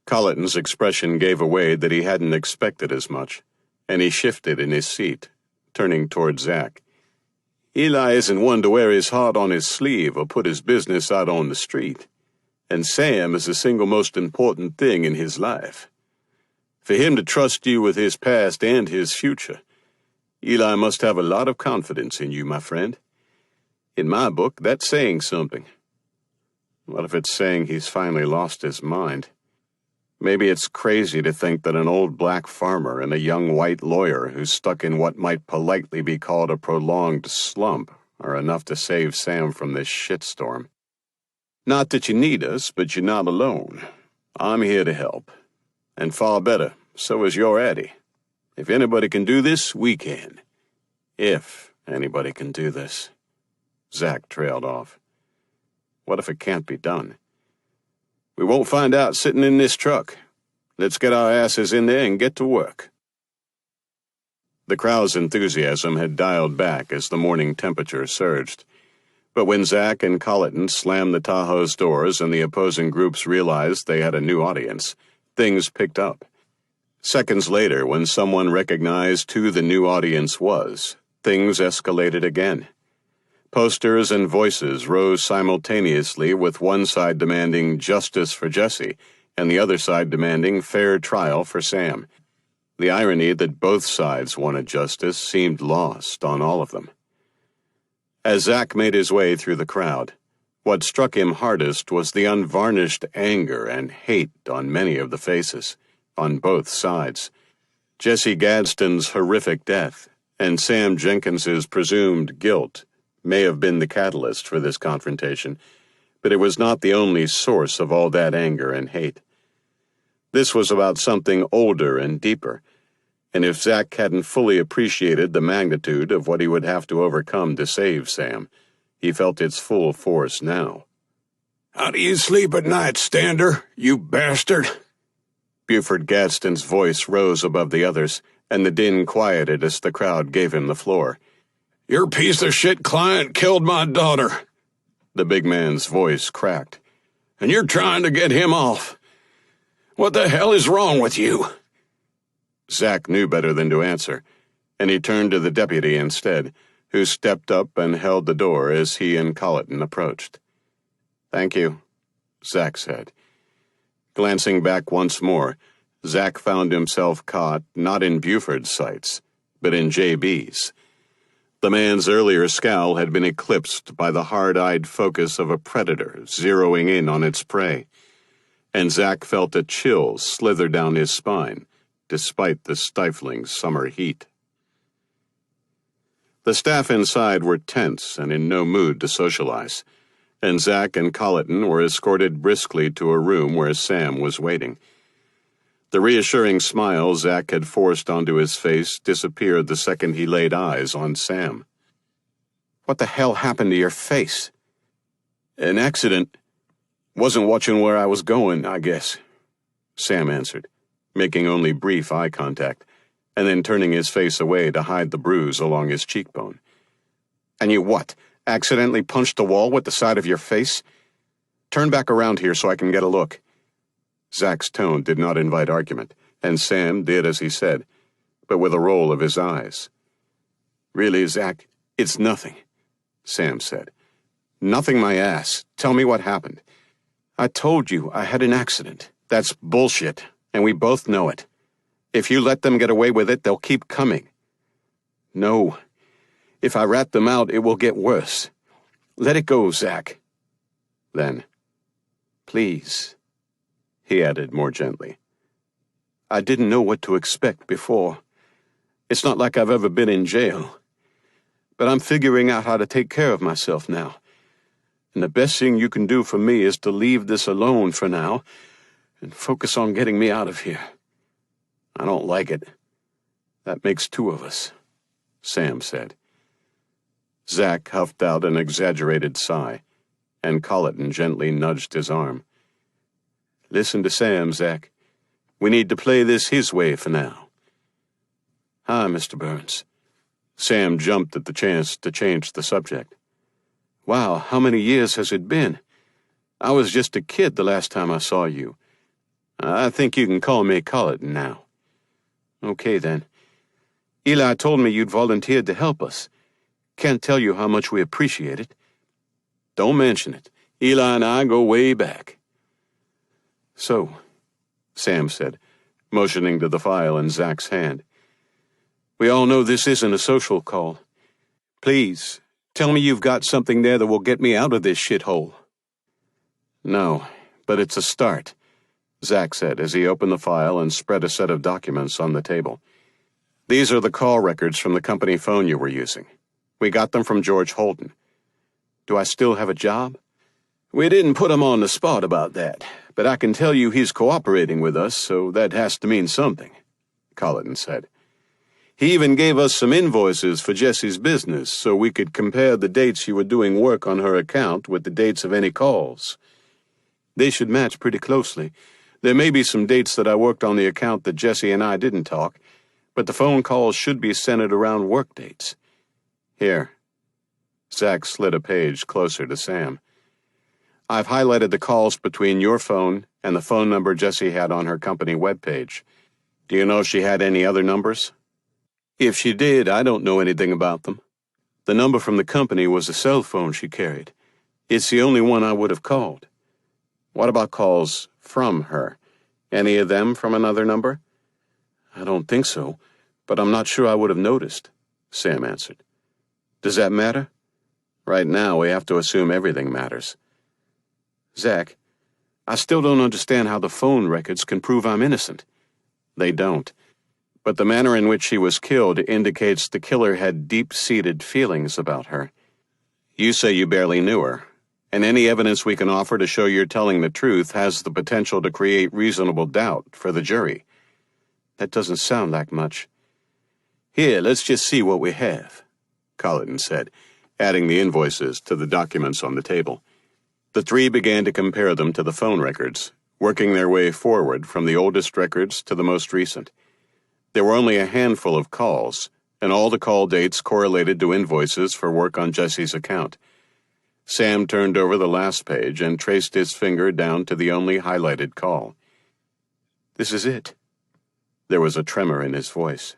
Speaker 1: Colleton's expression gave away that he hadn't expected as much, and he shifted in his seat, turning toward Zach. "Eli isn't one to wear his heart on his sleeve or put his business out on the street, and Sam is the single most important thing in his life. For him to trust you with his past and his future, Eli must have a lot of confidence in you, my friend. In my book, that's saying something." "What if it's saying he's finally lost his mind? Maybe it's crazy to think that an old black farmer and a young white lawyer who's stuck in what might politely be called a prolonged slump are enough to save Sam from this shitstorm. Not that you need us, but you're not alone. I'm here to help. And far better, so is your Addie. If anybody can do this, we can. If anybody can do this." Zach trailed off. "What if it can't be done?" "We won't find out sitting in this truck. Let's get our asses in there and get to work." The crowd's enthusiasm had dialed back as the morning temperature surged. But when Zach and Colleton slammed the Tahoe's doors and the opposing groups realized they had a new audience, things picked up. Seconds later, when someone recognized who the new audience was, things escalated again. Posters and voices rose simultaneously, with one side demanding justice for Jesse and the other side demanding fair trial for Sam. The irony that both sides wanted justice seemed lost on all of them. As Zach made his way through the crowd, What struck him hardest was the unvarnished anger and hate on many of the faces, on both sides. Jesse Gadsden's horrific death and Sam Jenkins's presumed guilt may have been the catalyst for this confrontation, but it was not the only source of all that anger and hate. This was about something older and deeper, and if Zach hadn't fully appreciated the magnitude of what he would have to overcome to save Sam, he felt its full force now.
Speaker 3: "How do you sleep at night, Stander, you bastard?"
Speaker 1: Buford Gadsden's voice rose above the others, and the din quieted as the crowd gave him the floor.
Speaker 3: "Your piece of shit client killed my daughter,"
Speaker 1: the big man's voice cracked.
Speaker 3: "and you're trying to get him off. What the hell is wrong with you?"
Speaker 1: Zach knew better than to answer, and he turned to the deputy instead, who stepped up and held the door as he and Colleton approached. "Thank you," Zach said. Glancing back once more, Zach found himself caught not in Buford's sights, but in J.B.'s. The man's earlier scowl had been eclipsed by the hard-eyed focus of a predator zeroing in on its prey, and Zach felt a chill slither down his spine, despite the stifling summer heat. The staff inside were tense and in no mood to socialize, and Zach and Colleton were escorted briskly to a room where Sam was waiting. The reassuring smile Zach had forced onto his face disappeared the second he laid eyes on Sam.
Speaker 2: "What the hell happened to your face?"
Speaker 3: "An accident. Wasn't watching where I was going, I guess," Sam answered, making only brief eye contact, and then turning his face away to hide the bruise along his cheekbone.
Speaker 2: "And you what, accidentally punched the wall with the side of your face? Turn back around here so I can get a look."
Speaker 1: Zach's tone did not invite argument, and Sam did as he said, but with a roll of his eyes.
Speaker 3: "Really, Zach, it's nothing," Sam said.
Speaker 2: "Nothing my ass. Tell me what happened." "I told you I had an accident. That's bullshit, and we both know it. If you let them get away with it, they'll keep coming." "No. If I rat them out, it will get worse. Let it go, Zach."
Speaker 1: Then,
Speaker 2: "Please,"
Speaker 1: he added more gently.
Speaker 2: "I didn't know what to expect before. It's not like I've ever been in jail. But I'm figuring out how to take care of myself now. And the best thing you can do for me is to leave this alone for now and focus on getting me out of here. I don't like it. That makes two of us,"
Speaker 1: Sam said. Zach huffed out an exaggerated sigh, and Colleton gently nudged his arm.
Speaker 2: "Listen to Sam, Zach. We need to play this his way for now." "Hi, Mr. Burns."
Speaker 1: Sam jumped at the chance to change the subject.
Speaker 2: "Wow, how many years has it been? I was just a kid the last time I saw you. I think you can call me Colleton now." "Okay, then. Eli told me you'd volunteered to help us. Can't tell you how much we appreciate it."
Speaker 3: "Don't mention it. Eli and I go way back."
Speaker 1: "So," Sam said, motioning to the file in Zach's hand,
Speaker 2: "we all know this isn't a social call. Please, tell me you've got something there that will get me out of this shithole."
Speaker 1: "No, but it's a start," Zach said as he opened the file and spread a set of documents on the table. "These are the call records from the company phone you were using. We got them from George Holden.
Speaker 2: Do I still have a job?"
Speaker 3: "We didn't put him on the spot about that, but I can tell you he's cooperating with us, so that has to mean something," Colleton said. "He even gave us some invoices for Jessie's business so we could compare the dates you were doing work on her account with the dates of any calls. They should match pretty closely. There may be some dates that I worked on the account that Jessie and I didn't talk, but the phone calls should be centered around work dates."
Speaker 1: "Here." Zach slid a page closer to Sam.
Speaker 2: "I've highlighted the calls between your phone and the phone number Jessie had on her company webpage.
Speaker 1: Do you know if she had any other numbers?"
Speaker 3: "If she did, I don't know anything about them. The number from the company was a cell phone she carried. It's the only one I would have called."
Speaker 1: "What about calls from her? Any of them from another number?"
Speaker 3: "I don't think so, but I'm not sure I would have noticed," Sam answered. "Does that matter?"
Speaker 1: "Right now, we have to assume everything matters.
Speaker 2: Zach, I still don't understand how the phone records can prove I'm innocent. They don't. But the manner in which she was killed indicates the killer had deep-seated feelings about her. You say you barely knew her, and any evidence we can offer to show you're telling the truth has the potential to create reasonable doubt for the jury. That doesn't sound like much. Here, let's just see what we have, Colleton said, adding the invoices to the documents on the table. The three began to compare them to the phone records, working their way forward from the oldest records to the most recent. There were only a handful of calls, and all the call dates correlated to invoices for work on Jesse's account. Sam turned over the last page and traced his finger down to the only highlighted call. This is it. There was a tremor in his voice.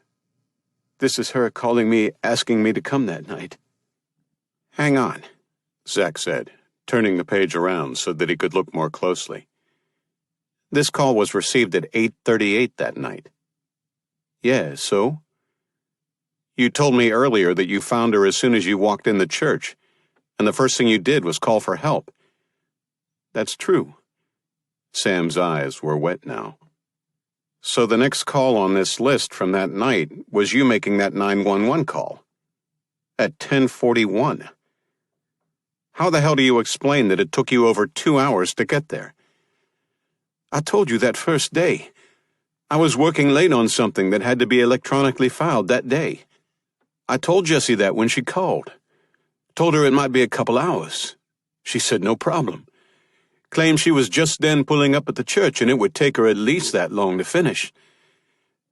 Speaker 2: This is her calling me, asking me to come that night. Hang on, Zach said, turning the page around so that he could look more closely. This call was received at 8:38 that night. Yeah, so? You told me earlier that you found her as soon as you walked in the church, and the first thing you did was call for help. That's true. Sam's eyes were wet now. So the next call on this list from that night was you making that 911 call. At 10:41. How the hell do you explain that it took you over 2 hours to get there? I told you that first day. I was working late on something that had to be electronically filed that day. I told Jessie that when she called. Told her it might be a couple hours. She said no problem. Claimed she was just then pulling up at the church and it would take her at least that long to finish.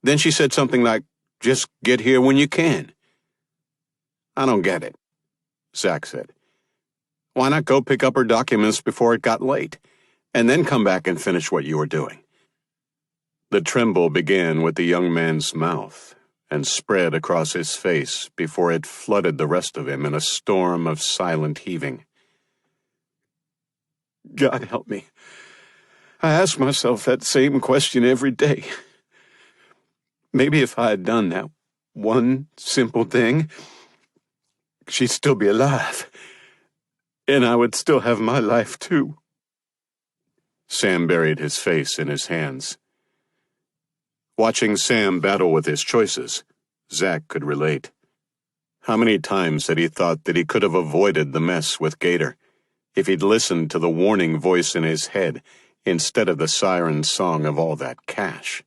Speaker 2: Then she said something like, just get here when you can. I don't get it, Zach said. Why not go pick up her documents before it got late, and then come back and finish what you were doing? The tremble began with the young man's mouth and spread across his face before it flooded the rest of him in a storm of silent heaving. God help me. I ask myself that same question every day. Maybe if I had done that one simple thing, she'd still be alive. And I would still have my life, too. Sam buried his face in his hands. Watching Sam battle with his choices, Zach could relate. How many times had he thought that he could have avoided the mess with Gator if he'd listened to the warning voice in his head instead of the siren song of all that cash?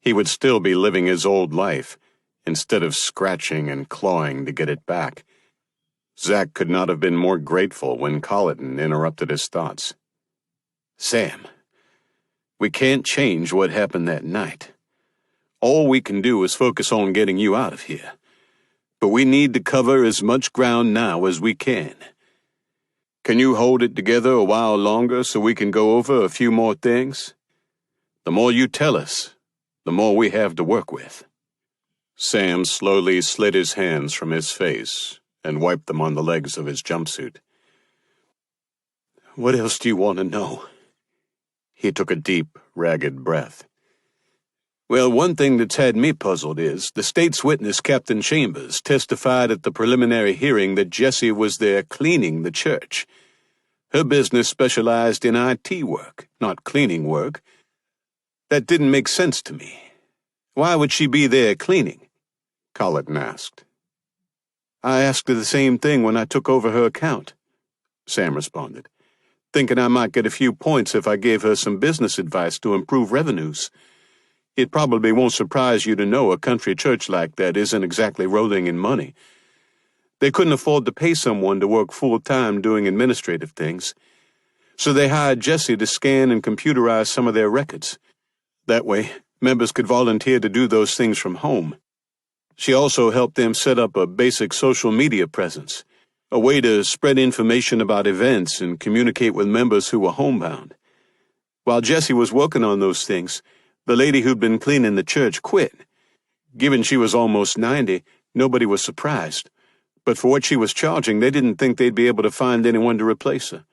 Speaker 2: He would still be living his old life instead of scratching and clawing to get it back. Zach could not have been more grateful when Colleton interrupted his thoughts. Sam, we can't change what happened that night. All we can do is focus on getting you out of here. But we need to cover as much ground now as we can. Can you hold it together a while longer so we can go over a few more things? The more you tell us, the more we have to work with. Sam slowly slid his hands from his face and wiped them on the legs of his jumpsuit. What else do you want to know? He took a deep, ragged breath. Well, one thing that's had me puzzled is the state's witness, Captain Chambers, testified at the preliminary hearing that Jessie was there cleaning the church. Her business specialized in IT work, not cleaning work. That didn't make sense to me. Why would she be there cleaning? Colleton asked. I asked her the same thing when I took over her account, Sam responded, thinking I might get a few points if I gave her some business advice to improve revenues. It probably won't surprise you to know a country church like that isn't exactly rolling in money. They couldn't afford to pay someone to work full-time doing administrative things, so they hired Jessie to scan and computerize some of their records. That way, members could volunteer to do those things from home. She also helped them set up a basic social media presence, a way to spread information about events and communicate with members who were homebound. While Jessie was working on those things, the lady who'd been cleaning the church quit. Given she was almost 90, nobody was surprised. But for what she was charging, they didn't think they'd be able to find anyone to replace her.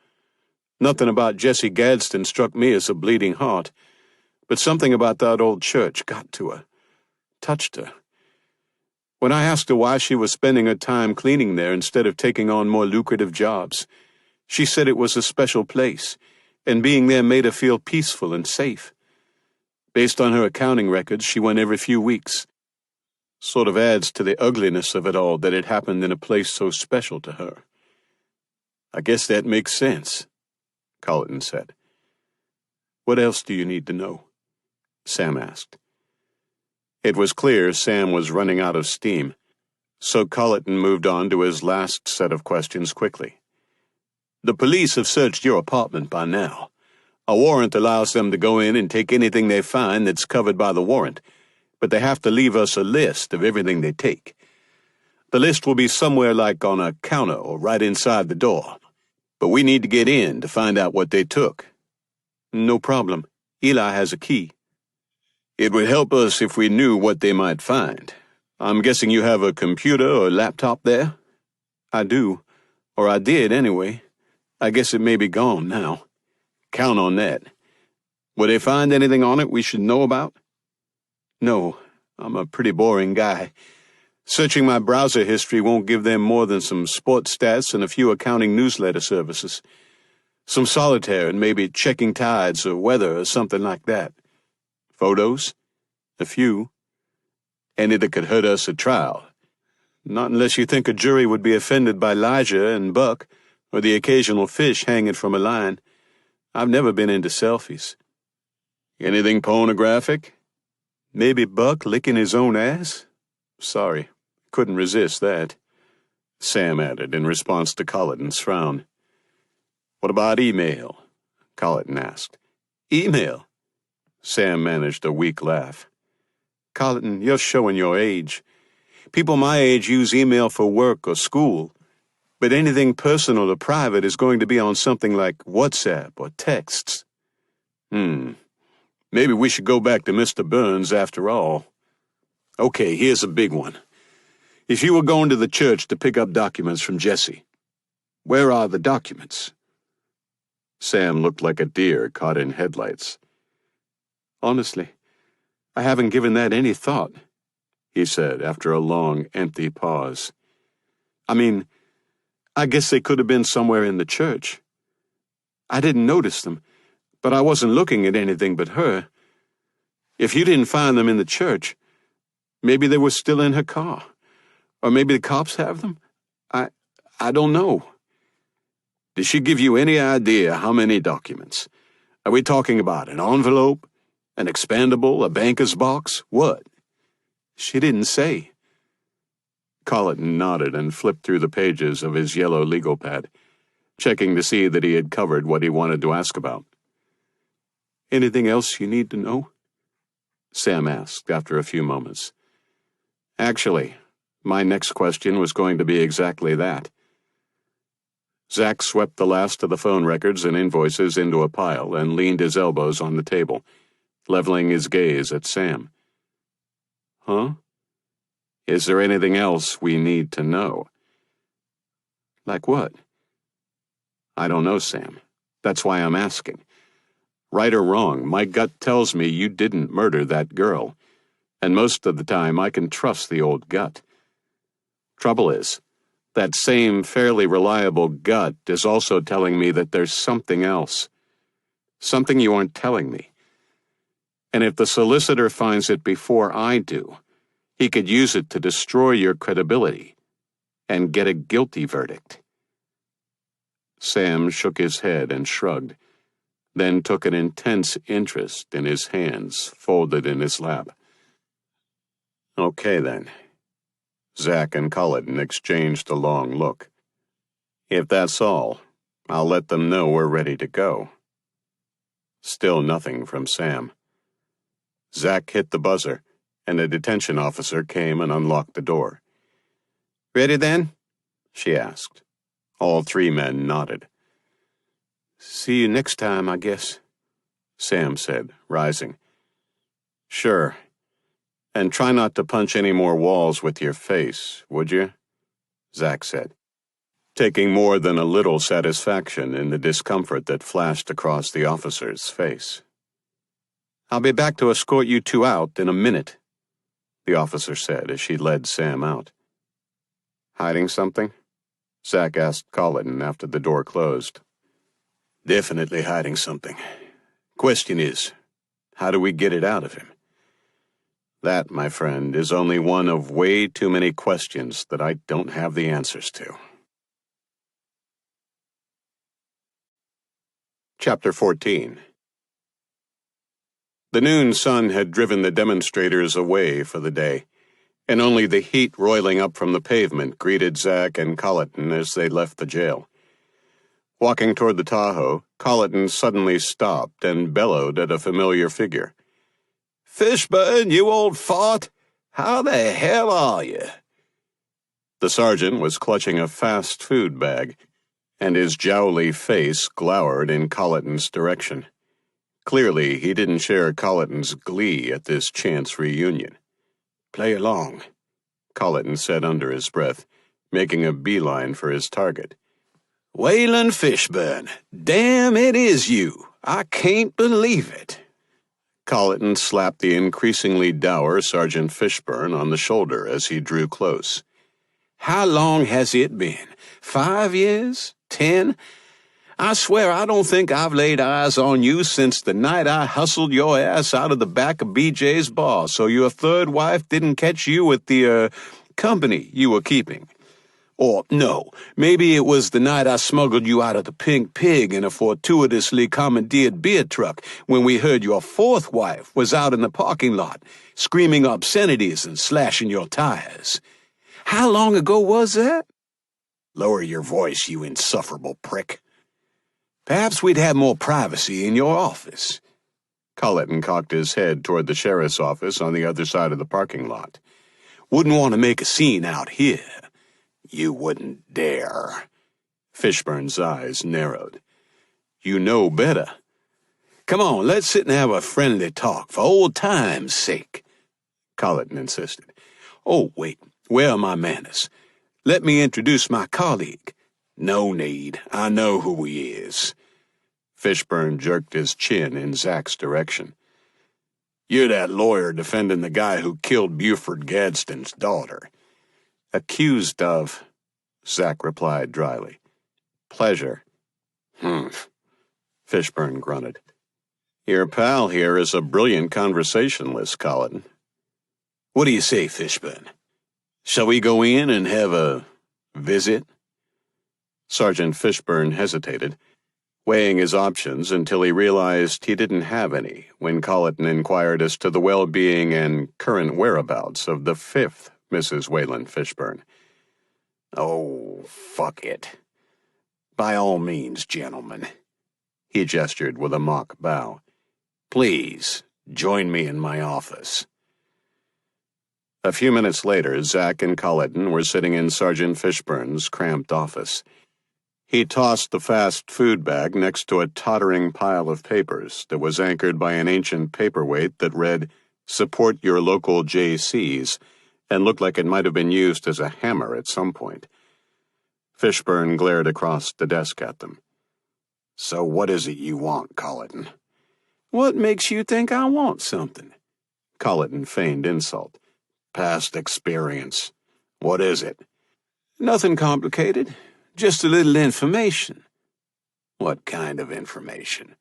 Speaker 2: Nothing about Jessie Gadsden struck me as a bleeding heart, but something about that old church got to her, touched her. When I asked her why she was spending her time cleaning there instead of taking on more lucrative jobs, She said it was a special place, and being there made her feel peaceful and safe. Based on her accounting records, she went every few weeks. Sort of adds to the ugliness of it all that it happened in a place so special to her. I guess that makes sense, Colleton said. What else do you need to know? Sam asked. It was clear Sam was running out of steam, so Colleton moved on to his last set of questions quickly. The police have searched your apartment by now. A warrant allows them to go in and take anything they find that's covered by the warrant, but they have to leave us a list of everything they take. The list will be somewhere like on a counter or right inside the door, but we need to get in to find out what they took. No problem. Eli has a key. It would help us if we knew what they might find. I'm guessing you have a computer or laptop there? I do. Or I did, anyway. I guess it may be gone now. Count on that. Will they find anything on it we should know about? No, I'm a pretty boring guy. Searching my browser history won't give them more than some sports stats and a few accounting newsletter services. Some solitaire and maybe checking tides or weather or something like that. Photos? A few. Any that could hurt us at trial. Not unless you think a jury would be offended by Elijah and Buck, or the occasional fish hanging from a line. I've never been into selfies. Anything pornographic? Maybe Buck licking his own ass? Sorry, couldn't resist that, Sam added in response to Colleton's frown. What about email? Colleton asked. Email? Sam managed a weak laugh. Colleton, you're showing your age. People my age use email for work or school, but anything personal or private is going to be on something like WhatsApp or texts. Maybe we should go back to Mr. Burns after all. Okay, here's a big one. If you were going to the church to pick up documents from Jesse, where are the documents? Sam looked like a deer caught in headlights. Honestly, I haven't given that any thought, he said after a long, empty pause. I mean, I guess they could have been somewhere in the church. I didn't notice them, but I wasn't looking at anything but her. If you didn't find them in the church, maybe they were still in her car. Or maybe the cops have them? I don't know. Did she give you any idea how many documents? Are we talking about an envelope, an expandable, a banker's box? What? She didn't say. Colleton nodded and flipped through the pages of his yellow legal pad, checking to see that he had covered what he wanted to ask about. Anything else you need to know? Sam asked after a few moments. Actually, my next question was going to be exactly that. Zach swept the last of the phone records and invoices into a pile and leaned his elbows on the table, leveling his gaze at Sam. Huh? Is there anything else we need to know? Like what? I don't know, Sam. That's why I'm asking. Right or wrong, my gut tells me you didn't murder that girl, and most of the time I can trust the old gut. Trouble is, that same fairly reliable gut is also telling me that there's something else. Something you aren't telling me. And if the solicitor finds it before I do, he could use it to destroy your credibility and get a guilty verdict. Sam shook his head and shrugged, then took an intense interest in his hands folded in his lap. Okay, then. Zach and Colleton exchanged a long look. If that's all, I'll let them know we're ready to go. Still nothing from Sam. Zach hit the buzzer, and a detention officer came and unlocked the door. Ready then? She asked. All three men nodded. See you next time, I guess, Sam said, rising. Sure. And try not to punch any more walls with your face, would you? Zach said, taking more than a little satisfaction in the discomfort that flashed across the officer's face. I'll be back to escort you two out in a minute, the officer said as she led Sam out. Hiding something?
Speaker 1: Zack asked Colleton after the door closed.
Speaker 2: Definitely hiding something. Question is, how do we get it out of him?
Speaker 1: That, my friend, is only one of way too many questions that I don't have the answers to. Chapter 14. The noon sun had driven the demonstrators away for the day, and only the heat roiling up from the pavement greeted Zack and Colleton as they left the jail. Walking toward the Tahoe, Colleton suddenly stopped and bellowed at a familiar figure.
Speaker 3: "Fishburne, you old fart! How the hell are you?"
Speaker 1: The sergeant was clutching a fast food bag, and his jowly face glowered in Colleton's direction. Clearly, he didn't share Colleton's glee at this chance reunion.
Speaker 2: Play along,
Speaker 1: Colleton said under his breath, making a beeline for his target.
Speaker 3: "Waylon Fishburne, damn, it is you. I can't believe it."
Speaker 1: Colleton slapped the increasingly dour Sergeant Fishburne on the shoulder as he drew close.
Speaker 3: "How long has it been? 5 years? 10? I swear I don't think I've laid eyes on you since the night I hustled your ass out of the back of BJ's bar so your third wife didn't catch you with the, company you were keeping. Or, no, maybe it was the night I smuggled you out of the Pink Pig in a fortuitously commandeered beer truck when we heard your fourth wife was out in the parking lot, screaming obscenities and slashing your tires. How long ago was that?"
Speaker 2: Lower your voice, you insufferable prick.
Speaker 3: "Perhaps we'd have more privacy in your office."
Speaker 1: Colleton cocked his head toward the sheriff's office on the other side of the parking lot.
Speaker 3: "Wouldn't want to make a scene out here."
Speaker 2: You wouldn't dare.
Speaker 1: Fishburne's eyes narrowed. "You know better."
Speaker 3: "Come on, let's sit and have a friendly talk, for old time's sake,"
Speaker 1: Colleton insisted.
Speaker 3: "Oh, wait, where are my manners? Let me introduce my colleague."
Speaker 2: "No need. I know who he is."
Speaker 1: Fishburne jerked his chin in Zack's direction.
Speaker 2: "You're that lawyer defending the guy who killed Buford Gadsden's daughter."
Speaker 1: "Accused of," Zack replied dryly. "Pleasure."
Speaker 2: "Humph,"
Speaker 1: Fishburne grunted. "Your pal here is a brilliant conversationalist, Colleton."
Speaker 3: "What do you say, Fishburne? Shall we go in and have a visit?"
Speaker 1: Sergeant Fishburne hesitated, weighing his options until he realized he didn't have any when Colleton inquired as to the well-being and current whereabouts of the fifth Mrs. Waylon Fishburne.
Speaker 2: "Oh, fuck it. By all means, gentlemen."
Speaker 1: He gestured with a mock bow.
Speaker 2: "Please, join me in my office."
Speaker 1: A few minutes later, Zack and Colleton were sitting in Sergeant Fishburne's cramped office. He tossed the fast food bag next to a tottering pile of papers that was anchored by an ancient paperweight that read, "Support your local JCs," and looked like it might have been used as a hammer at some point. Fishburne glared across the desk at them.
Speaker 2: "So what is it you want, Colleton?"
Speaker 3: "What makes you think I want something?"
Speaker 1: Colleton feigned insult.
Speaker 2: "Past experience. What is it?"
Speaker 3: "Nothing complicated. Just a little information."
Speaker 2: "What kind of information?"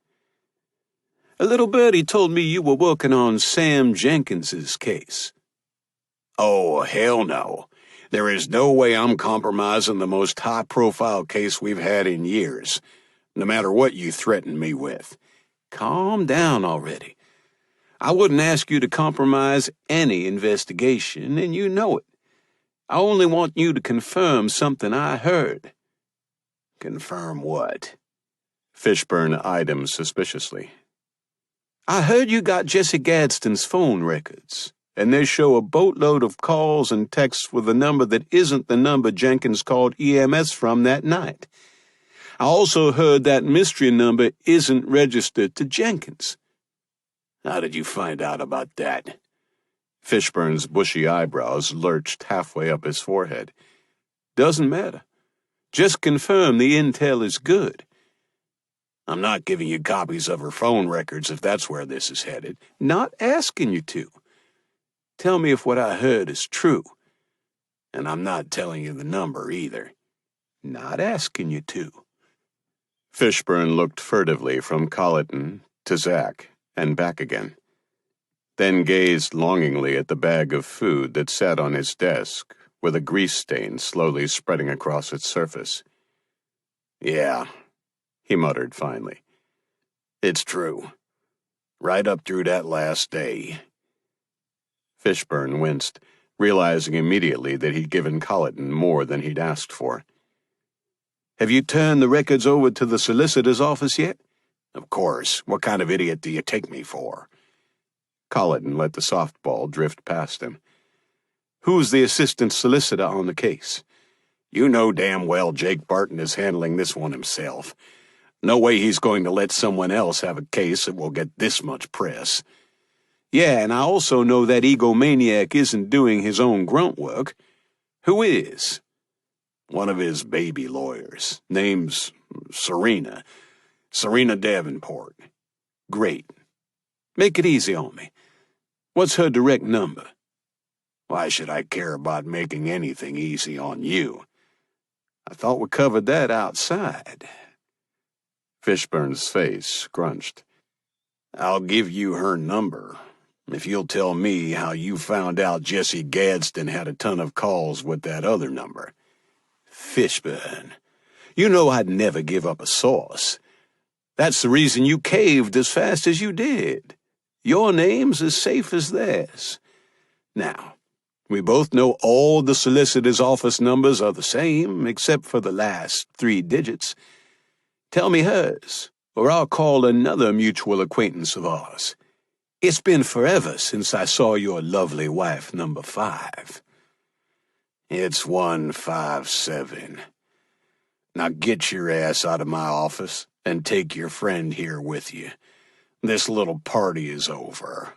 Speaker 3: "A little birdie told me you were working on Sam Jenkins's case."
Speaker 2: "Oh, hell no. There is no way I'm compromising the most high-profile case we've had in years, no matter what you threaten me with."
Speaker 3: "Calm down already. I wouldn't ask you to compromise any investigation, and you know it. I only want you to confirm something I heard."
Speaker 2: "Confirm what?"
Speaker 1: Fishburne eyed him suspiciously.
Speaker 3: "I heard you got Jesse Gadsden's phone records, and they show a boatload of calls and texts with a number that isn't the number Jenkins called EMS from that night. I also heard that mystery number isn't registered to Jenkins."
Speaker 2: "How did you find out about that?"
Speaker 1: Fishburne's bushy eyebrows lurched halfway up his forehead.
Speaker 3: "Doesn't matter. Just confirm the intel is good."
Speaker 2: "I'm not giving you copies of her phone records if that's where this is headed."
Speaker 3: "Not asking you to. Tell me if what I heard is true."
Speaker 2: "And I'm not telling you the number either." Not asking you to."
Speaker 1: Fishburne looked furtively from Colleton to Zack and back again, then gazed longingly at the bag of food that sat on his desk, with a grease stain slowly spreading across its surface.
Speaker 3: "Yeah,"
Speaker 1: he muttered finally.
Speaker 3: "It's true. Right up through that last day."
Speaker 1: Fishburne winced, realizing immediately that he'd given Colleton more than he'd asked for.
Speaker 2: "Have you turned the records over to the solicitor's office yet?"
Speaker 3: "Of course. What kind of idiot do you take me for?"
Speaker 1: Colleton let the softball drift past him.
Speaker 2: "Who's the assistant solicitor on the case?"
Speaker 3: "You know damn well Jake Barton is handling this one himself. No way he's going to let someone else have a case that will get this much press."
Speaker 2: "Yeah, and I also know that egomaniac isn't doing his own grunt work. Who is?"
Speaker 3: "One of his baby lawyers. Name's Serena Davenport."
Speaker 2: "Great. Make it easy on me. What's her direct number?"
Speaker 3: "Why should I care about making anything easy on you?"
Speaker 2: "I thought we covered that outside."
Speaker 1: Fishburne's face scrunched.
Speaker 3: "I'll give you her number, if you'll tell me how you found out Jesse Gadsden had a ton of calls with that other number."
Speaker 2: "Fishburne, you know I'd never give up a source. That's the reason you caved as fast as you did. Your name's as safe as theirs. Now, we both know all the solicitor's office numbers are the same, except for the last 3 digits. Tell me hers, or I'll call another mutual acquaintance of ours. It's been forever since I saw your lovely wife, number 5.
Speaker 3: "It's 157. Now get your ass out of my office and take your friend here with you. This little party is over."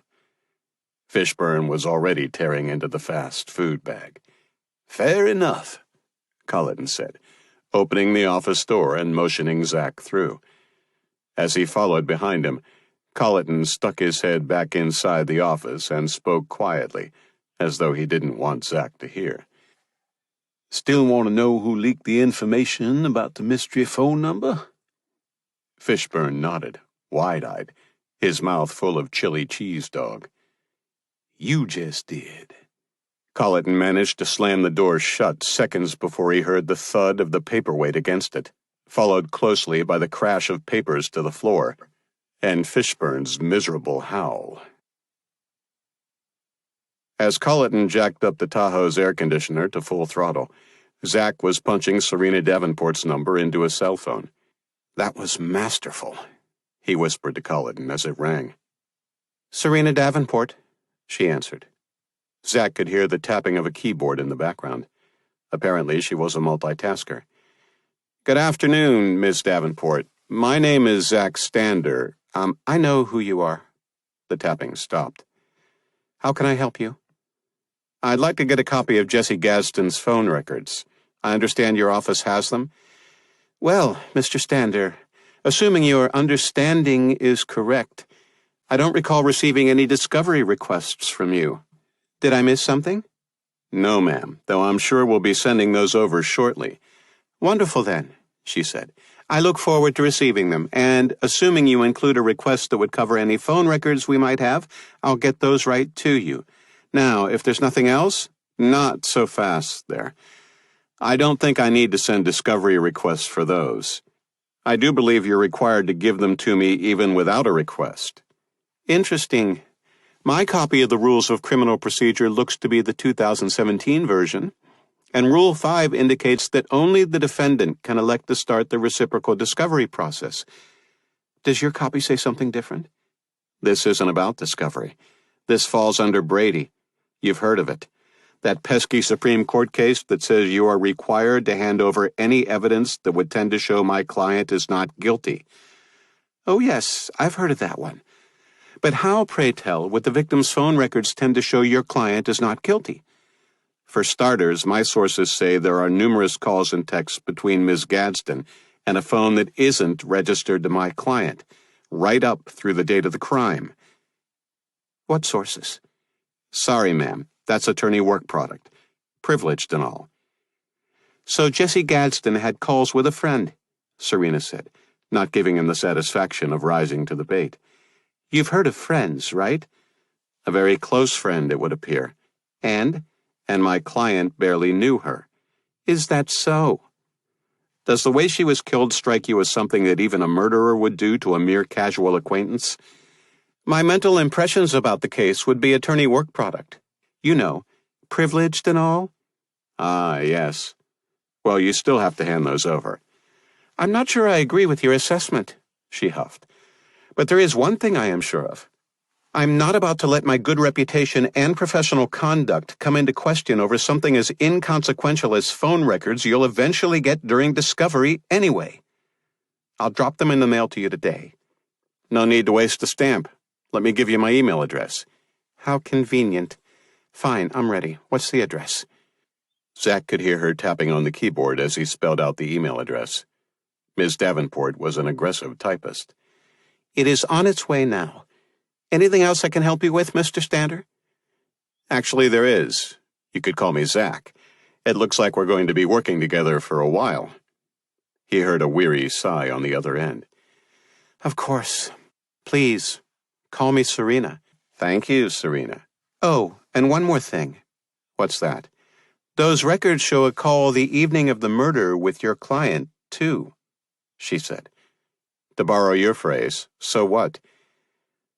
Speaker 1: Fishburne was already tearing into the fast food bag.
Speaker 2: "Fair enough,"
Speaker 1: Colleton said, opening the office door and motioning Zack through. As he followed behind him, Colleton stuck his head back inside the office and spoke quietly, as though he didn't want Zack to hear.
Speaker 2: "Still want to know who leaked the information about the mystery phone number?"
Speaker 1: Fishburne nodded, wide-eyed, his mouth full of chili cheese dog.
Speaker 2: "You just did."
Speaker 1: Colleton managed to slam the door shut seconds before he heard the thud of the paperweight against it, followed closely by the crash of papers to the floor, and Fishburne's miserable howl. As Colleton jacked up the Tahoe's air conditioner to full throttle, Zack was punching Serena Davenport's number into a cell phone.
Speaker 2: "That was masterful,"
Speaker 1: he whispered to Colleton as it rang.
Speaker 2: "Serena Davenport," she answered.
Speaker 1: Zack could hear the tapping of a keyboard in the background. Apparently she was a multitasker.
Speaker 2: "Good afternoon, Miss Davenport. My name is Zack Stander. I know who you are."
Speaker 1: The tapping stopped.
Speaker 2: "How can I help you?"
Speaker 1: "I'd like to get a copy of Jesse Gadsden's phone records. I understand your office has them?"
Speaker 2: "Well, Mr. Stander, assuming your understanding is correct, I don't recall receiving any discovery requests from you. Did I miss something?"
Speaker 1: "No, ma'am, though I'm sure we'll be sending those over shortly."
Speaker 2: "Wonderful, then," she said. "I look forward to receiving them, and assuming you include a request that would cover any phone records we might have, I'll get those right to you. Now, if there's nothing else—"
Speaker 1: "Not so fast there. I don't think I need to send discovery requests for those. I do believe you're required to give them to me even without a request."
Speaker 2: "Interesting. My copy of the Rules of Criminal Procedure looks to be the 2017 version, and Rule 5 indicates that only the defendant can elect to start the reciprocal discovery process. Does your copy say something different?"
Speaker 1: "This isn't about discovery. This falls under Brady. You've heard of it. That pesky Supreme Court case that says you are required to hand over any evidence that would tend to show my client is not guilty."
Speaker 2: "Oh, yes, I've heard of that one. But how, pray tell, would the victim's phone records tend to show your client is not guilty?"
Speaker 1: "For starters, my sources say there are numerous calls and texts between Ms. Gadsden and a phone that isn't registered to my client, right up through the date of the crime."
Speaker 2: "What sources?"
Speaker 1: "Sorry, ma'am, that's attorney work product. Privileged and all." So Jesse Gadsden had calls with a friend, Serena said, not giving him the satisfaction of rising to the bait. You've heard of friends, right? A very close friend, it would appear. And my client barely knew her. Is that so? Does the way she was killed strike you as something that even a murderer would do to a mere casual acquaintance? My mental impressions about the case would be attorney work product. You know, privileged and all. Ah, yes. Well, you still have to hand those over. I'm not sure I agree with your assessment, she huffed. But there is one thing I am sure of. I'm not about to let my good reputation and professional conduct come into question over something as inconsequential as phone records you'll eventually get during discovery anyway. I'll drop them in the mail to you today. No need to waste a stamp. Let me give you my email address. How convenient. Fine, I'm ready. What's the address? Zach could hear her tapping on the keyboard as he spelled out the email address. Ms. Davenport was an aggressive typist. It is on its way now. Anything else I can help you with, Mr. Stander? Actually, there is. You could call me Zach. It looks like we're going to be working together for a while. He heard a weary sigh on the other end. Of course. Please, call me Serena. Thank you, Serena. Oh, and one more thing. What's that? Those records show a call the evening of the murder with your client, too, she said. To borrow your phrase, so what?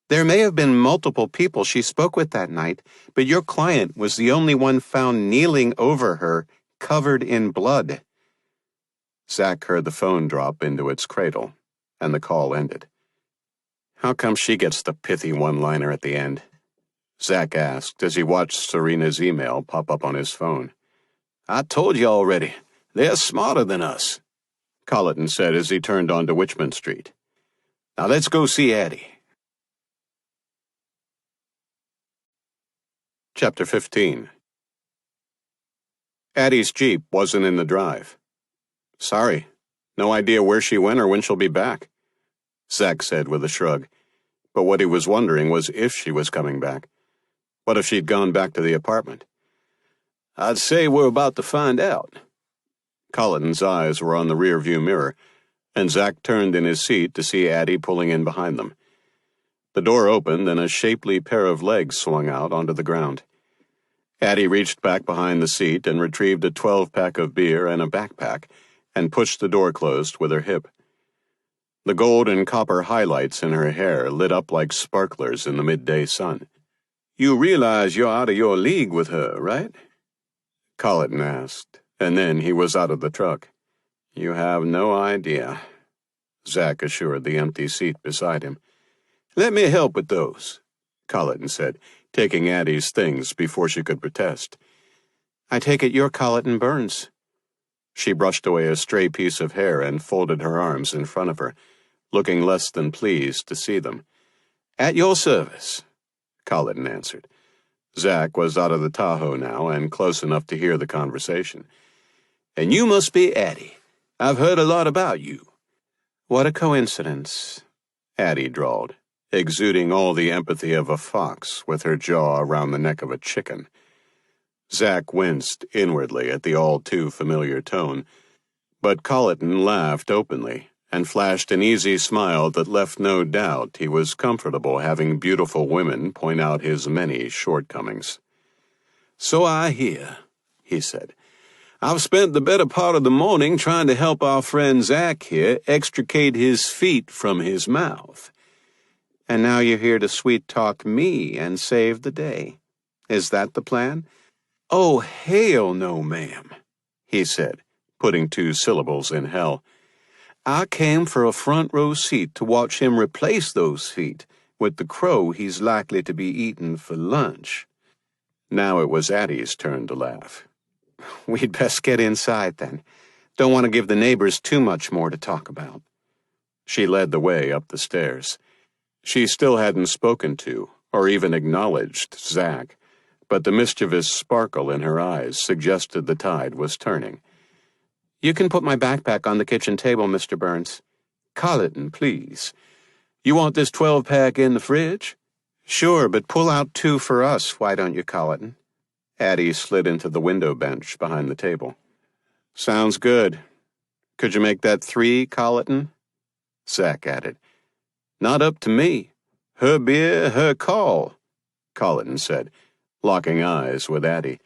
Speaker 1: There may have been multiple people she spoke with that night, but your client was the only one found kneeling over her, covered in blood. Zach heard the phone drop into its cradle, and the call ended. How come she gets the pithy one-liner at the end? Zach asked as he watched Serena's email pop up on his phone. I told you already, they're smarter than us, Colleton said as he turned onto Richmond Street. Now let's go see Addie. Chapter 15. Addie's Jeep wasn't in the drive. Sorry, no idea where she went or when she'll be back, Zach said with a shrug. But what he was wondering was if she was coming back. What if she'd gone back to the apartment? I'd say we're about to find out. Colleton's eyes were on the rear-view mirror, and Zach turned in his seat to see Addie pulling in behind them. The door opened and a shapely pair of legs swung out onto the ground. Addie reached back behind the seat and retrieved a 12-pack of beer and a backpack and pushed the door closed with her hip. The gold and copper highlights in her hair lit up like sparklers in the midday sun. You realize you're out of your league with her, right? Colleton asked, and then he was out of the truck. You have no idea, Zach assured the empty seat beside him. Let me help with those, Colleton said, taking Addie's things before she could protest. I take it you're Colleton Burns. She brushed away a stray piece of hair and folded her arms in front of her, looking less than pleased to see them. At your service, Colleton answered. Zach was out of the Tahoe now and close enough to hear the conversation. And you must be Addie. I've heard a lot about you. What a coincidence, Addie drawled, exuding all the empathy of a fox with her jaw around the neck of a chicken. Zach winced inwardly at the all-too-familiar tone, but Colleton laughed openly and flashed an easy smile that left no doubt he was comfortable having beautiful women point out his many shortcomings. So I hear, he said. I've spent the better part of the morning trying to help our friend Zach here extricate his feet from his mouth. And now you're here to sweet-talk me and save the day. Is that the plan? Oh, hell no, ma'am, he said, putting 2 syllables in hell. I came for a front-row seat to watch him replace those feet with the crow he's likely to be eating for lunch. Now it was Addie's turn to laugh. We'd best get inside, then. Don't want to give the neighbors too much more to talk about. She led the way up the stairs. She still hadn't spoken to, or even acknowledged, Zach, but the mischievous sparkle in her eyes suggested the tide was turning. You can put my backpack on the kitchen table, Mr. Burns. Colleton, please. You want this 12-pack in the fridge? Sure, but pull out 2 for us, why don't you, Colleton? Addie slid into the window bench behind the table. Sounds good. Could you make that 3, Colleton? Zack added. Not up to me. Her beer, her call, Colleton said, locking eyes with Addie.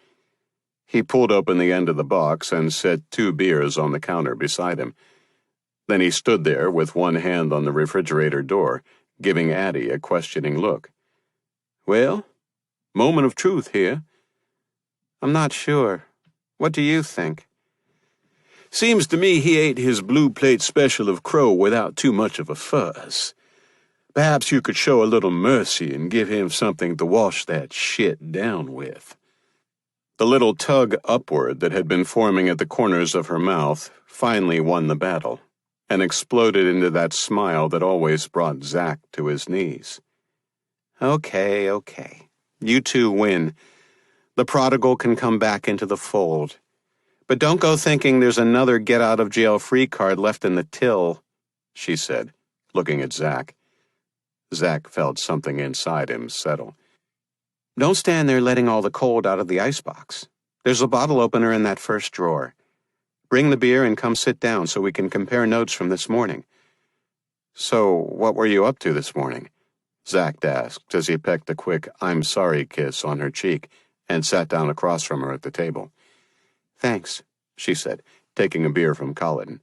Speaker 1: He pulled open the end of the box and set 2 beers on the counter beside him. Then he stood there with one hand on the refrigerator door, giving Addie a questioning look. Well, moment of truth here. I'm not sure. What do you think? Seems to me he ate his blue plate special of crow without too much of a fuss. Perhaps you could show a little mercy and give him something to wash that shit down with. The little tug upward that had been forming at the corners of her mouth finally won the battle, and exploded into that smile that always brought Zack to his knees. Okay. You 2 win. The prodigal can come back into the fold. But don't go thinking there's another get-out-of-jail-free card left in the till, she said, looking at Zack. Zack felt something inside him settle. Don't stand there letting all the cold out of the icebox. There's a bottle opener in that first drawer. Bring the beer and come sit down so we can compare notes from this morning. So, what were you up to this morning? Zack asked as he pecked a quick I'm sorry kiss on her cheek and sat down across from her at the table. Thanks, she said, taking a beer from Colleton.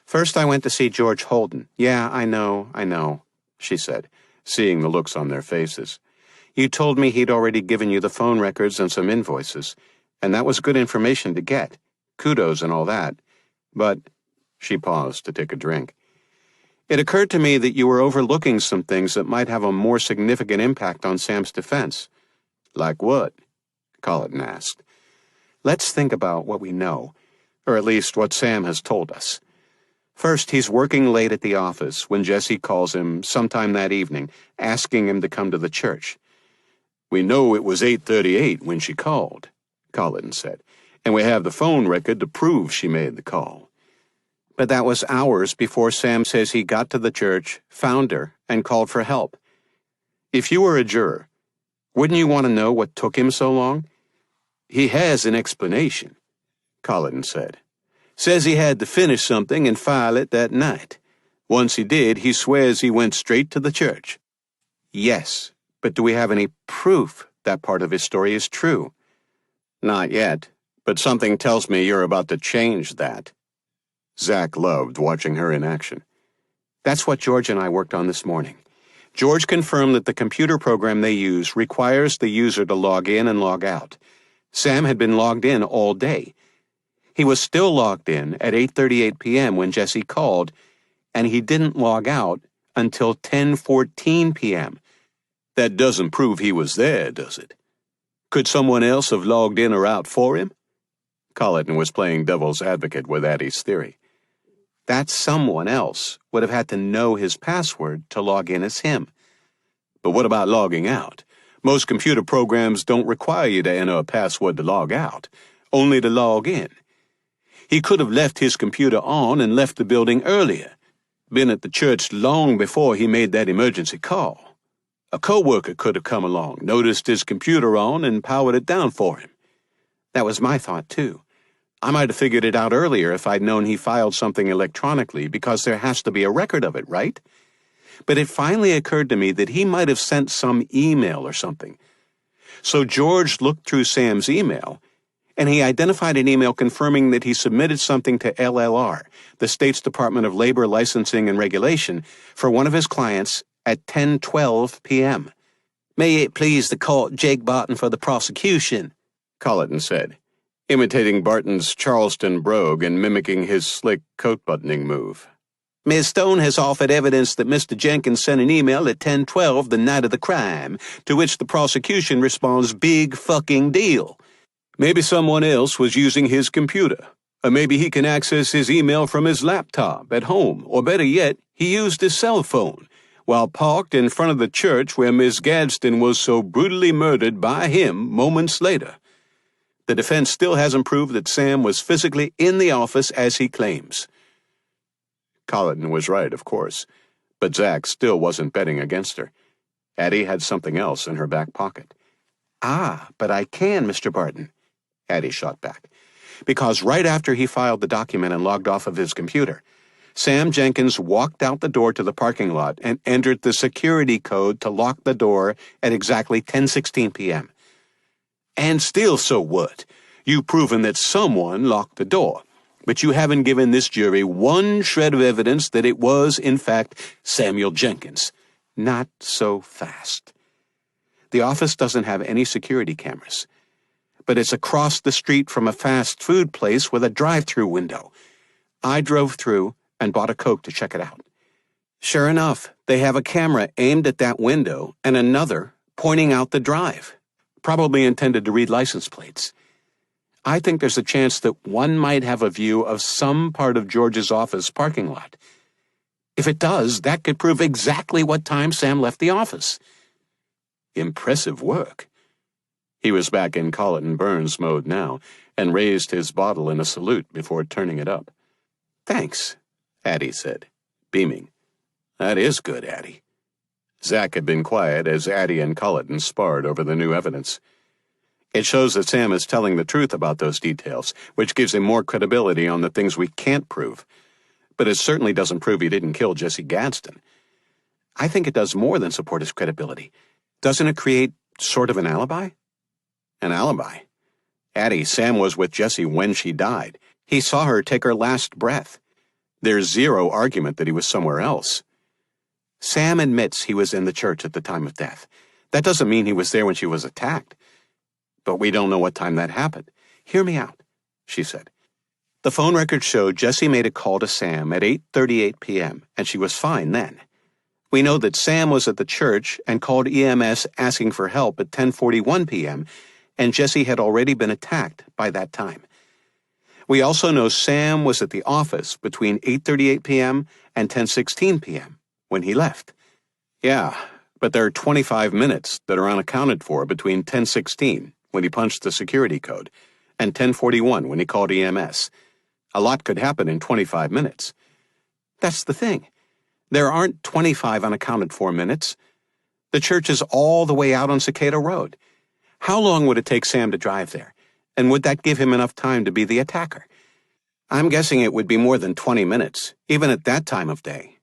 Speaker 1: First I went to see George Holden. Yeah, I know, she said, seeing the looks on their faces. You told me he'd already given you the phone records and some invoices, and that was good information to get. Kudos and all that. But, she paused to take a drink. It occurred to me that you were overlooking some things that might have a more significant impact on Sam's defense. Like what? Colleton asked. Let's think about what we know, or at least what Sam has told us. First, he's working late at the office when Jessie calls him sometime that evening, asking him to come to the church. We know it was 8:38 when she called, Colleton said, and we have the phone record to prove she made the call. But that was hours before Sam says he got to the church, found her, and called for help. If you were a juror, wouldn't you want to know what took him so long? He has an explanation, Colleton said. Says he had to finish something and file it that night. Once he did, he swears he went straight to the church. Yes, but do we have any proof that part of his story is true? Not yet, but something tells me you're about to change that. Zack loved watching her in action. That's what George and I worked on this morning. George confirmed that the computer program they use requires the user to log in and log out. Sam had been logged in all day. He was still logged in at 8:38 p.m. when Jessie called, and he didn't log out until 10:14 p.m. That doesn't prove he was there, does it? Could someone else have logged in or out for him? Colleton was playing devil's advocate with Addie's theory. That someone else would have had to know his password to log in as him. But what about logging out? Most computer programs don't require you to enter a password to log out, only to log in. He could have left his computer on and left the building earlier, been at the church long before he made that emergency call. A coworker could have come along, noticed his computer on, and powered it down for him. That was my thought, too. I might have figured it out earlier if I'd known he filed something electronically, because there has to be a record of it, right? But it finally occurred to me that he might have sent some email or something. So George looked through Sam's email, and he identified an email confirming that he submitted something to LLR, the State's Department of Labor Licensing and Regulation, for one of his clients at 10:12 p.m. May it please the court, Jake Barton for the prosecution, Colleton said, imitating Barton's Charleston brogue and mimicking his slick coat-buttoning move. Ms. Stone has offered evidence that Mr. Jenkins sent an email at 10:12 the night of the crime, to which the prosecution responds, big fucking deal. Maybe someone else was using his computer, or maybe he can access his email from his laptop at home, or better yet, he used his cell phone, while parked in front of the church where Miss Gadsden was so brutally murdered by him moments later. The defense still hasn't proved that Sam was physically in the office as he claims. Colleton was right, of course, but Zack still wasn't betting against her. Addie had something else in her back pocket. Ah, but I can, Mr. Barton, Addie shot back. because right after he filed the document and logged off of his computer, Sam Jenkins walked out the door to the parking lot and entered the security code to lock the door at exactly 10:16 p.m. And still, so what? You've proven that someone locked the door, but you haven't given this jury one shred of evidence that it was, in fact, Samuel Jenkins. Not so fast. The office doesn't have any security cameras, but it's across the street from a fast food place with a drive-through window. I drove through and bought a Coke to check it out. Sure enough, they have a camera aimed at that window and another pointing out the drive, probably intended to read license plates. I think there's a chance that one might have a view of some part of George's office parking lot. If it does, that could prove exactly what time Sam left the office. Impressive work. He was back in Colleton Burns mode now and raised his bottle in a salute before turning it up. Thanks, Addie said, beaming. That is good, Addie. Zach had been quiet as Addie and Colleton sparred over the new evidence. It shows that Sam is telling the truth about those details, which gives him more credibility on the things we can't prove. But it certainly doesn't prove he didn't kill Jesse Gadsden. I think it does more than support his credibility. Doesn't it create sort of an alibi? An alibi? Addie, Sam was with Jesse when she died. He saw her take her last breath. There's zero argument that he was somewhere else. Sam admits he was in the church at the time of death. That doesn't mean he was there when she was attacked. But we don't know what time that happened. Hear me out, she said. The phone records show Jesse made a call to Sam at 8:38 p.m., and she was fine then. We know that Sam was at the church and called EMS asking for help at 10:41 p.m., and Jesse had already been attacked by that time. We also know Sam was at the office between 8:38 p.m. and 10:16 p.m. when he left. Yeah, but there are 25 minutes that are unaccounted for between 10:16 when he punched the security code and 10:41 when he called EMS. A lot could happen in 25 minutes. That's the thing. There aren't 25 unaccounted for minutes. The church is all the way out on Cicada Road. How long would it take Sam to drive there? And would that give him enough time to be the attacker? I'm guessing it would be more than 20 minutes, even at that time of day.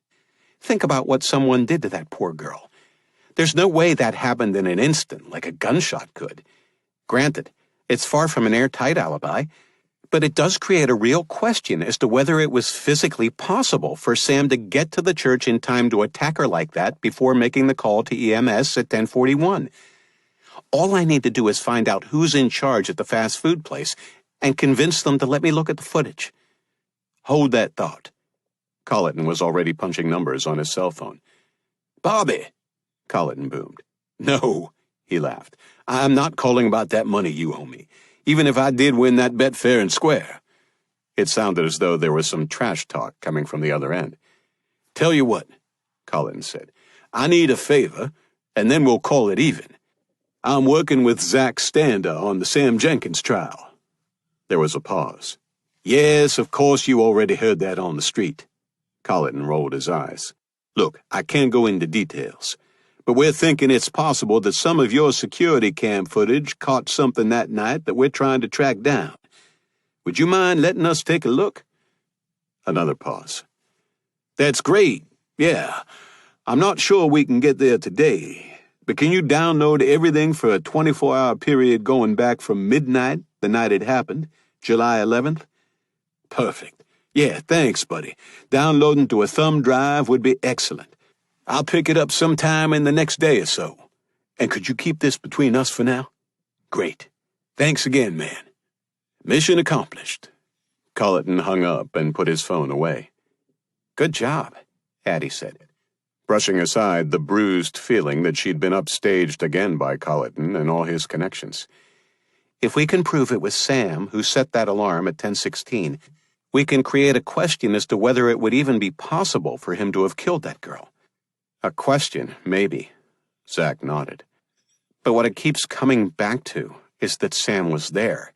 Speaker 1: Think about what someone did to that poor girl. There's no way that happened in an instant, like a gunshot could. Granted, it's far from an airtight alibi, but it does create a real question as to whether it was physically possible for Sam to get to the church in time to attack her like that before making the call to EMS at 10:41. All I need to do is find out who's in charge at the fast food place and convince them to let me look at the footage. Hold that thought. Colleton was already punching numbers on his cell phone. Bobby, Colleton boomed. No, he laughed. I'm not calling about that money you owe me, even if I did win that bet fair and square. It sounded as though there was some trash talk coming from the other end. Tell you what, Colleton said. I need a favor, and then we'll call it even. I'm working with Zach Stander on the Sam Jenkins trial. There was a pause. Yes, of course you already heard that on the street. Colleton rolled his eyes. Look, I can't go into details, but we're thinking it's possible that some of your security cam footage caught something that night that we're trying to track down. Would you mind letting us take a look? Another pause. That's great, yeah. I'm not sure we can get there today, but can you download everything for a 24-hour period going back from midnight, the night it happened, July 11th? Perfect. Yeah, thanks, buddy. Downloading to a thumb drive would be excellent. I'll pick it up sometime in the next day or so. And could you keep this between us for now? Great. Thanks again, man. Mission accomplished. Colleton hung up and put his phone away. Good job, Addie said, brushing aside the bruised feeling that she'd been upstaged again by Colleton and all his connections. If we can prove it was Sam who set that alarm at 10:16, we can create a question as to whether it would even be possible for him to have killed that girl. A question, maybe. Zach nodded. But what it keeps coming back to is that Sam was there,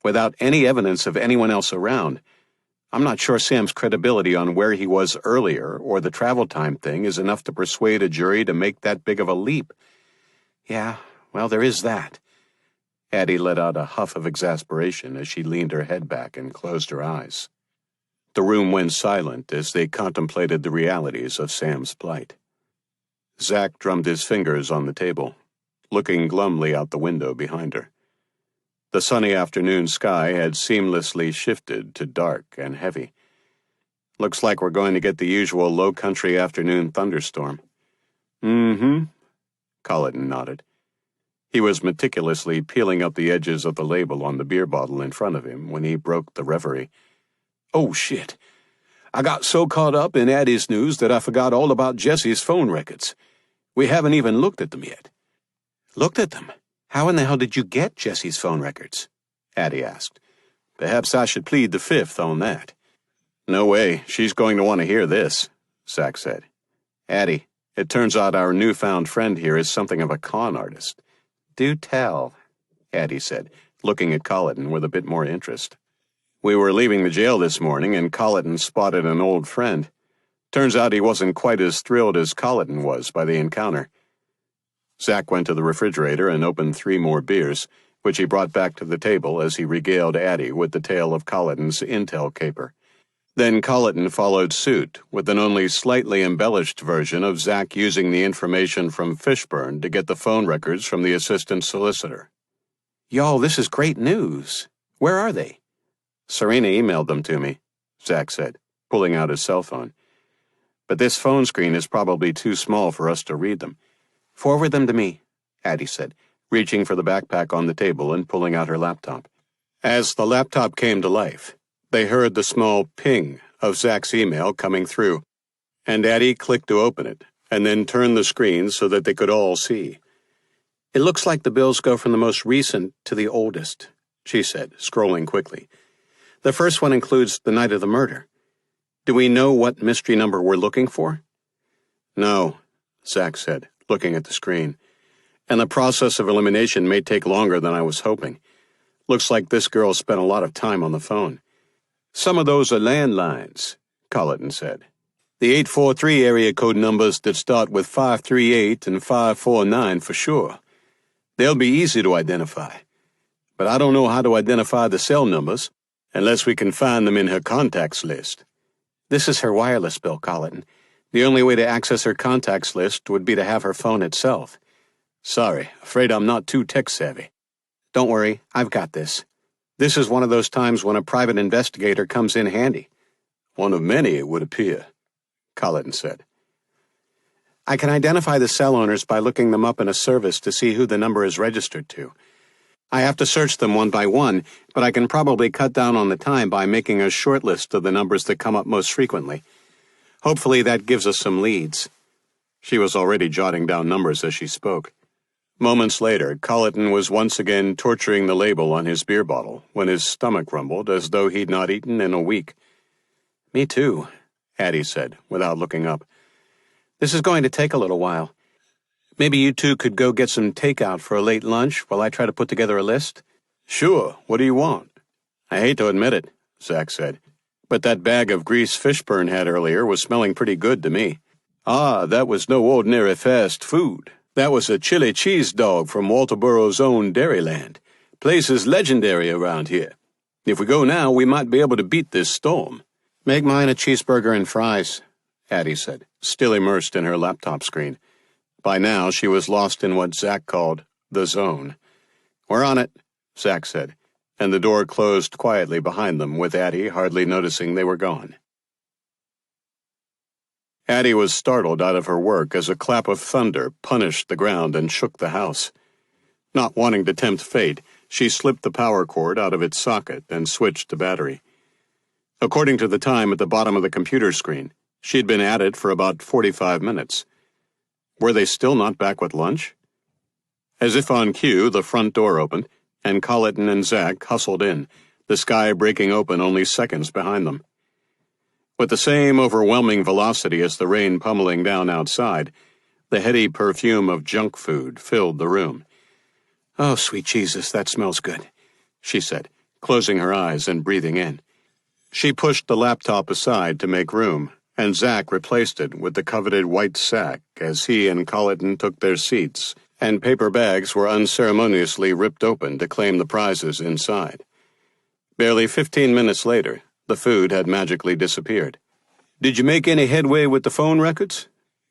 Speaker 1: without any evidence of anyone else around. I'm not sure Sam's credibility on where he was earlier or the travel time thing is enough to persuade a jury to make that big of a leap. Yeah, well, there is that. Addie let out a huff of exasperation as she leaned her head back and closed her eyes. The room went silent as they contemplated the realities of Sam's plight. Zack drummed his fingers on the table, looking glumly out the window behind her. The sunny afternoon sky had seamlessly shifted to dark and heavy. Looks like we're going to get the usual low-country afternoon thunderstorm. Mm-hmm, Colleton nodded. He was meticulously peeling up the edges of the label on the beer bottle in front of him when he broke the reverie. Oh, shit. I got so caught up in Addie's news that I forgot all about Jesse's phone records. We haven't even looked at them yet. Looked at them? How in the hell did you get Jesse's phone records? Addie asked. Perhaps I should plead the fifth on that. No way, she's going to want to hear this, Zack said. Addie, it turns out our newfound friend here is something of a con artist. Do tell, Addie said, looking at Colleton with a bit more interest. We were leaving the jail this morning and Colleton spotted an old friend. Turns out he wasn't quite as thrilled as Colleton was by the encounter. Zack went to the refrigerator and opened 3 more beers, which he brought back to the table as he regaled Addie with the tale of Colleton's intel caper. Then Colleton followed suit with an only slightly embellished version of Zack using the information from Fishburne to get the phone records from the assistant solicitor. Y'all, this is great news. Where are they? Serena emailed them to me, Zack said, pulling out his cell phone. But this phone screen is probably too small for us to read them. Forward them to me, Addie said, reaching for the backpack on the table and pulling out her laptop. As the laptop came to life, they heard the small ping of Zack's email coming through, and Addie clicked to open it, and then turned the screen so that they could all see. It looks like the bills go from the most recent to the oldest, she said, scrolling quickly. The first one includes the night of the murder. Do we know what mystery number we're looking for? No, Zack said, looking at the screen. And the process of elimination may take longer than I was hoping. Looks like this girl spent a lot of time on the phone. Some of those are landlines, Colleton said. The 843 area code numbers that start with 538 and 549 for sure. They'll be easy to identify. But I don't know how to identify the cell numbers unless we can find them in her contacts list. This is her wireless bill, Colleton. The only way to access her contacts list would be to have her phone itself. Sorry, afraid I'm not too tech-savvy. Don't worry, I've got this. This is one of those times when a private investigator comes in handy. One of many, it would appear, Colleton said. I can identify the cell owners by looking them up in a service to see who the number is registered to. I have to search them one by one, but I can probably cut down on the time by making a short list of the numbers that come up most frequently. Hopefully that gives us some leads. She was already jotting down numbers as she spoke. Moments later, Colleton was once again torturing the label on his beer bottle when his stomach rumbled as though he'd not eaten in a week. Me too, Addie said, without looking up. This is going to take a little while. Maybe you two could go get some takeout for a late lunch while I try to put together a list? Sure, what do you want? I hate to admit it, Zack said, but that bag of grease Fishburne had earlier was smelling pretty good to me. Ah, that was no ordinary fast food. That was a chili cheese dog from Walterboro's own Dairyland. Place is legendary around here. If we go now, we might be able to beat this storm. Make mine a cheeseburger and fries, Addie said, still immersed in her laptop screen. By now, she was lost in what Zack called the zone. We're on it, Zack said, and the door closed quietly behind them, with Addie hardly noticing they were gone. Addie was startled out of her work as a clap of thunder punished the ground and shook the house. Not wanting to tempt fate, she slipped the power cord out of its socket and switched the battery. According to the time at the bottom of the computer screen, she'd been at it for about 45 minutes. Were they still not back with lunch? As if on cue, the front door opened, and Colleton and Zack hustled in, the sky breaking open only seconds behind them. With the same overwhelming velocity as the rain pummeling down outside, the heady perfume of junk food filled the room. Oh, sweet Jesus, that smells good, she said, closing her eyes and breathing in. She pushed the laptop aside to make room, and Zack replaced it with the coveted white sack as he and Colleton took their seats and paper bags were unceremoniously ripped open to claim the prizes inside. Barely 15 minutes later, the food had magically disappeared. "Did you make any headway with the phone records?"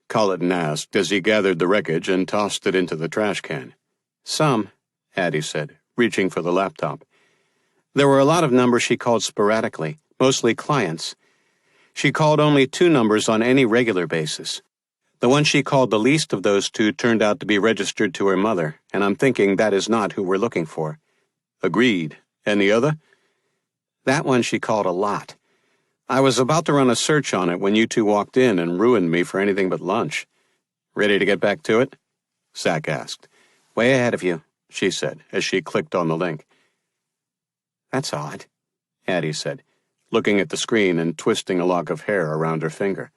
Speaker 1: Colleton asked as he gathered the wreckage and tossed it into the trash can. "Some," Addie said, reaching for the laptop. "There were a lot of numbers she called sporadically, mostly clients. She called only 2 numbers on any regular basis. The one she called the least of those 2 turned out to be registered to her mother, and I'm thinking that is not who we're looking for." "Agreed. And the other?" "That one she called a lot. I was about to run a search on it when you 2 walked in and ruined me for anything but lunch." "Ready to get back to it?" Zach asked. "Way ahead of you," she said as she clicked on the link. "That's odd," Addie said, looking at the screen and twisting a lock of hair around her finger.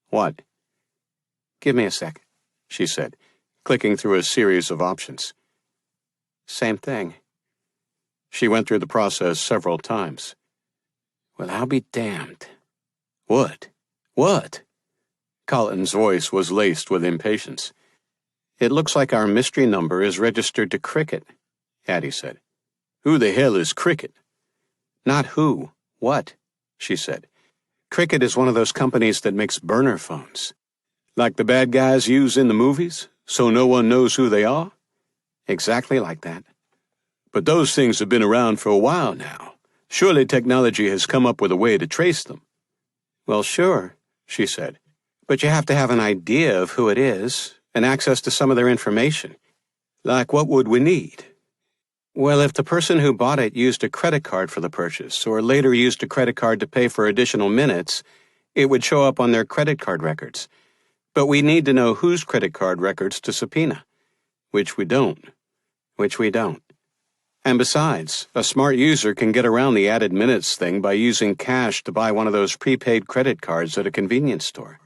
Speaker 1: "What?" "Give me a sec," she said, clicking through a series of options. "Same thing." She went through the process several times. "Well, I'll be damned." "What? What?" Colleton's voice was laced with impatience. "It looks like our mystery number is registered to Cricket," Addie said. "Who the hell is Cricket?" "Not who, what," she said. "Cricket is one of those companies that makes burner phones." "Like the bad guys use in the movies, so no one knows who they are?" "Exactly like that." "But those things have been around for a while now. Surely technology has come up with a way to trace them." "Well, sure," she said. "But you have to have an idea of who it is, and access to some of their information." "Like what would we need?" "Well, if the person who bought it used a credit card for the purchase, or later used a credit card to pay for additional minutes, it would show up on their credit card records. But we need to know whose credit card records to subpoena. Which we don't. And besides, a smart user can get around the added minutes thing by using cash to buy one of those prepaid credit cards at a convenience store."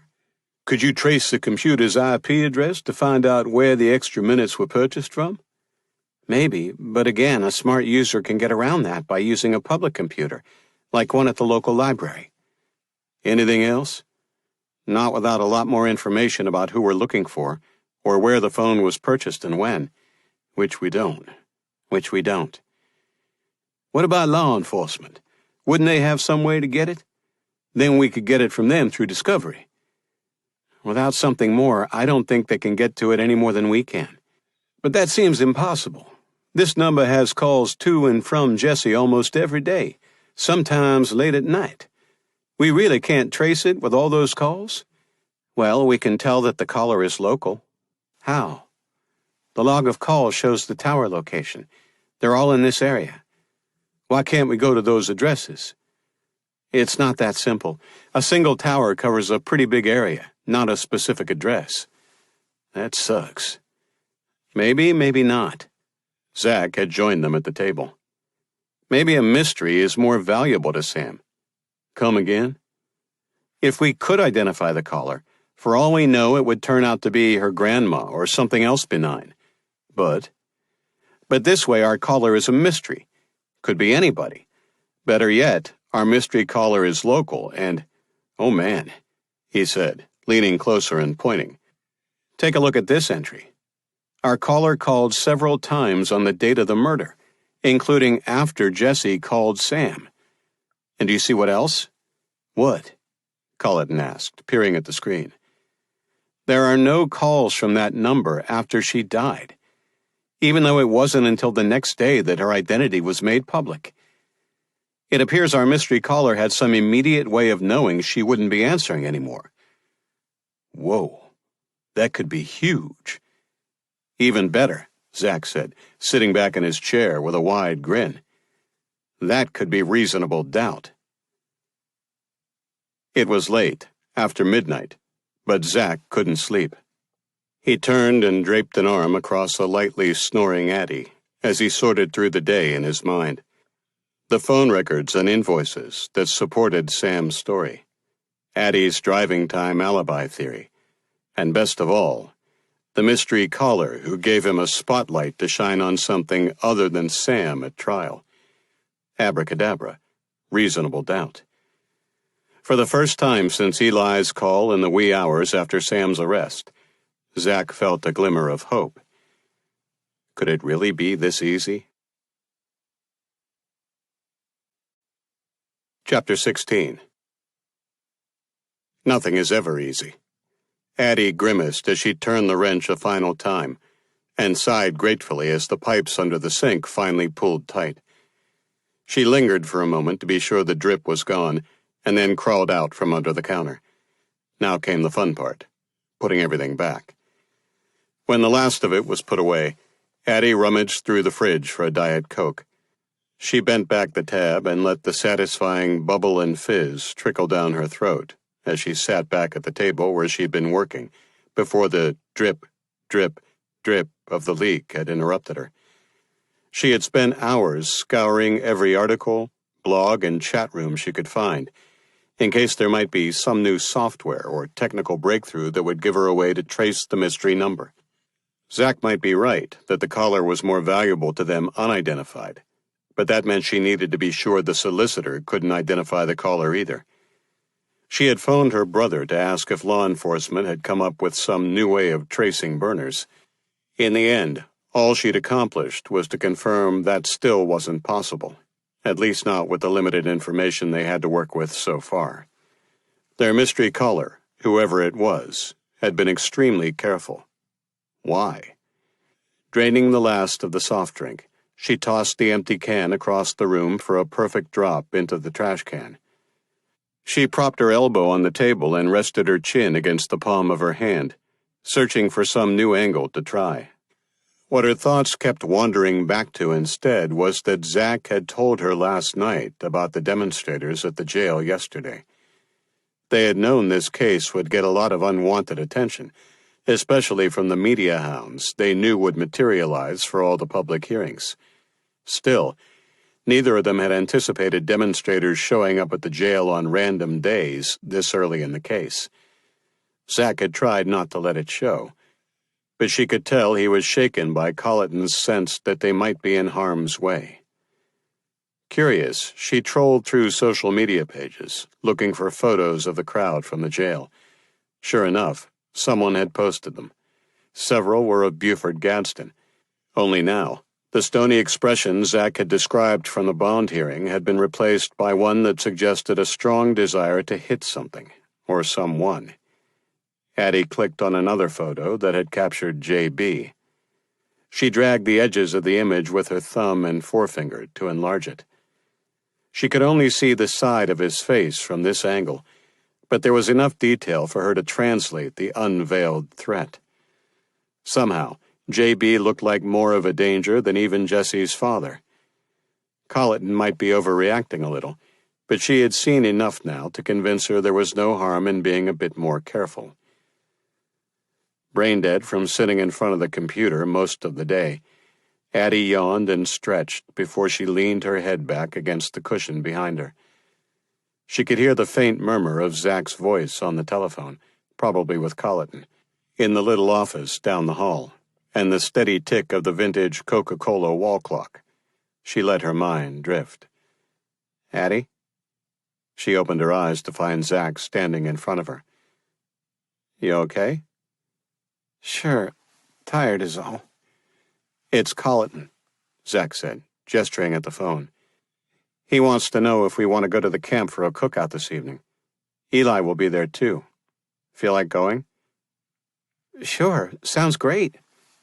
Speaker 1: "Could you trace the computer's IP address to find out where the extra minutes were purchased from?"
Speaker 2: "Maybe, but again, a smart user can get around that by using a public computer, like one at the local library."
Speaker 1: "Anything else?"
Speaker 2: "Not without a lot more information about who we're looking for, or where the phone was purchased and when."
Speaker 1: Which we don't.
Speaker 3: "What about law enforcement? Wouldn't they have some way to get it? Then we could get it from them through discovery."
Speaker 2: "Without something more, I don't think they can get to it any more than we can."
Speaker 3: "But that seems impossible. This number has calls to and from Jesse almost every day, sometimes late at night. We really can't trace it with all those calls?"
Speaker 2: "Well, we can tell that the caller is local."
Speaker 3: "How?"
Speaker 2: "The log of calls shows the tower location. They're all in this area."
Speaker 3: "Why can't we go to those addresses?"
Speaker 2: "It's not that simple. A single tower covers a pretty big area, not a specific address."
Speaker 3: "That sucks."
Speaker 2: "Maybe, maybe not."
Speaker 1: Zach had joined them at the table.
Speaker 2: "Maybe a mystery is more valuable to Sam."
Speaker 3: "Come again?"
Speaker 2: "If we could identify the caller, for all we know it would turn out to be her grandma or something else benign.
Speaker 3: But
Speaker 2: this way our caller is a mystery. Could be anybody. Better yet, our mystery caller is local and—"
Speaker 1: "Oh man," he said, leaning closer and pointing.
Speaker 2: "Take a look at this entry. Our caller called several times on the date of the murder, including after Jesse called Sam. And do you see what else?"
Speaker 3: "What?"
Speaker 2: Colleton asked, peering at the screen. "There are no calls from that number after she died, even though it wasn't until the next day that her identity was made public. It appears our mystery caller had some immediate way of knowing she wouldn't be answering anymore."
Speaker 3: "Whoa, that could be huge."
Speaker 1: "Even better," Zach said, sitting back in his chair with a wide grin. "That could be reasonable doubt." It was late, after midnight, but Zach couldn't sleep. He turned and draped an arm across a lightly snoring Addie as he sorted through the day in his mind. The phone records and invoices that supported Sam's story, Addie's driving time alibi theory, and best of all, the mystery caller who gave him a spotlight to shine on something other than Sam at trial. Abracadabra, reasonable doubt. For the first time since Eli's call in the wee hours after Sam's arrest, Zach felt a glimmer of hope. Could it really be this easy? Chapter 16. Nothing is ever easy. Addie grimaced as she turned the wrench a final time, and sighed gratefully as the pipes under the sink finally pulled tight. She lingered for a moment to be sure the drip was gone, and then crawled out from under the counter. Now came the fun part, putting everything back. When the last of it was put away, Addie rummaged through the fridge for a Diet Coke. She bent back the tab and let the satisfying bubble and fizz trickle down her throat as she sat back at the table where she'd been working, before the drip, drip, drip of the leak had interrupted her. She had spent hours scouring every article, blog, and chat room she could find, in case there might be some new software or technical breakthrough that would give her a way to trace the mystery number. Zach might be right that the caller was more valuable to them unidentified, but that meant she needed to be sure the solicitor couldn't identify the caller either. She had phoned her brother to ask if law enforcement had come up with some new way of tracing burners. In the end, all she'd accomplished was to confirm that still wasn't possible, at least not with the limited information they had to work with so far. Their mystery caller, whoever it was, had been extremely careful. Why? Draining the last of the soft drink, she tossed the empty can across the room for a perfect drop into the trash can. She propped her elbow on the table and rested her chin against the palm of her hand, searching for some new angle to try. What her thoughts kept wandering back to instead was that Zach had told her last night about the demonstrators at the jail yesterday. They had known this case would get a lot of unwanted attention, especially from the media hounds they knew would materialize for all the public hearings. Still, neither of them had anticipated demonstrators showing up at the jail on random days this early in the case. Zach had tried not to let it show, but she could tell he was shaken by Colleton's sense that they might be in harm's way. Curious, she trolled through social media pages, looking for photos of the crowd from the jail. Sure enough, someone had posted them. Several were of Buford Gadsden. Only now, the stony expression Zach had described from the bond hearing had been replaced by one that suggested a strong desire to hit something, or someone. Addie clicked on another photo that had captured J.B. She dragged the edges of the image with her thumb and forefinger to enlarge it. She could only see the side of his face from this angle, but there was enough detail for her to translate the unveiled threat. Somehow, J.B. looked like more of a danger than even Jesse's father. Colleton might be overreacting a little, but she had seen enough now to convince her there was no harm in being a bit more careful. Brain-dead from sitting in front of the computer most of the day, Addie yawned and stretched before she leaned her head back against the cushion behind her. She could hear the faint murmur of Zach's voice on the telephone, probably with Colleton, in the little office down the hall, and the steady tick of the vintage Coca-Cola wall clock. She let her mind drift. Addie? She opened her eyes to find Zach standing in front of her. You okay? Sure. Tired is all. It's Colleton, Zach said, gesturing at the phone. He wants to know if we want to go to the camp for a cookout this evening. Eli will be there too. Feel like going? Sure, sounds great,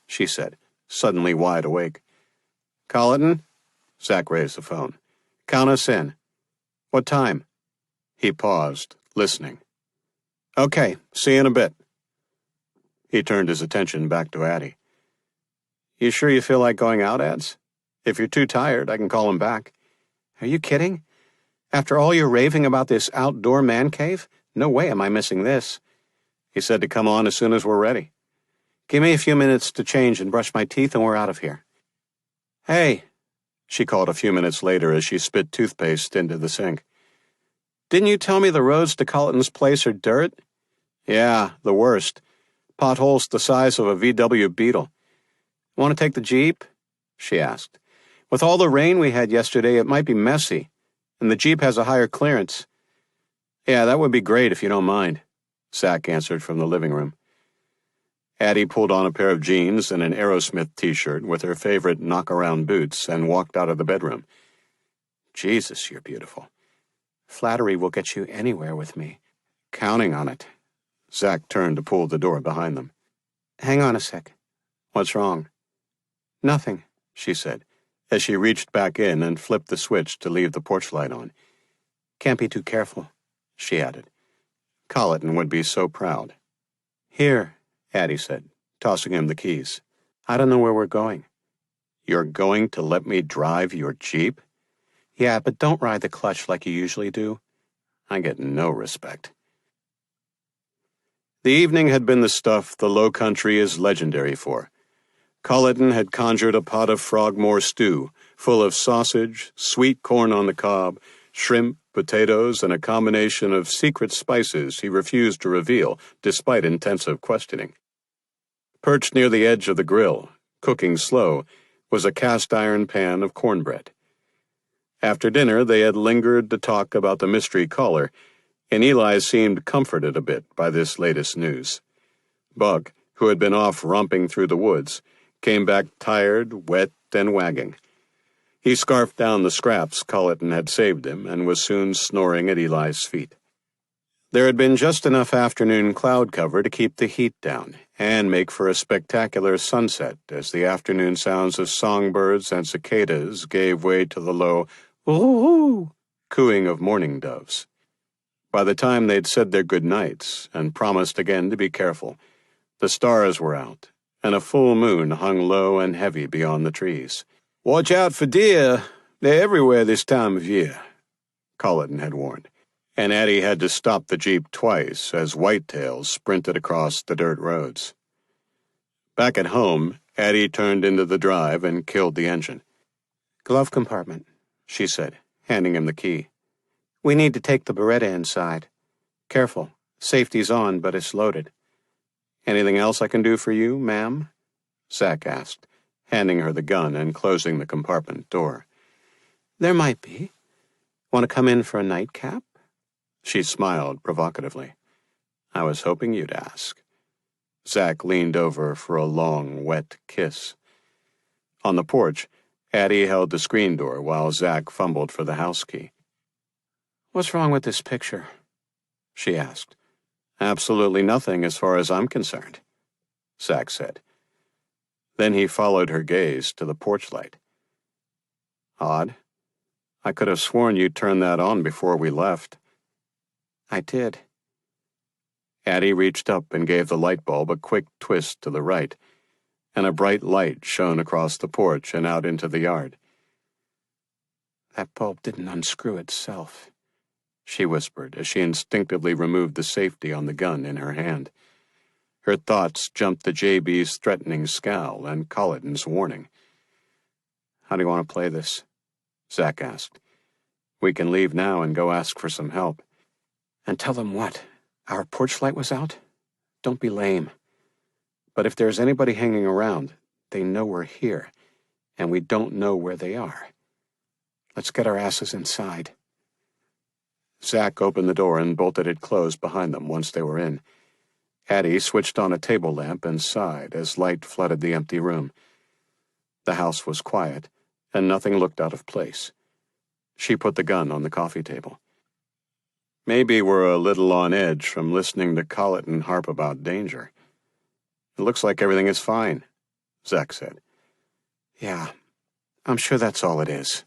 Speaker 1: she said, suddenly wide awake. Colleton? Zach raised the phone. Count us in. What time? He paused, listening. Okay, see you in a bit. He turned his attention back to Addie. You sure you feel like going out, Ads? If you're too tired, I can call him back. Are you kidding? After all your raving about this outdoor man cave? No way am I missing this. He said to come on as soon as we're ready. Give me a few minutes to change and brush my teeth and we're out of here. Hey, she called a few minutes later as she spit toothpaste into the sink. Didn't you tell me the roads to Colleton's place are dirt? Yeah, the worst. Potholes the size of a VW Beetle. Want to take the Jeep? She asked. With all the rain we had yesterday, it might be messy, and the Jeep has a higher clearance. Yeah, that would be great if you don't mind, Zach answered from the living room. Addie pulled on a pair of jeans and an Aerosmith t-shirt with her favorite knock-around boots and walked out of the bedroom. Jesus, you're beautiful. Flattery will get you anywhere with me. Counting on it. Zach turned to pull the door behind them. Hang on a sec. What's wrong? Nothing, she said, as she reached back in and flipped the switch to leave the porch light on. Can't be too careful, she added. Colleton would be so proud. Here, Addie said, tossing him the keys. I don't know where we're going. You're going to let me drive your Jeep? Yeah, but don't ride the clutch like you usually do. I get no respect. The evening had been the stuff the Low Country is legendary for. Colleton had conjured a pot of Frogmore stew, full of sausage, sweet corn on the cob, shrimp, potatoes, and a combination of secret spices he refused to reveal despite intensive questioning. Perched near the edge of the grill, cooking slow, was a cast-iron pan of cornbread. After dinner, they had lingered to talk about the mystery caller, and Eli seemed comforted a bit by this latest news. Buck, who had been off romping through the woods, came back tired, wet, and wagging. He scarfed down the scraps Colleton had saved him and was soon snoring at Eli's feet. There had been just enough afternoon cloud cover to keep the heat down and make for a spectacular sunset as the afternoon sounds of songbirds and cicadas gave way to the low "ooh" cooing of mourning doves. By the time they'd said their good nights and promised again to be careful, the stars were out, and a full moon hung low and heavy beyond the trees. "Watch out for deer. They're everywhere this time of year," Colleton had warned, and Addie had to stop the Jeep twice as whitetails sprinted across the dirt roads. Back at home, Addie turned into the drive and killed the engine. "Glove compartment," she said, handing him the key. "We need to take the Beretta inside. Careful, safety's on, but it's loaded." "Anything else I can do for you, ma'am?" Zach asked, handing her the gun and closing the compartment door. "There might be. Want to come in for a nightcap?" She smiled provocatively. "I was hoping you'd ask." Zach leaned over for a long, wet kiss. On the porch, Addie held the screen door while Zach fumbled for the house key. "What's wrong with this picture?" she asked. "Absolutely nothing as far as I'm concerned," Zach said. Then he followed her gaze to the porch light. "Odd. I could have sworn you turned that on before we left." "I did." Addie reached up and gave the light bulb a quick twist to the right, and a bright light shone across the porch and out into the yard. "That bulb didn't unscrew itself," she whispered as she instinctively removed the safety on the gun in her hand. Her thoughts jumped to JB's threatening scowl and Colleton's warning. "How do you want to play this?" Zach asked. "We can leave now and go ask for some help." "And tell them what? Our porch light was out? Don't be lame. But if there's anybody hanging around, they know we're here, and we don't know where they are. Let's get our asses inside." Zach opened the door and bolted it closed behind them once they were in. Addie switched on a table lamp and sighed as light flooded the empty room. The house was quiet, and nothing looked out of place. She put the gun on the coffee table. "Maybe we're a little on edge from listening to Colleton harp about danger. It looks like everything is fine," Zach said. "Yeah, I'm sure that's all it is."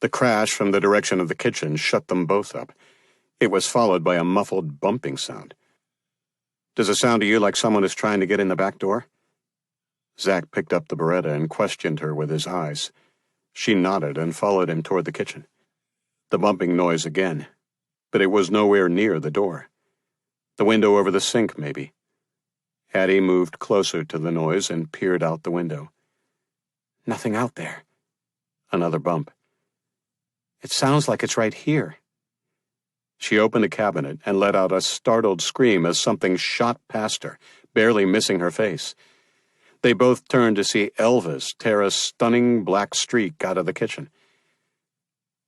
Speaker 1: The crash from the direction of the kitchen shut them both up. It was followed by a muffled bumping sound. "Does it sound to you like someone is trying to get in the back door?" Zach picked up the Beretta and questioned her with his eyes. She nodded and followed him toward the kitchen. The bumping noise again, but it was nowhere near the door. The window over the sink, maybe. Addie moved closer to the noise and peered out the window. "Nothing out there." Another bump. "It sounds like it's right here." She opened a cabinet and let out a startled scream as something shot past her, barely missing her face. They both turned to see Elvis tear a stunning black streak out of the kitchen.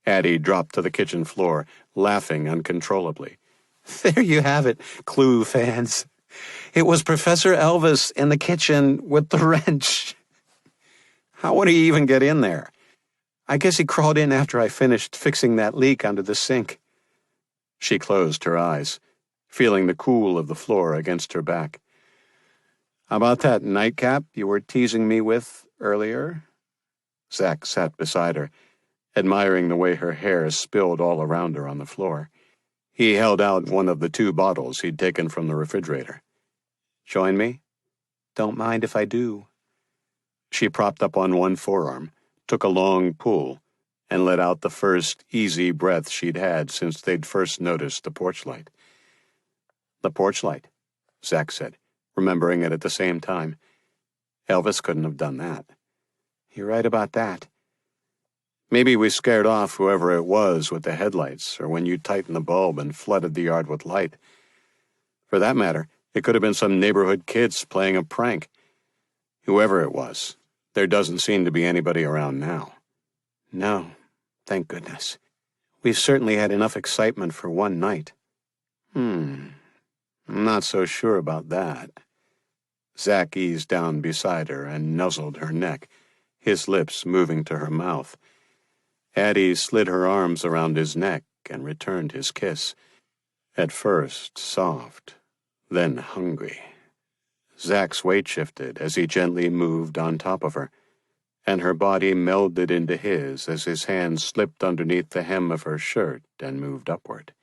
Speaker 1: Addie dropped to the kitchen floor, laughing uncontrollably. "There you have it, Clue fans.
Speaker 2: It was Professor Elvis in the kitchen with the wrench. How would he even get in there? I guess he crawled in after I finished fixing that leak under the sink. She closed her eyes, feeling the cool of the floor against her back. How about that nightcap you were teasing me with earlier? Zack sat beside her, admiring the way her hair spilled all around her on the floor. He held out one of the 2 bottles he'd taken from the refrigerator. Join me? Don't mind if I do. She propped up on one forearm, took a long pull, and let out the first easy breath she'd had since they'd first noticed the porch light. The porch light, Zack said, remembering it at the same time. Elvis couldn't have done that. You're right about that. Maybe we scared off whoever it was with the headlights, or when you tightened the bulb and flooded the yard with light. For that matter, it could have been some neighborhood kids playing a prank. Whoever it was, there doesn't seem to be anybody around now. No, thank goodness. We've certainly had enough excitement for one night. I'm not so sure about that. Zack eased down beside her and nuzzled her neck, his lips moving to her mouth. Addie slid her arms around his neck and returned his kiss. At first soft, then hungry. Zack's weight shifted as he gently moved on top of her, and her body melded into his as his hand slipped underneath the hem of her shirt and moved upward.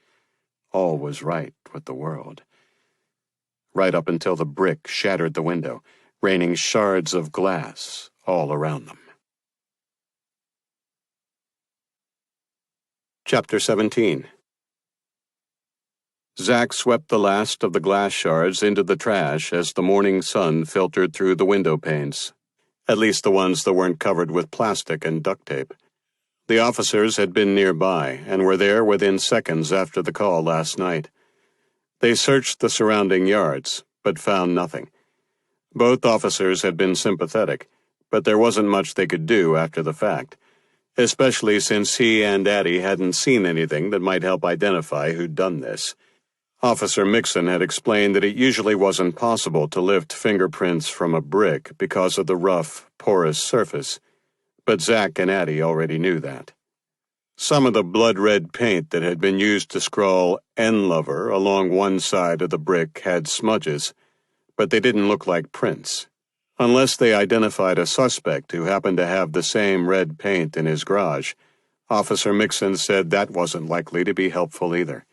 Speaker 2: All was right with the world. Right up until the brick shattered the window, raining shards of glass all around them. Chapter 17. Zack swept the last of the glass shards into the trash as the morning sun filtered through the window panes, at least the ones that weren't covered with plastic and duct tape. The officers had been nearby and were there within seconds after the call last night. They searched the surrounding yards, but found nothing. Both officers had been sympathetic, but there wasn't much they could do after the fact, especially since he and Addie hadn't seen anything that might help identify who'd done this. Officer Mixon had explained that it usually wasn't possible to lift fingerprints from a brick because of the rough, porous surface, but Zack and Addie already knew that. Some of the blood-red paint that had been used to scrawl N-Lover along one side of the brick had smudges, but they didn't look like prints. Unless they identified a suspect who happened to have the same red paint in his garage, Officer Mixon said that wasn't likely to be helpful either.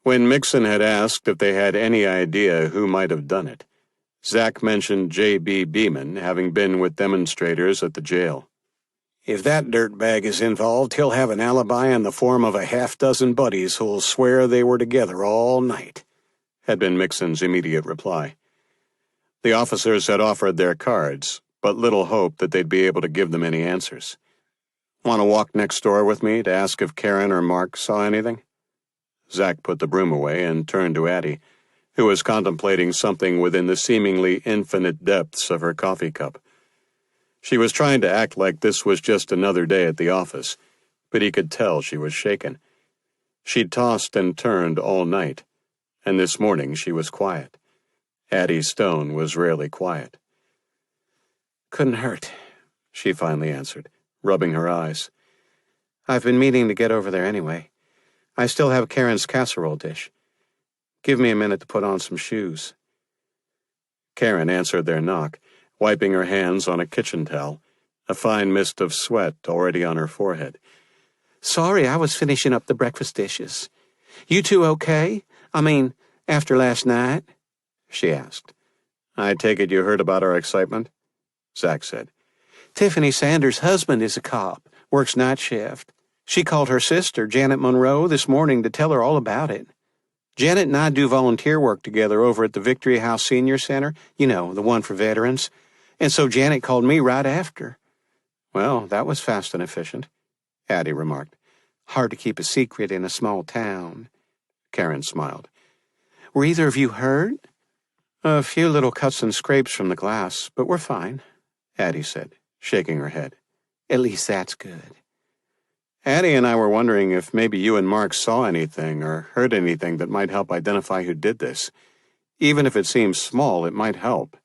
Speaker 2: When Mixon had asked if they had any idea who might have done it, Zack mentioned J.B. Beeman having been with demonstrators at the jail. If that dirtbag is involved, he'll have an alibi in the form of a half-dozen buddies who'll swear they were together all night, had been Mixon's immediate reply. The officers had offered their cards, but little hope that they'd be able to give them any answers. Want to walk next door with me to ask if Karen or Mark saw anything? Zack put the broom away and turned to Addie, who was contemplating something within the seemingly infinite depths of her coffee cup. She was trying to act like this was just another day at the office, but he could tell she was shaken. She'd tossed and turned all night, and this morning she was quiet. Addie Stone was rarely quiet. Couldn't hurt, she finally answered, rubbing her eyes. I've been meaning to get over there anyway. I still have Karen's casserole dish. Give me a minute to put on some shoes. Karen answered their knock, wiping her hands on a kitchen towel, a fine mist of sweat already on her forehead. Sorry, I was finishing up the breakfast dishes. You two okay? I mean, after last night? She asked. I take it you heard about our excitement? Zack said. Tiffany Sanders' husband is a cop, works night shift. She called her sister, Janet Monroe, this morning to tell her all about it. Janet and I do volunteer work together over at the Victory House Senior Center, you know, the one for veterans. And so Janet called me right after. Well, that was fast and efficient, Addie remarked. Hard to keep a secret in a small town. Karen smiled. Were either of you hurt? A few little cuts and scrapes from the glass, but we're fine, Addie said, shaking her head. At least that's good. Addie and I were wondering if maybe you and Mark saw anything or heard anything that might help identify who did this.
Speaker 1: Even if it seems small, it might help,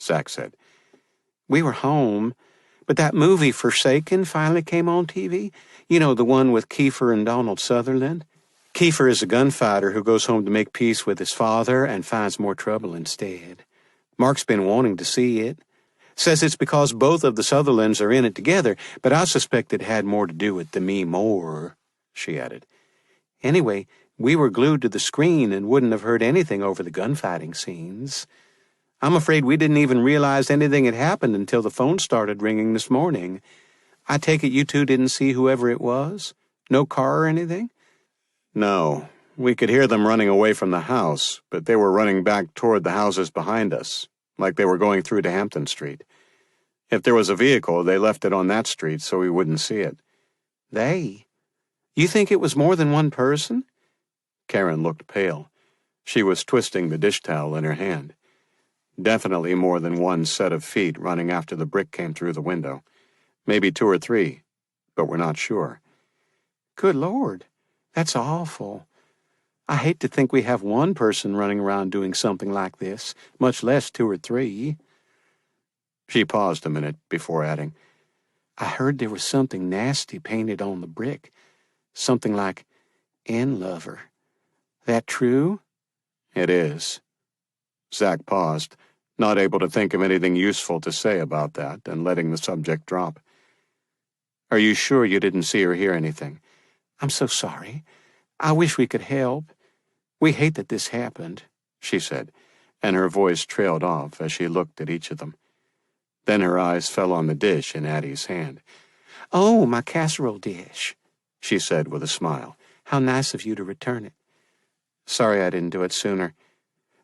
Speaker 1: Zach said.
Speaker 2: We were home, but that movie Forsaken finally came on TV. You know, the one with Kiefer and Donald Sutherland? Kiefer is a gunfighter who goes home to make peace with his father and finds more trouble instead. Mark's been wanting to see it. Says it's because both of the Sutherlands are in it together, but I suspect it had more to do with Demi Moore, she added. Anyway, we were glued to the screen and wouldn't have heard anything over the gunfighting scenes. I'm afraid we didn't even realize anything had happened until the phone started ringing this morning. I take it you two didn't see whoever it was? No car or anything?
Speaker 1: No, we could hear them running away from the house, but they were running back toward the houses behind us, like they were going through to Hampton Street. If there was a vehicle, they left it on that street so we wouldn't see it.
Speaker 2: They? You think it was more than one person?
Speaker 1: Karen looked pale. She was twisting the dish towel in her hand. Definitely more than one set of feet running after the brick came through the window. Maybe 2 or 3, but we're not sure.
Speaker 2: Good Lord, that's awful. I hate to think we have one person running around doing something like this, much less 2 or 3.
Speaker 1: She paused a minute before adding,
Speaker 2: I heard there was something nasty painted on the brick. Something like, "N Lover." That true?
Speaker 1: It is. Zach paused, not able to think of anything useful to say about that, and letting the subject drop. Are you sure you didn't see or hear anything?
Speaker 2: I'm so sorry. I wish we could help. We hate that this happened,
Speaker 1: she said, and her voice trailed off as she looked at each of them. Then her eyes fell on the dish in Addie's hand.
Speaker 2: Oh, my casserole dish,
Speaker 1: she said with a smile.
Speaker 2: How nice of you to return it.
Speaker 1: Sorry I didn't do it sooner.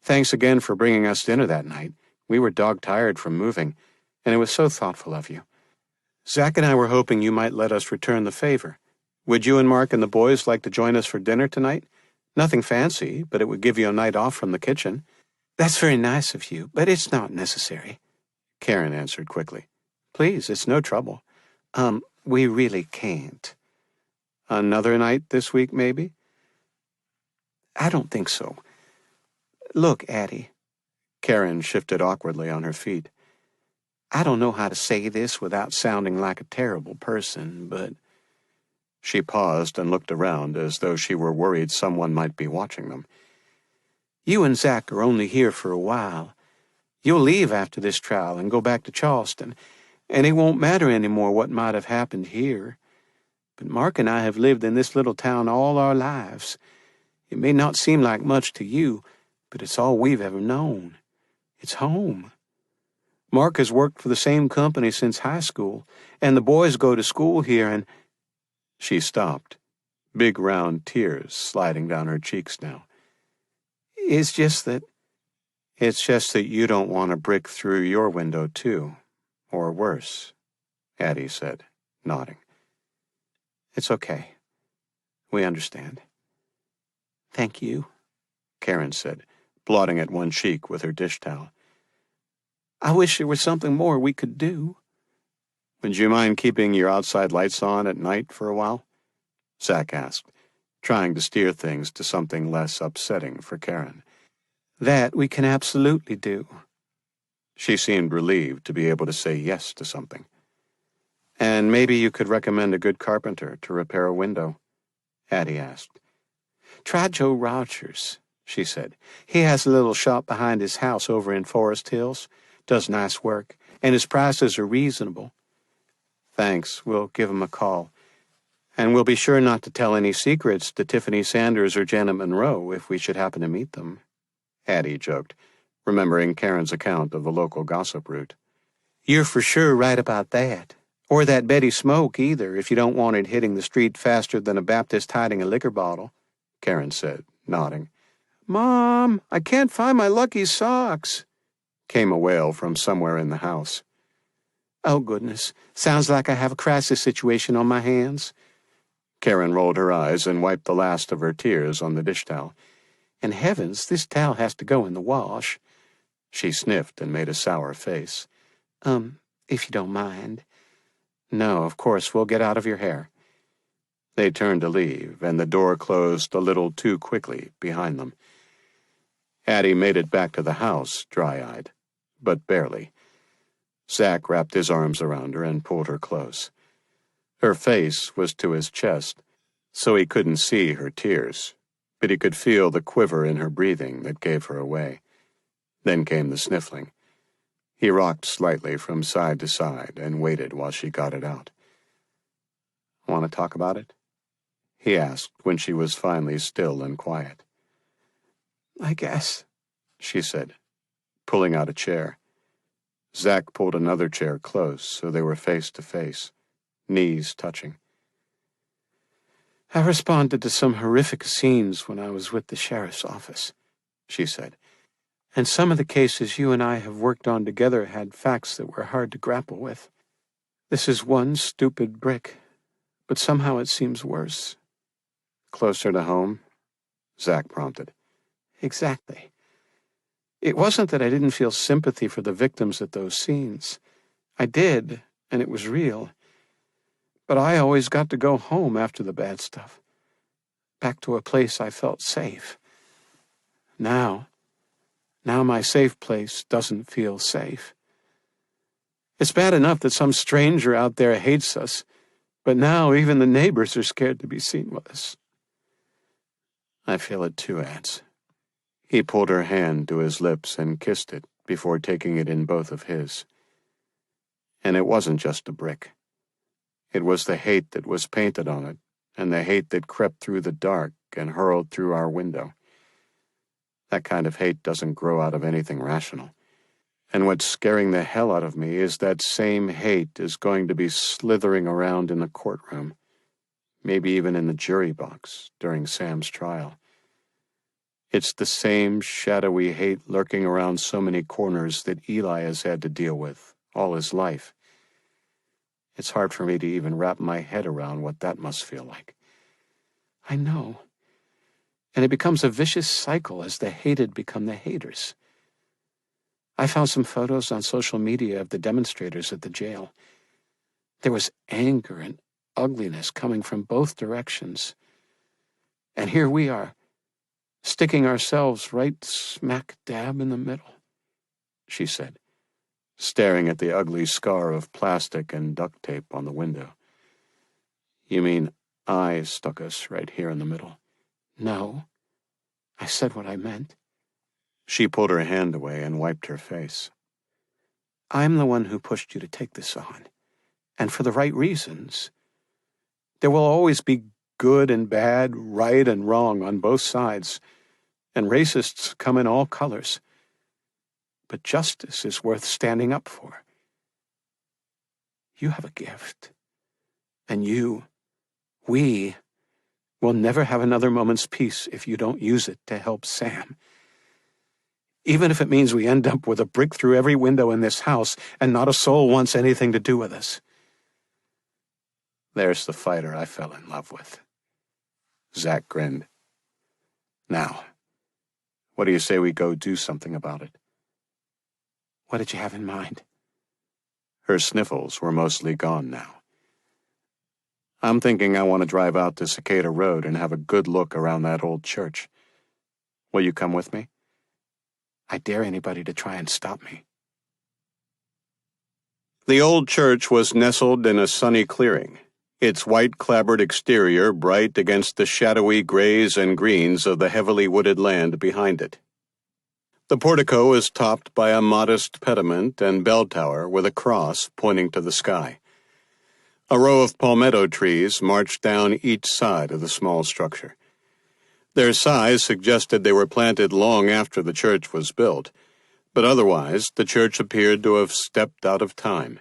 Speaker 1: Thanks again for bringing us dinner that night. We were dog-tired from moving, and it was so thoughtful of you.
Speaker 2: Zach and I were hoping you might let us return the favor. Would you and Mark and the boys like to join us for dinner tonight? Nothing fancy, but it would give you a night off from the kitchen. That's very nice of you, but it's not necessary,
Speaker 1: Karen answered quickly.
Speaker 2: Please, it's no trouble. We really can't.
Speaker 1: Another night this week, maybe?
Speaker 2: I don't think so. Look, Addie.
Speaker 1: Karen shifted awkwardly on her feet.
Speaker 2: I don't know how to say this without sounding like a terrible person, but...
Speaker 1: She paused and looked around as though she were worried someone might be watching them.
Speaker 2: You and Zach are only here for a while. You'll leave after this trial and go back to Charleston, and it won't matter anymore what might have happened here. But Mark and I have lived in this little town all our lives. It may not seem like much to you, but it's all we've ever known. It's home. Mark has worked for the same company since high school, and the boys go to school here, and...
Speaker 1: She stopped, big round tears sliding down her cheeks now.
Speaker 2: It's just that
Speaker 1: you don't want a brick through your window, too. Or worse, Addie said, nodding.
Speaker 2: It's okay. We understand. Thank you,
Speaker 1: Karen said, blotting at one cheek with her dish towel.
Speaker 2: I wish there was something more we could do.
Speaker 1: Would you mind keeping your outside lights on at night for a while? Zach asked, trying to steer things to something less upsetting for Karen.
Speaker 2: That we can absolutely do.
Speaker 1: She seemed relieved to be able to say yes to something. And maybe you could recommend a good carpenter to repair a window, Addie asked.
Speaker 2: Try Joe Rogers, she said. He has a little shop behind his house over in Forest Hills. Does nice work, and his prices are reasonable.
Speaker 1: Thanks, we'll give him a call.
Speaker 2: And we'll be sure not to tell any secrets to Tiffany Sanders or Janet Monroe if we should happen to meet them,
Speaker 1: Addie joked, remembering Karen's account of the local gossip route.
Speaker 2: You're for sure right about that. Or that Betty Smoke, either, if you don't want it hitting the street faster than a Baptist hiding a liquor bottle,
Speaker 1: Karen said, nodding.
Speaker 2: Mom, I can't find my lucky socks,
Speaker 1: came a wail from somewhere in the house.
Speaker 2: Oh, goodness. Sounds like I have a crisis situation on my hands.
Speaker 1: Karen rolled her eyes and wiped the last of her tears on the dish towel.
Speaker 2: And heavens, this towel has to go in the wash.
Speaker 1: She sniffed and made a sour face.
Speaker 2: If you don't mind.
Speaker 1: No, of course, we'll get out of your hair. They turned to leave, and the door closed a little too quickly behind them. Addie made it back to the house, dry-eyed, but barely. Zack wrapped his arms around her and pulled her close. Her face was to his chest, so he couldn't see her tears, but he could feel the quiver in her breathing that gave her away. Then came the sniffling. He rocked slightly from side to side and waited while she got it out. "Want to talk about it?" he asked when she was finally still and quiet.
Speaker 2: "I guess,"
Speaker 1: she said, pulling out a chair. Zack pulled another chair close so they were face to face, knees touching.
Speaker 2: "I responded to some horrific scenes when I was with the sheriff's office," she said. "And some of the cases you and I have worked on together had facts that were hard to grapple with. This is one stupid brick, but somehow it seems worse."
Speaker 1: "Closer to home?" Zack prompted.
Speaker 2: "Exactly. It wasn't that I didn't feel sympathy for the victims at those scenes. I did, and it was real. But I always got to go home after the bad stuff, back to a place I felt safe. Now my safe place doesn't feel safe. It's bad enough that some stranger out there hates us, but now even the neighbors are scared to be seen with us."
Speaker 1: "I feel it too, Ads." He pulled her hand to his lips and kissed it before taking it in both of his. And it wasn't just a brick. It was the hate that was painted on it, and the hate that crept through the dark and hurled through our window. That kind of hate doesn't grow out of anything rational. And what's scaring the hell out of me is that same hate is going to be slithering around in the courtroom, maybe even in the jury box during Sam's trial. It's the same shadowy hate lurking around so many corners that Eli has had to deal with all his life. It's hard for me to even wrap my head around what that must feel like.
Speaker 2: "I know. And it becomes a vicious cycle as the hated become the haters. I found some photos on social media of the demonstrators at the jail. There was anger and ugliness coming from both directions. And here we are, sticking ourselves right smack dab in the middle," she said,
Speaker 1: staring at the ugly scar of plastic and duct tape on the window. "You mean I stuck us right here in the middle?"
Speaker 2: "No, I said what I meant."
Speaker 1: She pulled her hand away and wiped her face.
Speaker 2: "I'm the one who pushed you to take this on, and for the right reasons. There will always be good and bad, right and wrong on both sides, and racists come in all colors. But justice is worth standing up for. You have a gift, and we will never have another moment's peace if you don't use it to help Sam. Even if it means we end up with a brick through every window in this house and not a soul wants anything to do with us."
Speaker 1: "There's the fighter I fell in love with." Zack grinned. "Now, what do you say we go do something about it?"
Speaker 2: "What did you have in mind?"
Speaker 1: Her sniffles were mostly gone now. "I'm thinking I want to drive out to Cicada Road and have a good look around that old church. Will you come with me?"
Speaker 2: "I dare anybody to try and stop me."
Speaker 1: The old church was nestled in a sunny clearing, its white clapboard exterior bright against the shadowy grays and greens of the heavily wooded land behind it. The portico is topped by a modest pediment and bell tower with a cross pointing to the sky. A row of palmetto trees marched down each side of the small structure. Their size suggested they were planted long after the church was built, but otherwise the church appeared to have stepped out of time.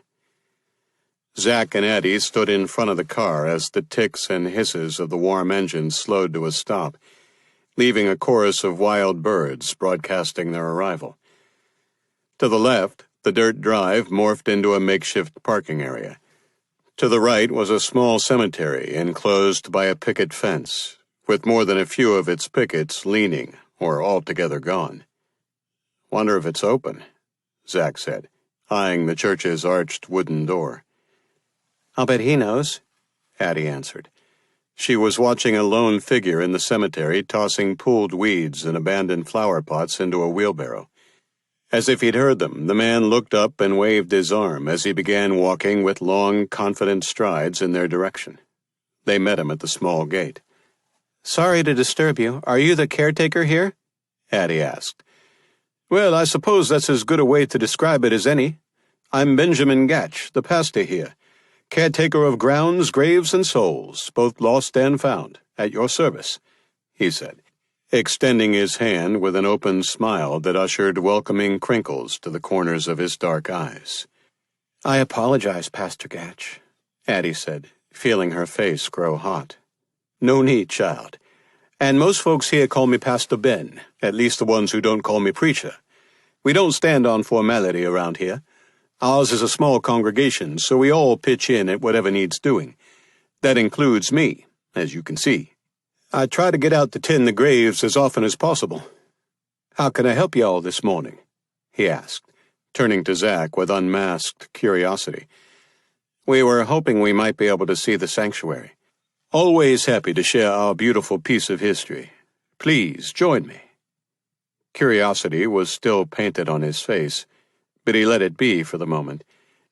Speaker 1: Zack and Addie stood in front of the car as the ticks and hisses of the warm engine slowed to a stop, leaving a chorus of wild birds broadcasting their arrival. To the left, the dirt drive morphed into a makeshift parking area. To the right was a small cemetery enclosed by a picket fence, with more than a few of its pickets leaning or altogether gone. "Wonder if it's open," Zack said, eyeing the church's arched wooden door.
Speaker 2: "I'll bet he knows,"
Speaker 1: Addie answered. She was watching a lone figure in the cemetery tossing pooled weeds and abandoned flower pots into a wheelbarrow. As if he'd heard them, the man looked up and waved his arm as he began walking with long, confident strides in their direction. They met him at the small gate.
Speaker 2: "Sorry to disturb you. Are you the caretaker here?"
Speaker 1: Addie asked.
Speaker 2: "Well, I suppose that's as good a way to describe it as any. I'm Benjamin Gatch, the pastor here. Caretaker of grounds, graves, and souls, both lost and found, at your service," he said, extending his hand with an open smile that ushered welcoming crinkles to the corners of his dark eyes. "I apologize, Pastor Gatch," Addie said, feeling her face grow hot.
Speaker 1: "No need, child.
Speaker 2: And most folks here call me Pastor Ben, at least the ones who don't call me preacher. We don't stand on formality around here. Ours is a small congregation, so we all pitch in at whatever needs doing. That includes me, as you can see. I try to get out to tend the graves as often as possible. How can I help you all this morning?" he asked, turning to Zach with unmasked curiosity.
Speaker 1: "We were hoping we might be able to see the sanctuary.
Speaker 2: Always happy to share our beautiful piece of history. Please join me."
Speaker 1: Curiosity was still painted on his face, but he let it be for the moment,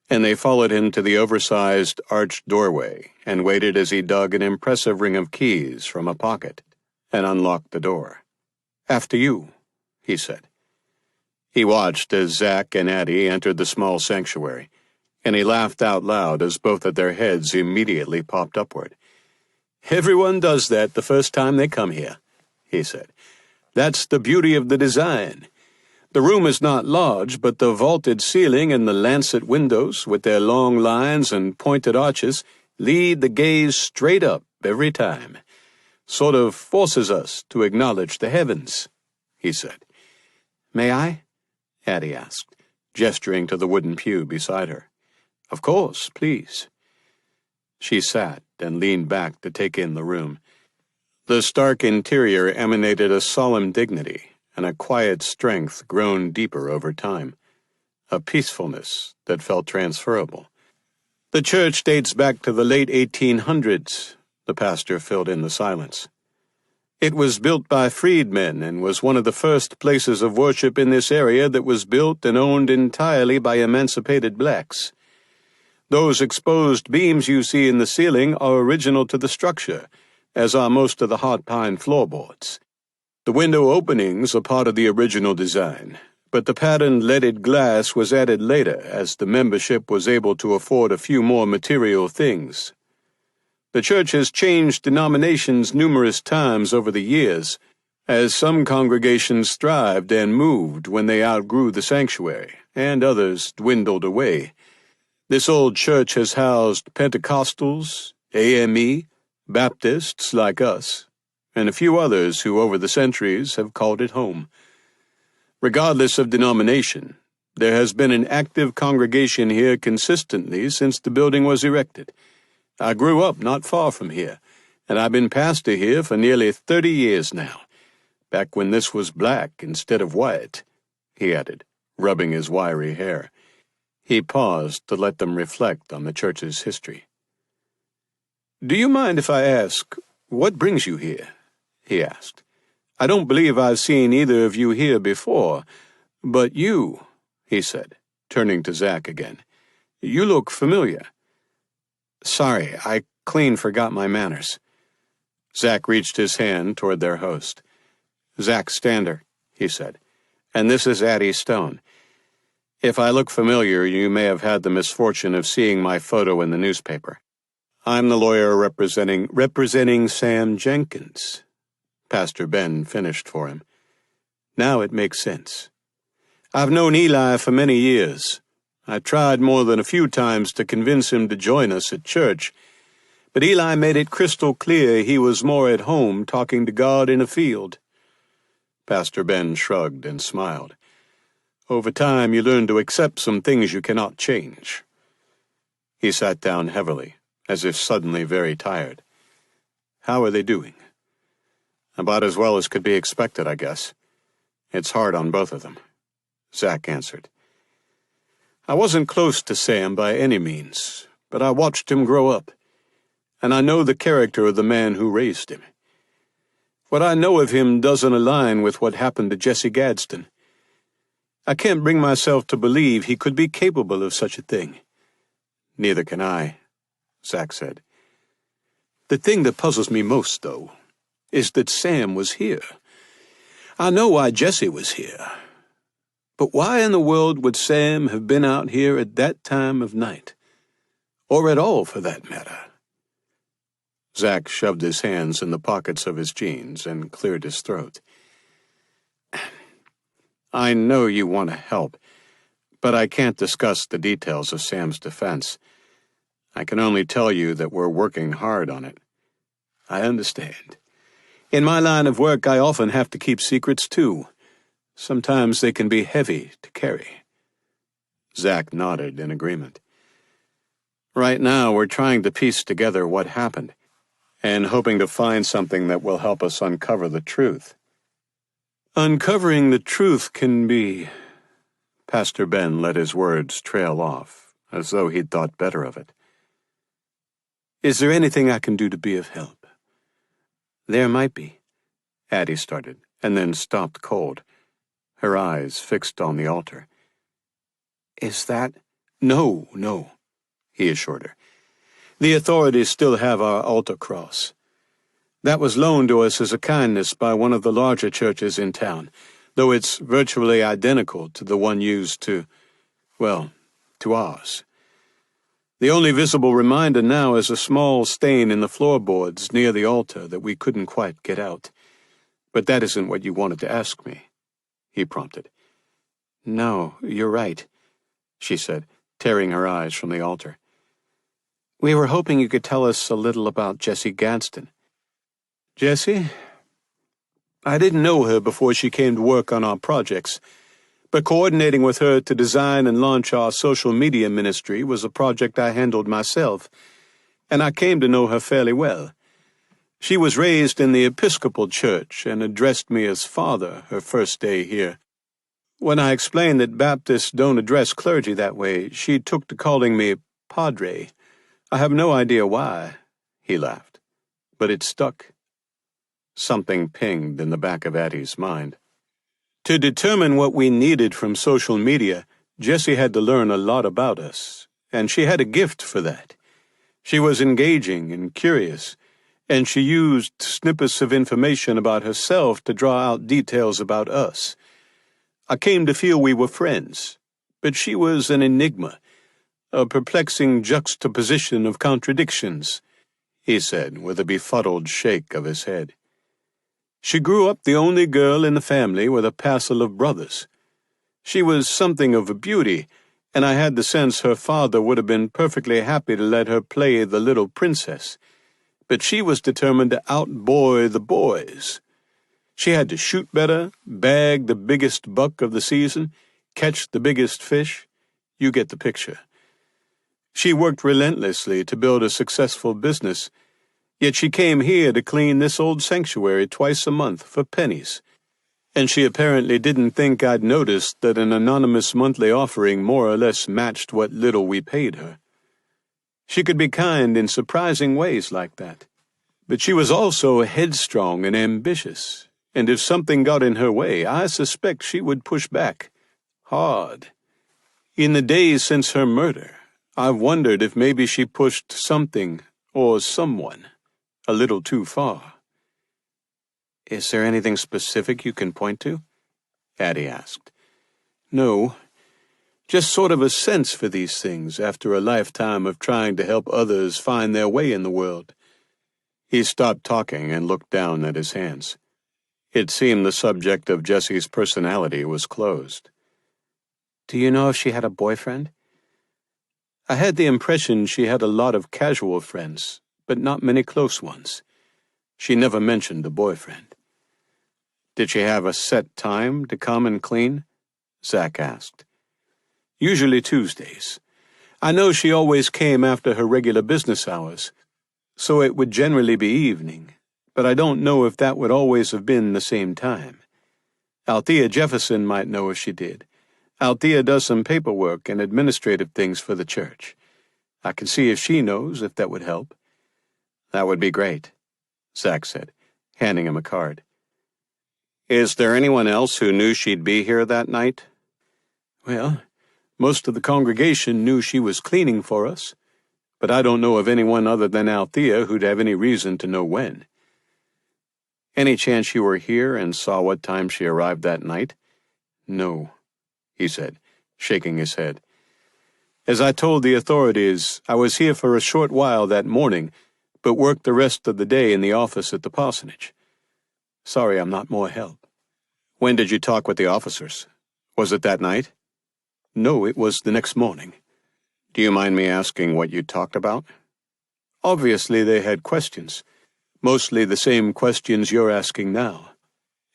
Speaker 1: and they followed him to the oversized arched doorway and waited as he dug an impressive ring of keys from a pocket and unlocked the door.
Speaker 2: "After you," he said.
Speaker 1: He watched as Zach and Addie entered the small sanctuary, and he laughed out loud as both of their heads immediately popped upward.
Speaker 2: "Everyone does that the first time they come here," he said. "That's the beauty of the design. The room is not large, but the vaulted ceiling and the lancet windows, with their long lines and pointed arches, lead the gaze straight up every time. Sort of forces us to acknowledge the heavens," he said.
Speaker 1: "May I?" Addie asked, gesturing to the wooden pew beside her.
Speaker 2: "Of course, please."
Speaker 1: She sat and leaned back to take in the room. The stark interior emanated a solemn dignity and a quiet strength grown deeper over time, a peacefulness that felt transferable.
Speaker 2: "The church dates back to the late 1800s, the pastor filled in the silence. "It was built by freedmen and was one of the first places of worship in this area that was built and owned entirely by emancipated blacks. Those exposed beams you see in the ceiling are original to the structure, as are most of the hot pine floorboards. The window openings are part of the original design, but the patterned leaded glass was added later as the membership was able to afford a few more material things. The church has changed denominations numerous times over the years, as some congregations thrived and moved when they outgrew the sanctuary, and others dwindled away. This old church has housed Pentecostals, AME, Baptists like us, and a few others who over the centuries have called it home. Regardless of denomination, there has been an active congregation here consistently since the building was erected. I grew up not far from here, and I've been pastor here for nearly 30 years now, back when this was black instead of white," he added, rubbing his wiry hair. He paused to let them reflect on the church's history. "Do you mind if I ask, what brings you here?" he asked. "I don't believe I've seen either of you here before, but you," he said, turning to Zach again, "you look familiar."
Speaker 1: "Sorry, I clean forgot my manners." Zach reached his hand toward their host. "Zach Stander," he said, "and this is Addie Stone. If I look familiar, you may have had the misfortune of seeing my photo in the newspaper. I'm the lawyer representing Sam Jenkins." Pastor Ben finished for him.
Speaker 2: "Now it makes sense. I've known Eli for many years. I tried more than a few times to convince him to join us at church, but Eli made it crystal clear he was more at home talking to God in a field."
Speaker 1: Pastor Ben shrugged and smiled.
Speaker 2: "Over time, you learn to accept some things you cannot change."
Speaker 1: He sat down heavily, as if suddenly very tired.
Speaker 2: "How are they doing?"
Speaker 1: "About as well as could be expected, I guess. It's hard on both of them," Zach answered.
Speaker 2: "I wasn't close to Sam by any means, but I watched him grow up,
Speaker 3: and I know the character of the man who raised him. What I know of him doesn't align with what happened to Jesse Gadsden. I can't bring myself to believe he could be capable of such a thing."
Speaker 2: "Neither can I," Zack said.
Speaker 3: "The thing that puzzles me most, though, is that Sam was here. I know why Jesse was here. But why in the world would Sam have been out here at that time of night? Or at all, for that matter?"
Speaker 2: Zack shoved his hands in the pockets of his jeans and cleared his throat. "I know you want to help, but I can't discuss the details of Sam's defense. I can only tell you that we're working hard on it."
Speaker 3: "I understand. In my line of work, I often have to keep secrets, too. Sometimes they can be heavy to carry."
Speaker 2: Zack nodded in agreement. "Right now, we're trying to piece together what happened, and hoping to find something that will help us uncover the truth."
Speaker 3: "Uncovering the truth can be—"
Speaker 2: Pastor Ben let his words trail off, as though he'd thought better of it.
Speaker 3: "Is there anything I can do to be of help?"
Speaker 2: "There might be," Addie started, and then stopped cold, her eyes fixed on the altar.
Speaker 3: "Is that—" No, he assured her. "The authorities still have our altar cross. That was loaned to us as a kindness by one of the larger churches in town, though it's virtually identical to the one used to ours. The only visible reminder now is a small stain in the floorboards near the altar that we couldn't quite get out. But that isn't what you wanted to ask me," he prompted.
Speaker 2: "No, you're right," she said, tearing her eyes from the altar. "We were hoping you could tell us a little about Jessie Gadsden."
Speaker 3: "Jessie? I didn't know her before she came to work on our projects, but coordinating with her to design and launch our social media ministry was a project I handled myself, and I came to know her fairly well. She was raised in the Episcopal Church and addressed me as father her first day here. When I explained that Baptists don't address clergy that way, she took to calling me Padre. I have no idea why," he laughed, "but it stuck."
Speaker 2: Something pinged in the back of Addie's mind.
Speaker 3: To determine what we needed from social media, Jessie had to learn a lot about us, and she had a gift for that. She was engaging and curious, and she used snippets of information about herself to draw out details about us. I came to feel we were friends, but she was an enigma, a perplexing juxtaposition of contradictions, he said with a befuddled shake of his head. She grew up the only girl in the family with a passel of brothers. She was something of a beauty, and I had the sense her father would have been perfectly happy to let her play the little princess. But she was determined to outboy the boys. She had to shoot better, bag the biggest buck of the season, catch the biggest fish. You get the picture. She worked relentlessly to build a successful business, yet she came here to clean this old sanctuary twice a month for pennies, and she apparently didn't think I'd noticed that an anonymous monthly offering more or less matched what little we paid her. She could be kind in surprising ways like that, but she was also headstrong and ambitious, and if something got in her way, I suspect she would push back. Hard. In the days since her murder, I've wondered if maybe she pushed something or someone a little too far.
Speaker 2: "Is there anything specific you can point to?" Addie asked.
Speaker 3: No, just sort of a sense for these things after a lifetime of trying to help others find their way in the world.
Speaker 2: He stopped talking and looked down at his hands. It seemed the subject of Jessie's personality was closed.
Speaker 3: "Do you know if she had a boyfriend?" "I had the impression she had a lot of casual friends, but not many close ones. She never mentioned a boyfriend."
Speaker 2: "Did she have a set time to come and clean?" Zack asked.
Speaker 3: "Usually Tuesdays. I know she always came after her regular business hours, so it would generally be evening, but I don't know if that would always have been the same time. Althea Jefferson might know if she did. Althea does some paperwork and administrative things for the church. I can see if she knows, if that would help."
Speaker 2: That would be great, Zach said, handing him a card. Is there anyone else who knew she'd be here that night?
Speaker 3: Well, most of the congregation knew she was cleaning for us, but I don't know of anyone other than Althea who'd have any reason to know when.
Speaker 2: Any chance you were here and saw what time she arrived that night?
Speaker 3: No, he said, shaking his head. As I told the authorities, I was here for a short while that morning, but worked the rest of the day in the office at the parsonage. Sorry I'm not more help.
Speaker 2: When did you talk with the officers? Was it that night?
Speaker 3: No, it was the next morning.
Speaker 2: Do you mind me asking what you talked about?
Speaker 3: Obviously they had questions, mostly the same questions you're asking now.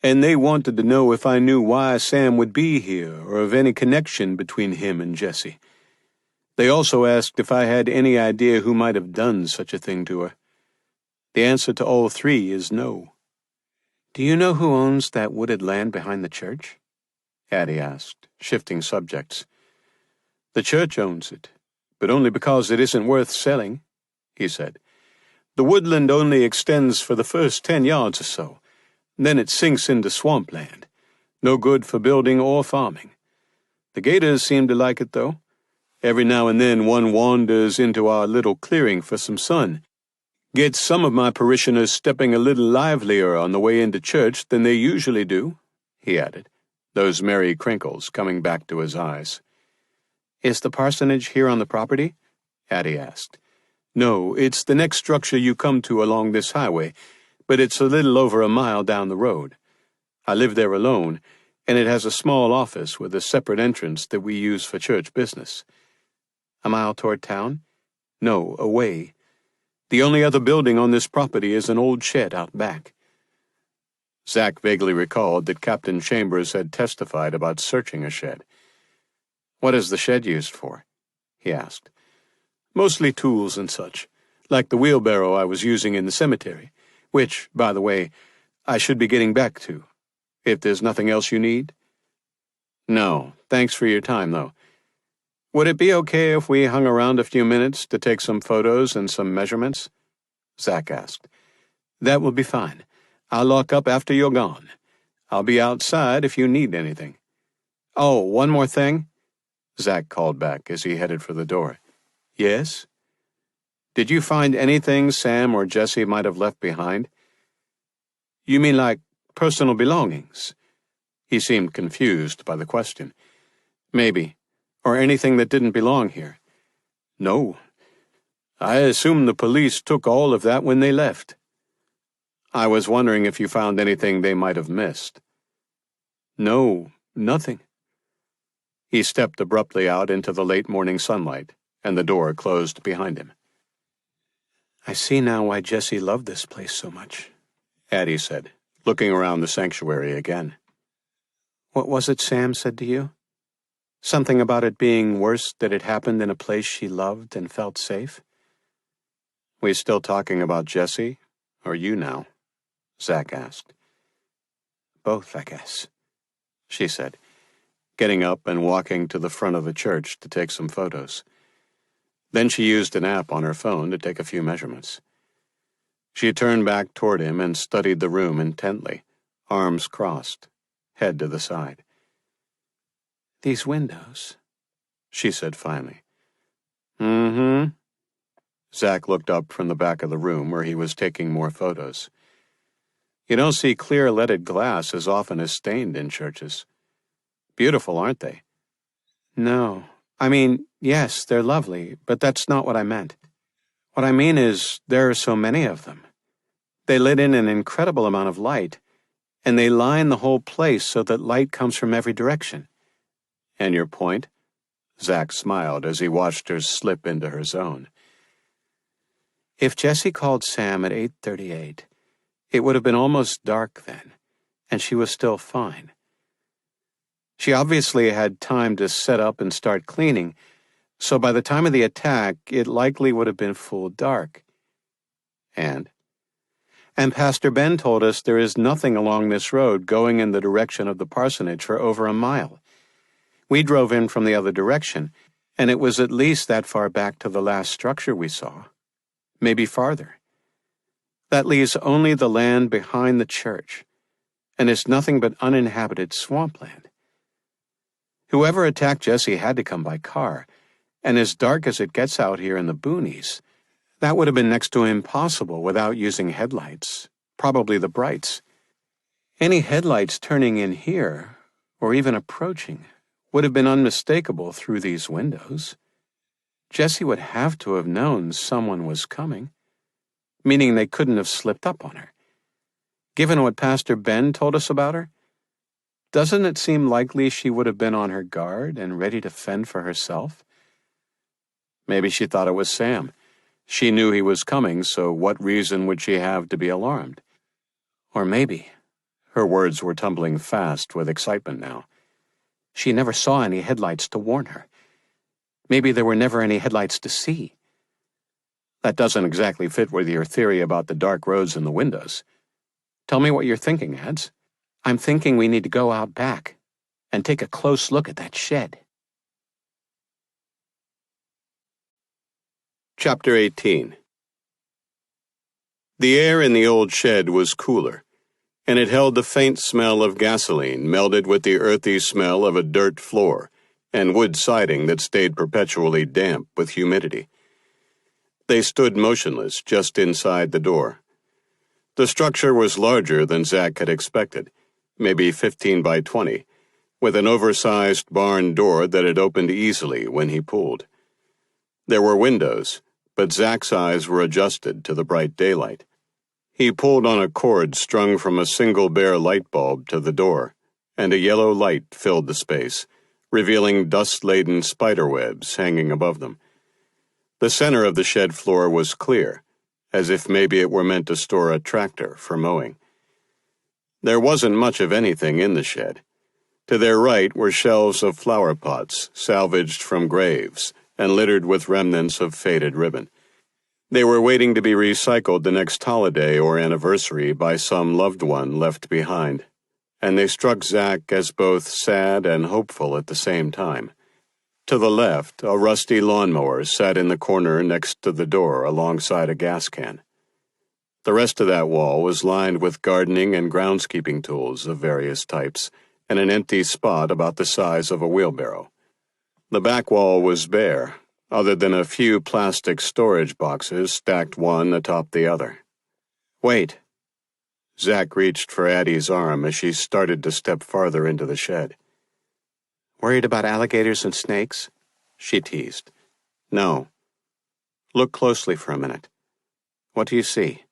Speaker 3: And they wanted to know if I knew why Sam would be here or of any connection between him and Jessie. They also asked if I had any idea who might have done such a thing to her. The answer to all three is no.
Speaker 2: Do you know who owns that wooded land behind the church? Addie asked, shifting subjects.
Speaker 3: The church owns it, but only because it isn't worth selling, he said. The woodland only extends for the first 10 yards or so. Then it sinks into swampland. No good for building or farming. The gators seem to like it, though. Every now and then one wanders into our little clearing for some sun. Gets some of my parishioners stepping a little livelier on the way into church than they usually do, he added, those merry crinkles coming back to his eyes.
Speaker 2: Is the parsonage here on the property? Addie asked.
Speaker 3: No, it's the next structure you come to along this highway, but it's a little over a mile down the road. I live there alone, and it has a small office with a separate entrance that we use for church business.
Speaker 2: A mile toward town?
Speaker 3: No, away. The only other building on this property is an old shed out back.
Speaker 2: Zach vaguely recalled that Captain Chambers had testified about searching a shed. What is the shed used for? He asked.
Speaker 3: Mostly tools and such, like the wheelbarrow I was using in the cemetery, which, by the way, I should be getting back to. If there's nothing else you need?
Speaker 2: No, thanks for your time, though. Would it be okay if we hung around a few minutes to take some photos and some measurements? Zach asked.
Speaker 3: That will be fine. I'll lock up after you're gone. I'll be outside if you need anything.
Speaker 2: Oh, one more thing? Zach called back as he headed for the door.
Speaker 3: Yes?
Speaker 2: Did you find anything Sam or Jessie might have left behind?
Speaker 3: You mean like personal belongings?
Speaker 2: He seemed confused by the question. Maybe. Or anything that didn't belong here.
Speaker 3: No. I assume the police took all of that when they left.
Speaker 2: I was wondering if you found anything they might have missed.
Speaker 3: No, nothing.
Speaker 2: He stepped abruptly out into the late morning sunlight, and the door closed behind him.
Speaker 3: I see now why Jessie loved this place so much,
Speaker 2: Addie said, looking around the sanctuary again.
Speaker 3: What was it Sam said to you? Something about it being worse that it happened in a place she loved and felt safe?
Speaker 2: We still talking about Jessie, or you now? Zach asked.
Speaker 3: Both, I guess,
Speaker 2: she said, getting up and walking to the front of the church to take some photos. Then she used an app on her phone to take a few measurements. She turned back toward him and studied the room intently, arms crossed, head to the side.
Speaker 3: These windows,
Speaker 2: she said finally. Mm-hmm. Zach looked up from the back of the room where he was taking more photos. You don't see clear leaded glass as often as stained in churches. Beautiful, aren't they?
Speaker 3: No. I mean, yes, they're lovely, but that's not what I meant. What I mean is, there are so many of them. They let in an incredible amount of light, and they line the whole place so that light comes from every direction.
Speaker 2: And your point? Zach smiled as he watched her slip into her zone.
Speaker 3: If Jessie called Sam at 8:38, it would have been almost dark then, and she was still fine. She obviously had time to set up and start cleaning, so by the time of the attack, it likely would have been full dark.
Speaker 2: And
Speaker 3: Pastor Ben told us there is nothing along this road going in the direction of the parsonage for over a mile. We drove in from the other direction, and it was at least that far back to the last structure we saw. Maybe farther.
Speaker 2: That leaves only the land behind the church, and it's nothing but uninhabited swampland. Whoever attacked Jesse had to come by car, and as dark as it gets out here in the boonies, that would have been next to impossible without using headlights, probably the brights. Any headlights turning in here, or even approaching, would have been unmistakable through these windows. Jesse would have to have known someone was coming, meaning they couldn't have slipped up on her. Given what Pastor Ben told us about her, doesn't it seem likely she would have been on her guard and ready to fend for herself? Maybe she thought it was Sam. She knew he was coming, so what reason would she have to be alarmed? Or maybe, her words were tumbling fast with excitement now, she never saw any headlights to warn her. Maybe there were never any headlights to see. That doesn't exactly fit with your theory about the dark roads and the windows. Tell me what you're thinking, Ads. I'm thinking we need to go out back and take a close look at that shed.
Speaker 1: Chapter 18. The air in the old shed was cooler, and it held the faint smell of gasoline melded with the earthy smell of a dirt floor and wood siding that stayed perpetually damp with humidity. They stood motionless just inside the door. The structure was larger than Zach had expected, maybe 15 by 20, with an oversized barn door that had opened easily when he pulled. There were windows, but Zach's eyes were adjusted to the bright daylight. He pulled on a cord strung from a single bare light bulb to the door, and a yellow light filled the space, revealing dust-laden spiderwebs hanging above them. The center of the shed floor was clear, as if maybe it were meant to store a tractor for mowing. There wasn't much of anything in the shed. To their right were shelves of flower pots salvaged from graves and littered with remnants of faded ribbon. They were waiting to be recycled the next holiday or anniversary by some loved one left behind, and they struck Zach as both sad and hopeful at the same time. To the left, a rusty lawnmower sat in the corner next to the door alongside a gas can. The rest of that wall was lined with gardening and groundskeeping tools of various types, and an empty spot about the size of a wheelbarrow. The back wall was bare, other than a few plastic storage boxes stacked one atop the other. Wait. Zach reached for Addie's arm as she started to step farther into the shed.
Speaker 2: Worried about alligators and snakes? She teased.
Speaker 1: No.
Speaker 2: Look closely for a minute. What do you see?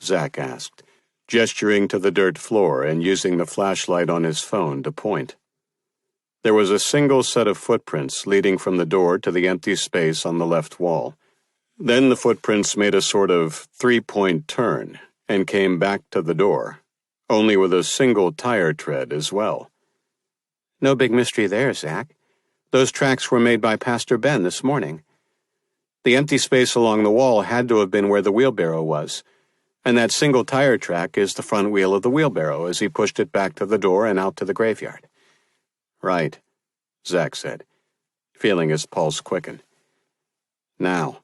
Speaker 1: Zach asked, gesturing to the dirt floor and using the flashlight on his phone to point. There was a single set of footprints leading from the door to the empty space on the left wall. Then the footprints made a sort of three-point turn and came back to the door, only with a single tire tread as well.
Speaker 2: No big mystery there, Zach. Those tracks were made by Pastor Ben this morning. The empty space along the wall had to have been where the wheelbarrow was, and that single tire track is the front wheel of the wheelbarrow as he pushed it back to the door and out to the graveyard.
Speaker 1: Right, Zach said, feeling his pulse quicken. Now,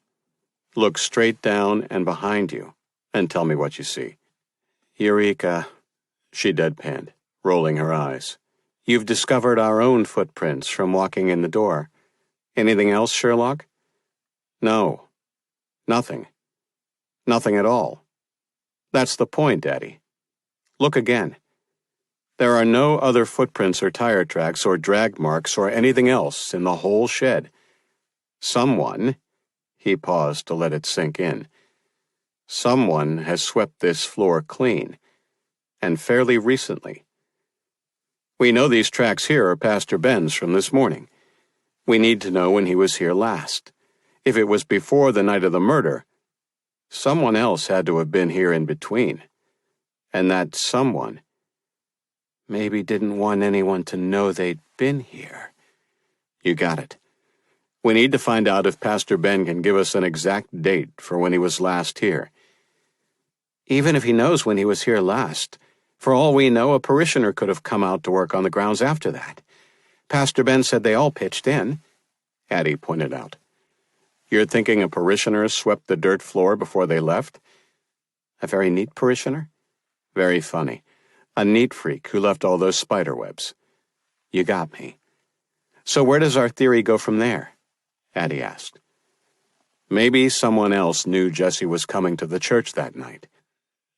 Speaker 1: look straight down and behind you, and tell me what you see.
Speaker 2: Eureka,
Speaker 1: she deadpanned, rolling her eyes.
Speaker 2: You've discovered our own footprints from walking in the door. Anything else, Sherlock?
Speaker 1: No. Nothing. Nothing at all. That's the point, Addie. Look again. There are no other footprints or tire tracks or drag marks or anything else in the whole shed. Someone, he paused to let it sink in, someone has swept this floor clean, and fairly recently. We know these tracks here are Pastor Ben's from this morning. We need to know when he was here last. If it was before the night of the murder, someone else had to have been here in between. And that someone maybe didn't want anyone to know they'd been here. You got it. We need to find out if Pastor Ben can give us an exact date for when he was last here.
Speaker 2: Even if he knows when he was here last, for all we know, a parishioner could have come out to work on the grounds after that. Pastor Ben said they all pitched in,
Speaker 1: Addie pointed out. You're thinking a parishioner swept the dirt floor before they left? A very neat parishioner? Very funny. A neat freak who left all those spider webs. You got me. So where does our theory go from there? Addie asked. Maybe someone else knew Jesse was coming to the church that night.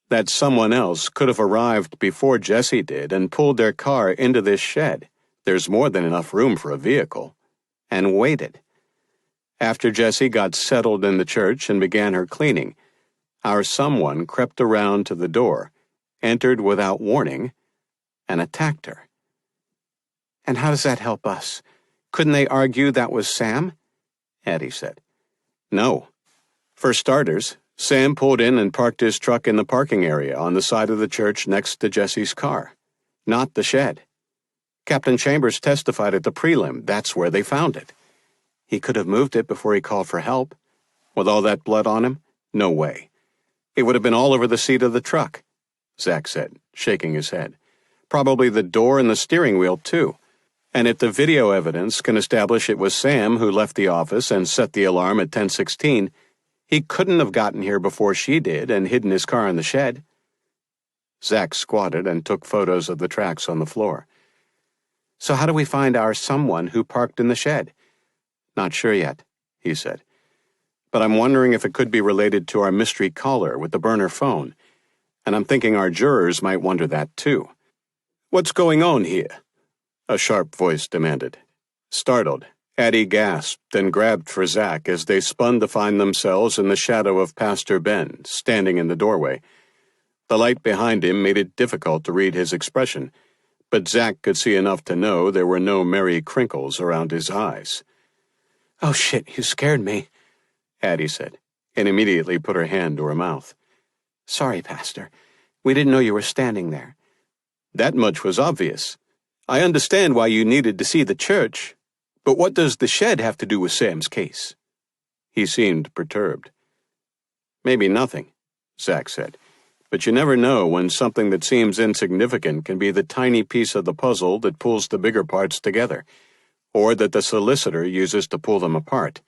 Speaker 1: That someone else could have arrived before Jesse did and pulled their car into this shed. There's more than enough room for a vehicle. And waited. After Jesse got settled in the church and began her cleaning, our someone crept around to the door, entered without warning, and attacked her. And how does that help us? Couldn't they argue that was Sam? Addie said. No. For starters, Sam pulled in and parked his truck in the parking area on the side of the church next to Jesse's car, not the shed. Captain Chambers testified at the prelim that's where they found it. He could have moved it before he called for help. With all that blood on him, no way. It would have been all over the seat of the truck, Zach said, shaking his head. Probably the door and the steering wheel, too. And if the video evidence can establish it was Sam who left the office and set the alarm at 10:16, he couldn't have gotten here before she did and hidden his car in the shed. Zach squatted and took photos of the tracks on the floor. So how do we find our someone who parked in the shed? Not sure yet, he said. But I'm wondering if it could be related to our mystery caller with the burner phone. And I'm thinking our jurors might wonder that, too. What's going on here? A sharp voice demanded. Startled, Addie gasped and grabbed for Zach as they spun to find themselves in the shadow of Pastor Ben, standing in the doorway. The light behind him made it difficult to read his expression, but Zach could see enough to know there were no merry crinkles around his eyes. Oh, shit, you scared me, Addie said, and immediately put her hand to her mouth. Sorry, Pastor. We didn't know you were standing there. That much was obvious. I understand why you needed to see the church, but what does the shed have to do with Sam's case? He seemed perturbed. Maybe nothing, Zach said, but you never know when something that seems insignificant can be the tiny piece of the puzzle that pulls the bigger parts together, or that the solicitor uses to pull them apart.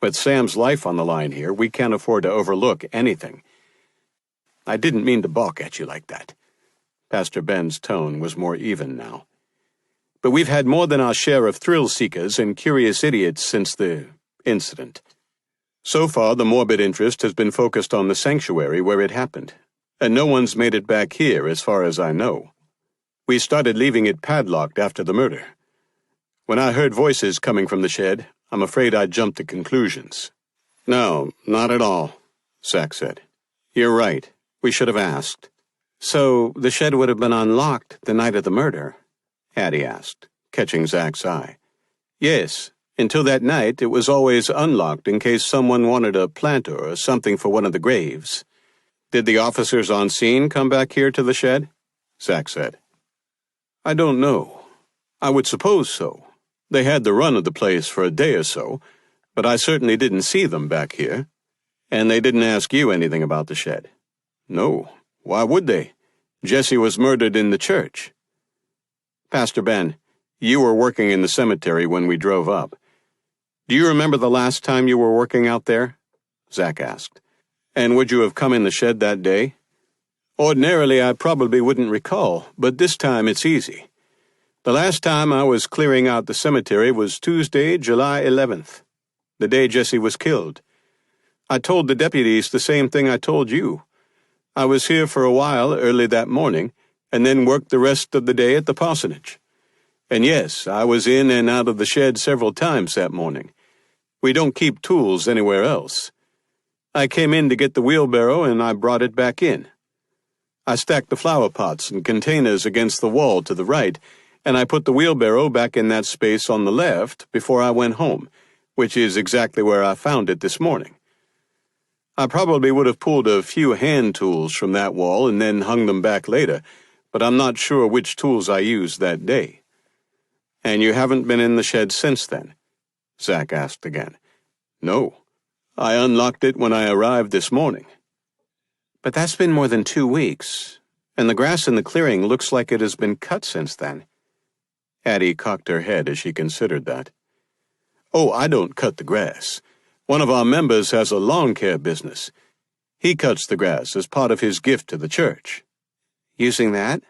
Speaker 1: With Sam's life on the line here, we can't afford to overlook anything. I didn't mean to balk at you like that. Pastor Ben's tone was more even now. But we've had more than our share of thrill-seekers and curious idiots since the incident. So far, the morbid interest has been focused on the sanctuary where it happened, and no one's made it back here as far as I know. We started leaving it padlocked after the murder. When I heard voices coming from the shed, I'm afraid I jumped to conclusions. No, not at all, Zach said. You're right. We should have asked. So the shed would have been unlocked the night of the murder? Addie asked, catching Zach's eye. Yes, until that night it was always unlocked in case someone wanted a planter or something for one of the graves. Did the officers on scene come back here to the shed? Zach said. I don't know. I would suppose so. They had the run of the place for a day or so, but I certainly didn't see them back here. And they didn't ask you anything about the shed? No. Why would they? Jesse was murdered in the church. Pastor Ben, you were working in the cemetery when we drove up. Do you remember the last time you were working out there? Zach asked. And would you have come in the shed that day? Ordinarily, I probably wouldn't recall, but this time it's easy. The last time I was clearing out the cemetery was Tuesday, July 11th, the day Jesse was killed. I told the deputies the same thing I told you. I was here for a while early that morning, and then worked the rest of the day at the parsonage. And yes, I was in and out of the shed several times that morning. We don't keep tools anywhere else. I came in to get the wheelbarrow, and I brought it back in. I stacked the flower pots and containers against the wall to the right, and I put the wheelbarrow back in that space on the left before I went home, which is exactly where I found it this morning. I probably would have pulled a few hand tools from that wall and then hung them back later, but I'm not sure which tools I used that day. And you haven't been in the shed since then? Zach asked again. No. I unlocked it when I arrived this morning. But that's been more than 2 weeks, and the grass in the clearing looks like it has been cut since then. Addie cocked her head as she considered that. Oh, I don't cut the grass. One of our members has a lawn care business. He cuts the grass as part of his gift to the church."
Speaker 2: "Using that?"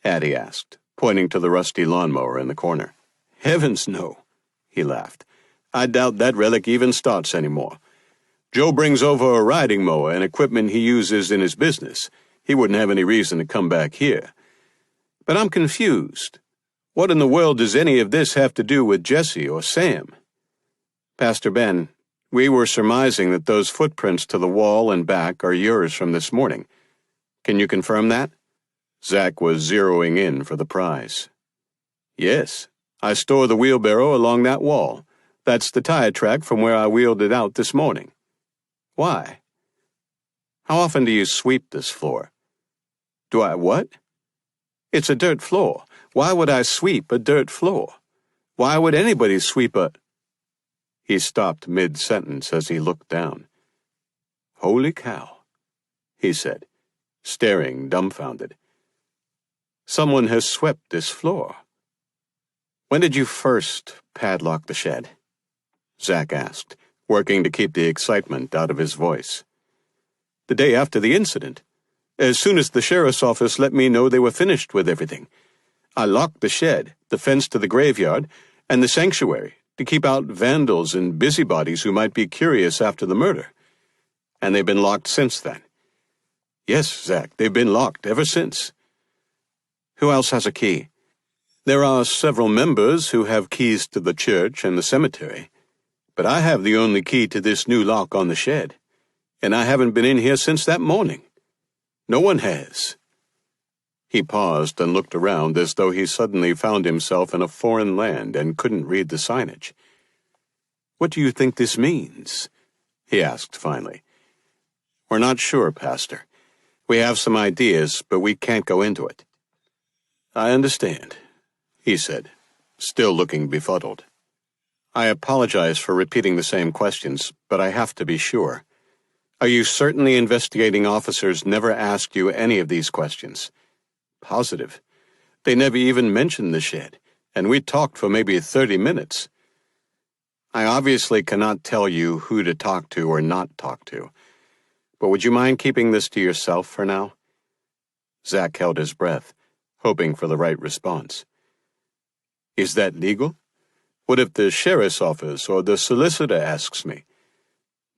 Speaker 1: Addie asked, pointing to the rusty lawnmower in the corner.
Speaker 3: "Heavens, no," he laughed. "I doubt that relic even starts anymore. Joe brings over a riding mower and equipment he uses in his business. He wouldn't have any reason to come back here. But I'm confused. What in the world does any of this have to do with Jesse or Sam?"
Speaker 1: "Pastor Ben, we were surmising that those footprints to the wall and back are yours from this morning. Can you confirm that?"
Speaker 3: Zach was zeroing in for the prize. "Yes, I store the wheelbarrow along that wall. That's the tire track from where I wheeled it out this morning."
Speaker 1: "Why? How often do you sweep this floor?"
Speaker 3: "Do I what?"
Speaker 1: "It's a dirt floor. Why would I sweep a dirt floor? Why would anybody sweep a—" He stopped mid-sentence as he looked down.
Speaker 3: "Holy cow," he said, staring dumbfounded. "Someone has swept this floor."
Speaker 1: "When did you first padlock the shed?" Zach asked, working to keep the excitement out of his voice.
Speaker 3: "The day after the incident. As soon as the sheriff's office let me know they were finished with everything. I locked the shed, the fence to the graveyard, and the sanctuary to keep out vandals and busybodies who might be curious after the murder."
Speaker 1: "And they've been locked since then?"
Speaker 3: "Yes, Zach, they've been locked ever since."
Speaker 1: "Who else has a key?"
Speaker 3: "There are several members who have keys to the church and the cemetery, but I have the only key to this new lock on the shed, and I haven't been in here since that morning. No one has." He paused and looked around as though he suddenly found himself in a foreign land and couldn't read the signage. "What do you think this means?" he asked finally.
Speaker 1: "We're not sure, Pastor. We have some ideas, but we can't go into it."
Speaker 3: "I understand," he said, still looking befuddled.
Speaker 1: "I apologize for repeating the same questions, but I have to be sure. Are you certain the investigating officers never asked you any of these questions?"
Speaker 3: "Positive. They never even mentioned the shed, and we talked for maybe 30 minutes.
Speaker 1: "I obviously cannot tell you who to talk to or not talk to, but would you mind keeping this to yourself for now?" Zach held his breath, hoping for the right response.
Speaker 3: "Is that legal? What if the sheriff's office or the solicitor asks me?"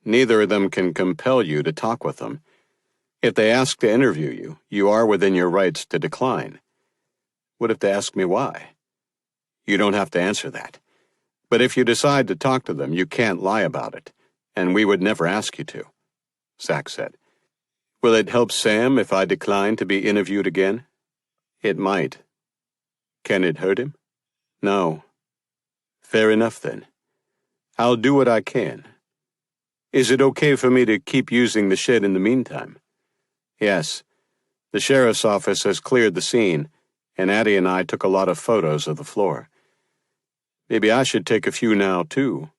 Speaker 1: "Neither of them can compel you to talk with them. If they ask to interview you, you are within your rights to decline."
Speaker 3: "What if they ask me why?"
Speaker 1: "You don't have to answer that. But if you decide to talk to them, you can't lie about it, and we would never ask you to," Zach said.
Speaker 3: "Will it help Sam if I decline to be interviewed again?"
Speaker 1: "It might."
Speaker 3: "Can it hurt him?"
Speaker 1: "No."
Speaker 3: "Fair enough, then. I'll do what I can. Is it okay for me to keep using the shed in the meantime?"
Speaker 1: "Yes. The sheriff's office has cleared the scene, and Addie and I took a lot of photos of the floor."
Speaker 3: "Maybe I should take a few now, too.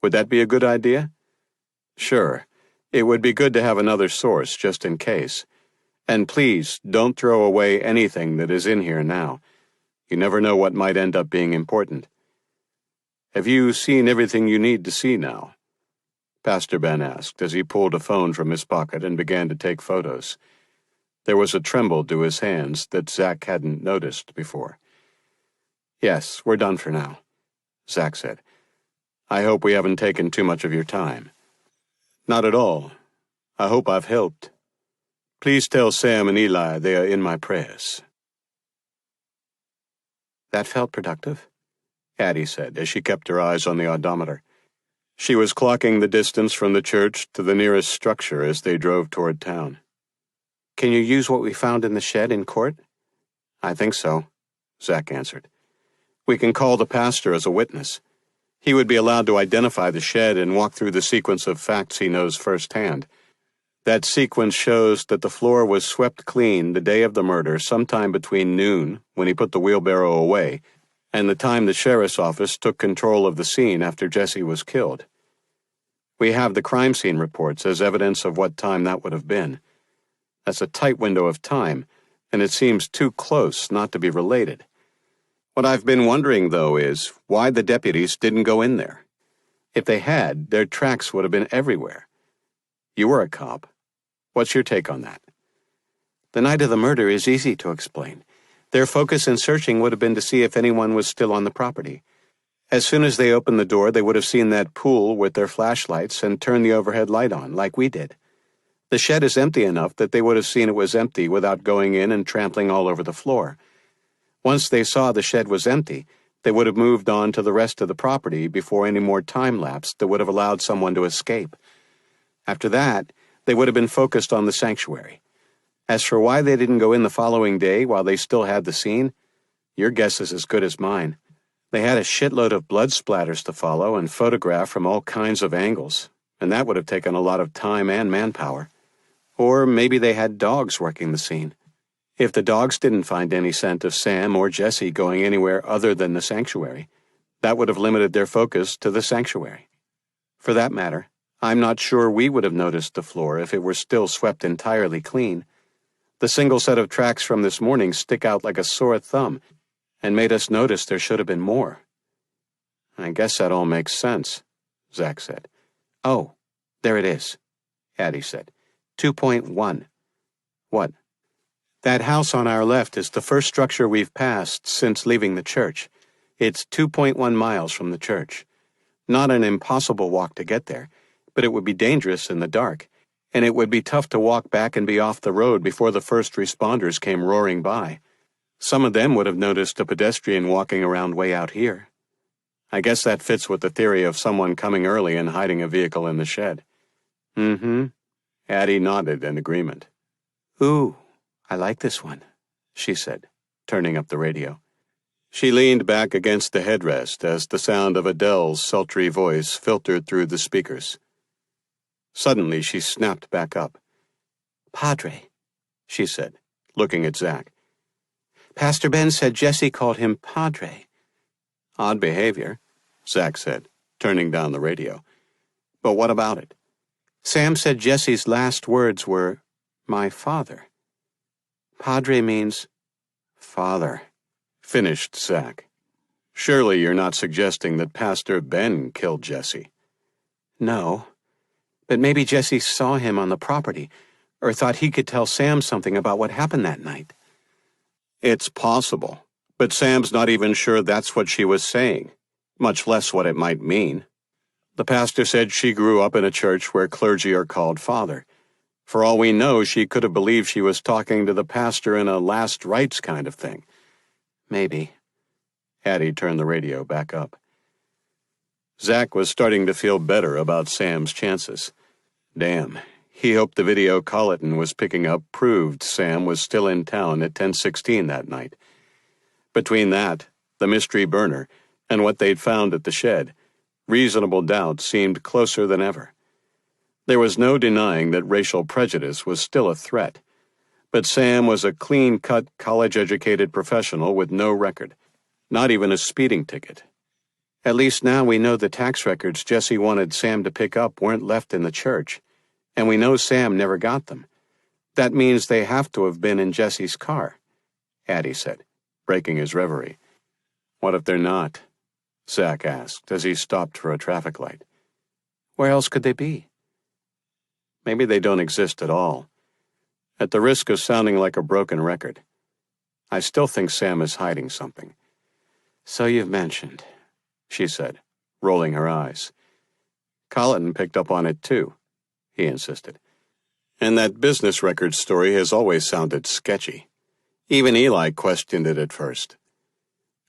Speaker 3: Would that be a good idea?"
Speaker 1: "Sure. It would be good to have another source, just in case. And please, don't throw away anything that is in here now. You never know what might end up being important."
Speaker 3: "Have you seen everything you need to see now?"
Speaker 1: Pastor Ben asked as he pulled a phone from his pocket and began to take photos. There was a tremble to his hands that Zach hadn't noticed before. "Yes, we're done for now," Zach said. "I hope we haven't taken too much of your time."
Speaker 3: "Not at all. I hope I've helped. Please tell Sam and Eli they are in my prayers."
Speaker 2: "That felt productive,"
Speaker 1: Addie said as she kept her eyes on the odometer. She was clocking the distance from the church to the nearest structure as they drove toward town.
Speaker 2: "Can you use what we found in the shed in court?"
Speaker 1: "I think so," Zach answered. "We can call the pastor as a witness. He would be allowed to identify the shed and walk through the sequence of facts he knows firsthand. That sequence shows that the floor was swept clean the day of the murder sometime between noon, when he put the wheelbarrow away, and the time the sheriff's office took control of the scene after Jesse was killed. We have the crime scene reports as evidence of what time that would have been. That's a tight window of time, and it seems too close not to be related. What I've been wondering, though, is why the deputies didn't go in there. If they had, their tracks would have been everywhere. You were a cop.
Speaker 3: What's your take on that?
Speaker 2: The night of the murder is easy to explain. Their focus in searching would have been to see if anyone was still on the property. As soon as they opened the door, they would have seen that pool with their flashlights and turned the overhead light on, like we did. The shed is empty enough that they would have seen it was empty without going in and trampling all over the floor. Once they saw the shed was empty, they would have moved on to the rest of the property before any more time lapsed that would have allowed someone to escape. After that, they would have been focused on the sanctuary. As for why they didn't go in the following day while they still had the scene, your guess is as good as mine. They had a shitload of blood splatters to follow and photograph from all kinds of angles, and that would have taken a lot of time and manpower. Or maybe they had dogs working the scene. If the dogs didn't find any scent of Sam or Jesse going anywhere other than the sanctuary, that would have limited their focus to the sanctuary. For that matter, I'm not sure we would have noticed the floor if it were still swept entirely clean. The single set of tracks from this morning stick out like a sore thumb and made us notice there should have been more.
Speaker 3: I guess that all makes sense, Zack said.
Speaker 2: Oh, there it is, Addie said. 2.1.
Speaker 3: What?
Speaker 2: That house on our left is the first structure we've passed since leaving the church. It's 2.1 miles from the church. Not an impossible walk to get there, but it would be dangerous in the dark, and it would be tough to walk back and be off the road before the first responders came roaring by. Some of them would have noticed a pedestrian walking around way out here.
Speaker 3: I guess that fits with the theory of someone coming early and hiding a vehicle in the shed.
Speaker 2: Mm-hmm.
Speaker 3: Addie nodded in agreement.
Speaker 2: Ooh, I like this one, she said, turning up the radio.
Speaker 3: She leaned back against the headrest as the sound of Adele's sultry voice filtered through the speakers. Suddenly she snapped back up.
Speaker 2: Padre, she said, looking at Zack. Pastor Ben said Jesse called him Padre.
Speaker 3: Odd behavior, Zack said, turning down the radio. But what about it?
Speaker 2: Sam said Jesse's last words were, my father. Padre means
Speaker 3: father, finished Zack. Surely you're not suggesting that Pastor Ben killed Jesse.
Speaker 2: No, but maybe Jesse saw him on the property, or thought he could tell Sam something about what happened that night.
Speaker 3: It's possible, but Sam's not even sure that's what she was saying, much less what it might mean. The pastor said she grew up in a church where clergy are called father. For all we know, she could have believed she was talking to the pastor in a last rites kind of thing.
Speaker 2: Maybe.
Speaker 3: Addie turned the radio back up. Zack was starting to feel better about Sam's chances. Damn, he hoped the video Colleton was picking up proved Sam was still in town at 10:16 that night. Between that, the mystery burner, and what they'd found at the shed, reasonable doubt seemed closer than ever. There was no denying that racial prejudice was still a threat, but Sam was a clean-cut, college-educated professional with no record, not even a speeding ticket.
Speaker 2: At least now we know the tax records Jesse wanted Sam to pick up weren't left in the church, and we know Sam never got them. That means they have to have been in Jesse's car, Addie said, breaking his reverie.
Speaker 3: What if they're not? Zack asked as he stopped for a traffic light.
Speaker 2: Where else could they be?
Speaker 3: Maybe they don't exist at all. At the risk of sounding like a broken record, I still think Sam is hiding something.
Speaker 2: So you've mentioned, she said, rolling her eyes.
Speaker 3: Colleton picked up on it too, he insisted. And that business record story has always sounded sketchy. Even Eli questioned it at first.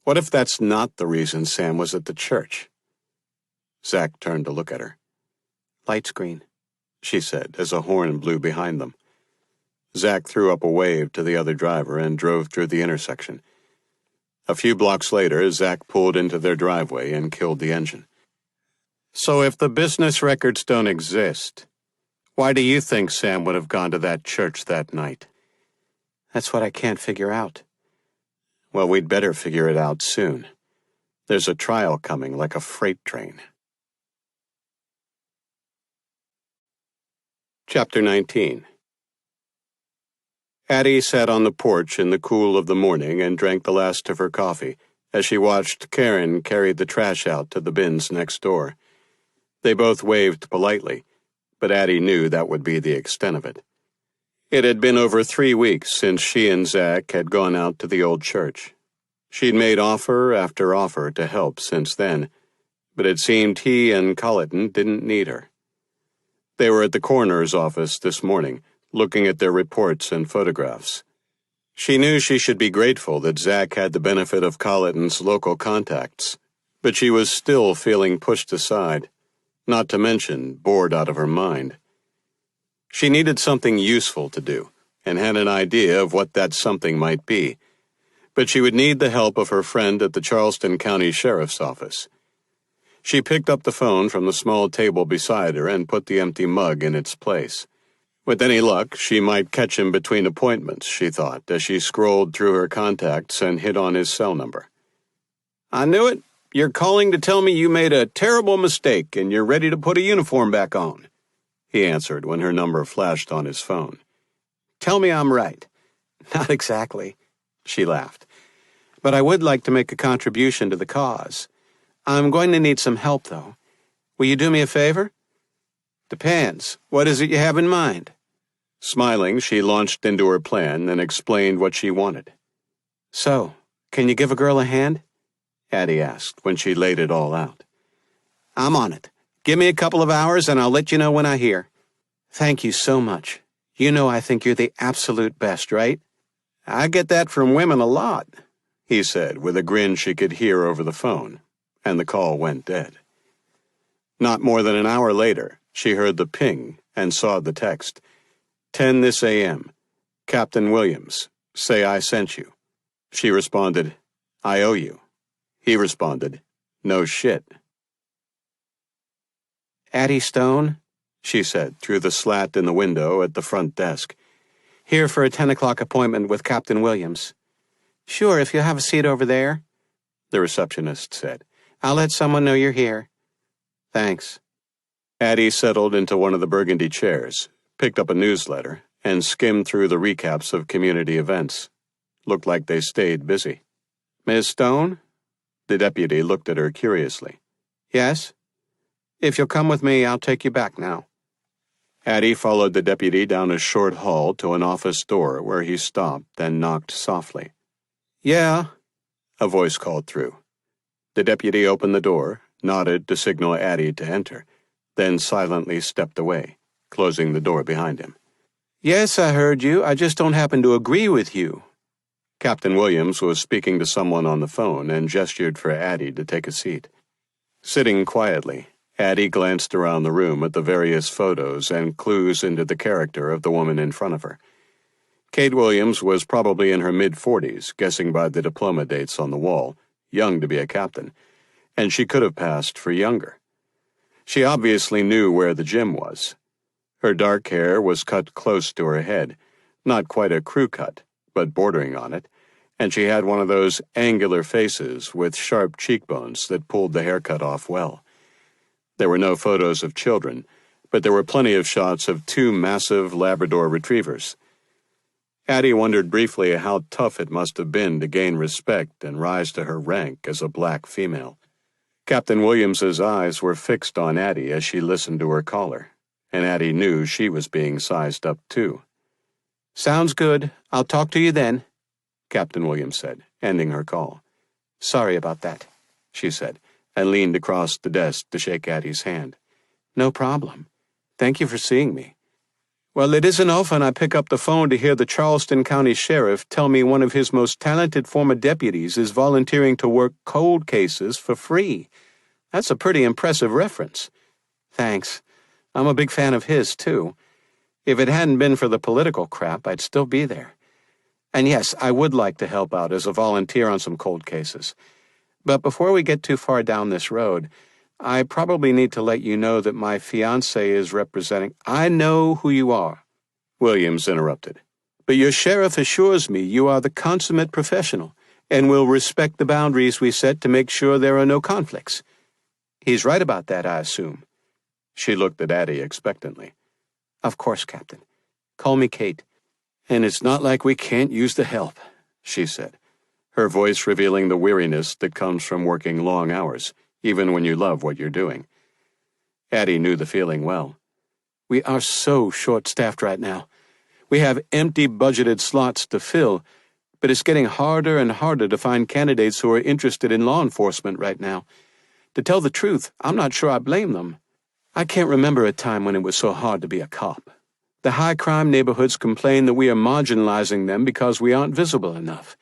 Speaker 3: What if that's not the reason Sam was at the church? Zack turned to look at her.
Speaker 2: Light screen,
Speaker 3: she said as a horn blew behind them. Zack threw up a wave to the other driver and drove through the intersection. A few blocks later, Zack pulled into their driveway and killed the engine. So if the business records don't exist, why do you think Sam would have gone to that church that night?
Speaker 2: That's what I can't figure out.
Speaker 3: Well, we'd better figure it out soon. There's a trial coming like a freight train. Chapter 19. Addie sat on the porch in the cool of the morning and drank the last of her coffee as she watched Karen carry the trash out to the bins next door. They both waved politely, but Addie knew that would be the extent of it.
Speaker 1: It had been over 3 weeks since she and Zach had gone out to the old church. She'd made offer after offer to help since then, but it seemed he and Colleton didn't need her. They were at the coroner's office this morning, looking at their reports and photographs. She knew she should be grateful that Zach had the benefit of Colleton's local contacts, but she was still feeling pushed aside, not to mention bored out of her mind. She needed something useful to do, and had an idea of what that something might be, but she would need the help of her friend at the Charleston County Sheriff's Office. She picked up the phone from the small table beside her and put the empty mug in its place. With any luck, she might catch him between appointments, she thought, as she scrolled through her contacts and hit on his cell number. "I knew it. You're calling to tell me you made a terrible mistake and you're ready to put a uniform back on," he answered when her number flashed on his phone. "Tell me I'm right." "Not exactly," she laughed. "But I would like to make a contribution to the cause. I'm going to need some help, though. Will you do me a favor?" "Depends. What is it you have in mind?" Smiling, she launched into her plan and explained what she wanted. "So, can you give a girl a hand?" Addie asked when she laid it all out. "I'm on it. Give me a couple of hours and I'll let you know when I hear." "Thank you so much. You know I think you're the absolute best, right?" "I get that from women a lot," he said with a grin she could hear over the phone, and the call went dead. Not more than an hour later, she heard the ping and saw the text. 10 this a.m. Captain Williams, say I sent you. She responded, "I owe you." He responded, "No shit." "Addie Stone," she said through the slat in the window at the front desk. "Here for a 10 o'clock appointment with Captain Williams." "Sure, if you'll have a seat over there," the receptionist said. "I'll let someone know you're here." "Thanks." Addie settled into one of the burgundy chairs, picked up a newsletter, and skimmed through the recaps of community events. Looked like they stayed busy. "Miss Stone?" The deputy looked at her curiously. "Yes? If you'll come with me, I'll take you back now." Addie followed the deputy down a short hall to an office door where he stopped and knocked softly. "Yeah," a voice called through. The deputy opened the door, nodded to signal Addie to enter, then silently stepped away, closing the door behind him. "Yes, I heard you. I just don't happen to agree with you." Captain Williams was speaking to someone on the phone and gestured for Addie to take a seat. Sitting quietly, Addie glanced around the room at the various photos and clues into the character of the woman in front of her. Kate Williams was probably in her mid-40s, guessing by the diploma dates on the wall, young to be a captain, and she could have passed for younger. She obviously knew where the gym was. Her dark hair was cut close to her head, not quite a crew cut, but bordering on it, and she had one of those angular faces with sharp cheekbones that pulled the haircut off well. There were no photos of children, but there were plenty of shots of 2 massive Labrador retrievers. Addie wondered briefly how tough it must have been to gain respect and rise to her rank as a black female. Captain Williams's eyes were fixed on Addie as she listened to her caller, and Addie knew she was being sized up too. "Sounds good. I'll talk to you then," Captain Williams said, ending her call. "Sorry about that," she said, and leaned across the desk to shake Addie's hand. "No problem. Thank you for seeing me. Well, it isn't often I pick up the phone to hear the Charleston County Sheriff tell me one of his most talented former deputies is volunteering to work cold cases for free. That's a pretty impressive reference." "Thanks. I'm a big fan of his, too. If it hadn't been for the political crap, I'd still be there. And yes, I would like to help out as a volunteer on some cold cases. But before we get too far down this road, I probably need to let you know that my fiancé is representing—" "I know who you are," Williams interrupted. "But your sheriff assures me you are the consummate professional and will respect the boundaries we set to make sure there are no conflicts. He's right about that, I assume." She looked at Addie expectantly. "Of course, Captain. Call me Kate." "And it's not like we can't use the help," she said, her voice revealing the weariness that comes from working long hours, even when you love what you're doing. Addie knew the feeling well. "We are so short-staffed right now.
Speaker 2: We have empty budgeted slots to fill, but it's getting harder and harder to find candidates who are interested in law enforcement right now. To tell the truth, I'm not sure I blame them. I can't remember a time when it was so hard to be a cop. The high-crime neighborhoods complain that we are marginalizing them because we aren't visible enough.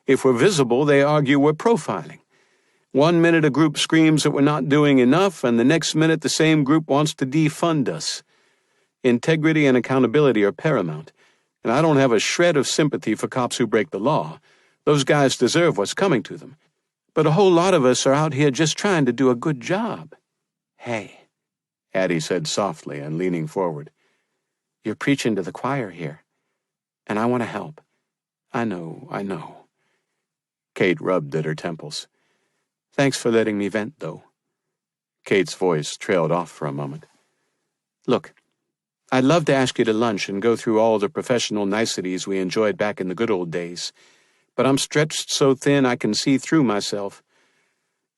Speaker 2: If we're visible, they argue we're profiling. One minute a group screams that we're not doing enough, and the next minute the same group wants to defund us. Integrity and accountability are paramount, and I don't have a shred of sympathy for cops who break the law. Those guys deserve what's coming to them. But a whole lot of us are out here just trying to do a good job. Hey, Addie said softly and leaning forward. You're preaching to the choir here, and I want to help. I know. Kate rubbed at her temples. Thanks for letting me vent, though. Kate's voice trailed off for a moment. Look, I'd love to ask you to lunch and go through all the professional niceties we enjoyed back in the good old days, but I'm stretched so thin I can see through myself.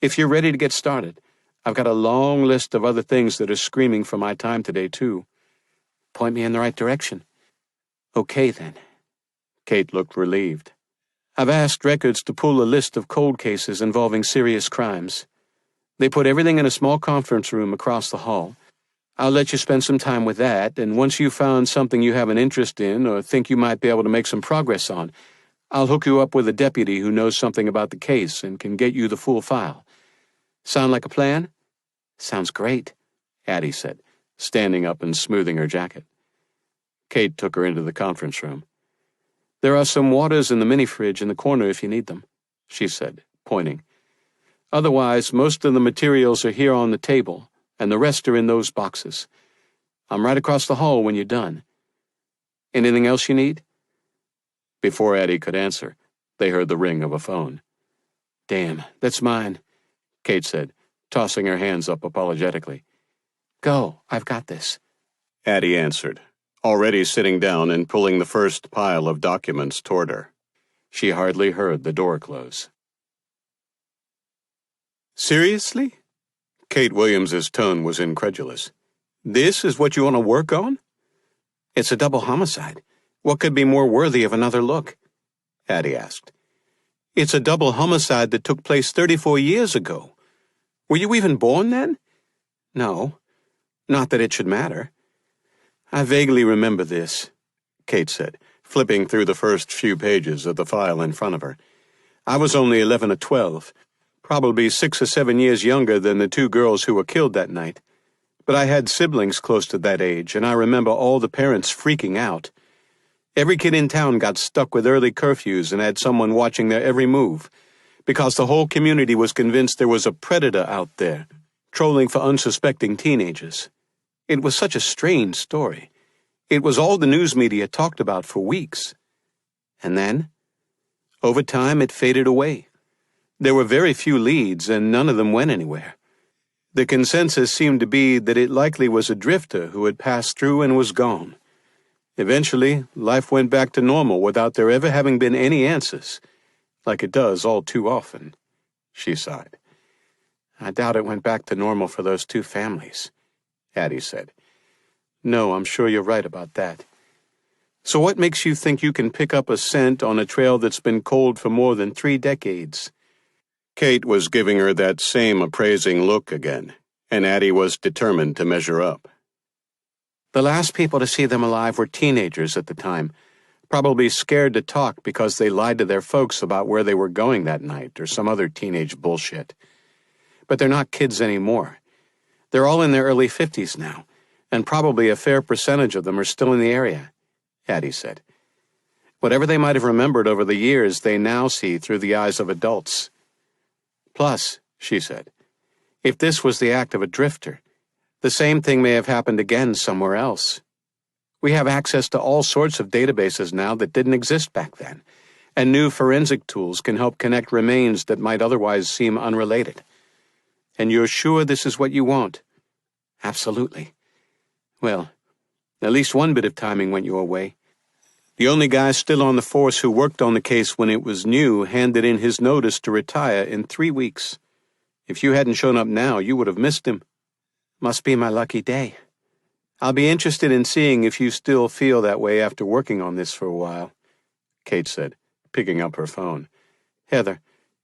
Speaker 2: If you're ready to get started, I've got a long list of other things that are screaming for my time today, too. Point me in the right direction. Okay, then. Kate looked relieved. I've asked records to pull a list of cold cases involving serious crimes. They put everything in a small conference room across the hall. I'll let you spend some time with that, and once you've found something you have an interest in or think you might be able to make some progress on, I'll hook you up with a deputy who knows something about the case and can get you the full file. Sound like a plan? Sounds great, Addie said, standing up and smoothing her jacket. Kate took her into the conference room. There are some waters in the mini-fridge in the corner if you need them, she said, pointing. Otherwise, most of the materials are here on the table, and the rest are in those boxes. I'm right across the hall when you're done. Anything else you need? Before Addie could answer, they heard the ring of a phone. Damn, that's mine, Kate said, tossing her hands up apologetically. Go, I've got this.
Speaker 1: Addie answered, already sitting down and pulling the first pile of documents toward her. She hardly heard the door close. Seriously? Kate Williams's tone was incredulous. This is what you want to work on?
Speaker 2: It's a double homicide. What could be more worthy of another look?
Speaker 1: Addie asked.
Speaker 2: It's a double homicide that took place 34 years ago. Were you even born then? No. Not that it should matter. I vaguely remember this, Kate said, flipping through the first few pages of the file in front of her. I was only 11 or 12, probably 6 or 7 years younger than the 2 girls who were killed that night. But I had siblings close to that age, and I remember all the parents freaking out. Every kid in town got stuck with early curfews and had someone watching their every move, because the whole community was convinced there was a predator out there, trolling for unsuspecting teenagers. It was such a strange story. It was all the news media talked about for weeks. And then, over time, it faded away. There were very few leads, and none of them went anywhere. The consensus seemed to be that it likely was a drifter who had passed through and was gone. Eventually, life went back to normal without there ever having been any answers, like it does all too often, she sighed. I doubt it went back to normal for those 2 families, Addie said. No, I'm sure you're right about that. So what makes you think you can pick up a scent on a trail that's been cold for more than 3 decades?
Speaker 1: Kate was giving her that same appraising look again, and Addie was determined to measure up.
Speaker 2: The last people to see them alive were teenagers at the time, probably scared to talk because they lied to their folks about where they were going that night or some other teenage bullshit. But they're not kids anymore. They're all in their early 50s now, and probably a fair percentage of them are still in the area, Addie said. Whatever they might have remembered over the years, they now see through the eyes of adults. Plus, she said, if this was the act of a drifter, the same thing may have happened again somewhere else. We have access to all sorts of databases now that didn't exist back then, and new forensic tools can help connect remains that might otherwise seem unrelated. And you're sure this is what you want? Absolutely. Well, at least one bit of timing went your way. The only guy still on the force who worked on the case when it was new handed in his notice to retire in 3 weeks. If you hadn't shown up now, you would have missed him. Must be my lucky day. I'll be interested in seeing if you still feel that way after working on this for a while, Kate said, picking up her phone. Heather,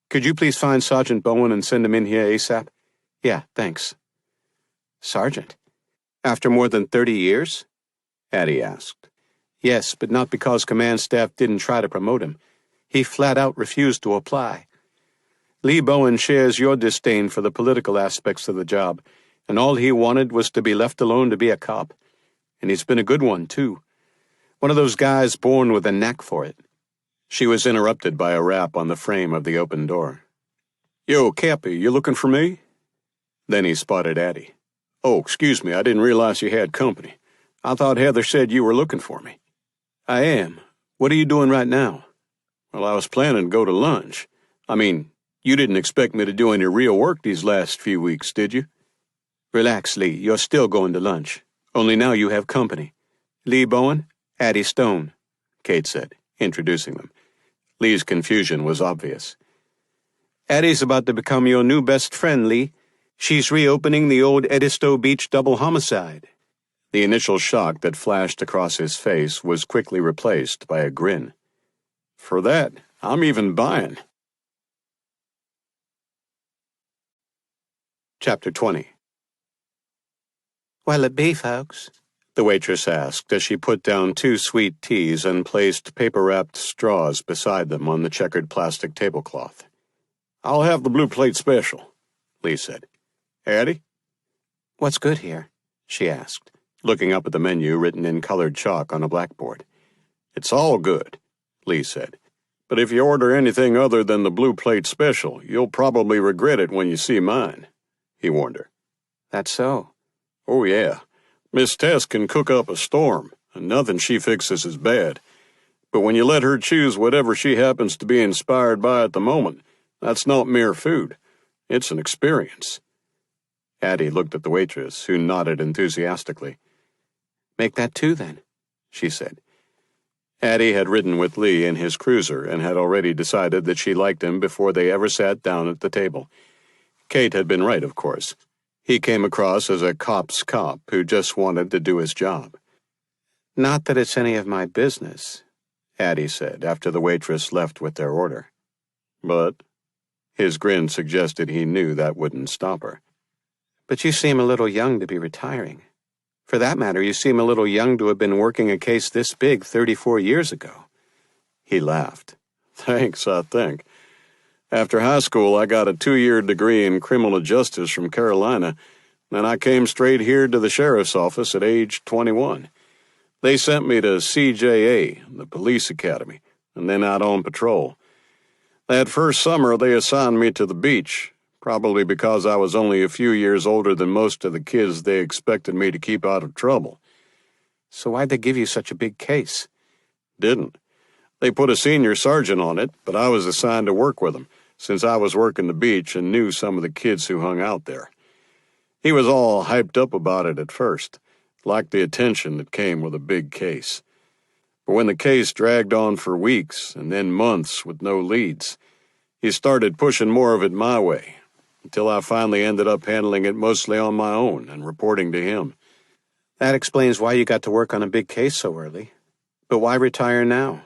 Speaker 2: could you please find Sergeant Bowen and send him in here ASAP? Yeah, thanks. Sergeant? After more than 30 years? Addie asked. Yes, but not because command staff didn't try to promote him. He flat out refused to apply. Lee Bowen shares your disdain for the political aspects of the job, and all he wanted was to be left alone to be a cop. And he's been a good one, too. One of those guys born with a knack for it. She was interrupted by a rap on the frame of the open door. Yo, Cappy, you looking for me? Then he spotted Addie. Oh, excuse me, I didn't realize you had company. I thought Heather said you were looking for me. I am. What are you doing right now? Well, I was planning to go to lunch. I mean, you didn't expect me to do any real work these last few weeks, did you? Relax, Lee. You're still going to lunch. Only now you have company. Lee Bowen, Addie Stone, Kate said, introducing them. Lee's confusion was obvious. Addie's about to become your new best friend, Lee. She's reopening the old Edisto Beach double homicide. The initial shock that flashed across his face was quickly replaced by a grin. For that, I'm even buying. Chapter 20. What'll it be, folks? The waitress asked as she put down 2 sweet teas and placed paper-wrapped straws beside them on the checkered plastic tablecloth. I'll have the blue plate special, Lee said. Addie? What's good here? She asked, looking up at the menu written in colored chalk on a blackboard. It's all good, Lee said. But if you order anything other than the blue plate special, you'll probably regret it when you see mine, he warned her. That's so? Oh, yeah. Miss Tess can cook up a storm, and nothing she fixes is bad. But when you let her choose whatever she happens to be inspired by at the moment, that's not mere food. It's an experience. Addie looked at the waitress, who nodded enthusiastically. Make that 2, then, she said. Addie had ridden with Lee in his cruiser and had already decided that she liked him before they ever sat down at the table. Kate had been right, of course. He came across as a cop's cop who just wanted to do his job. Not that it's any of my business, Addie said after the waitress left with their order. But his grin suggested he knew that wouldn't stop her. But you seem a little young to be retiring. For that matter, you seem a little young to have been working a case this big 34 years ago. He laughed. Thanks, I think. After high school, I got a 2-year degree in criminal justice from Carolina, and I came straight here to the sheriff's office at age 21. They sent me to CJA, the police academy, and then out on patrol. That first summer, they assigned me to the beach, probably because I was only a few years older than most of the kids they expected me to keep out of trouble. So why'd they give you such a big case? Didn't. They put a senior sergeant on it, but I was assigned to work with him, since I was working the beach and knew some of the kids who hung out there. He was all hyped up about it at first, liked the attention that came with a big case. But when the case dragged on for weeks and then months with no leads, he started pushing more of it my way, until I finally ended up handling it mostly on my own and reporting to him. That explains why you got to work on a big case so early. But why retire now?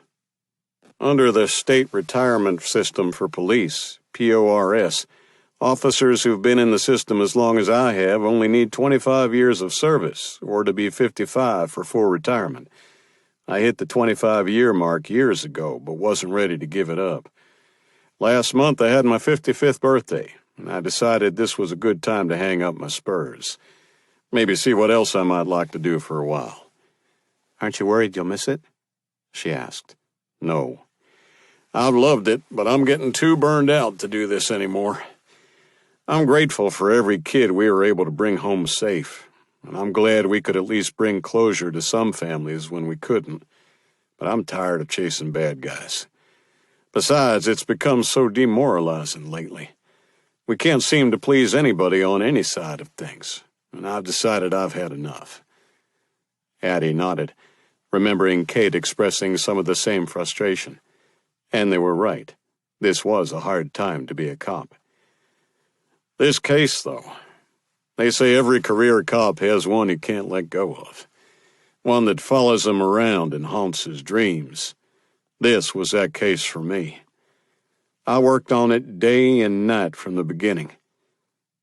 Speaker 2: Under the state retirement system for police, PORS, officers who've been in the system as long as I have only need 25 years of service or to be 55 for full retirement. I hit the 25-year mark years ago, but wasn't ready to give it up. Last month I had my 55th birthday, and I decided this was a good time to hang up my spurs. Maybe see what else I might like to do for a while. Aren't you worried you'll miss it? She asked. No. I've loved it, but I'm getting too burned out to do this anymore. I'm grateful for every kid we were able to bring home safe, and I'm glad we could at least bring closure to some families when we couldn't. But I'm tired of chasing bad guys. Besides, it's become so demoralizing lately. We can't seem to please anybody on any side of things, and I've decided I've had enough. Addie nodded, remembering Kate expressing some of the same frustration. And they were right. This was a hard time to be a cop. This case, though,
Speaker 3: They say every career cop has one he can't let go of. One that follows him around and haunts his dreams. This was that case for me. I worked on it day and night from the beginning.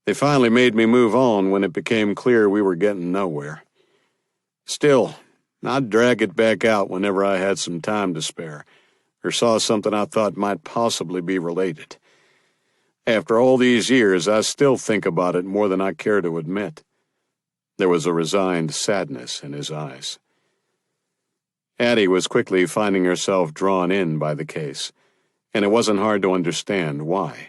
Speaker 3: They finally made me move on when it became clear we were getting nowhere. Still, I'd drag it back out whenever I had some time to spare, or saw something I thought might possibly be related. After all these years, I still think about it more than I care to admit. There was a resigned sadness in his eyes. Addie was quickly finding herself drawn in by the case, and it wasn't hard to understand why.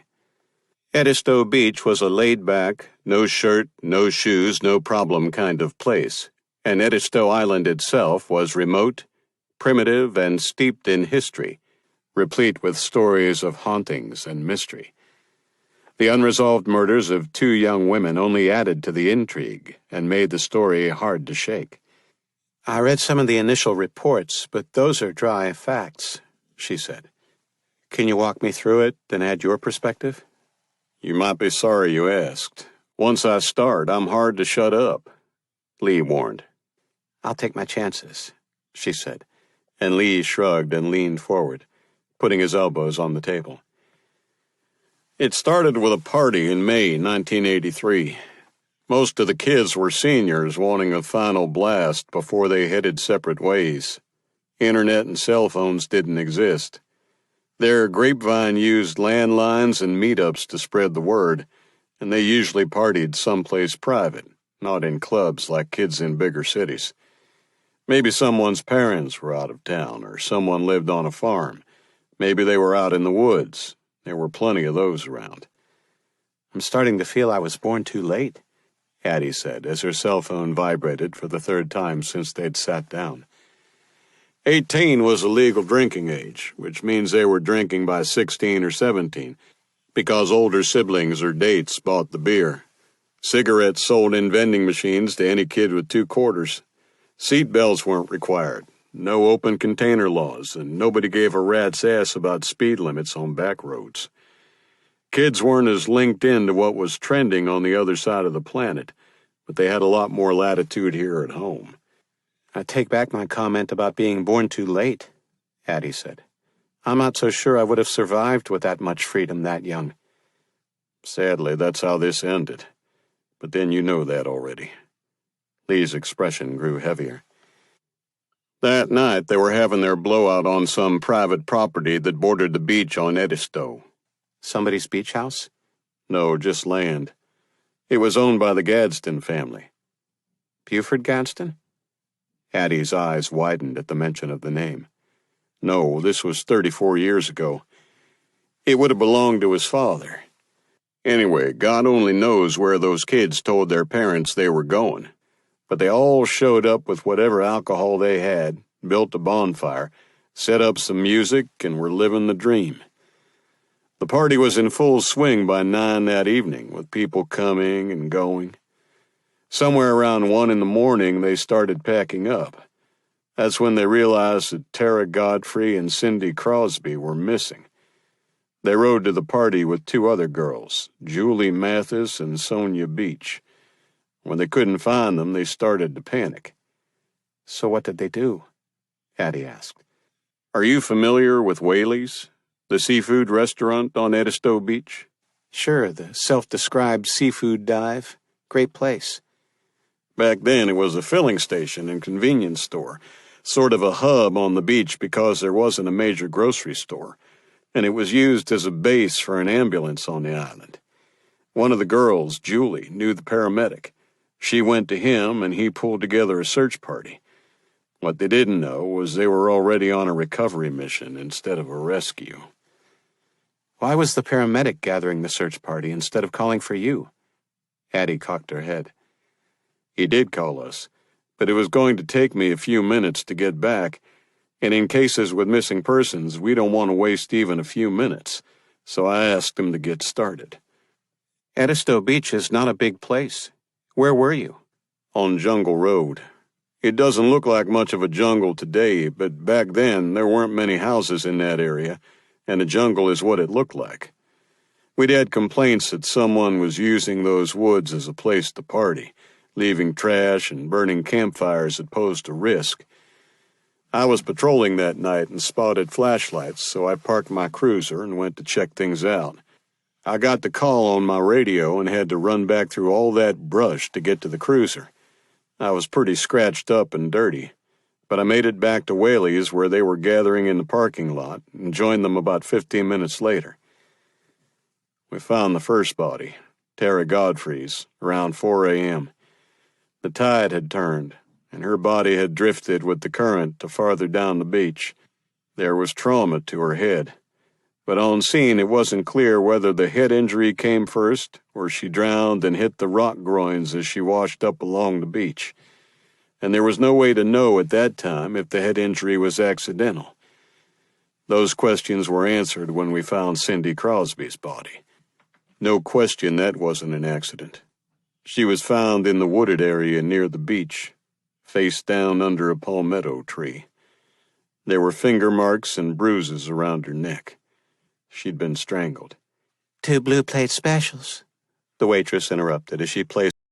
Speaker 1: Edisto Beach was a laid-back, no shirt, no shoes, no problem kind of place, and Edisto Island itself was remote, primitive, and steeped in history, replete with stories of hauntings and mystery. The unresolved murders of two young women only added to the intrigue and made the story hard to shake.
Speaker 2: I read some of the initial reports, but those are dry facts, she said. Can you walk me through it and add your perspective?
Speaker 3: You might be sorry you asked. Once I start, I'm hard to shut up, Lee warned.
Speaker 2: I'll take my chances, she said,
Speaker 3: and Lee shrugged and leaned forward, putting his elbows on the table. It started with a party in May 1983. Most of the kids were seniors wanting a final blast before they headed separate ways. Internet and cell phones didn't exist. Their grapevine used landlines and meetups to spread the word, and they usually partied someplace private, not in clubs like kids in bigger cities. Maybe someone's parents were out of town, or someone lived on a farm. Maybe they were out in the woods. There were plenty of those around.
Speaker 2: I'm starting to feel I was born too late, Addie said, as her cell phone vibrated for the third time since they'd sat down.
Speaker 3: 18 was the legal drinking age, which means they were drinking by 16 or 17, because older siblings or dates bought the beer. Cigarettes sold in vending machines to any kid with 2 quarters. Seat belts weren't required, no open container laws, and nobody gave a rat's ass about speed limits on back roads. Kids weren't as linked in to what was trending on the other side of the planet, but they had a lot more latitude here at home.
Speaker 2: I take back my comment about being born too late, Addie said. I'm not so sure I would have survived with that much freedom that young.
Speaker 3: Sadly, that's how this ended. But then you know that already. Lee's expression grew heavier. That night, they were having their blowout on some private property that bordered the beach on Edisto.
Speaker 2: Somebody's beach house?
Speaker 3: No, just land. It was owned by the Gadsden family.
Speaker 2: Buford Gadsden?
Speaker 3: Addie's eyes widened at the mention of the name. No, this was 34 years ago. It would have belonged to his father. Anyway, God only knows where those kids told their parents they were going. But they all showed up with whatever alcohol they had, built a bonfire, set up some music, and were living the dream. The party was in full swing by 9 that evening, with people coming and going. Somewhere around 1 in the morning, they started packing up. That's when they realized that Tara Godfrey and Cindy Crosby were missing. They rode to the party with 2 other girls, Julie Mathis and Sonia Beach. When they couldn't find them, they started to panic.
Speaker 2: So what did they do? Addie asked.
Speaker 3: Are you familiar with Whaley's, the seafood restaurant on Edisto Beach?
Speaker 2: Sure, the self-described seafood dive. Great place.
Speaker 3: Back then, it was a filling station and convenience store, sort of a hub on the beach because there wasn't a major grocery store, and it was used as a base for an ambulance on the island. One of the girls, Julie, knew the paramedic. She went to him, and he pulled together a search party. What they didn't know was they were already on a recovery mission instead of a rescue.
Speaker 2: Why was the paramedic gathering the search party instead of calling for you? Addie cocked her head.
Speaker 3: He did call us, but it was going to take me a few minutes to get back, and in cases with missing persons, we don't want to waste even a few minutes, so I asked him to get started.
Speaker 2: Edisto Beach is not a big place. Where were you?
Speaker 3: On Jungle Road. It doesn't look like much of a jungle today, but back then there weren't many houses in that area, and a jungle is what it looked like. We'd had complaints that someone was using those woods as a place to party, leaving trash and burning campfires that posed a risk. I was patrolling that night and spotted flashlights, so I parked my cruiser and went to check things out. I got the call on my radio and had to run back through all that brush to get to the cruiser. I was pretty scratched up and dirty, but I made it back to Whaley's where they were gathering in the parking lot and joined them about 15 minutes later. We found the first body, Tara Godfrey's, around 4 a.m. The tide had turned, and her body had drifted with the current to farther down the beach. There was trauma to her head, but on scene it wasn't clear whether the head injury came first or she drowned and hit the rock groins as she washed up along the beach. And there was no way to know at that time if the head injury was accidental. Those questions were answered when we found Cindy Crosby's body. No question that wasn't an accident. She was found in the wooded area near the beach, face down under a palmetto tree. There were finger marks and bruises around her neck. She'd been strangled.
Speaker 2: 2 blue plate specials, the waitress interrupted as she placed